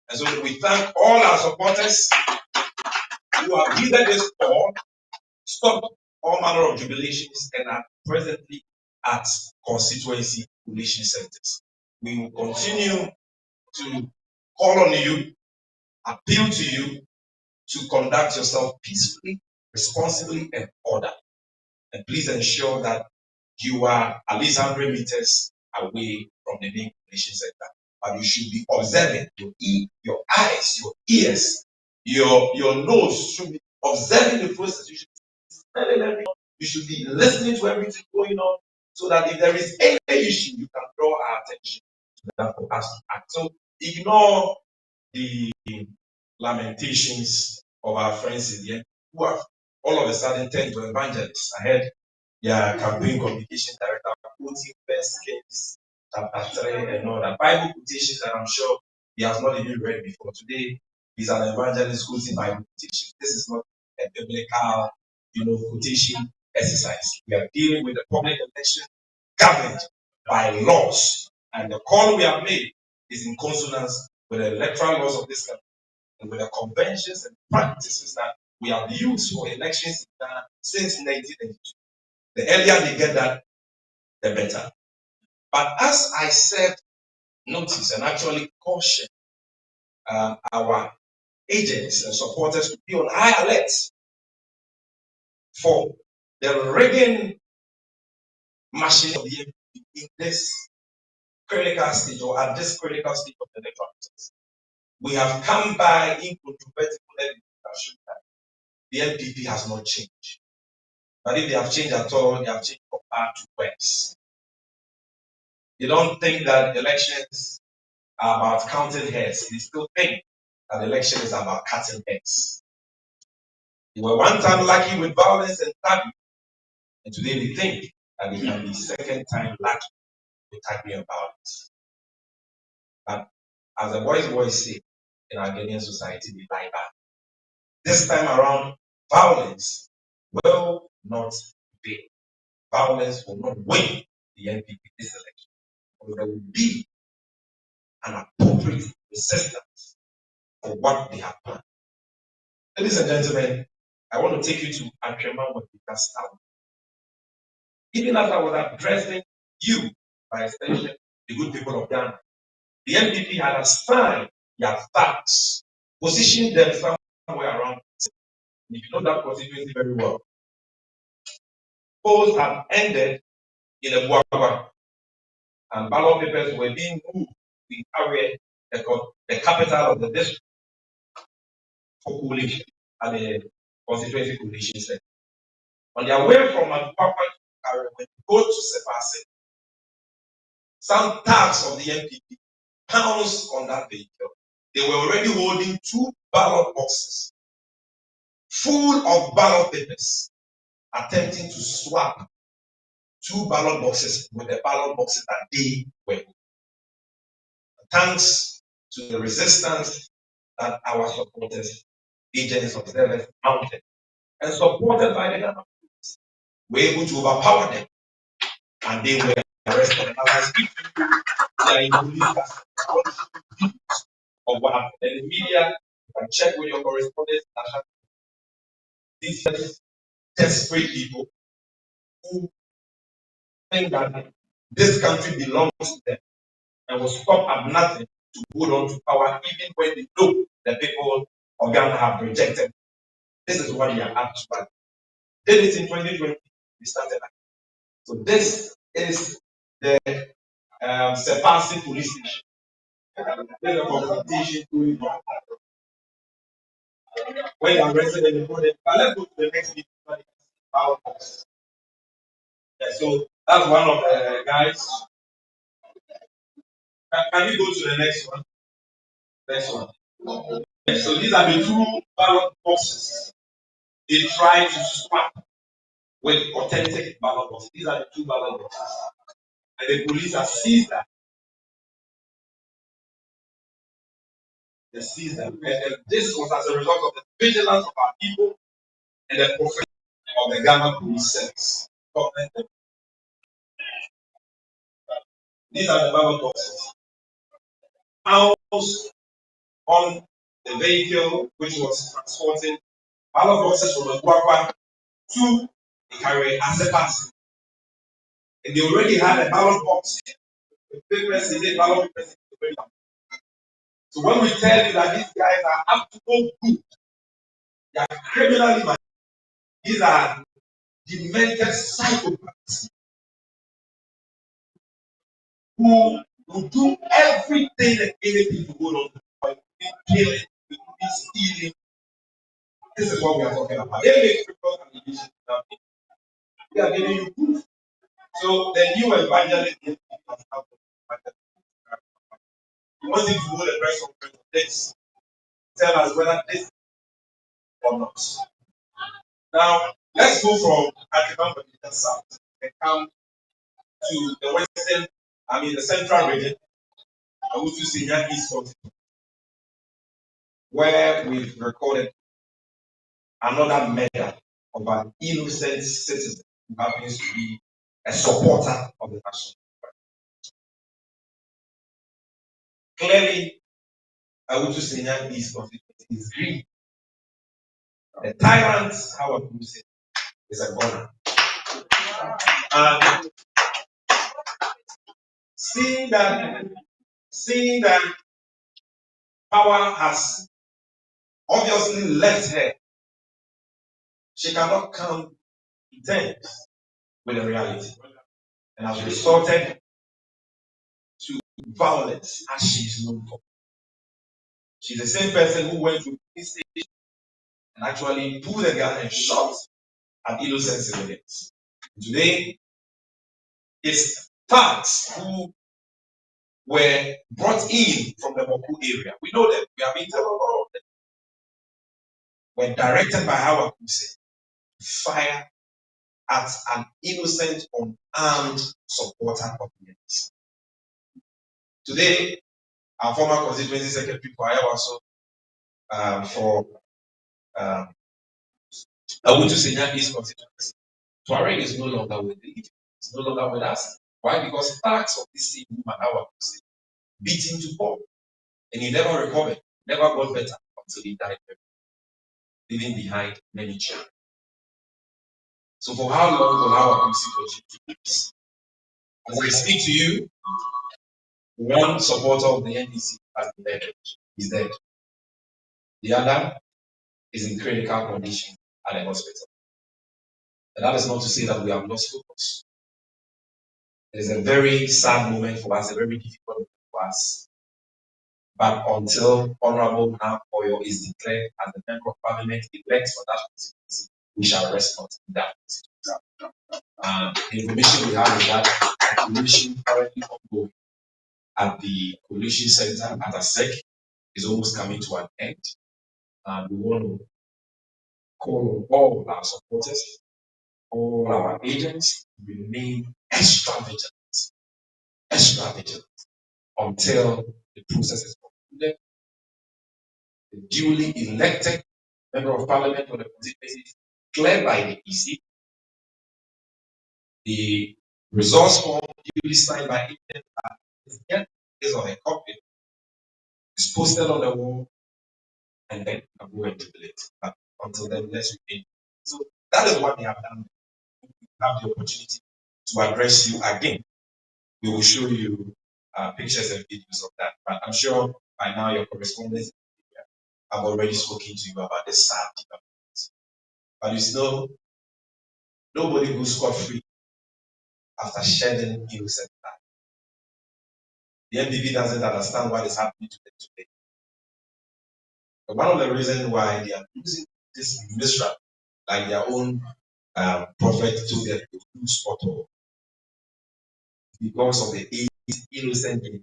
And so we thank all our supporters who have heeded this call, stopped all manner of jubilations, and are presently at constituency collation centers. We will continue to call on you, appeal to you to conduct yourself peacefully, responsibly, and orderly. And please ensure that you are at least 100 meters away from the main collation center. But you should be observing your eyes, your ears, your nose should be observing the process. You should be listening to everything going on, so that if there is any issue, you can draw our attention to that for us to act. So ignore the lamentations of our friends in the end who have all of a sudden turned to evangelists. I heard their campaign communication director quoting First Kings chapter 3 and all that Bible quotations that I'm sure he has not even read before. Today, he's an evangelist quoting Bible quotations. This is not a biblical, quotation exercise. We are dealing with the public election governed by laws, and the call we have made is in consonance with the electoral laws of this country and with the conventions and practices that we have used for elections in Ghana since 1992. The earlier they get that, the better. But as I said, notice and actually caution our agents and supporters to be on high alert for the rigging machine of the MP in this critical stage or at this critical stage of the electoral process. We have come by incontrovertible evidence that shows that the NPP has not changed. But if they have changed at all, they have changed from bad to worse. They don't think that elections are about counting heads. They still think that election is about cutting heads. They were one time lucky with violence and tagging, and today they think that they can be second time lucky with tagging and violence. But as the boys say in our Ghanaian society, we lie back. This time around, violence will not prevail. Violence will not win the NPP this election. But there will be an appropriate resistance for what they have done. Ladies and gentlemen, I want to take you to Akrema Town. Even as I was addressing you, by extension, the good people of Ghana, the NPP had assigned their facts, positioned them somewhere around. If you know that constituency very well, polls have ended in a Buawa, and ballot papers were being moved in Harriet, the capital of the district, for collation at the constituency collation center. On their way from Papa to Harriet, when you go to Sepase, some thugs of the NPP pounced on that vehicle. They were already holding 2 ballot boxes full of ballot papers, attempting to swap 2 ballot boxes with the ballot boxes that they were. Thanks to the resistance that our supporters, agents, observers mounted, and supported by the government, were able to overpower them, and they were arrested. And as I speak to you, they are in police custody of what happened. And the media, you can check with your correspondents. These desperate people who think that this country belongs to them and will stop at nothing to hold on to power, even when they know the people of Ghana have rejected. This is what they are up to. Did it in 2020, we started that. So this is the Sepasi police station. There's a confrontation going on. when they are arrested and deported. But let's go to the next video. Ballot boxes. Yeah, so that's one of the guys. Can you go to the next one? Next one. Yeah, so these are the two ballot boxes. They try to swap with authentic ballot boxes. These are the two ballot boxes. And the police have seized that. They seized them. And this was as a result of the vigilance of our people and the profession of the Ghana Police Service. These are the ballot boxes. House on the vehicle which was transporting ballot boxes from the Kwakwa to the Carrier as a pass. And they already had a ballot box. The papers in the ballot box. So when we tell you that these guys are up to no good, they are criminally minded. These are demented psychopaths who will do everything and anything to hold on to the killing, stealing. This is what we are talking about. They make frivolous allegations without it. We are giving you proof. So the new evangelist has happened. We want you to hold a press conference on this. Tell us whether this or not. Now, let's go from African Continental South and come to the western, the central region, Awutu Senior East Continent, where we've recorded another murder of an innocent citizen who happens to be a supporter of the national. Clearly, Awutu Senior East Continent is green. The tyrant, how I put it, is a goner. And seeing that power has obviously left her, she cannot come to terms with the reality and has resorted to violence as she is known for. She's the same person who went to the station and actually pulled a gun and shot at innocent civilians. Today, it's thugs who were brought in from the Moku area. We know them. We have been told all of them. Were directed by our Kuse to fire at an innocent, unarmed supporter of the NDC. Today, our former constituency secretary for Ayawaso for Awutu Senior East constituency, Tuareg is no longer with the Egypt. It's no longer with us. Why? Because facts of this same woman, our Kuse, beat him to pulp. And he never recovered, never got better until he died, leaving behind many children. So for how long will our Kuse continue to do this? As I speak to you, one supporter of the NDC has been murdered. He's dead. The other is in critical condition at the hospital. And that is not to say that we have lost focus. It is a very sad moment for us, a very difficult moment for us. But until Honorable Nam Oyo is declared as the member of parliament elect for that constituency, we shall respond in that constituency. The information we have is that the coalition currently ongoing at the Collation Center at ASEC is almost coming to an end. We want to call on all our supporters, all our agents to remain extra vigilant until the process is concluded. The duly elected member of parliament for the constituency is declared by the EC. The resource form duly signed by agents is on a copy. It's posted on the wall, and then I'm going to build it. But until then, let's remain. So that is what they have done. We have the opportunity to address you again. We will show you pictures and videos of that. But I'm sure by now your correspondents have already spoken to you about the sad developments. But you know, nobody goes scot-free after shedding innocent blood. The MPP doesn't understand what is happening to them today. But one of the reasons why they are using this misrap, like their own prophet to get the full spot on, because of the innocent in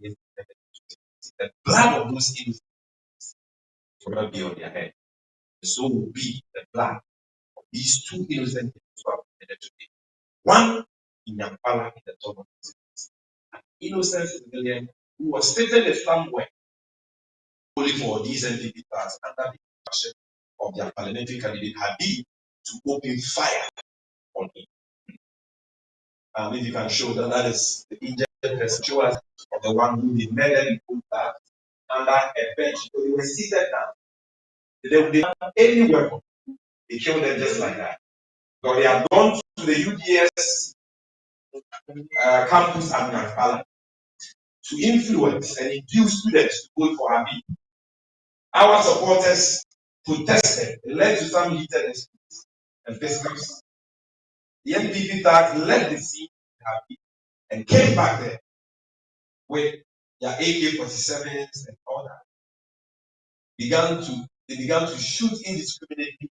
the blood of those innocent will not be on their head. So will be the blood of these two innocent who are committed today. One in Yampala in the top of the city, an innocent civilian who was seated somewhere only for these NPP parties under the action of their parliamentary candidate Habib to open fire on him. If you can show that is the injured person, show us of the one who they murdered in put that under a bench. So they were seated down. They have any weapon. They killed them just like that. So they had gone to the UDS campus at Nampala to influence and induce students to vote for Habib. Our supporters protested. It led to some heated disputes and fisticuffs. The NPP tax led the scene Habib and came back there with their AK-47s and all that. They began to shoot indiscriminately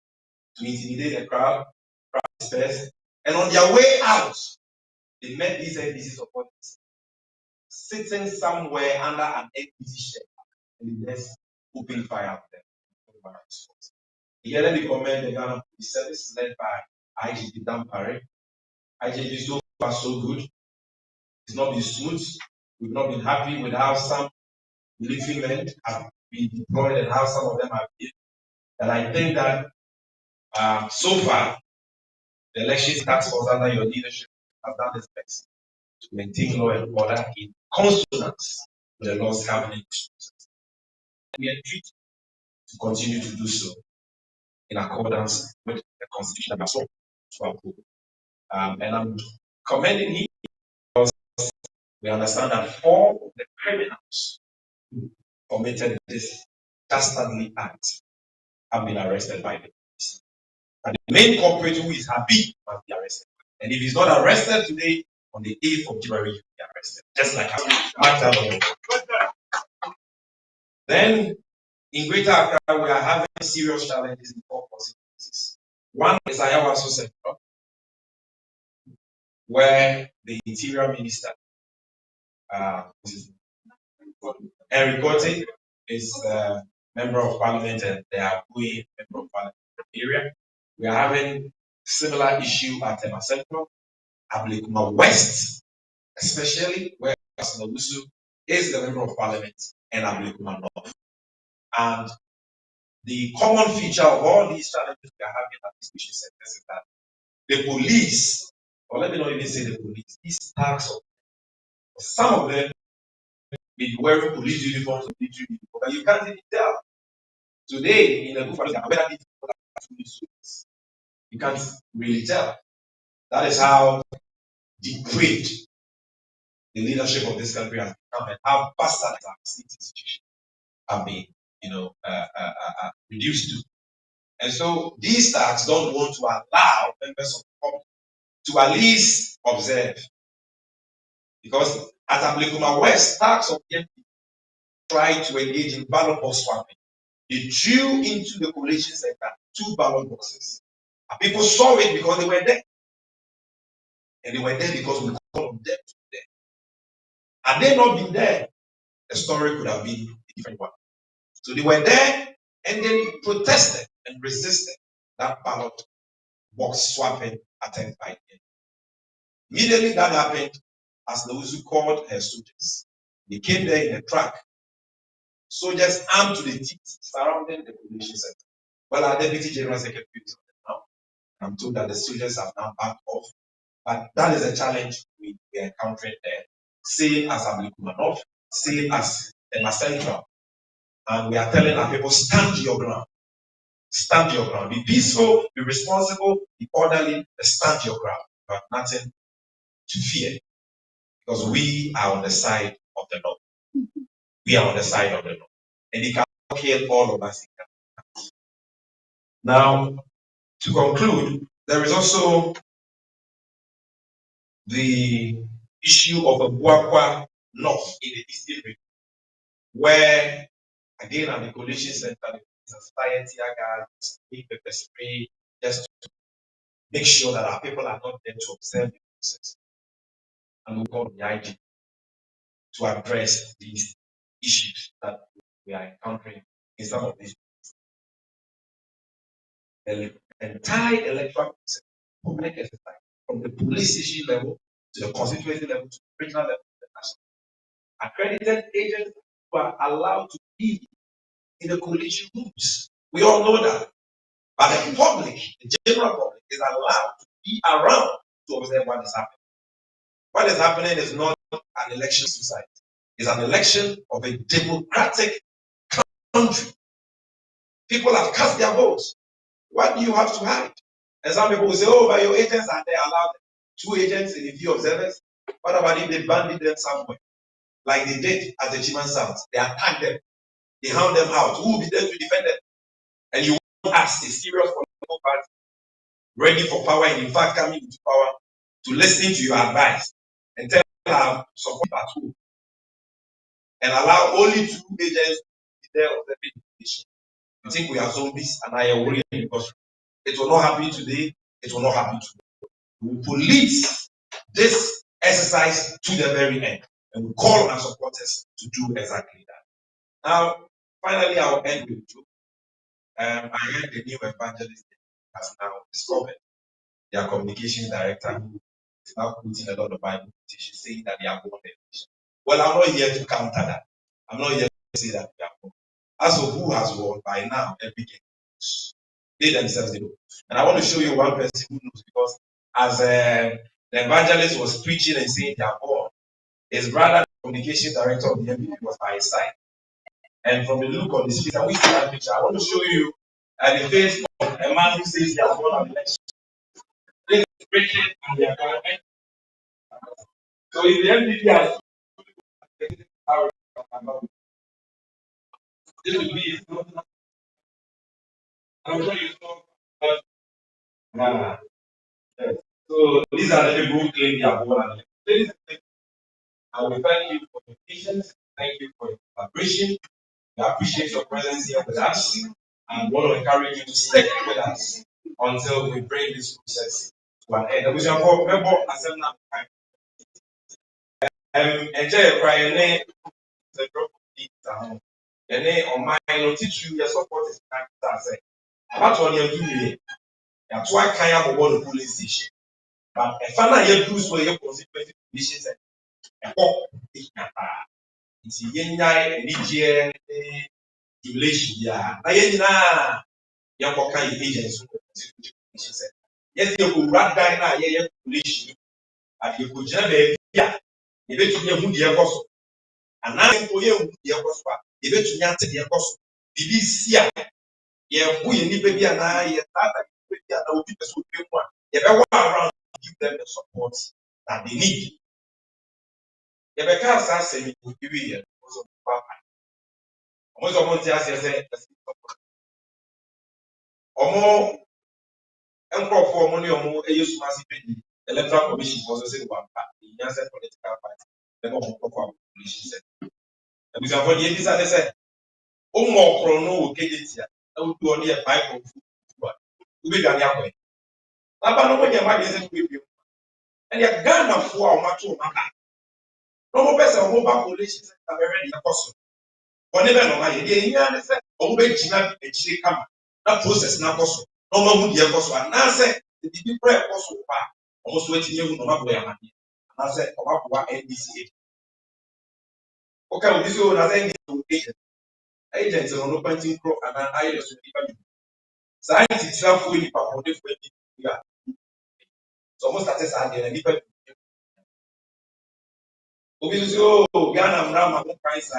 to intimidate the crowd first. And on their way out, they met these NPC supporters sitting somewhere under an NPC shed, and they just opened fire at them. Here, let me commend the Ghana Police Service led by IGP Dampare. IGP so far so good. It's not been smooth. We've not been happy with how some military men have been deployed and how some of them have been. And I think that so far, the election task force under your leadership have done its best to maintain law and order in consonance with the laws governing. We entreat to continue to do so in accordance with the Constitution as well. And I'm commending him because we understand that 4 of the criminals who committed this dastardly act have been arrested by the police. And the main culprit, who is Habib, must be arrested. And if he's not arrested today, on the 8th of January, he'll be arrested. Just like Habib. Then, in Greater Accra, we are having serious challenges in 4 constituencies. One is Ayawaso Central, where the Interior Minister, Henry Gotti, is a Member of Parliament, and they are going Member of Parliament in the area. We are having similar issue at Tema Central, Ablekuma West, especially where Asanabusu is the Member of Parliament, and Ablekuma North. And the common feature of all these challenges we are having at these mission centers is that the police, or let me not even say the police, these tax of some of them may be wearing police uniforms, but you can't even tell. Today, in the book, you can't really tell. That is how depraved the leadership of this country has become, and how bastardized our state institutions have been, reduced to. And so these tax don't want to allow members of the public to at least observe. Because at Ablekuma West, tax of the MP tried to engage in ballot box swapping. They drew into the collation center 2 ballot boxes. And people saw it because they were there. And they were there because we called on them to be there. Had they not been there, the story could have been a different one. So they were there and they protested and resisted that ballot box swapping attempt by them. Immediately that happened, as those who called her soldiers. They came there in a truck. Soldiers armed to the teeth surrounding the collation center. Well, our Deputy General Secretary is on it now. I'm told that the soldiers have now backed off. But that is a challenge we are encountering there. Same as Ablekuma North, same as Tema Central. And we are telling our people, stand your ground. Stand your ground. Be peaceful, be responsible, be orderly, stand your ground. You have nothing to fear. Because we are on the side of the North. We are on the side of the North. And it can kill all of us. Now, to conclude, there is also the issue of a Buakwa North in the Eastern region, where, again, at the Collation Center, society, guys, we pepper spray just to make sure that our people are not there to observe the process. And we got the idea to address these issues that we are encountering in some of these. The entire electoral process, public exercise, from the police station level to the constituency level to the regional level to the national. Accredited agents who are allowed to be in the coalition rooms. We all know that. But the public, the general public, is allowed to be around to observe what is happening. What is happening is not an election society. It's an election of a democratic country. People have cast their votes. What do you have to hide? And some people will say, oh, but your agents are there allowed. 2 agents in a few observers. What about if they banded them somewhere? Like they did at the Chiman South. They attacked them. They hound them out. Who will be there to defend them? And you want us, a serious political party, ready for power and in fact coming into power, to listen to your advice and tell our support at home and allow only 2 agents to be there on the nation. You think we are zombies and I am worried because it will not happen today, it will not happen tomorrow. We will police this exercise to the very end and we call on our supporters to do exactly that. Now, finally, I will end with you. I heard the new evangelist has now discovered their communications director who is now putting a lot of Bible quotations saying that they are born again. Well, I'm not here to counter that. I'm not here to say that they are born. As for who has won, by now, everything knows. They themselves they know. And I want to show you one person who knows because as the evangelist was preaching and saying they are born, his brother, the communications director of the MVP, was by his side. And from the look on his face, and we see that picture, I want to show you the face of a man who says he has won an election. This is preaching and they are going. So if the MVP has this will be his I'm sure you saw. Yes. So these are the people who claim they are born. Ladies and gentlemen, I will thank you for your patience. Thank you for your collaboration. We appreciate your presence here with us and want to encourage you to stick with us until we bring this process to an end. We shall remember assembly time. Enjoy your crying. The drop of it down. And then on my teach you your support is time to say. About 1 year, 2 years. That's why I can't have a police station. But if I not do so, your constituency conditions and it's a tabulation. Yeah, I young kind agents. Yes, you could run down now, yeah, tabulation. And you could generate, yeah, you bet you who the apostle. And now you the apostle, you bet you answer the apostle. BBC, yeah, who you need baby and I, yeah, will be the supreme one. You better around give them the support that they need. You better say it will be here. Most of us say, Omo, for money or more, Electoral Commission was saying one party, the answer political party, the more population said. And we have already said, more chrono, okay, I would do only a 5 of food. We got the way. Papa, no one isn't with you. And you're Ghana for much of my no more person, mobile population are already a person. Whenever no my idea, said, oh, wait, you come. That process now possible. No more would be a possible. And I said, the people prayer possible. Almost waiting you no matter where I'm at. And I said, oh, what NDC. Okay, this is an agent. Agents on open team pro and an island to science itself will be for different. So almost at a and different. Obviously, Ghana Rama price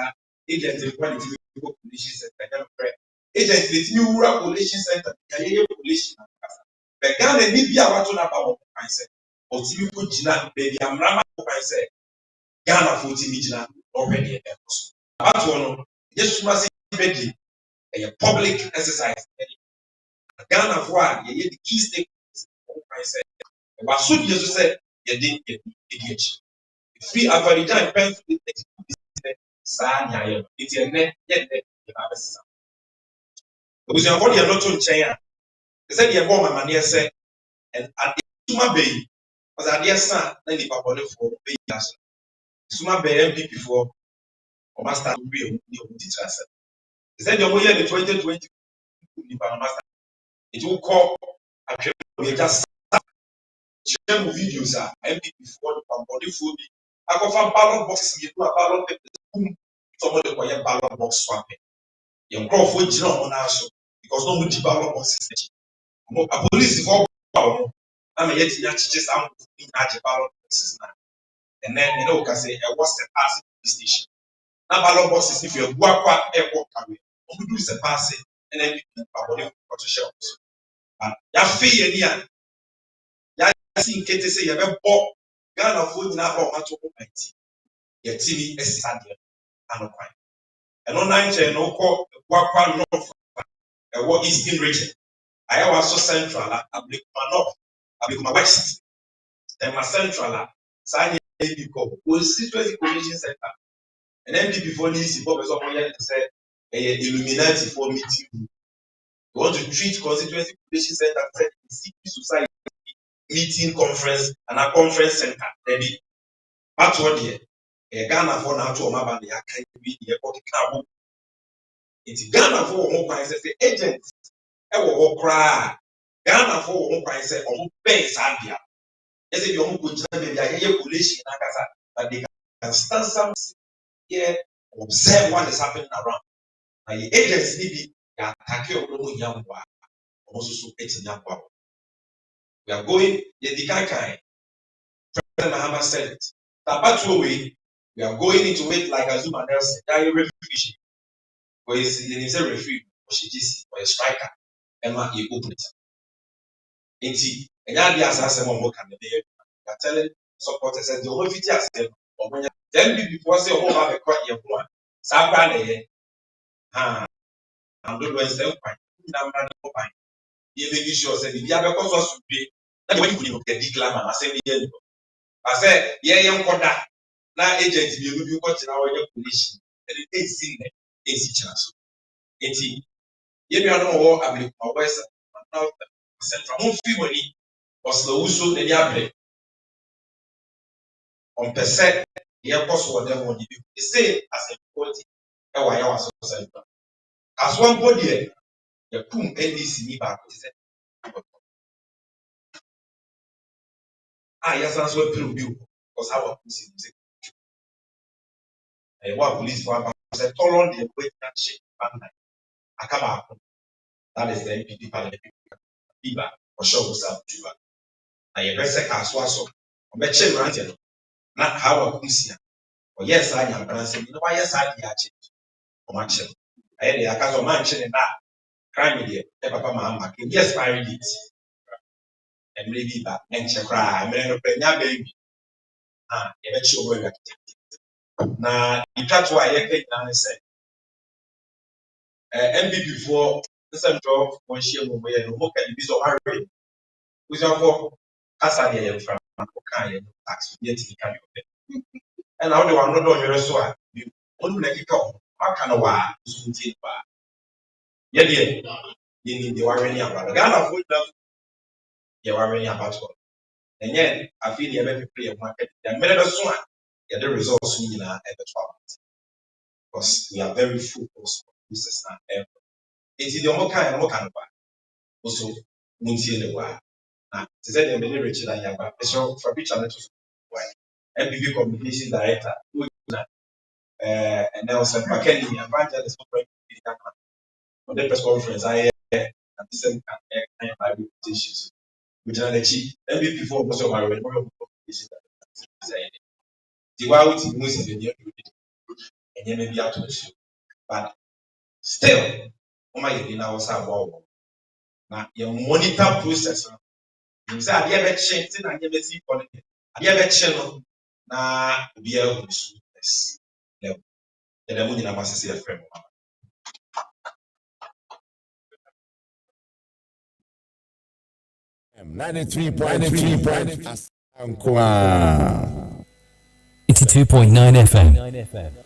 agents in quality population center. Agents with new rural population center, population. But Ghana need be about to about price. Or typical Gina, baby, I'm Rama price. Ghana 40 million already. About one, yes, must be a public exercise. Ghana for the key stakeholders. Price. But soon you say you didn't get free Afghanistan pen Sanya, it's a net, yet, Because you are not to China. They said you are my say, and at the Suma Bay, was a dear son, then the Papa for Bayas. Suma Bay MP before, or master will be a teacher. They said you're the 2020 master. It will call we just share videos are MP before the Papa for me. I go for ballot boxes, you do a ballot paper, somebody for your ballot box swapping. Young Crawford, you know, on our show because no much ballot boxes. A police for I'm a yet just out in ballot boxes now. And then you know, can say what's the pass station. Now ballot boxes if you're Guapa airport carry, we do is a pass it and then you can to shelves. But ya fee any ya see Kate say you have bought Ghana food now or to mighty. Your TV is sad and no quite. And on 9 no call Guapa North what Eastern region. I was so central, I become north, I become west. Then my central, sign people, Constituency Commission Center. And then before this, Professor Moya said, Illuminati for meeting. You want to treat Constituency Commission Center as a secret society meeting conference and a conference center. Maybe that's what here. Ghana for now to Omaba, the Academy, the airport cabo. It's Ghana for more as the agents. Ewo cry. Ghana for one price on base Abia. As if you could maybe a collation but they can stand some here observe what is happening around. Now the agents need to attack your young one. Also so it's young one. We are going the Dikakai. President Mahama said it. That way we are going into it like a Zuma Nelson, a refugee. Where is a refugee or she or a striker. Emma you open it. Enti enya dia asase mo kan dey ya tell supporters say the whole fit asase omonya then before say o ma be kwa ye ho a sa kwa na ye ha am do say kwa na mra no kwa ye make sure say bia be ko so be na we kuni no ke declare ma say ye no ba say ye nkoda na agent bi ebi ko tira wo ye police e dey sin ne e si chira so enti ye bi anu wo abli ko west na central mo fi wani Oslo the diable on per se the airports were there on the same as a quality was society. As one body, the pum NDC ni back is yes, that's what people do because our police is what police for said told on the way that shit I come up. That is the NPP parliament people for sure was up to that. I best as so mention ranting not how a police. Oh yes, I am saying, why yes, I did matching. I had a casual mansion in that crime media, Papa Mamma, yes, my read and maybe that and cry, I'm going to play your baby. Eventually, now, that's why I came down and said, MB before the central one share when we look at the visual hurry, which are for Casadia from Kai tax, yet he can be. And how do I not know your soil? You only let it go. How can a while soon take back? Yet, you need the warning about Ghana food. You are really about it. And yet, I feel you have to play a market. The minute one, get the results we are ever because we are very full of resources now. It is the more kind of also Munti in the world. Now, to say the many rich than Yaba, so for which channel to why MPP communication director, and Nelson McKenney, evangelist for the press conference, I at the same time, I issues. Which are the chief MVP for most of our renewable population. The why we most in the and you may be out to the show. But still, my in our wow. Now, your monitor process. You say, I have a chance and I never see quality. I have a channel. Now, be able to yes. The moon in a massive frame. 92.9 FM.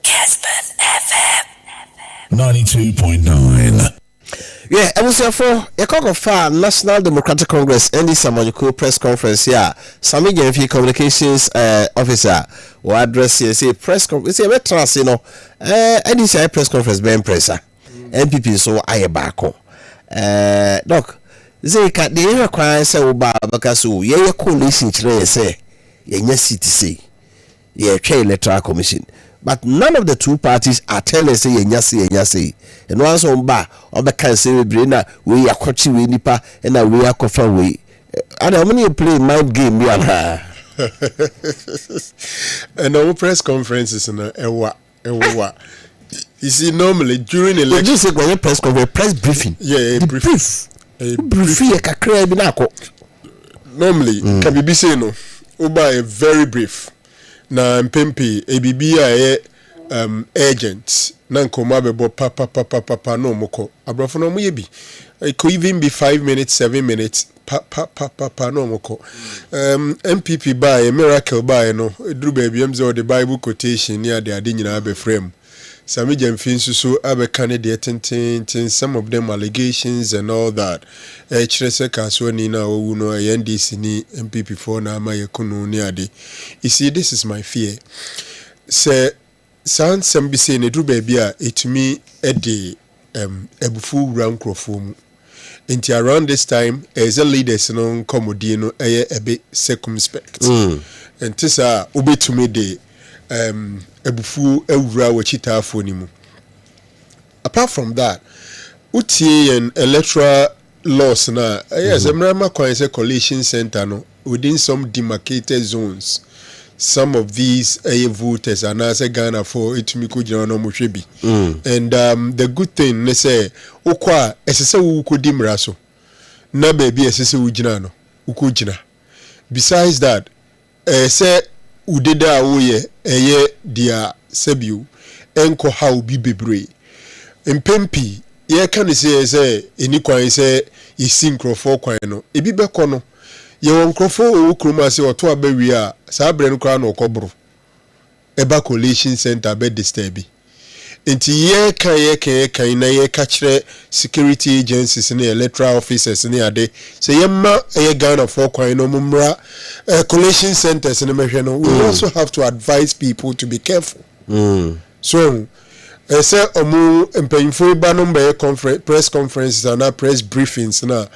Kessben FM. 92.9. Yeah, I was here for a kickoff National Democratic Congress and this Samajiko press conference here. Sami Genfi Communications officer will address here say press conference. It's a trans, you know. And this press conference being presser. MPP so I back. Doc, they can they require say oba because ye coalition chire say ye nya city say ye Electoral Commission. But none of the two parties are telling us say yanyase and once on bar on the can say we na we are coaching we nipa and we are coffin we and how many play mind game we are and our press conferences na ewa you see normally during election you say when press conference press briefing yeah briefing kakra bi na ko normally can be say no oba a very brief na mpempi ebibi a agent na nkoma bebo papa no moko abrafo no mo ye bi it could even be 5 minutes 7 minutes papa no moko MPP by miracle by no dru ba bi amze the Bible quotation near the ade nyina be frame Sami Jamfin so abe candidate tin some of them allegations and all that chrese kaso ni na owu no NDC ni MPP for na ma yekunu ni ade. You see, this is my fear. Say san some be say ne dru ba bia etumi ede ebufu rankrofo mu. Inti around this time as a leaders no komodi no a bit circumspect. And tisa ubetumi de ebufu ewura wachita afoni mu. Apart from that, utie and electoral laws na yes emrama kwan say collation center no within some demarcated zones. Some of these voters are now Ghana for itumiko jina no muhwebi. And the good thing they say okwa esese wo kodimra so na baby esese wo jina no ukojina. Besides that say udeda woye dia sebiu enko ha obi bebre mpempi ye kan say eni kwan say yesi nkrofo kwan no ebi beko no ye won nkrofo o kroma say oto abawi a sa bre no kra no okobro eba collation center be disturb enti ye kan na ye ka kire security agencies na electoral officers na ade say ye ma ye Ghana for kwan no mumra collation centers na mehwe no we also have to advise people to be careful. So say omu empanyfo ba no be press conferences and press briefings na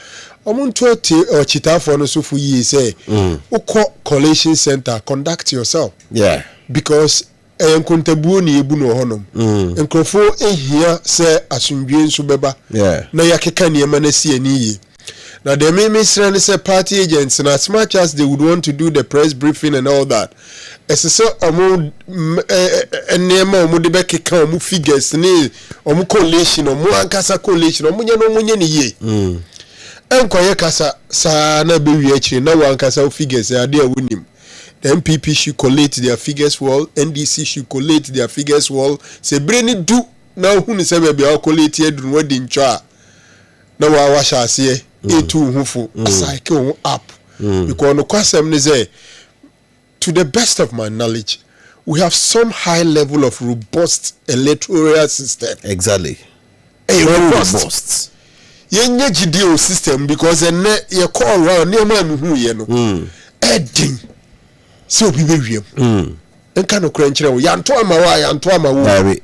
omu ntoti chitafo no so fu yi say ukọ collation center conduct yourself, yeah, because enkontabuo ni ebu no honom enkrofo ehia se asundwe nso beba na yakeka niema na si ani yi. Now the main say party agents and as much as they would want to do the press briefing and all that, as so among niema omu de be keka omu figures ni omu collation omu ankasa collation omu nya no munye ni ye enkoye kasa sa na be wi akire na wankasa figures ade a wonim. The MPP should collate their figures well, NDC should collate their figures well. Se breni do na hu ni se be a collate edun wadi ncha na wa washa ase etu hufu asake on up because no kwasem ni say to the best of my knowledge we have some high level of robust electoral system. Exactly. A robust yenye GDO system because ene ye call around near man hu ye no edin so bi bewiem enka no kra nkyere wo yanto ama wo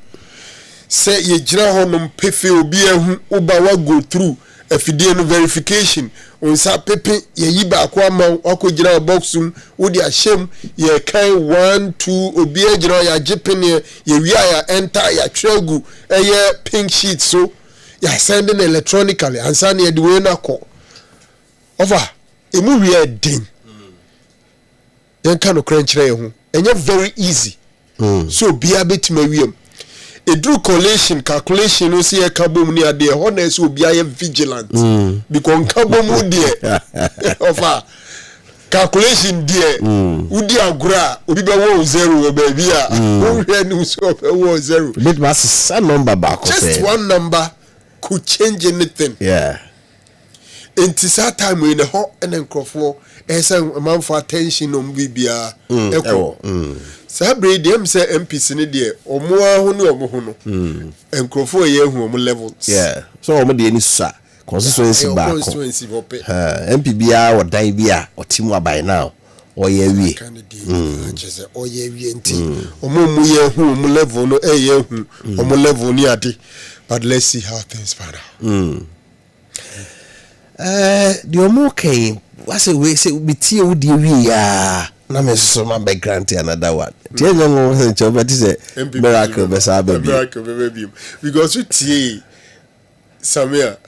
say ye gira ho no pefe obi ahu uba wa go through afidie no verification onsa pepe ye yiba akwa ama akogira boxum wodi ahyem ye kan 1 2 obi agira ya jepene ye wia ya enter ya twegu eye pink sheet so ya sending electronically ansana ye de we na ko over emu wi edin yanka no kranchire ye ho enye very easy so bia betima wiem edru collation calculation no see kabom ni ade ho na so bia ye vigilant because kabom de over calculation there udi agura obi be wo 0 be bia wo hwe ni so wo 0 bit was a number back just one number could change anything. Yeah. Enti sa time in the hot and then crofo esa man for attention on bibia eko sa breed dem say MPs ni de omo ahu ni omo hu no enkrofo ye hu omo levels so omo de ni sa constituency ba MP bia wo dan bia o timu abai now o ye wi just o ye wi enti omo mu ye hu omo level no ye hu omo level ni ade but let's see how things pan out. The omoke was a way say be tea would you na me so my background another one. Tell them what is a miracle baby because we tea Samia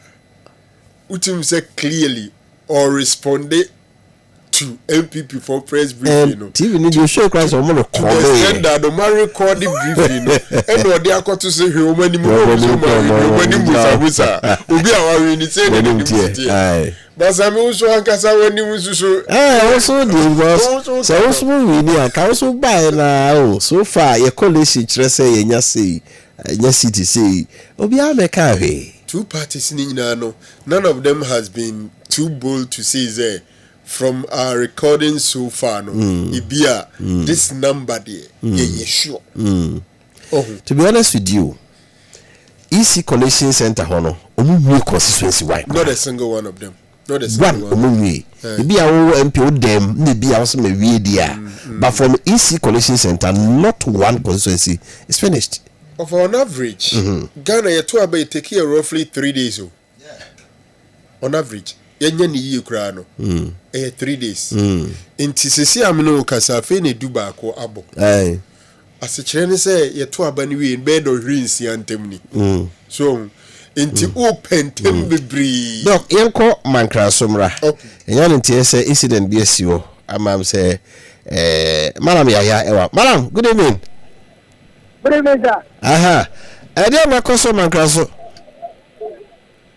utim say clearly or responded to MPP for press briefing no TV need you show class or more the man recorded briefing and what they are to say how many musa obi awa ni say ni but some also ankasa when you so also the boss so also we ni aka also buy na so far your collation kire say yenya say yenya city say obi ameka he two parties ni nyina no none of them has been too bold to say there from our recording so far no ibia this number there yeah sure to be honest with you EC Collation Center hono omu constituency wide not a single one of them not a single one omu ibia wo MP dem na ibia wo me wie dia but from EC Collation Center not one constituency is finished of on average Ghana you to about take here roughly 3 days on average yenya ni yi kura no 3 days enti sesi amino kasafe ne duba ko abo asekere ne se ye to aba ni wi be do hrinsi antem ni so enti open tem bebre doc yenko mankra somra enya ne tie se incident bi asiwo amam se madam yaya ewa madam good evening sir. Aha ade ma koso mankra so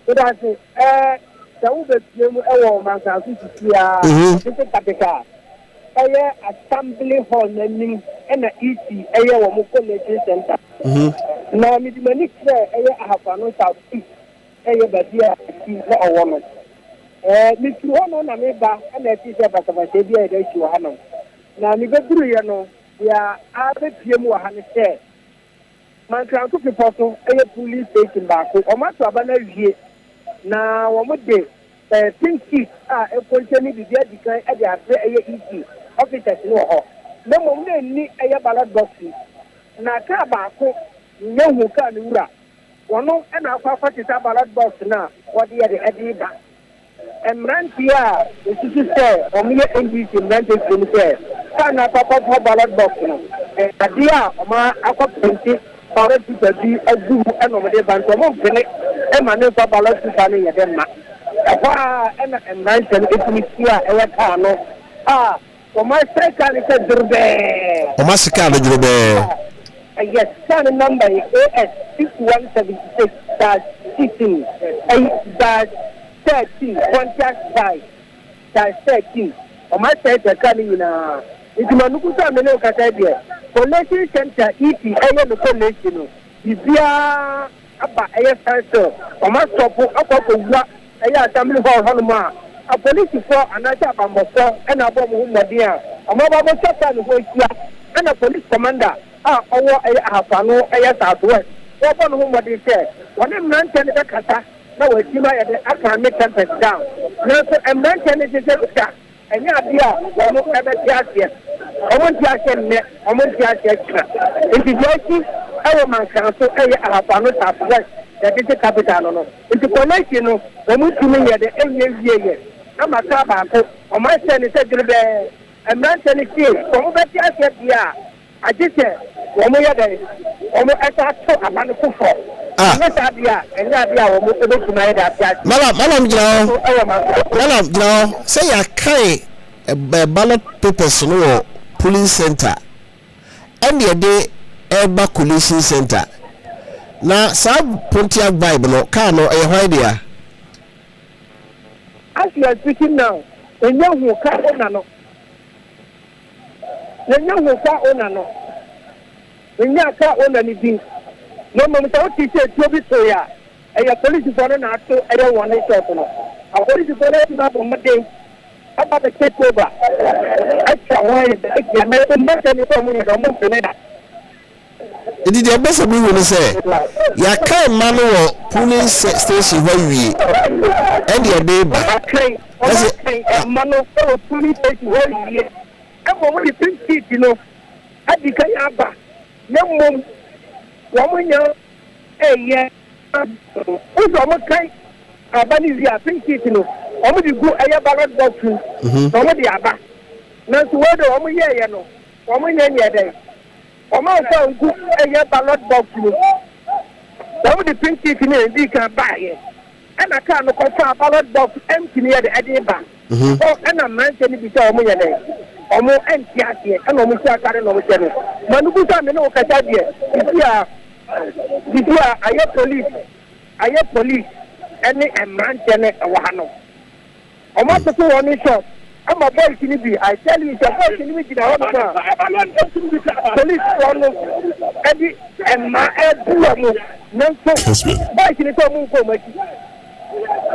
good afternoon Sawu be piemu ewo mankasu tisia tete kapeka eye assembly hall nanim na EC eye wo mo collation center na mi di mani kre eye ahafano south east eye badia na owo no mi tuo no na me ba na ti se basaba se bia ede chi wa no na mi be duru ye no ya abe piemu wa hane se mankasu pipoto eye police station ba ko o ma to aba na wie na womude think it e konteni bibia dikan e de afre eye EC officers no ho na mom na ni eye ballot box na ka ba ko nyehu ka ni wura wono e na akwa fatisa ballot box na wodi ye de ediba emrantia esisi se omiye NDC emrantia se ka na papa ballot box no adia o ma akwa penti para tuta bi adu eno me de banto mo pele e ma ne fa ballot tuta ne ye de ma afa ena emrantia etimisia e ya ka no o ma se ka ni se durbe o ma se ka durbe yes sign number AS 6176-16 13 contact by 13 o ma se ka ni na idimanuku sa me ne ka ta dia Collation center EP eye no collation no bibia aba eye center o ma stop akoko wa eye assembly hall honoma a police for another bamboso and abo mu modia o ma babo chata no ho kia and a police commander owo eye ahafano eye southwest o bo no modi se woni mrante ne kasa na watima ye de aka make tempest down na so mrante ne se ka enya dia wono ebe tiasie omontiasie ne omontiasie kra intijaki ewo mankanso eye ahafano southwest the district capital no into Collation no omutumi ye de enye wieye amaka ba ko omanse ne se dirbe emrante ne tie omo betiasie dia ajise womo ye de omo esa to abane kufo Malam Jao, say I carry a ballot papers no polling center and the day Eba Collation Center. Now, some Pontiac Bible no can no a idea. As you are speaking now, when you can no. When you can no. When you can anything. No, Mamma, what you said, Toby Soya, and your police for an actor, and one shot. apolisi fo na na bomba dey about the take over extra why the American ni ko mu ni do mu fene It is the best we will say. Ya kai man wo polling station where we and your neighbor. Okay, man wo polling station where we. And when we think it, you know, I think I have a young woman, yeah, who's almost kind of Banizia, think it, you know, only go a ballot box, somebody abba. Now, to where the woman, yeah, you know, woman, yeah, day. Almost a ballot box, you know. Somebody think it, you know, they can buy it. And I can't look for a ballot box empty near the Edinburgh. Oh, and I'm mentioning before me, ọmọ ẹnti ase ẹna ọmọ si akare na ọmọ kyẹ no manubu sa mi na ọkasa deɛ bisi a ayɛ police ɛne mmeranteɛ ne ɛwɔ ha no ɔmɔ atoto wɔn ne shop ama boys ni bi I tell you sɛ boys ni bi gyina hɔ no a police wɔn no ɛdi mmaa ɛbu wɔn nanso boys ni sɛ ɔmo nkɔ ɔmo akyi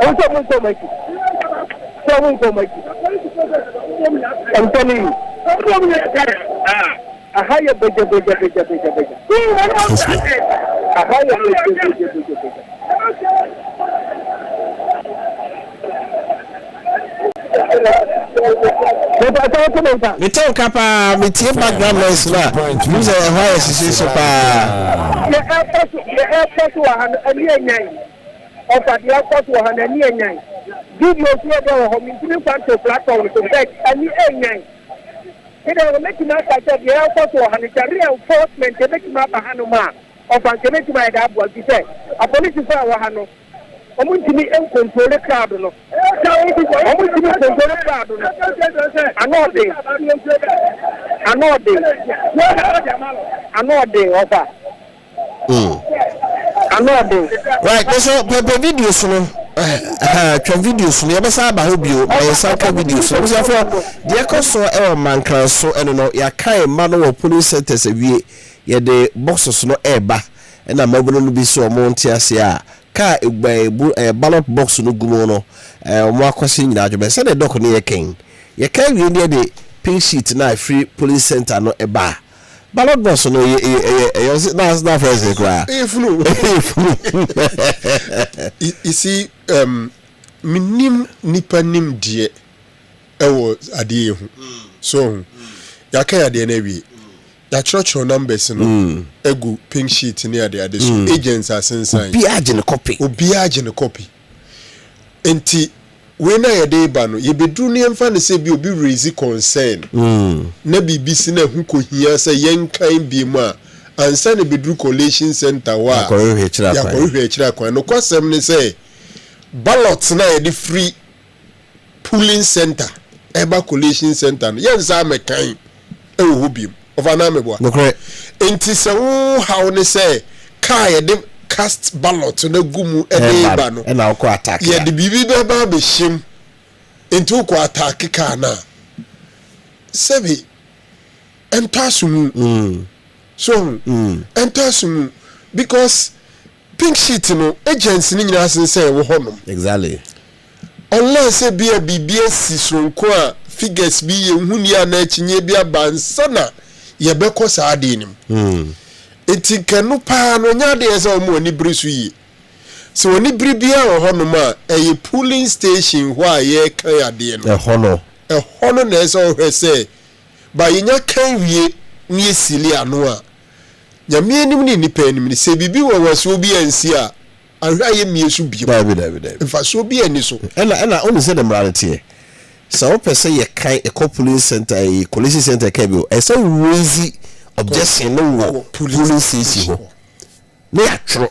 ɔmo sɛ ɔmo nkɔ ɔmo akyi sɛ ɔmo nkɔ ɔmo akyi. I'm telling you. A higher budget. A higher Me tell Kappa, me take background noise now. Use a higher situation. The airport was a near nine. Of the airport was a near nine. Videos where they were home, to platform to beg any nine. They were making us like the airport or a reinforcement to make up a Hanuma of a make my dad was he said. A police is our Hano. I want to be in control the crowd. I want to be control the crowd. Right, so Pepe videos no videos no yebesa ba ho bio my sanka videos no so for de ekoso e mankran so eno no ya kai ma no wo police centers awie ye de boxes no eba na mabuno no bi so mo ntiase a ka egba ballot box no gumo no mo akwase nyina adwo be se de doc no ye ken ye kai wie de pink sheet na free police center no eba ballot box no na first cry you see minim nipa nim die ewo ade ehu so ya kan ade na wi ya church numbers no egu pink sheet ni ade so agents asensan obi agye ne copy enti we na ye dey ba no ye bedru ne mfa ne se bi obi raise concern na bibi si na hu ko hia se yen kan bi mu a ansa ne bedru collation center wa ya ko hwe kira kwan no kwasem ne se ballot na ye di free polling center eba collation center yen sa mekan e wo bi over na me bo enti se wo how ne se ka ye de cast ballot na gumu eba no e na ko attack ye de bibi ba be shim enti ko attack ka na sebi entasumu so entasumu because pink sheet no agency ni nyina sense wo honom exactly unless e bia bibia sisonko a figures bi ye huni a na chinye bia bansana ye beko saade nim enti kanu pa no nya de ese omo ni brisu yi so oni bribia wo honom a eye polling station who ye kan ade no hono na ese o hwese ba yenya kan wie ni esili ano a nyame anim ni nipa anim ni se bibi wo waso bi ansi a ahwa ye miesu bi David mfa so bi ani so ela oni se de mralete so pese ye kan e police center e collation center ka bi e so raise objection no police station ho na ya tro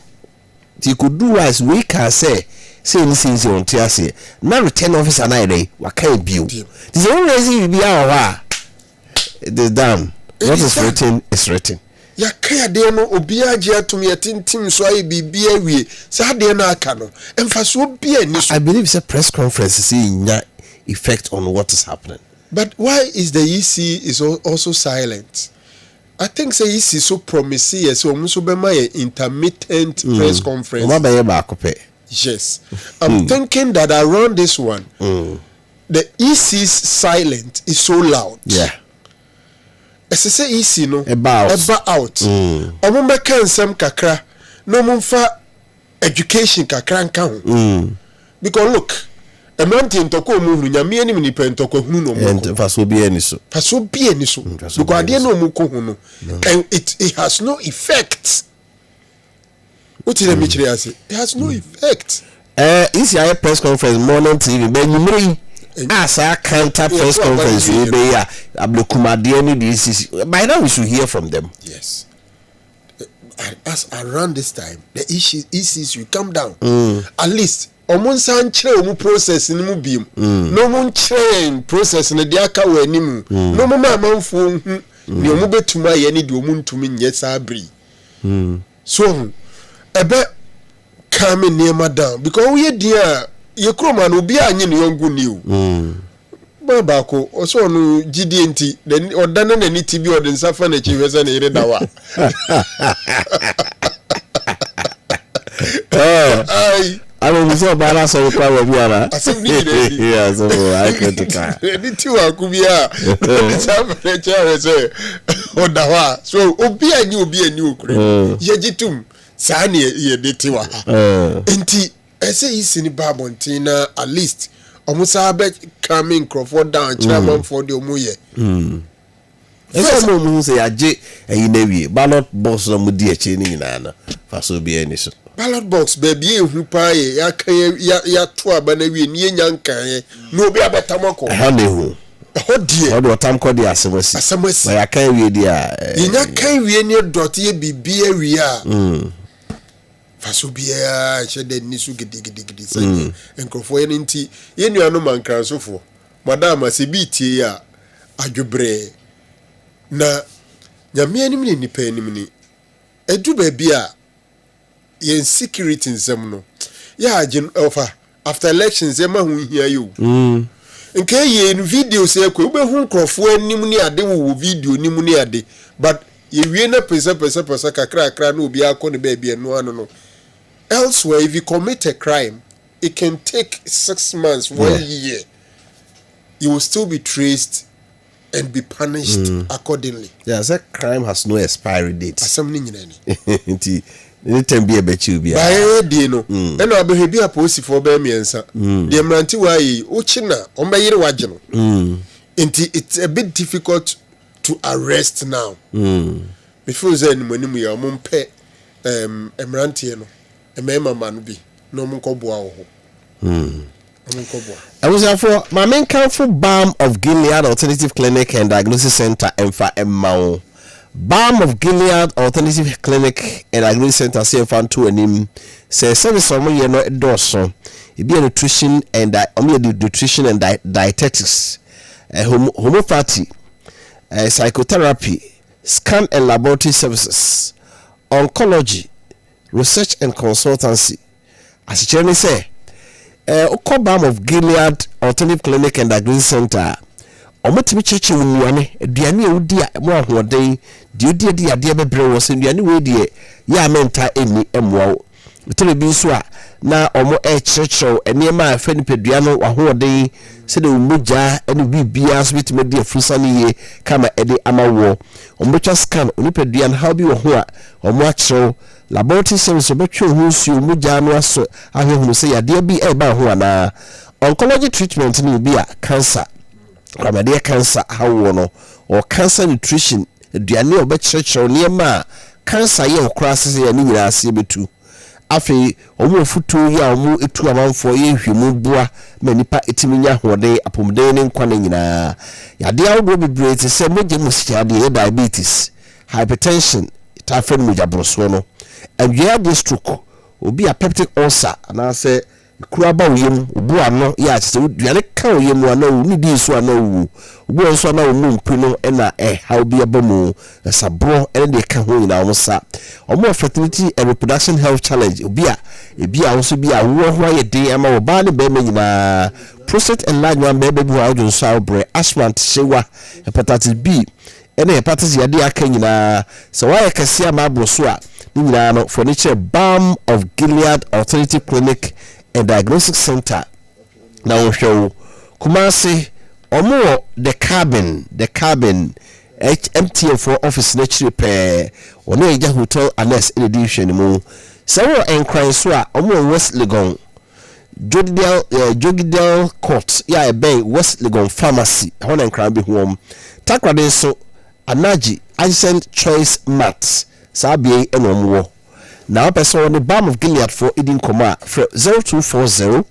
ti could do as we can say ni since on tiase na return officer na ide wa kan bio the only reason bi a the dam what is written is written ya kaya de no obi age atum yetintim so ayi bibia wie sa de na aka no emfa so obi ani so I believe it's a press conference see nya effect on what is happening. But why is the EC is also silent? I think say EC so promising so be my intermittent press conference. Oma be ba kope. Yes. I'm thinking that around this one, the EC's silent is so loud. Yeah. As I say, EC no about out. Omumeka nsem kakra no mumfa education kakra nka. Because look, a mountain toko mu nyame anim ni pentoko hunu no and faso bi eni so. Faso bi eni so. Because ade no mu ko hunu. And it has no effect. What did I mention? It has no effect. This is press conference morning TV. Ben you as a counter press conference we be by now we should hear from them. Yes. As around this time, the issues will come down. At least omon san kire omu process ni mu biem. No mon train process na dia ka wa anim. No mo ma manfo hu ni omu betuma ye ni de omu ntumi nye sa abri. So ebe come near madam because we dear ye kroma no obi anye ne yongu niu baba ko oso no gidi enti then odana na ni tibi odin safa na chiweza na ire dawa ai alo so bala so kwa wa biara asem ni ni yeah so I critica ni tiwa ku bia safa na chiweza odawa so obi anye okure ye gitum saa ne ye detiwa enti ese isi ni babontina at least omusa be coming Crawford down chairman for the omuye ese mo mu se age eyinewie ballot box no mu di eche ni nyina na faso bi eni so ballot box baby ehu pa ye ya to aba na wie ni nyankan ye no obi abatamako ha ne hu hodie odo tam ko di asemasi na ya kan wie di a nya kan wie ni dot ye bibi awie a faso bia chede nisu gidi say enkrofo ye nti ye nuano mankransofo madam asibiti ya adwobre na nyame anim ni nipa anim ni edu ba bia ye security nsem no ya agin ofa after elections ye ma hu hia yo nke ye video say ko be hu nkrofo anim ni ade wo video nim ni ade but ye wie na pesa kakra na obi akọ ne ba bia no ano no. Elsewhere, if you commit a crime, it can take 6 months, 1 year. You will still be traced and be punished accordingly. Yeah, that crime has no expiry date. Anytime be a bet you be. By Dino, and I'll be a posty for Bamiansa. The Amrantiwai, Uchina, on my year wagino. It's a bit difficult to arrest now. Before then, when we are mumpe, Amrantiano. Emema man bi no munkoboa wo munkoboa I was for my main council Balm of Gilead Alternative Clinic and Diagnosis Center Emfa Emmao Balm of Gilead Alternative Clinic and Diagnosis Center say fan to anim say service some ye no endorse e be nutrition and nutrition and dietetics homeopathy psychotherapy scan and laboratory services oncology research and consultancy as Jeremy say Balm of Gilead Alternative Clinic and Diagnosis Center omotimi cheche wonwane aduane ewudi a mo ahoden de ade bebre wo se aduane we de ya menta eni emwo tele bi so a na omo cheche enema afa ni pedua no ahoden se de umuja ene bibia so bitime de afrusa ni ye kama ede amawo omotwa scan oni pedua no how bi wo ho a omo achiro laboratory service obetwe ho su umuja no aso ahwehunu se ya de bi eba ho ana oncology treatment ni bi a cancer Ramadia cancer how no or cancer nutrition aduane obekyerekye niema cancer ye okrase se ya ni nyina ase betu afi omo futu ya omo etu amanfo ye hwemu bua ma nipa etiminya hode apomden ne nkwa nyina ya de awo bebre te se moje musika de diabetes hypertension tafen moja broso no awia de stroke obi a peptic ulcer na se kuraba oyem obu ano ya se duane ka oyem ano ni di so ano obu nso ano mu mpino na how bi abamu sabro de ka ho nyina omusa omo fertility and reproduction health challenge obi a nso bi a wo ho aye den ama wo ba ne be nyina prostate enlargement be bi wa ojo so abre asthma shewa hepatitis B ene parties ya dia aka nyina so why kase ama abroso a ni nyina no furniture Balm of Gilead Alternative Clinic and Diagnostic Center na ohwo Kumasi omo the cabin HMTF for office lecture pe ono eja hotel Anes edition mu so enkran so a omo West Legon Jogidel Court ya ebe West Legon Pharmacy hona enkran bi hom takrade so Anaji Adjacent Choice Mats sabe enomwo na person the Balm of Gilead for edin koma 0240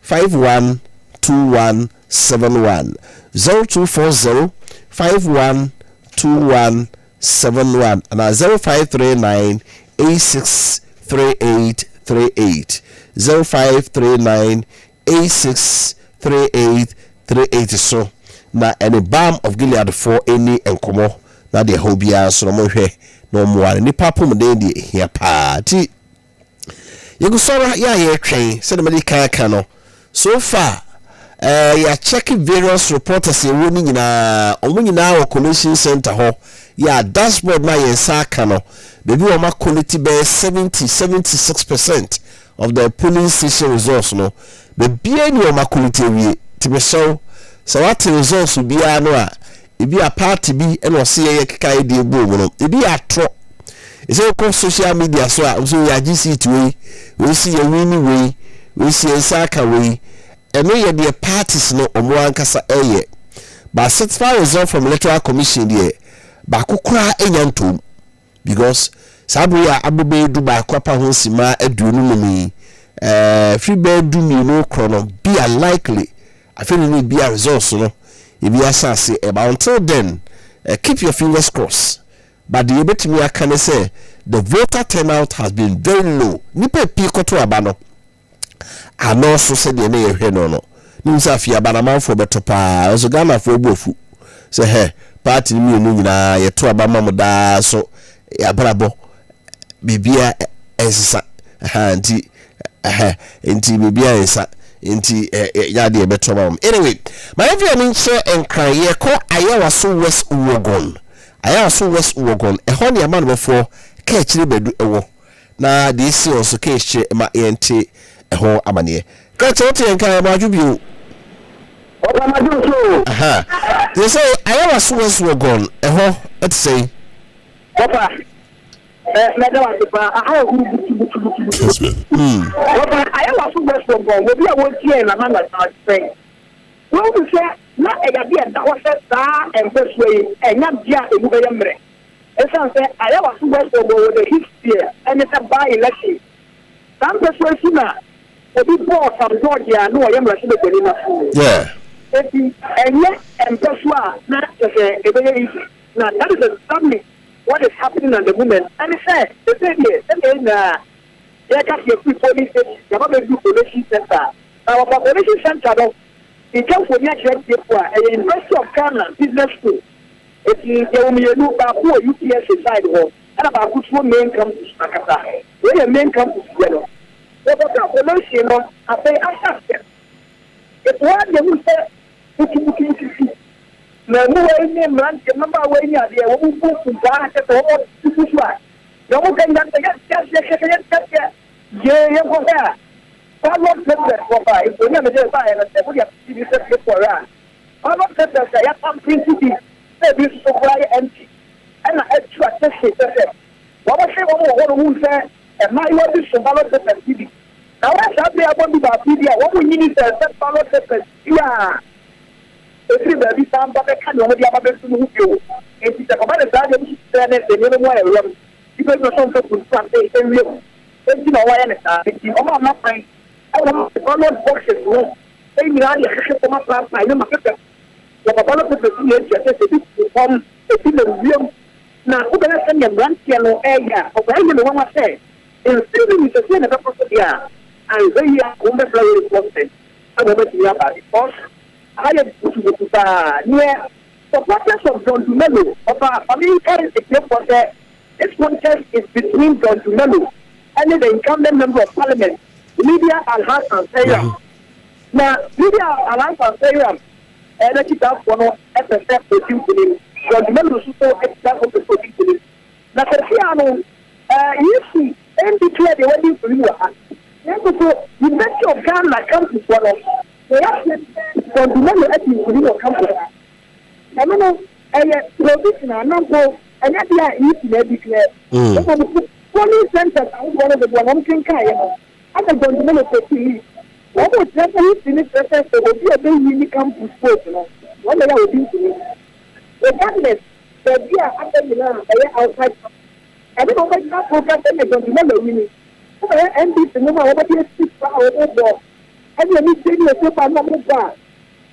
512171 0240 512171 and 0539 863838 0539 863838 so na any Balm of Gilead for any enkomo na de hobia so mo hwe no mo ni papum de de hia party yegusora ya ye twen se de medical no so far ya check various reporters ewo ni nyina omo nyina wo Collation center ho ya dashboard na ye saka no bebi o ma quality be 76% of the polling station results no bebi ani o ma quality wi tibe so what results bi ano a ebi a party bi eno se ye keka e de egbo no ebi atro ise ko social media so a so ya GC we see ye win we see saka we eno ye de parties no omo ankasa eye but certified result from Electoral Commission there ba kokora enyantom because sabu ya abobe du ba kwapa ho sima aduonu mumi free bed do me no chrono be unlikely I feel need be a resource no if you say about until then keep your fingers crossed but the able to me can say the voter turnout has been very low nipa piko to abano and also said the name no nimsa afia banama for betopa so Ghana for bofu say hey party me no nyina ye to abama mo da so ya brabo bibia ensa anti enti bibia ensa enti ya de beto ma anyway my friend nso enkran ye ko ayawa so West Uwogon ehon ya man before ka chire bedu ewo na de isi also ka chire ma enti eho amane ka chote enkan ma dwubio oba ma dwuso they say ayawa so West Uwogon eho et say opa meda wa tipa aha hu Kessben opa ayawa so West Uwogon we bi a wo tie na na say wọ́n sẹ́ na ẹ̀yà bí ẹ̀dá wọ́n sẹ́ sáá ẹ̀mẹ́sọ̀ yìí ẹ̀yà bí a èmu bẹ́yẹ mìíràn ẹ̀sán sẹ́ àyẹ̀wò àfúgbẹ́sọ̀ ọ̀gbọ̀n wọ́n dẹ̀ history ẹni sẹ́ bá election sáà mpẹ́sọ̀ ẹ̀sì náà obi bọ́ọ̀ sàmdọ́ọ̀dì à ní wọ́n yẹ mìíràn sílẹ̀ pẹ̀lú náà fún mi. Eti ẹ̀yẹ ẹ̀mpẹ́sọ̀ à na ẹ̀sẹ̀ ẹ̀bẹ̀yẹ yìí na that is exactly what is happening at the moment ẹni sẹ́ ẹ̀sẹ̀ yìí ẹ̀sẹ̀ na yẹ ká fi èkú polling station yàrá bẹ́ẹ̀ du Collation center àwọn Collation center náà. In terms of University of Ghana Business School, it's the UPS side home, and about main campus. Where the main campus is, what about Collation? I say, I ask them. If one they will say, no name, remember when you are there, we will go to Ghana, this is why. No one can get Problem papers for buy. If you never buy and say, "We have to do this for run." Problem papers say, "I am printing this. This is so empty." And I extra test it. What I say, what who say, and my what is ballot papers TV. Now I shall be able to buy TV. What we need is ballot papers. Yeah. Everybody, somebody can only have a best to move you. If it's a command, they never want to run. Because you're so good to say, "Hey, you know why I'm not fine." I want to follow boxes. No, they need to get my class. I know my sister. The ballot of the senior just from a film. Now, who can I send them one piano area? Or I don't know what I say. In filming is a thing of a procedure. And they are on the floor responses. I don't know about it. Because I have to near the process of John Dumelo. Of our family carries a clip for that. This contest is between John Dumelo and the incumbent member of parliament. Media Alhas and Sayram. Now, Media Alhas and Sayram, and I keep out for no FSF producing John Dumelo so extra of the police. Na Cristiano, you see, and declare the wedding for you. The University of Ghana comes to one of the John Dumelo at the University of Ghana. I don't know, provisional number, and yet they are eating declare. Police centers are one of the one can carry. I don't know what to what was definitely finished process for the baby campus sport, what they are doing to me. Regardless, the year after the land, they are outside. I don't know what that program is going to remember winning. And this no matter what you speak for our own board. And you need to do a super number bar.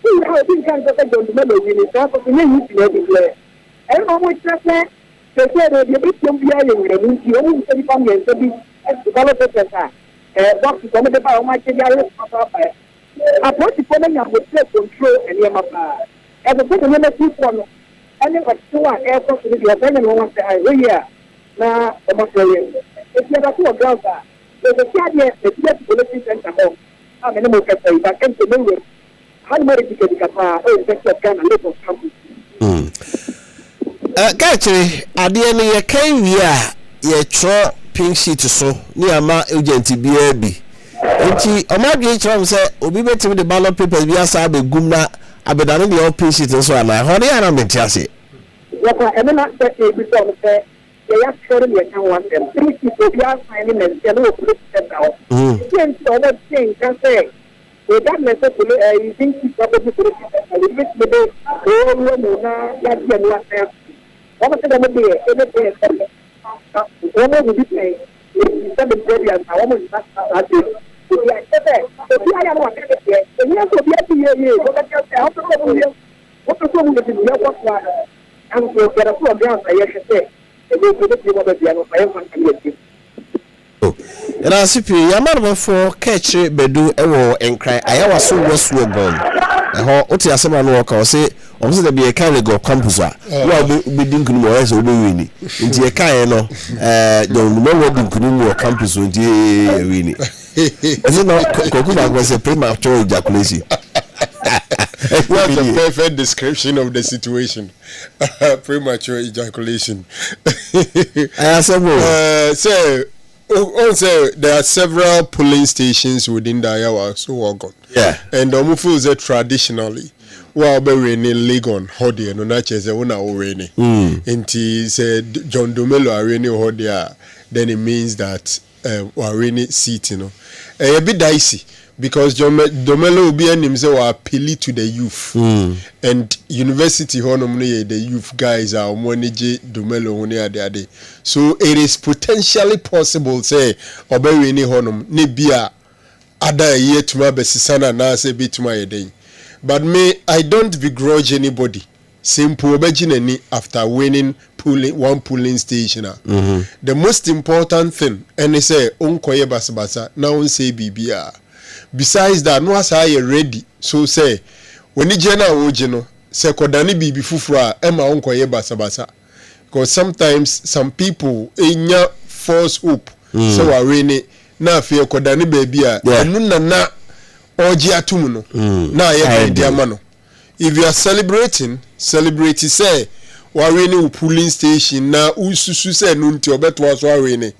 See how things can go to remember winning. That's what we need to declare. I don't know what that's they said that the big champion and you only 35 years to be developed better. Box is only about how much they are approach the problem of the control and Yamapa. As a person, never see one. And then what's two airport with your friend and one say, I hear now, the Australian. If you have a two girls, there's a carrier, the police center home. I'm an animal cafe, but I can't remember how many people can buy a kind of little company. Catchy, I didn't a came here, ye tro pink sheet so near my agent BAB. And she, a market from say, Obi bet with the ballot papers, we are Sabe Gumna, Abedan the old pink sheet and so on. How they are not Chelsea. What I am not saying before say, they are showing you can want them. 3 people, we are finding and general police out. Again, so that thing can say, regardless of you think it's probably police a little bit with the whole room, that you are there. What was it be? Anything, one of the day, 7 billion, I almost not that day. We are there. So we are not there. And you have to be here. What about yourself? What the problem with the what one? And so there are 2 grounds I should say. And I see Yamama for catch Bedu Ewo and cry. I was so was gone. And how Otia Sama walk or say, also there be a kind of go campus. Well, we didn't know as we really. Into a kind of don't know what didn't know campus with the really. Is it not Kokuma was a premature ejaculation? That's a perfect description of the situation. Premature ejaculation. Also, there are several polling stations within the Ayawa, so welcome. Yeah. And Omufu is traditionally, well, be raining Legon, Hodia, no natchez, a one hour rainy. And he said, John Dumelo are raining Hodia, then it means that are rainy seat, you know. A bit dicey. Because John Dumelo will be an himself appeal to the youth. And university honomne the youth guys are money Dumelo one. So it is potentially possible say obey any honum nebia ada year to my besisana na say bit my day. But I don't begrudge anybody. Simple obejin after winning one polling station. The most important thing and they say unkoye basabasa now say BBR. Besides that, no as I ready. So say when you general ojino, say kodani bibi fufura ema onko ye basa. Because sometimes some people enya false hope. So arene na fear kodani baby nuna na oji atumuno na ye diamano. If you are celebrate say warene polling station na ususu say nunti obeto aso arene.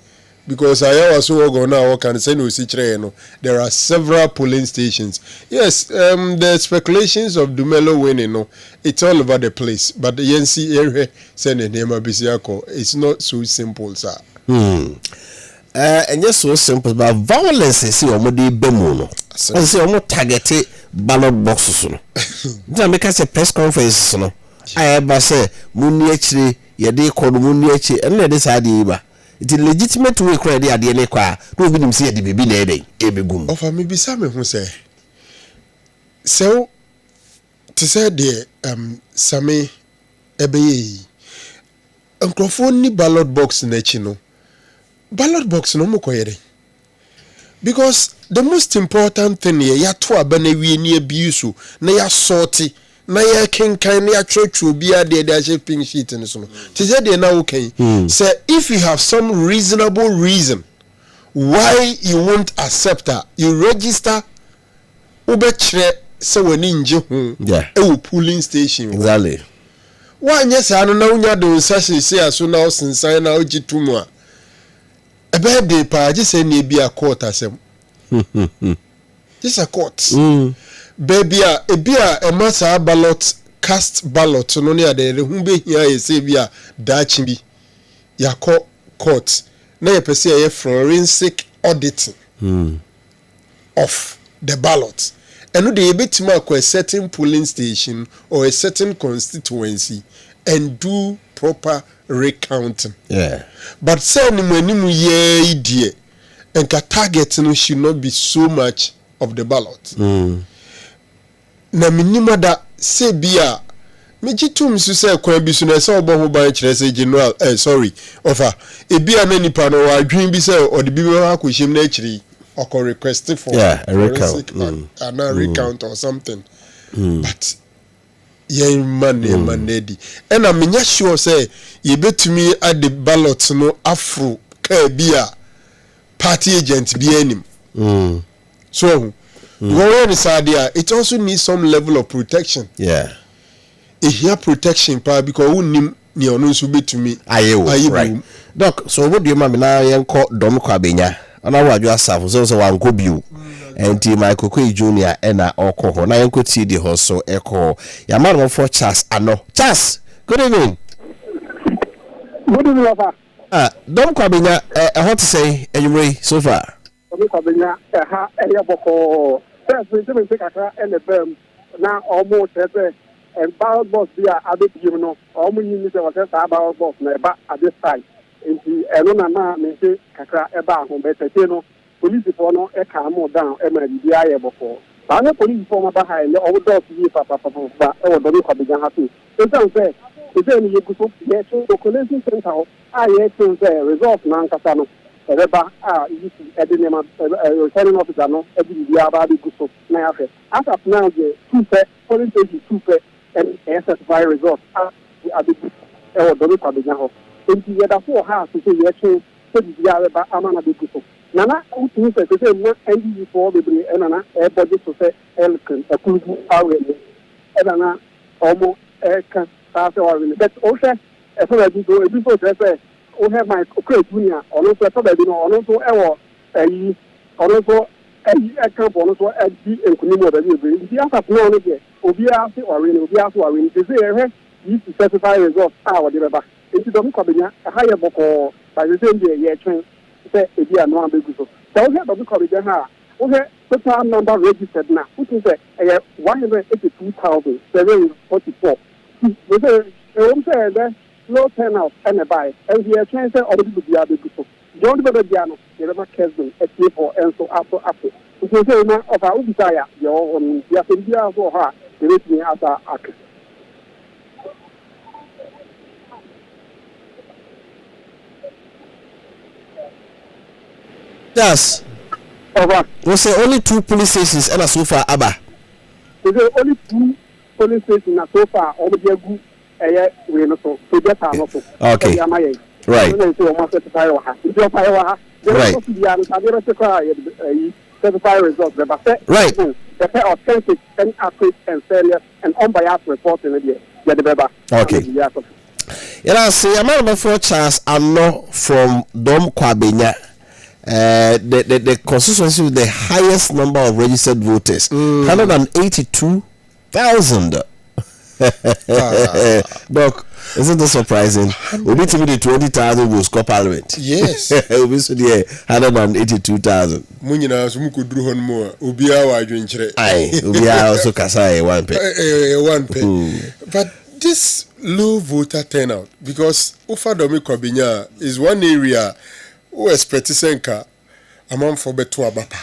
Because I was so going now, can say no no. There are several polling stations. Yes, the speculations of Dumelo winning, no, it's all over the place. But the NC area sending him a Bisiako, it's not so simple, sir. And just so simple, but violence is already bemono. And say almost targeted ballot boxes. Then make us a press conference. No, I ever say Muniachi, Yadi called Muniachi, and let this idea. It is legitimate way cry the adene kwa no bi nim say the baby na dey ebegum of me bisa me hu say so to say the same ebeye nkrofo ni ballot box na chi no ballot box no mo koyere because the most important thing here ya to abana wie ni abuse na ya sorti na ya kenkan na ya church obi ade de a pink sheet and so no to say the na okay say if you have some reasonable reason why you won't accept her you register ubechre say when nje hu e polling station exactly one yes I don't know nya do session say aso na osensan na ogitumu a ebe dey pa just say na bi a court asem just a court baby a ebi a emasa ballot cast ballot no ne ade hu be hia ye say bi a dachi bi ya court na ye pese ye forensic auditing of the ballot and they betima ko a certain polling station or a certain constituency and do proper recounting. Yeah. But say ni manimu ye die and ka target no should not be so much of the ballot. Na minima da say bia mejitum su say kwan bi su na say obo ho ban kire say general offer e bia na nipa no wa adwin bi say o de bi ha ko him na akiri or requesting for a recount a recount or something but yeah man lady and I'm not sure say you bet me at the ballot no afro bia party agent be any so when is idea it also needs some level of protection. Yeah, here protection pa because who nim ni onu so betumi ayewo right doc. So what do you mean na yenko dom kwabenya ana wadwa safo so wanko biu enti Michael Kwe Junior ena okoho na yenko ti di ho so eko ya man for Charles ano Charles good evening. Good evening sir. Dom kwabenya what to say anyway so far dom kwabenya ha eyaboko first we take akra elebem na almost and ballot box there abetiyim no almost you need to was ballot box na eba at this time nti eno na me se kakra eba ho betete no police for no e calm down e ma bia ye bofo ba na police for ma ba ha le o do ti papa e wo do ko be jan happy so say ni ye guso ye so collation center ho ye so say result na nkasa no eba you see e de nema returning officer no e bi bia ba bi guso na ya fe as of now the two police station two and certify results a bi e wo do ko be jan ho enti ye da for ha so say ye so bia ba amana be guso nana utu se se na NDC for bebre enana e budget so se elkan akugu awele enana omo e kan ta se awele but o se e so be go e bi so se o have my Kwe Junior ono so to be no ono so e wo yi ono so e kan bo ono so e di enkuni mo da bi bebre di asa no no de obi a se awele de se e he to certify results wo de beba enti dom ko benya ha ye boko ba se se ye twen say ebi anu abegu so we have to call it ha we have total number registered now which is 182,744 we say the low turnout and buy and we are trying to already be abegu so don't be the no you never Kessben at for and so after we say na of our desire your on ya se dia for her the rate me as a Yes. Over. We say only 2 police stations and so far Abba. We say only 2 police stations so far over the good we no so just are not okay. Right. Certify results right. The pair authentic and accurate and serious and unbiased reporting okay. Yeah, say a man before Charles Ano from Dom Kwabenya. The constituency with the highest number of registered voters, 182,000. Doc, isn't that surprising? We'll be to the 20,000 will score parliament. Yes, we'll be to the 182,000. Munina, some could do more. Ubia, I drink. Aye, Ubia also Kasai 1 pay. 1 pay. But this low voter turnout, because Ufadomi Kobinya is one area. Who expect senka among for beto abapa.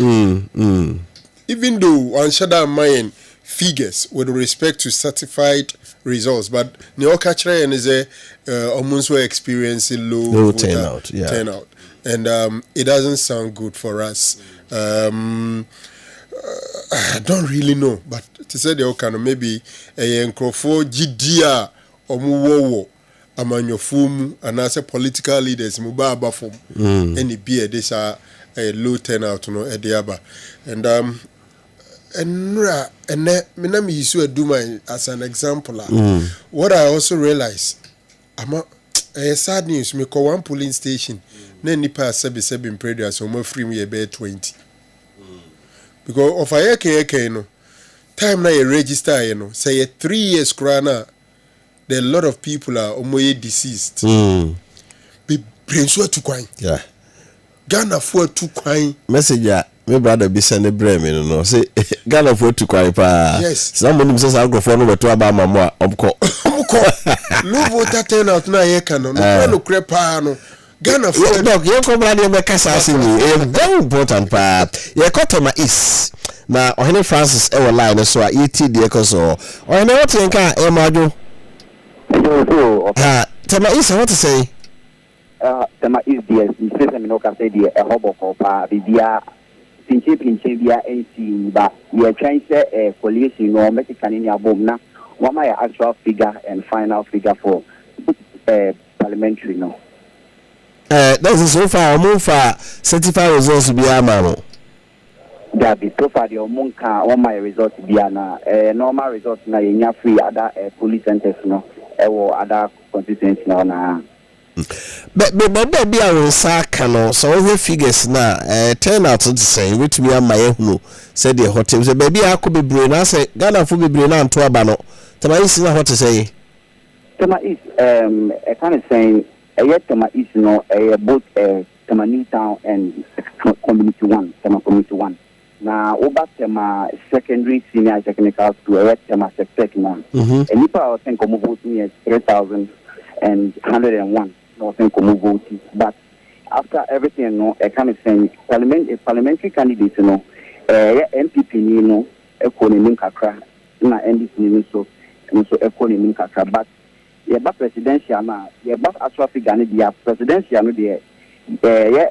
Even though one shada mine figures with respect to certified results, but neokachre and is almost experiencing low turnout, and it doesn't sound good for us. I don't really know, but to say the kind of maybe a encrofo GDR or muwo. Amanyofum and as a political leaders mubaba form any beer this a low turnout no ediaba and Enra ene mina me use Aduma as an example. What I also realize, I'm sad news. Me call one polling station. Na nipa sebi prayer so mo free me about 20. Because of a yeke no time na you register you know say 3 years krana there are a lot of people are almost deceased. Be brainso to kwine. Yeah. Ghana for to kwine. Messenger my brother be send brem no say Ghana for to kwine pa. Yes. Someone says microphone no to aba mama omko. No voter turnout na yeka no. No crepa no. Ghana for dog you come brand you make assassin very important pa. You Kotoma is na Ohene Francis e line so a ET de koso. Ohene what nka e majo. Tema is what to say? Tema is the system no can say the hobo for bibia pinche bia AC ba we trying say collation no Mexican in your boom na what my actual figure and final figure for parliamentary no. That's so far move for certified results be amamo. That be so far the omunka one my results be na normal results na yenya free other police centers no or other constituency na. But be our saka no so we figures na turnout to say which me am my hunu said the hotel say baby I could be brain I say Ghana for be brain and to abano. Tama is what to say. Tama is I kind of saying Tama is no both Tama New Town and Community 1 Tama Community 1. Na oba Tama secondary senior technical school Tama sec na. And if I think come voting is 3,101 no think come voting. But after everything no I kind of saying parliamentary candidate no MPP ni no economy kakra na NDC ni so economy kakra but yeba presidential na yeba actual figure ni dia presidential no dia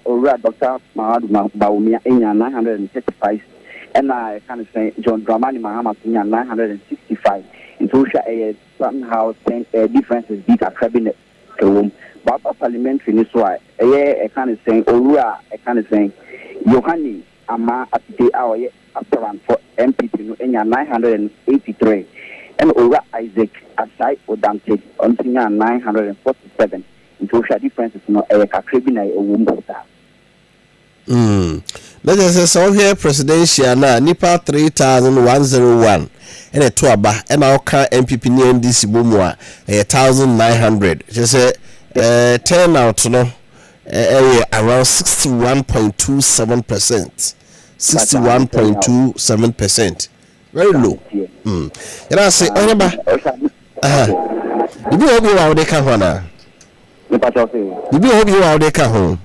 ora Dr. Mahadu Bawumia enya 935 and I kind of say John Dramani Mahama enya 965 in social somehow differences big a cabinet room but parliamentary ni so I kind of saying ora I kind of saying Yohani ama atite awoye aspirant for MPP no enya 983 and over Isaac aside Odante on 947 in social differences no cribina a woman. Let us say so here presidential na nipa 3,101 and a tuaba and our MPP ni NDC bumwa 1,900 just say turnout no around 61.27%. 61.27%. Very low. And I say, you be hope you are the kahona. You be hope you are the kahon.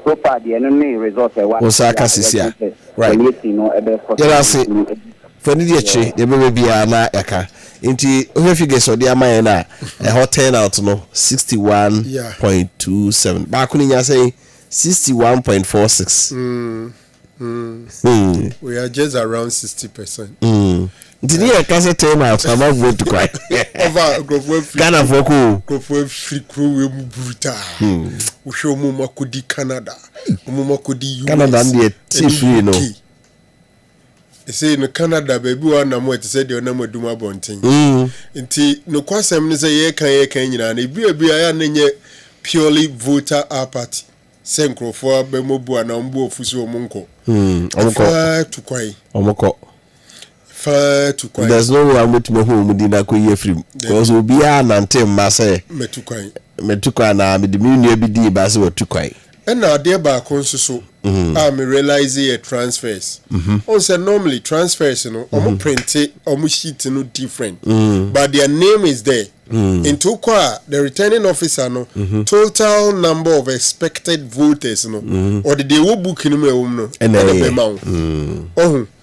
So far, the enemy resort Osaka Sisia. Right. Yeah, I say, for the DH, the baby be a na yaka. Into who figures or the Amayana, a hot turnout no 61.27. Back when you say 61.46. We are just around 60%. Did you can't turn out? I'm not going to cry. Over Ghana for cool. Go for free crew brutal. We show Muma Kudi Canada. Muma Kudi US. Canada and the free no. They say in Canada, baby, one more to say the number Duma Bonting. Inti no kwasem say ye can and if you be a purely voter party. Senkro for Bemobu and Ombo Fuso Munko. Far to quay. Omoko. Far to quay. There's no one with me whom did not quay free. Because we'll be an antem masse. Metuka na me diminu bidi basi wa tukwai. And now there back so I'm realizing transfers. Also normally transfers, you know, print it, sheet no different. But their name is there. In Tukwa, the returning officer no total number of expected voters no or the day will book in no and the amount.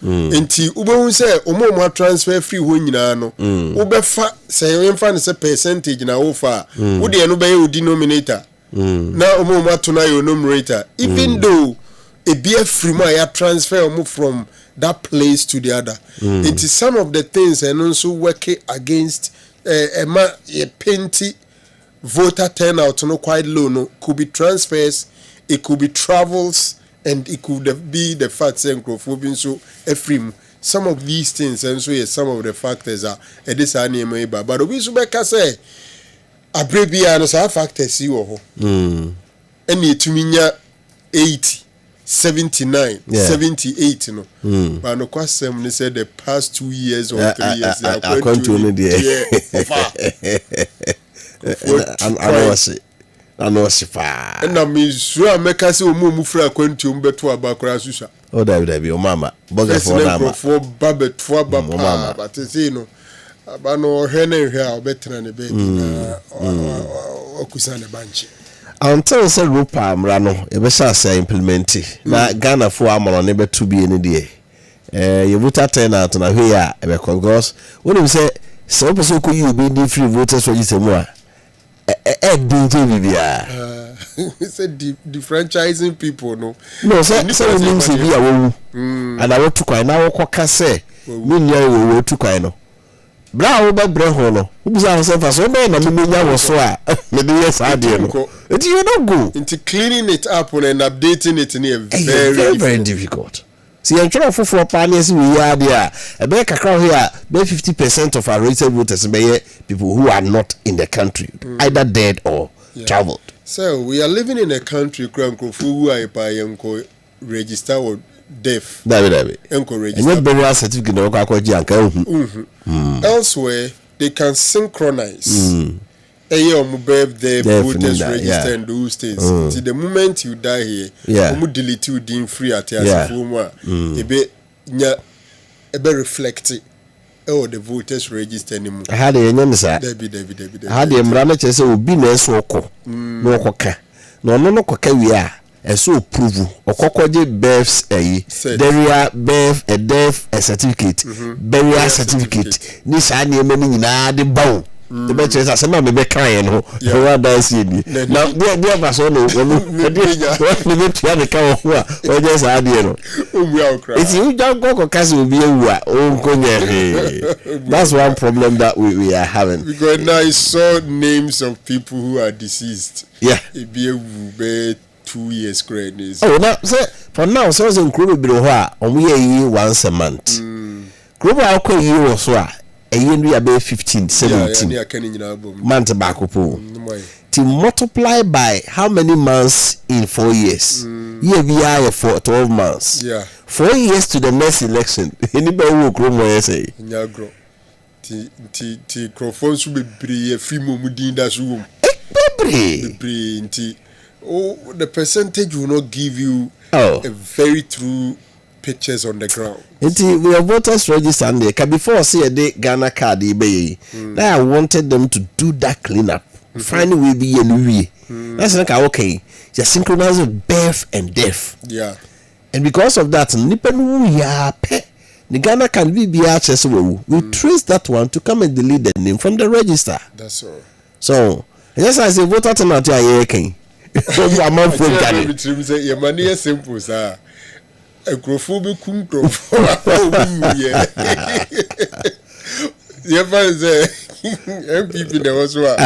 Inti ube say omo transfer free when you know ube say a percentage na offer would the no denominator. Now omo tuna your numerator even though a beer free my transfer move from that place to the other. It is some of the things and also working against a painty voter turnout no quite low no could be transfers, it could be travels and it could be the fact saying microphone so efrim. Some of these things and so yes, some of the factors are this anime but we should make say abrabia no sa factors you ho. And it to me 80 79 78 no. But no question they said the past 2 years or 3 years I going to I know she fa. And I mean sure make us omo fra kwantum beto abakora susha. Oh that be your mama. Boga for mama. For babet for baba but say no. Aba no hwe hwe a obetra ne be na okusane banchi. Until say rupa amra no e be say implement na Ghana for amoro ne betu bi ene de. You vote turnout na hwe a e be because when you say so person ko you be free voters register mu a said the franchising people no say means be a wo and I want to kwai na wo kwaka say me nya wo to kwai no bra wo be bre ho no wo say say so be na me nya wo so a me dey yes ade no it you no go into cleaning it up and updating it in very difficult. See, I'm trying for partners we are there. A better crowd here, 50% of our registered voters be people who are not in the country, either dead or traveled. So we are living in a country who are register or deaf. David. And your burial certificate elsewhere, they can synchronize. Birthday, voters register and those things. See, the moment you die here, you delete you din free at your be reflected. Oh, the voters register anymore. I had a name, sir. I had a manager say, be no soko, no coca. No coca we are. And so prove or cocoje births a birth a death a certificate, burial certificate. This I name in the bow. The best is as a man be crying who dance in now dear person no what me to have a cow or just idea it's you don't go cause will be that's one problem that we are having because now I saw names of people who are deceased it be 2 years credits. Oh now say for now so in group be we once a month group alcohol you so a year about 15, 17 months back to multiply by how many months in 4 years? Year we are for 12 months. 4 years to the next election. Anybody will grow more say. Ti Crawford should be free mumudin that's room. Oh, the percentage will not give you a very true pictures on the ground. We have voters registered there. Before say a day Ghana card now I wanted them to do that cleanup. Finally will be a new that's like okay. You synchronize birth and death. Yeah. And because of that, the Ghana can be access we trace that one to come and delete the name from the register. That's all. So yes, I say voter turnout here can. Your money is simple, sir. A crofobia cum your father say MPP there was one.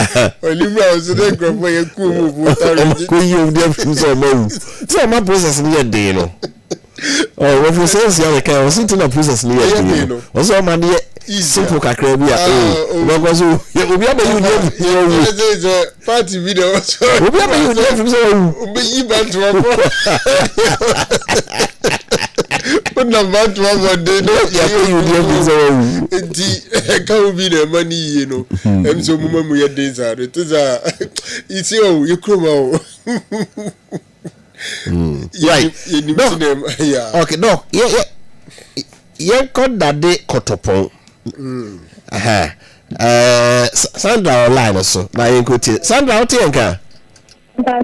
Only I was there for a so my process near day, you know. Oh, what you say is the other sitting a process near day. Also, money simple cacrabia. Oh, because you be able to party video. But number 12 day no can be the money, you know. And so mama we days are it is it's you come right. Okay, no. Yeah, got that day kotopon. Sandra online also. Na you go to Sandra out here nka.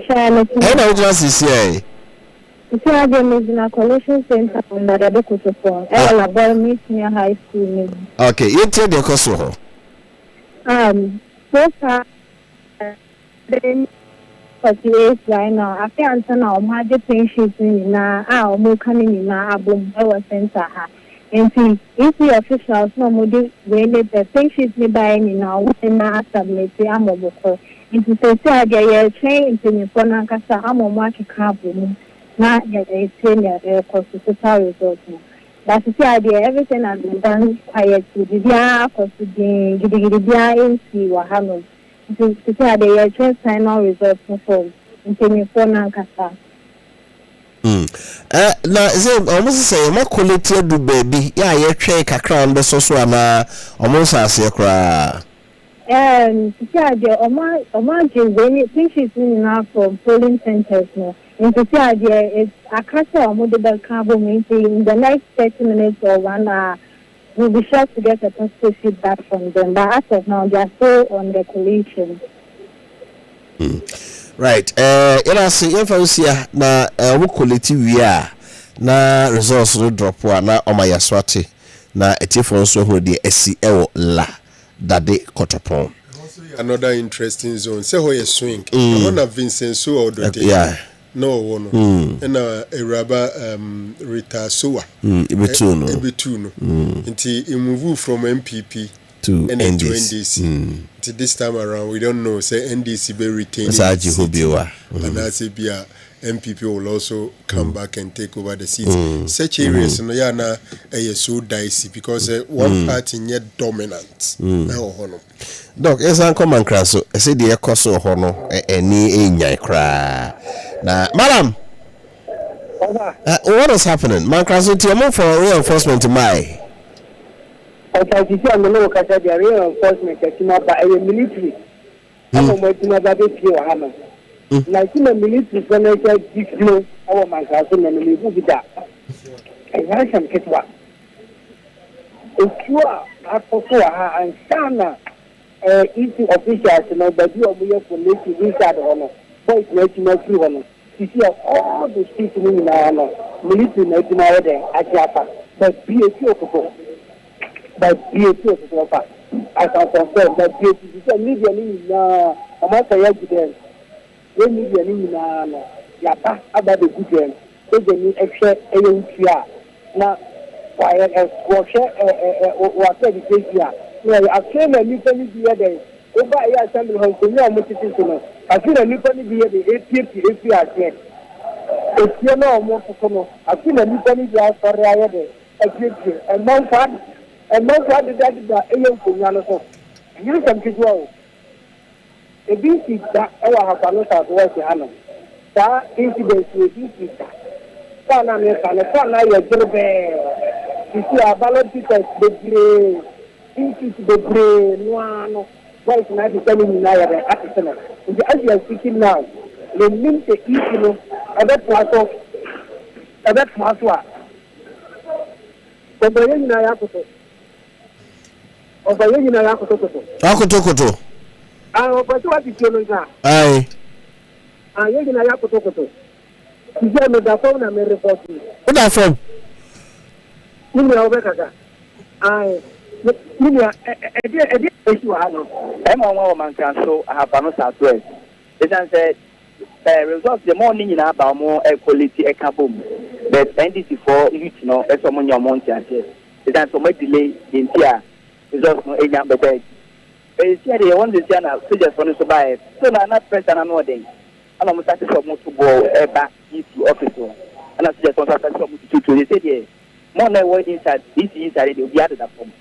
Hey, na just is here. It's a Collation center on the Kotopon. Ella High School. Okay, you tell the course. So far, then 48 right now. I can't now. My pensions na almost coming in na album. I was center. And see, if the officials no more when the pensions me buying now, when na submit the amoboko. Into say, I get train into the phone and cast a amomaki carbon. Not yet a senior total results. But to see idea, everything has been done quietly. The idea for the in Wahano. To see idea, just final results for phone and Kasa. Now, is it almost say, my quality do baby? Yeah, you check a crown, the social almost as a cry. To see idea, when you think she's in now from polling centers now. And to see idea, it's a castle or model carbon in the next 30 minutes or 1 hour. We'll be sure to get a positive feedback from them. But as of now, they are still on the collation. Right. I see if I see na we quality we are na results no drop wa na o ma yaswate na etifo nso ho de esi ewo la dade kotopon. Another interesting zone. Say how you swing. I na Vincent so odote. Yeah. No one. And a rubber Rita Soa. Ebetu no. Until he move from MPP to NDC. Till this time around, we don't know. Say NDC be retained. And as a MPP will also come back and take over the seats. Such areas, no, yeah, na so dicey because one party yet dominant. Doc, as I come and crash, I say the ecoso hono any in cry. Now, madam, what is happening? Man, crash to move for reinforcement to my. Okay, you see, I'm the local reinforcement by a military. I'm waiting about it. Like in the military, when I get this low, our man has been a little bit that. I have some kitwa. If you are and Sana, easy officials, but you are here for making this honor. Boys making no free honor. You see, all the streets in our military making our day at Japa, but be a few of but be a few of us. I can confirm that be a media in among the evidence. When you are in Yapa about the good game, so they need extra AUTR. Now, why a squash or the case here? No, I came a new penny the other day. Over a year, some of them are multiple. I feel a new penny the other day, APR said. If you know more for I feel a new penny the other day, a month that the AUTR. You can keep well. A BC that our Hapanosa was the Hannah. That incident with BC. Sana your job. You see, our ballot tickets, the grey, into the grey, no, voice not telling me now at the center. As you are speaking now, the mean the issue of that plateau, of that plateau. But by any Nayakoto, or by any Nayakoto. But what is your name? Aye. I ain't going to have to talk to you. You said the phone and report you. What that from? You know, better. I, you know, a dear issue. I know. I'm a woman can so I have an southwest. It said, results the morning in about more quality a couple. But NDC for you know, as someone your mountain. It has so much delay in here. Results no age better. They want to see now, so just want to buy it. So now, not present and another. I'm almost satisfied to go back into office. And I just want to they said, yeah, more than what inside, this inside, they'll be added up from.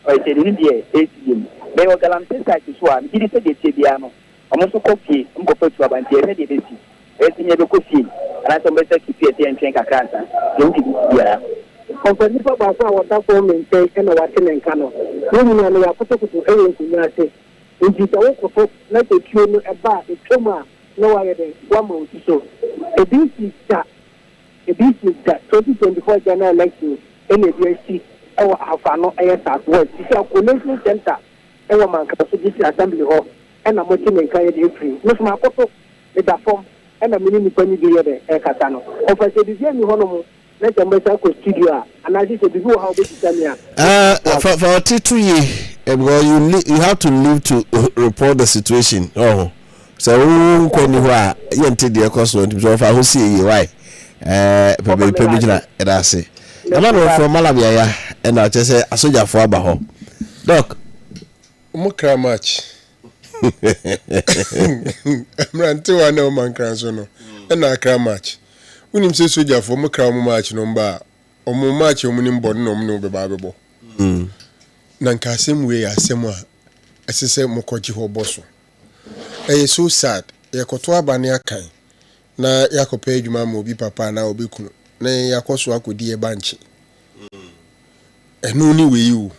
Or I said, in India, ATM. They were guaranteed to swan. He said, it's a piano. I'm also cookie, I'm going to a bank, ready to see. Everything you could see. And I told myself to pay and drink a cancer. Don't you? Yeah. Company for water form and take and watching and canoe. Women are put to everything. In the let a tune a bar, a trauma, no other than 1 month so. A BC that 2024 general election, NABC, our Alfano Air Southwest, it's a convention center, our man can assembly hall, and I'm watching and carry free. Miss Makoto, the form, and a minimum penny the other, a Catano. Of I said, the Honor. Let them make a studio, and I just said, you how big for 2 years, you have to live to report the situation. Oh, so when you are, you enter the cost of if I will see you, right? Provisional, and I say, I'm not from Malamia, and I just say, I saw you for Abaho. Doc, Mokra match. I'm ran to a no man cransono, and I cram match. unim say soldier for mo kra mo match no mba o mo match o mo nim bod no no be ba bebo na nka asem we asem a asese mo koji ho boso so sad ye koto abane akan na yakopa adwuma ma obi papa na obi kunu na yakoso akodi e banchi enu ni we you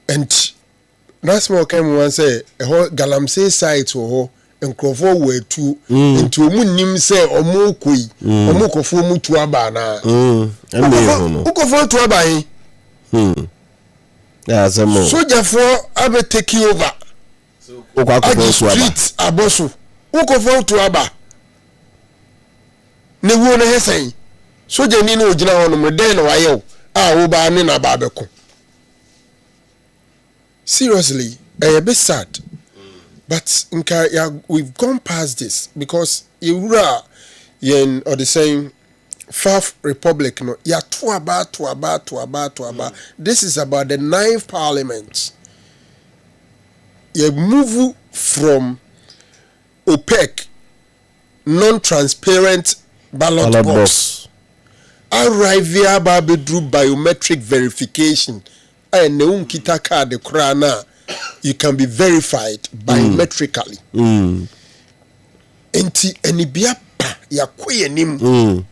and that's more came one say ho galamsey site ho enkrofo wo atu enti omu nim say omu koi omu kofo mu tu aba na ukofo tu aba yi yeah zemo soldier for abe take over ukwa street aboso ukofo tu aba ne wo ne hesen soldier ni no gina ho no mo den na waye wo ba ne na ba beko. Seriously, a bit sad. But we've gone past this because you're or the same Fourth Republic, no, ya tuaba. This is about the 9th Parliament. You move from opaque, non-transparent ballot box. Arrive here by biometric verification. And the card the krana you can be verified biometrically. Enti enibia pa ya kwenim.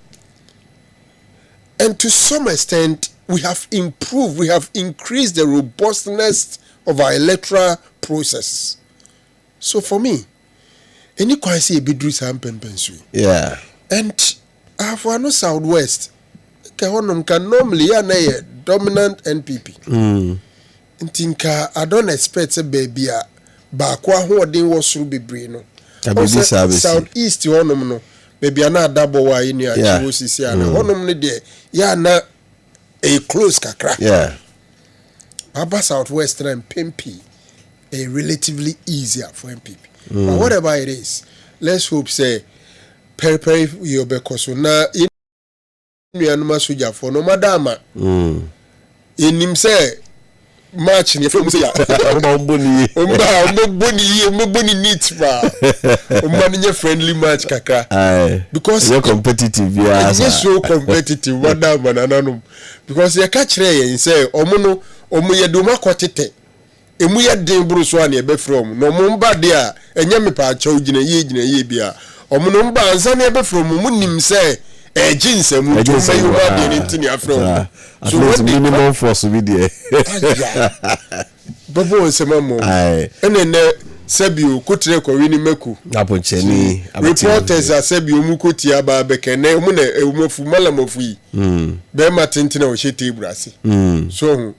And to some extent we have improved, we have increased the robustness of our electoral process. So for me, any quasi bidru sampempensu. Yeah. And for no Southwest, can normally ya dominant NPP. Ntinka I don't expect a baby ba kwa ho den wo suru bebre no. Southeast honom no baby na double wa ni a chiwo sisi ana honom ne de ya na a close kakra. Yeah. Baba Southwest and PMP a relatively easier for MPP. But whatever it is, let's hope say peri you be koso na nuanuma soja for no madama. Enim say match ni from say omboni neat ba ombani friendly match kaka because you're competitive yes so competitive madama nananum because you catch re say omo ye do makotete emu ye den buru so na e be from no mo mba de a enya me pa acha ogina ye bia omo no mba ansa na e be from mu nim say jinsem you ma de ntini afro so what minimum force be there babo semamo enene sabio kotre ko wini meku aponcheni reporters are sabio mu koti aba bekene mu na emofu malamofu yi be ma tintina o shete ibrasi so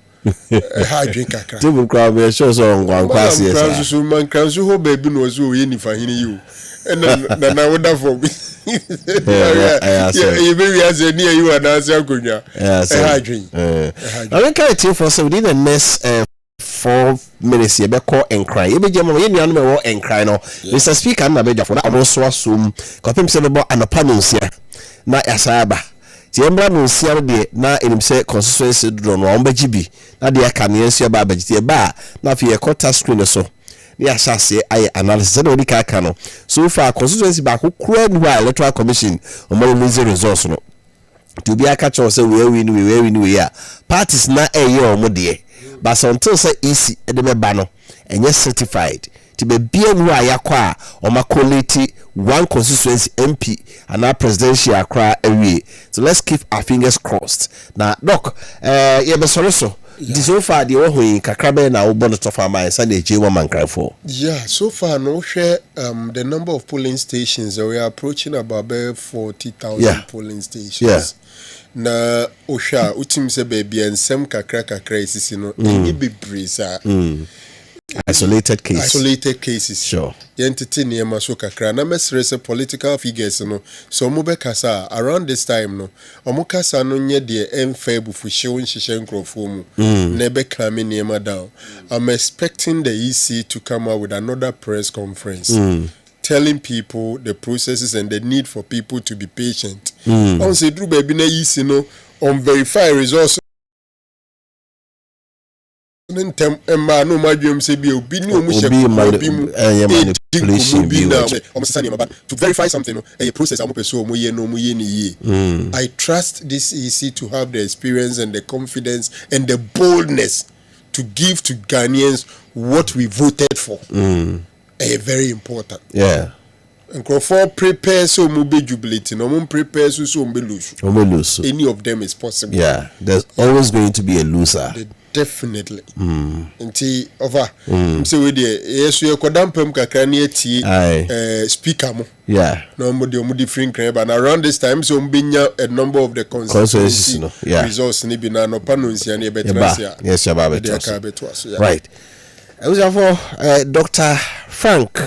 ha dwen kakra table crowd be show so ngwan kwase esa so man kranso ho baby no zo ye nifa hini you na wonderful you be as a near you and as akonya ha dwen I can't tell for so within the next 4 minutes you be call and cry you be jam you nuanu me wo and cry no Mr. Speaker na be jafo na omo so asum kopem se be bo anopanonsia na yasaba tiembra no nsia de na enim se constituency do no omba gibi na de aka ne nsia ba bagiti ba na fi e quarter screen so ni asase ay analysis na odi ka no so far constituency ba ko kura ni wa Electoral Commission omo release results no to be aka cho say we win we ya parties na omo de but until say easy e de be ba no enye certified to be bien wa yakwa o makoliti one constituency MP and our presidential akra away. So let's keep our fingers crossed. Now doc ye be sorry so so far the one kakrabe na obono to farm and Sunday J1 man cry for. Yeah, so far no share the number of polling stations we are approaching about 40,000 polling stations. Yeah. Na osha utim se baby ensem kakra isisi no enye bebre sa isolated cases sure entity niema so kakra na mesrese political figures no so mo be kasa around this time no omo kasa no nye de emfa bufuhye wonhihye nkrofo mu na be kame niema down. I'm expecting the EC to come out with another press conference telling people the processes and the need for people to be patient. On say through baby na EC no on verify results Ntem emma no madwem se bi obi ni omu hye obi mu manipulation bi to verify something a process am person omu ye no omu ye ni ye. I trust this EC to have the experience and the confidence and the boldness to give to Ghanaians what we voted for. Very important. Yeah. And for prepare so mu be jubilating, no prepare so be lose. Any of them is possible. Yeah, there's always going to be a loser. Definitely. Nti over. So we dey yesu ye kodampem kakra na eti speaker mo. Yeah. No mo dey different crab and around this time so mbenya a number of the constituency results ni bi na no panonsia na betrasia. Yes, ya ba betrasia. Right. I was for Dr. Frank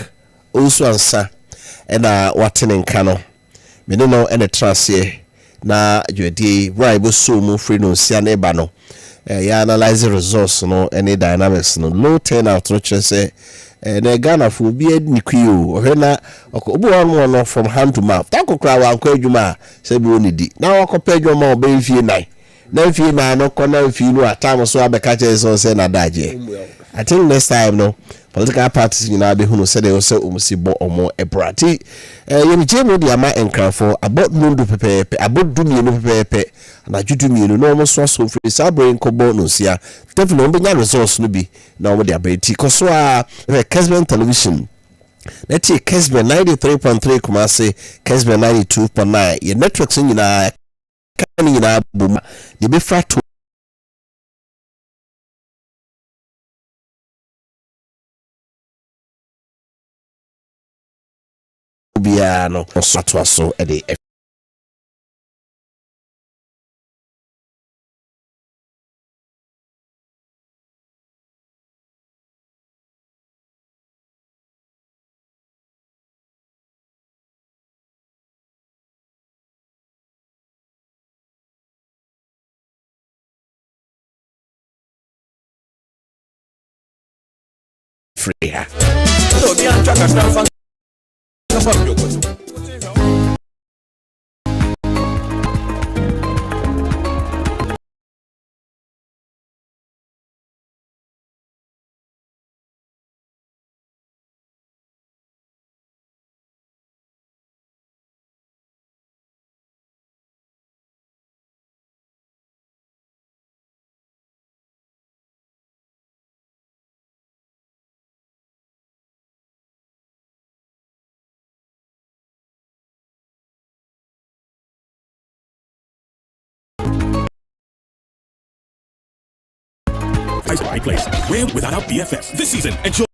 Osuansa ena watene nkano. Me no ene trasie na dwedi right so mu free no sia na eba no. Ya analyze results no any dynamics no low turnout no say na Ghana for bi adnikio ohena obo one no from hand to mouth takokra wa nkwa adwuma say bi onidi na wakopa adwuma obe fie na fie na no kona fie no atam so abeka che say na daje. I think next time no political parties you know be hunu say they say umusibo omo ebrati yemi jemu di ama enkrafo about mundu pepepe about dumienu pepepe na judumienu no almost so free sabre nkobo no sia definitely ombenya resource no bi na omo di abeti koso a Kessben television let's see Kessben 93.3 Kumasi Kessben 92.9 your networks nyina kan nyina buma de be frato biano osatwaso ede free ha so bi an chaka transfer Right place. We're without our BFFs this season. Enjoy.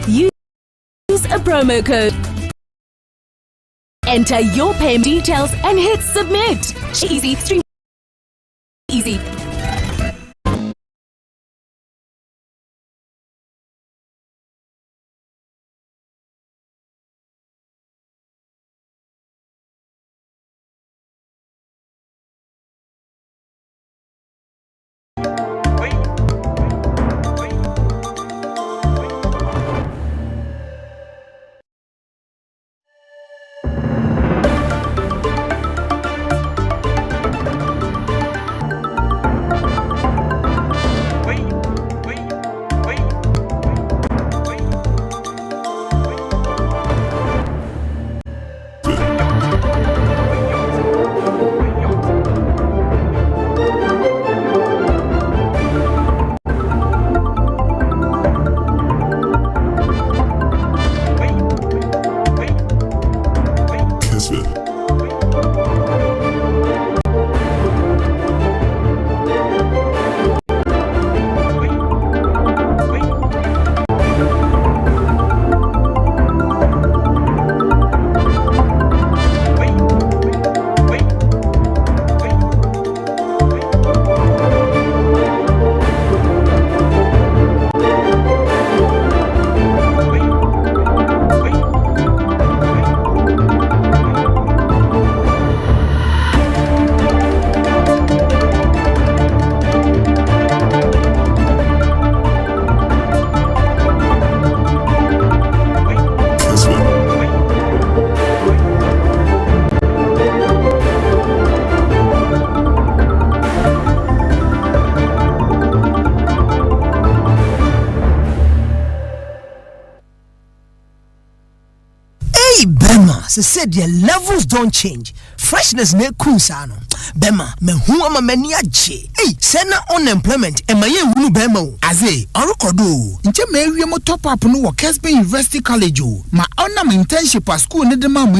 Use a promo code. Enter your payment details and hit submit. Easy, stream, easy. Hey, Bema, se said your levels don't change. Freshness ne kunsano. Bema, me huama mania je. Hey, sena unemployment, emaye hunu Bema. Aze, orukodo. Nche me area mo top up no wo Kessben University College o. Ma ona my internship at school ne de ma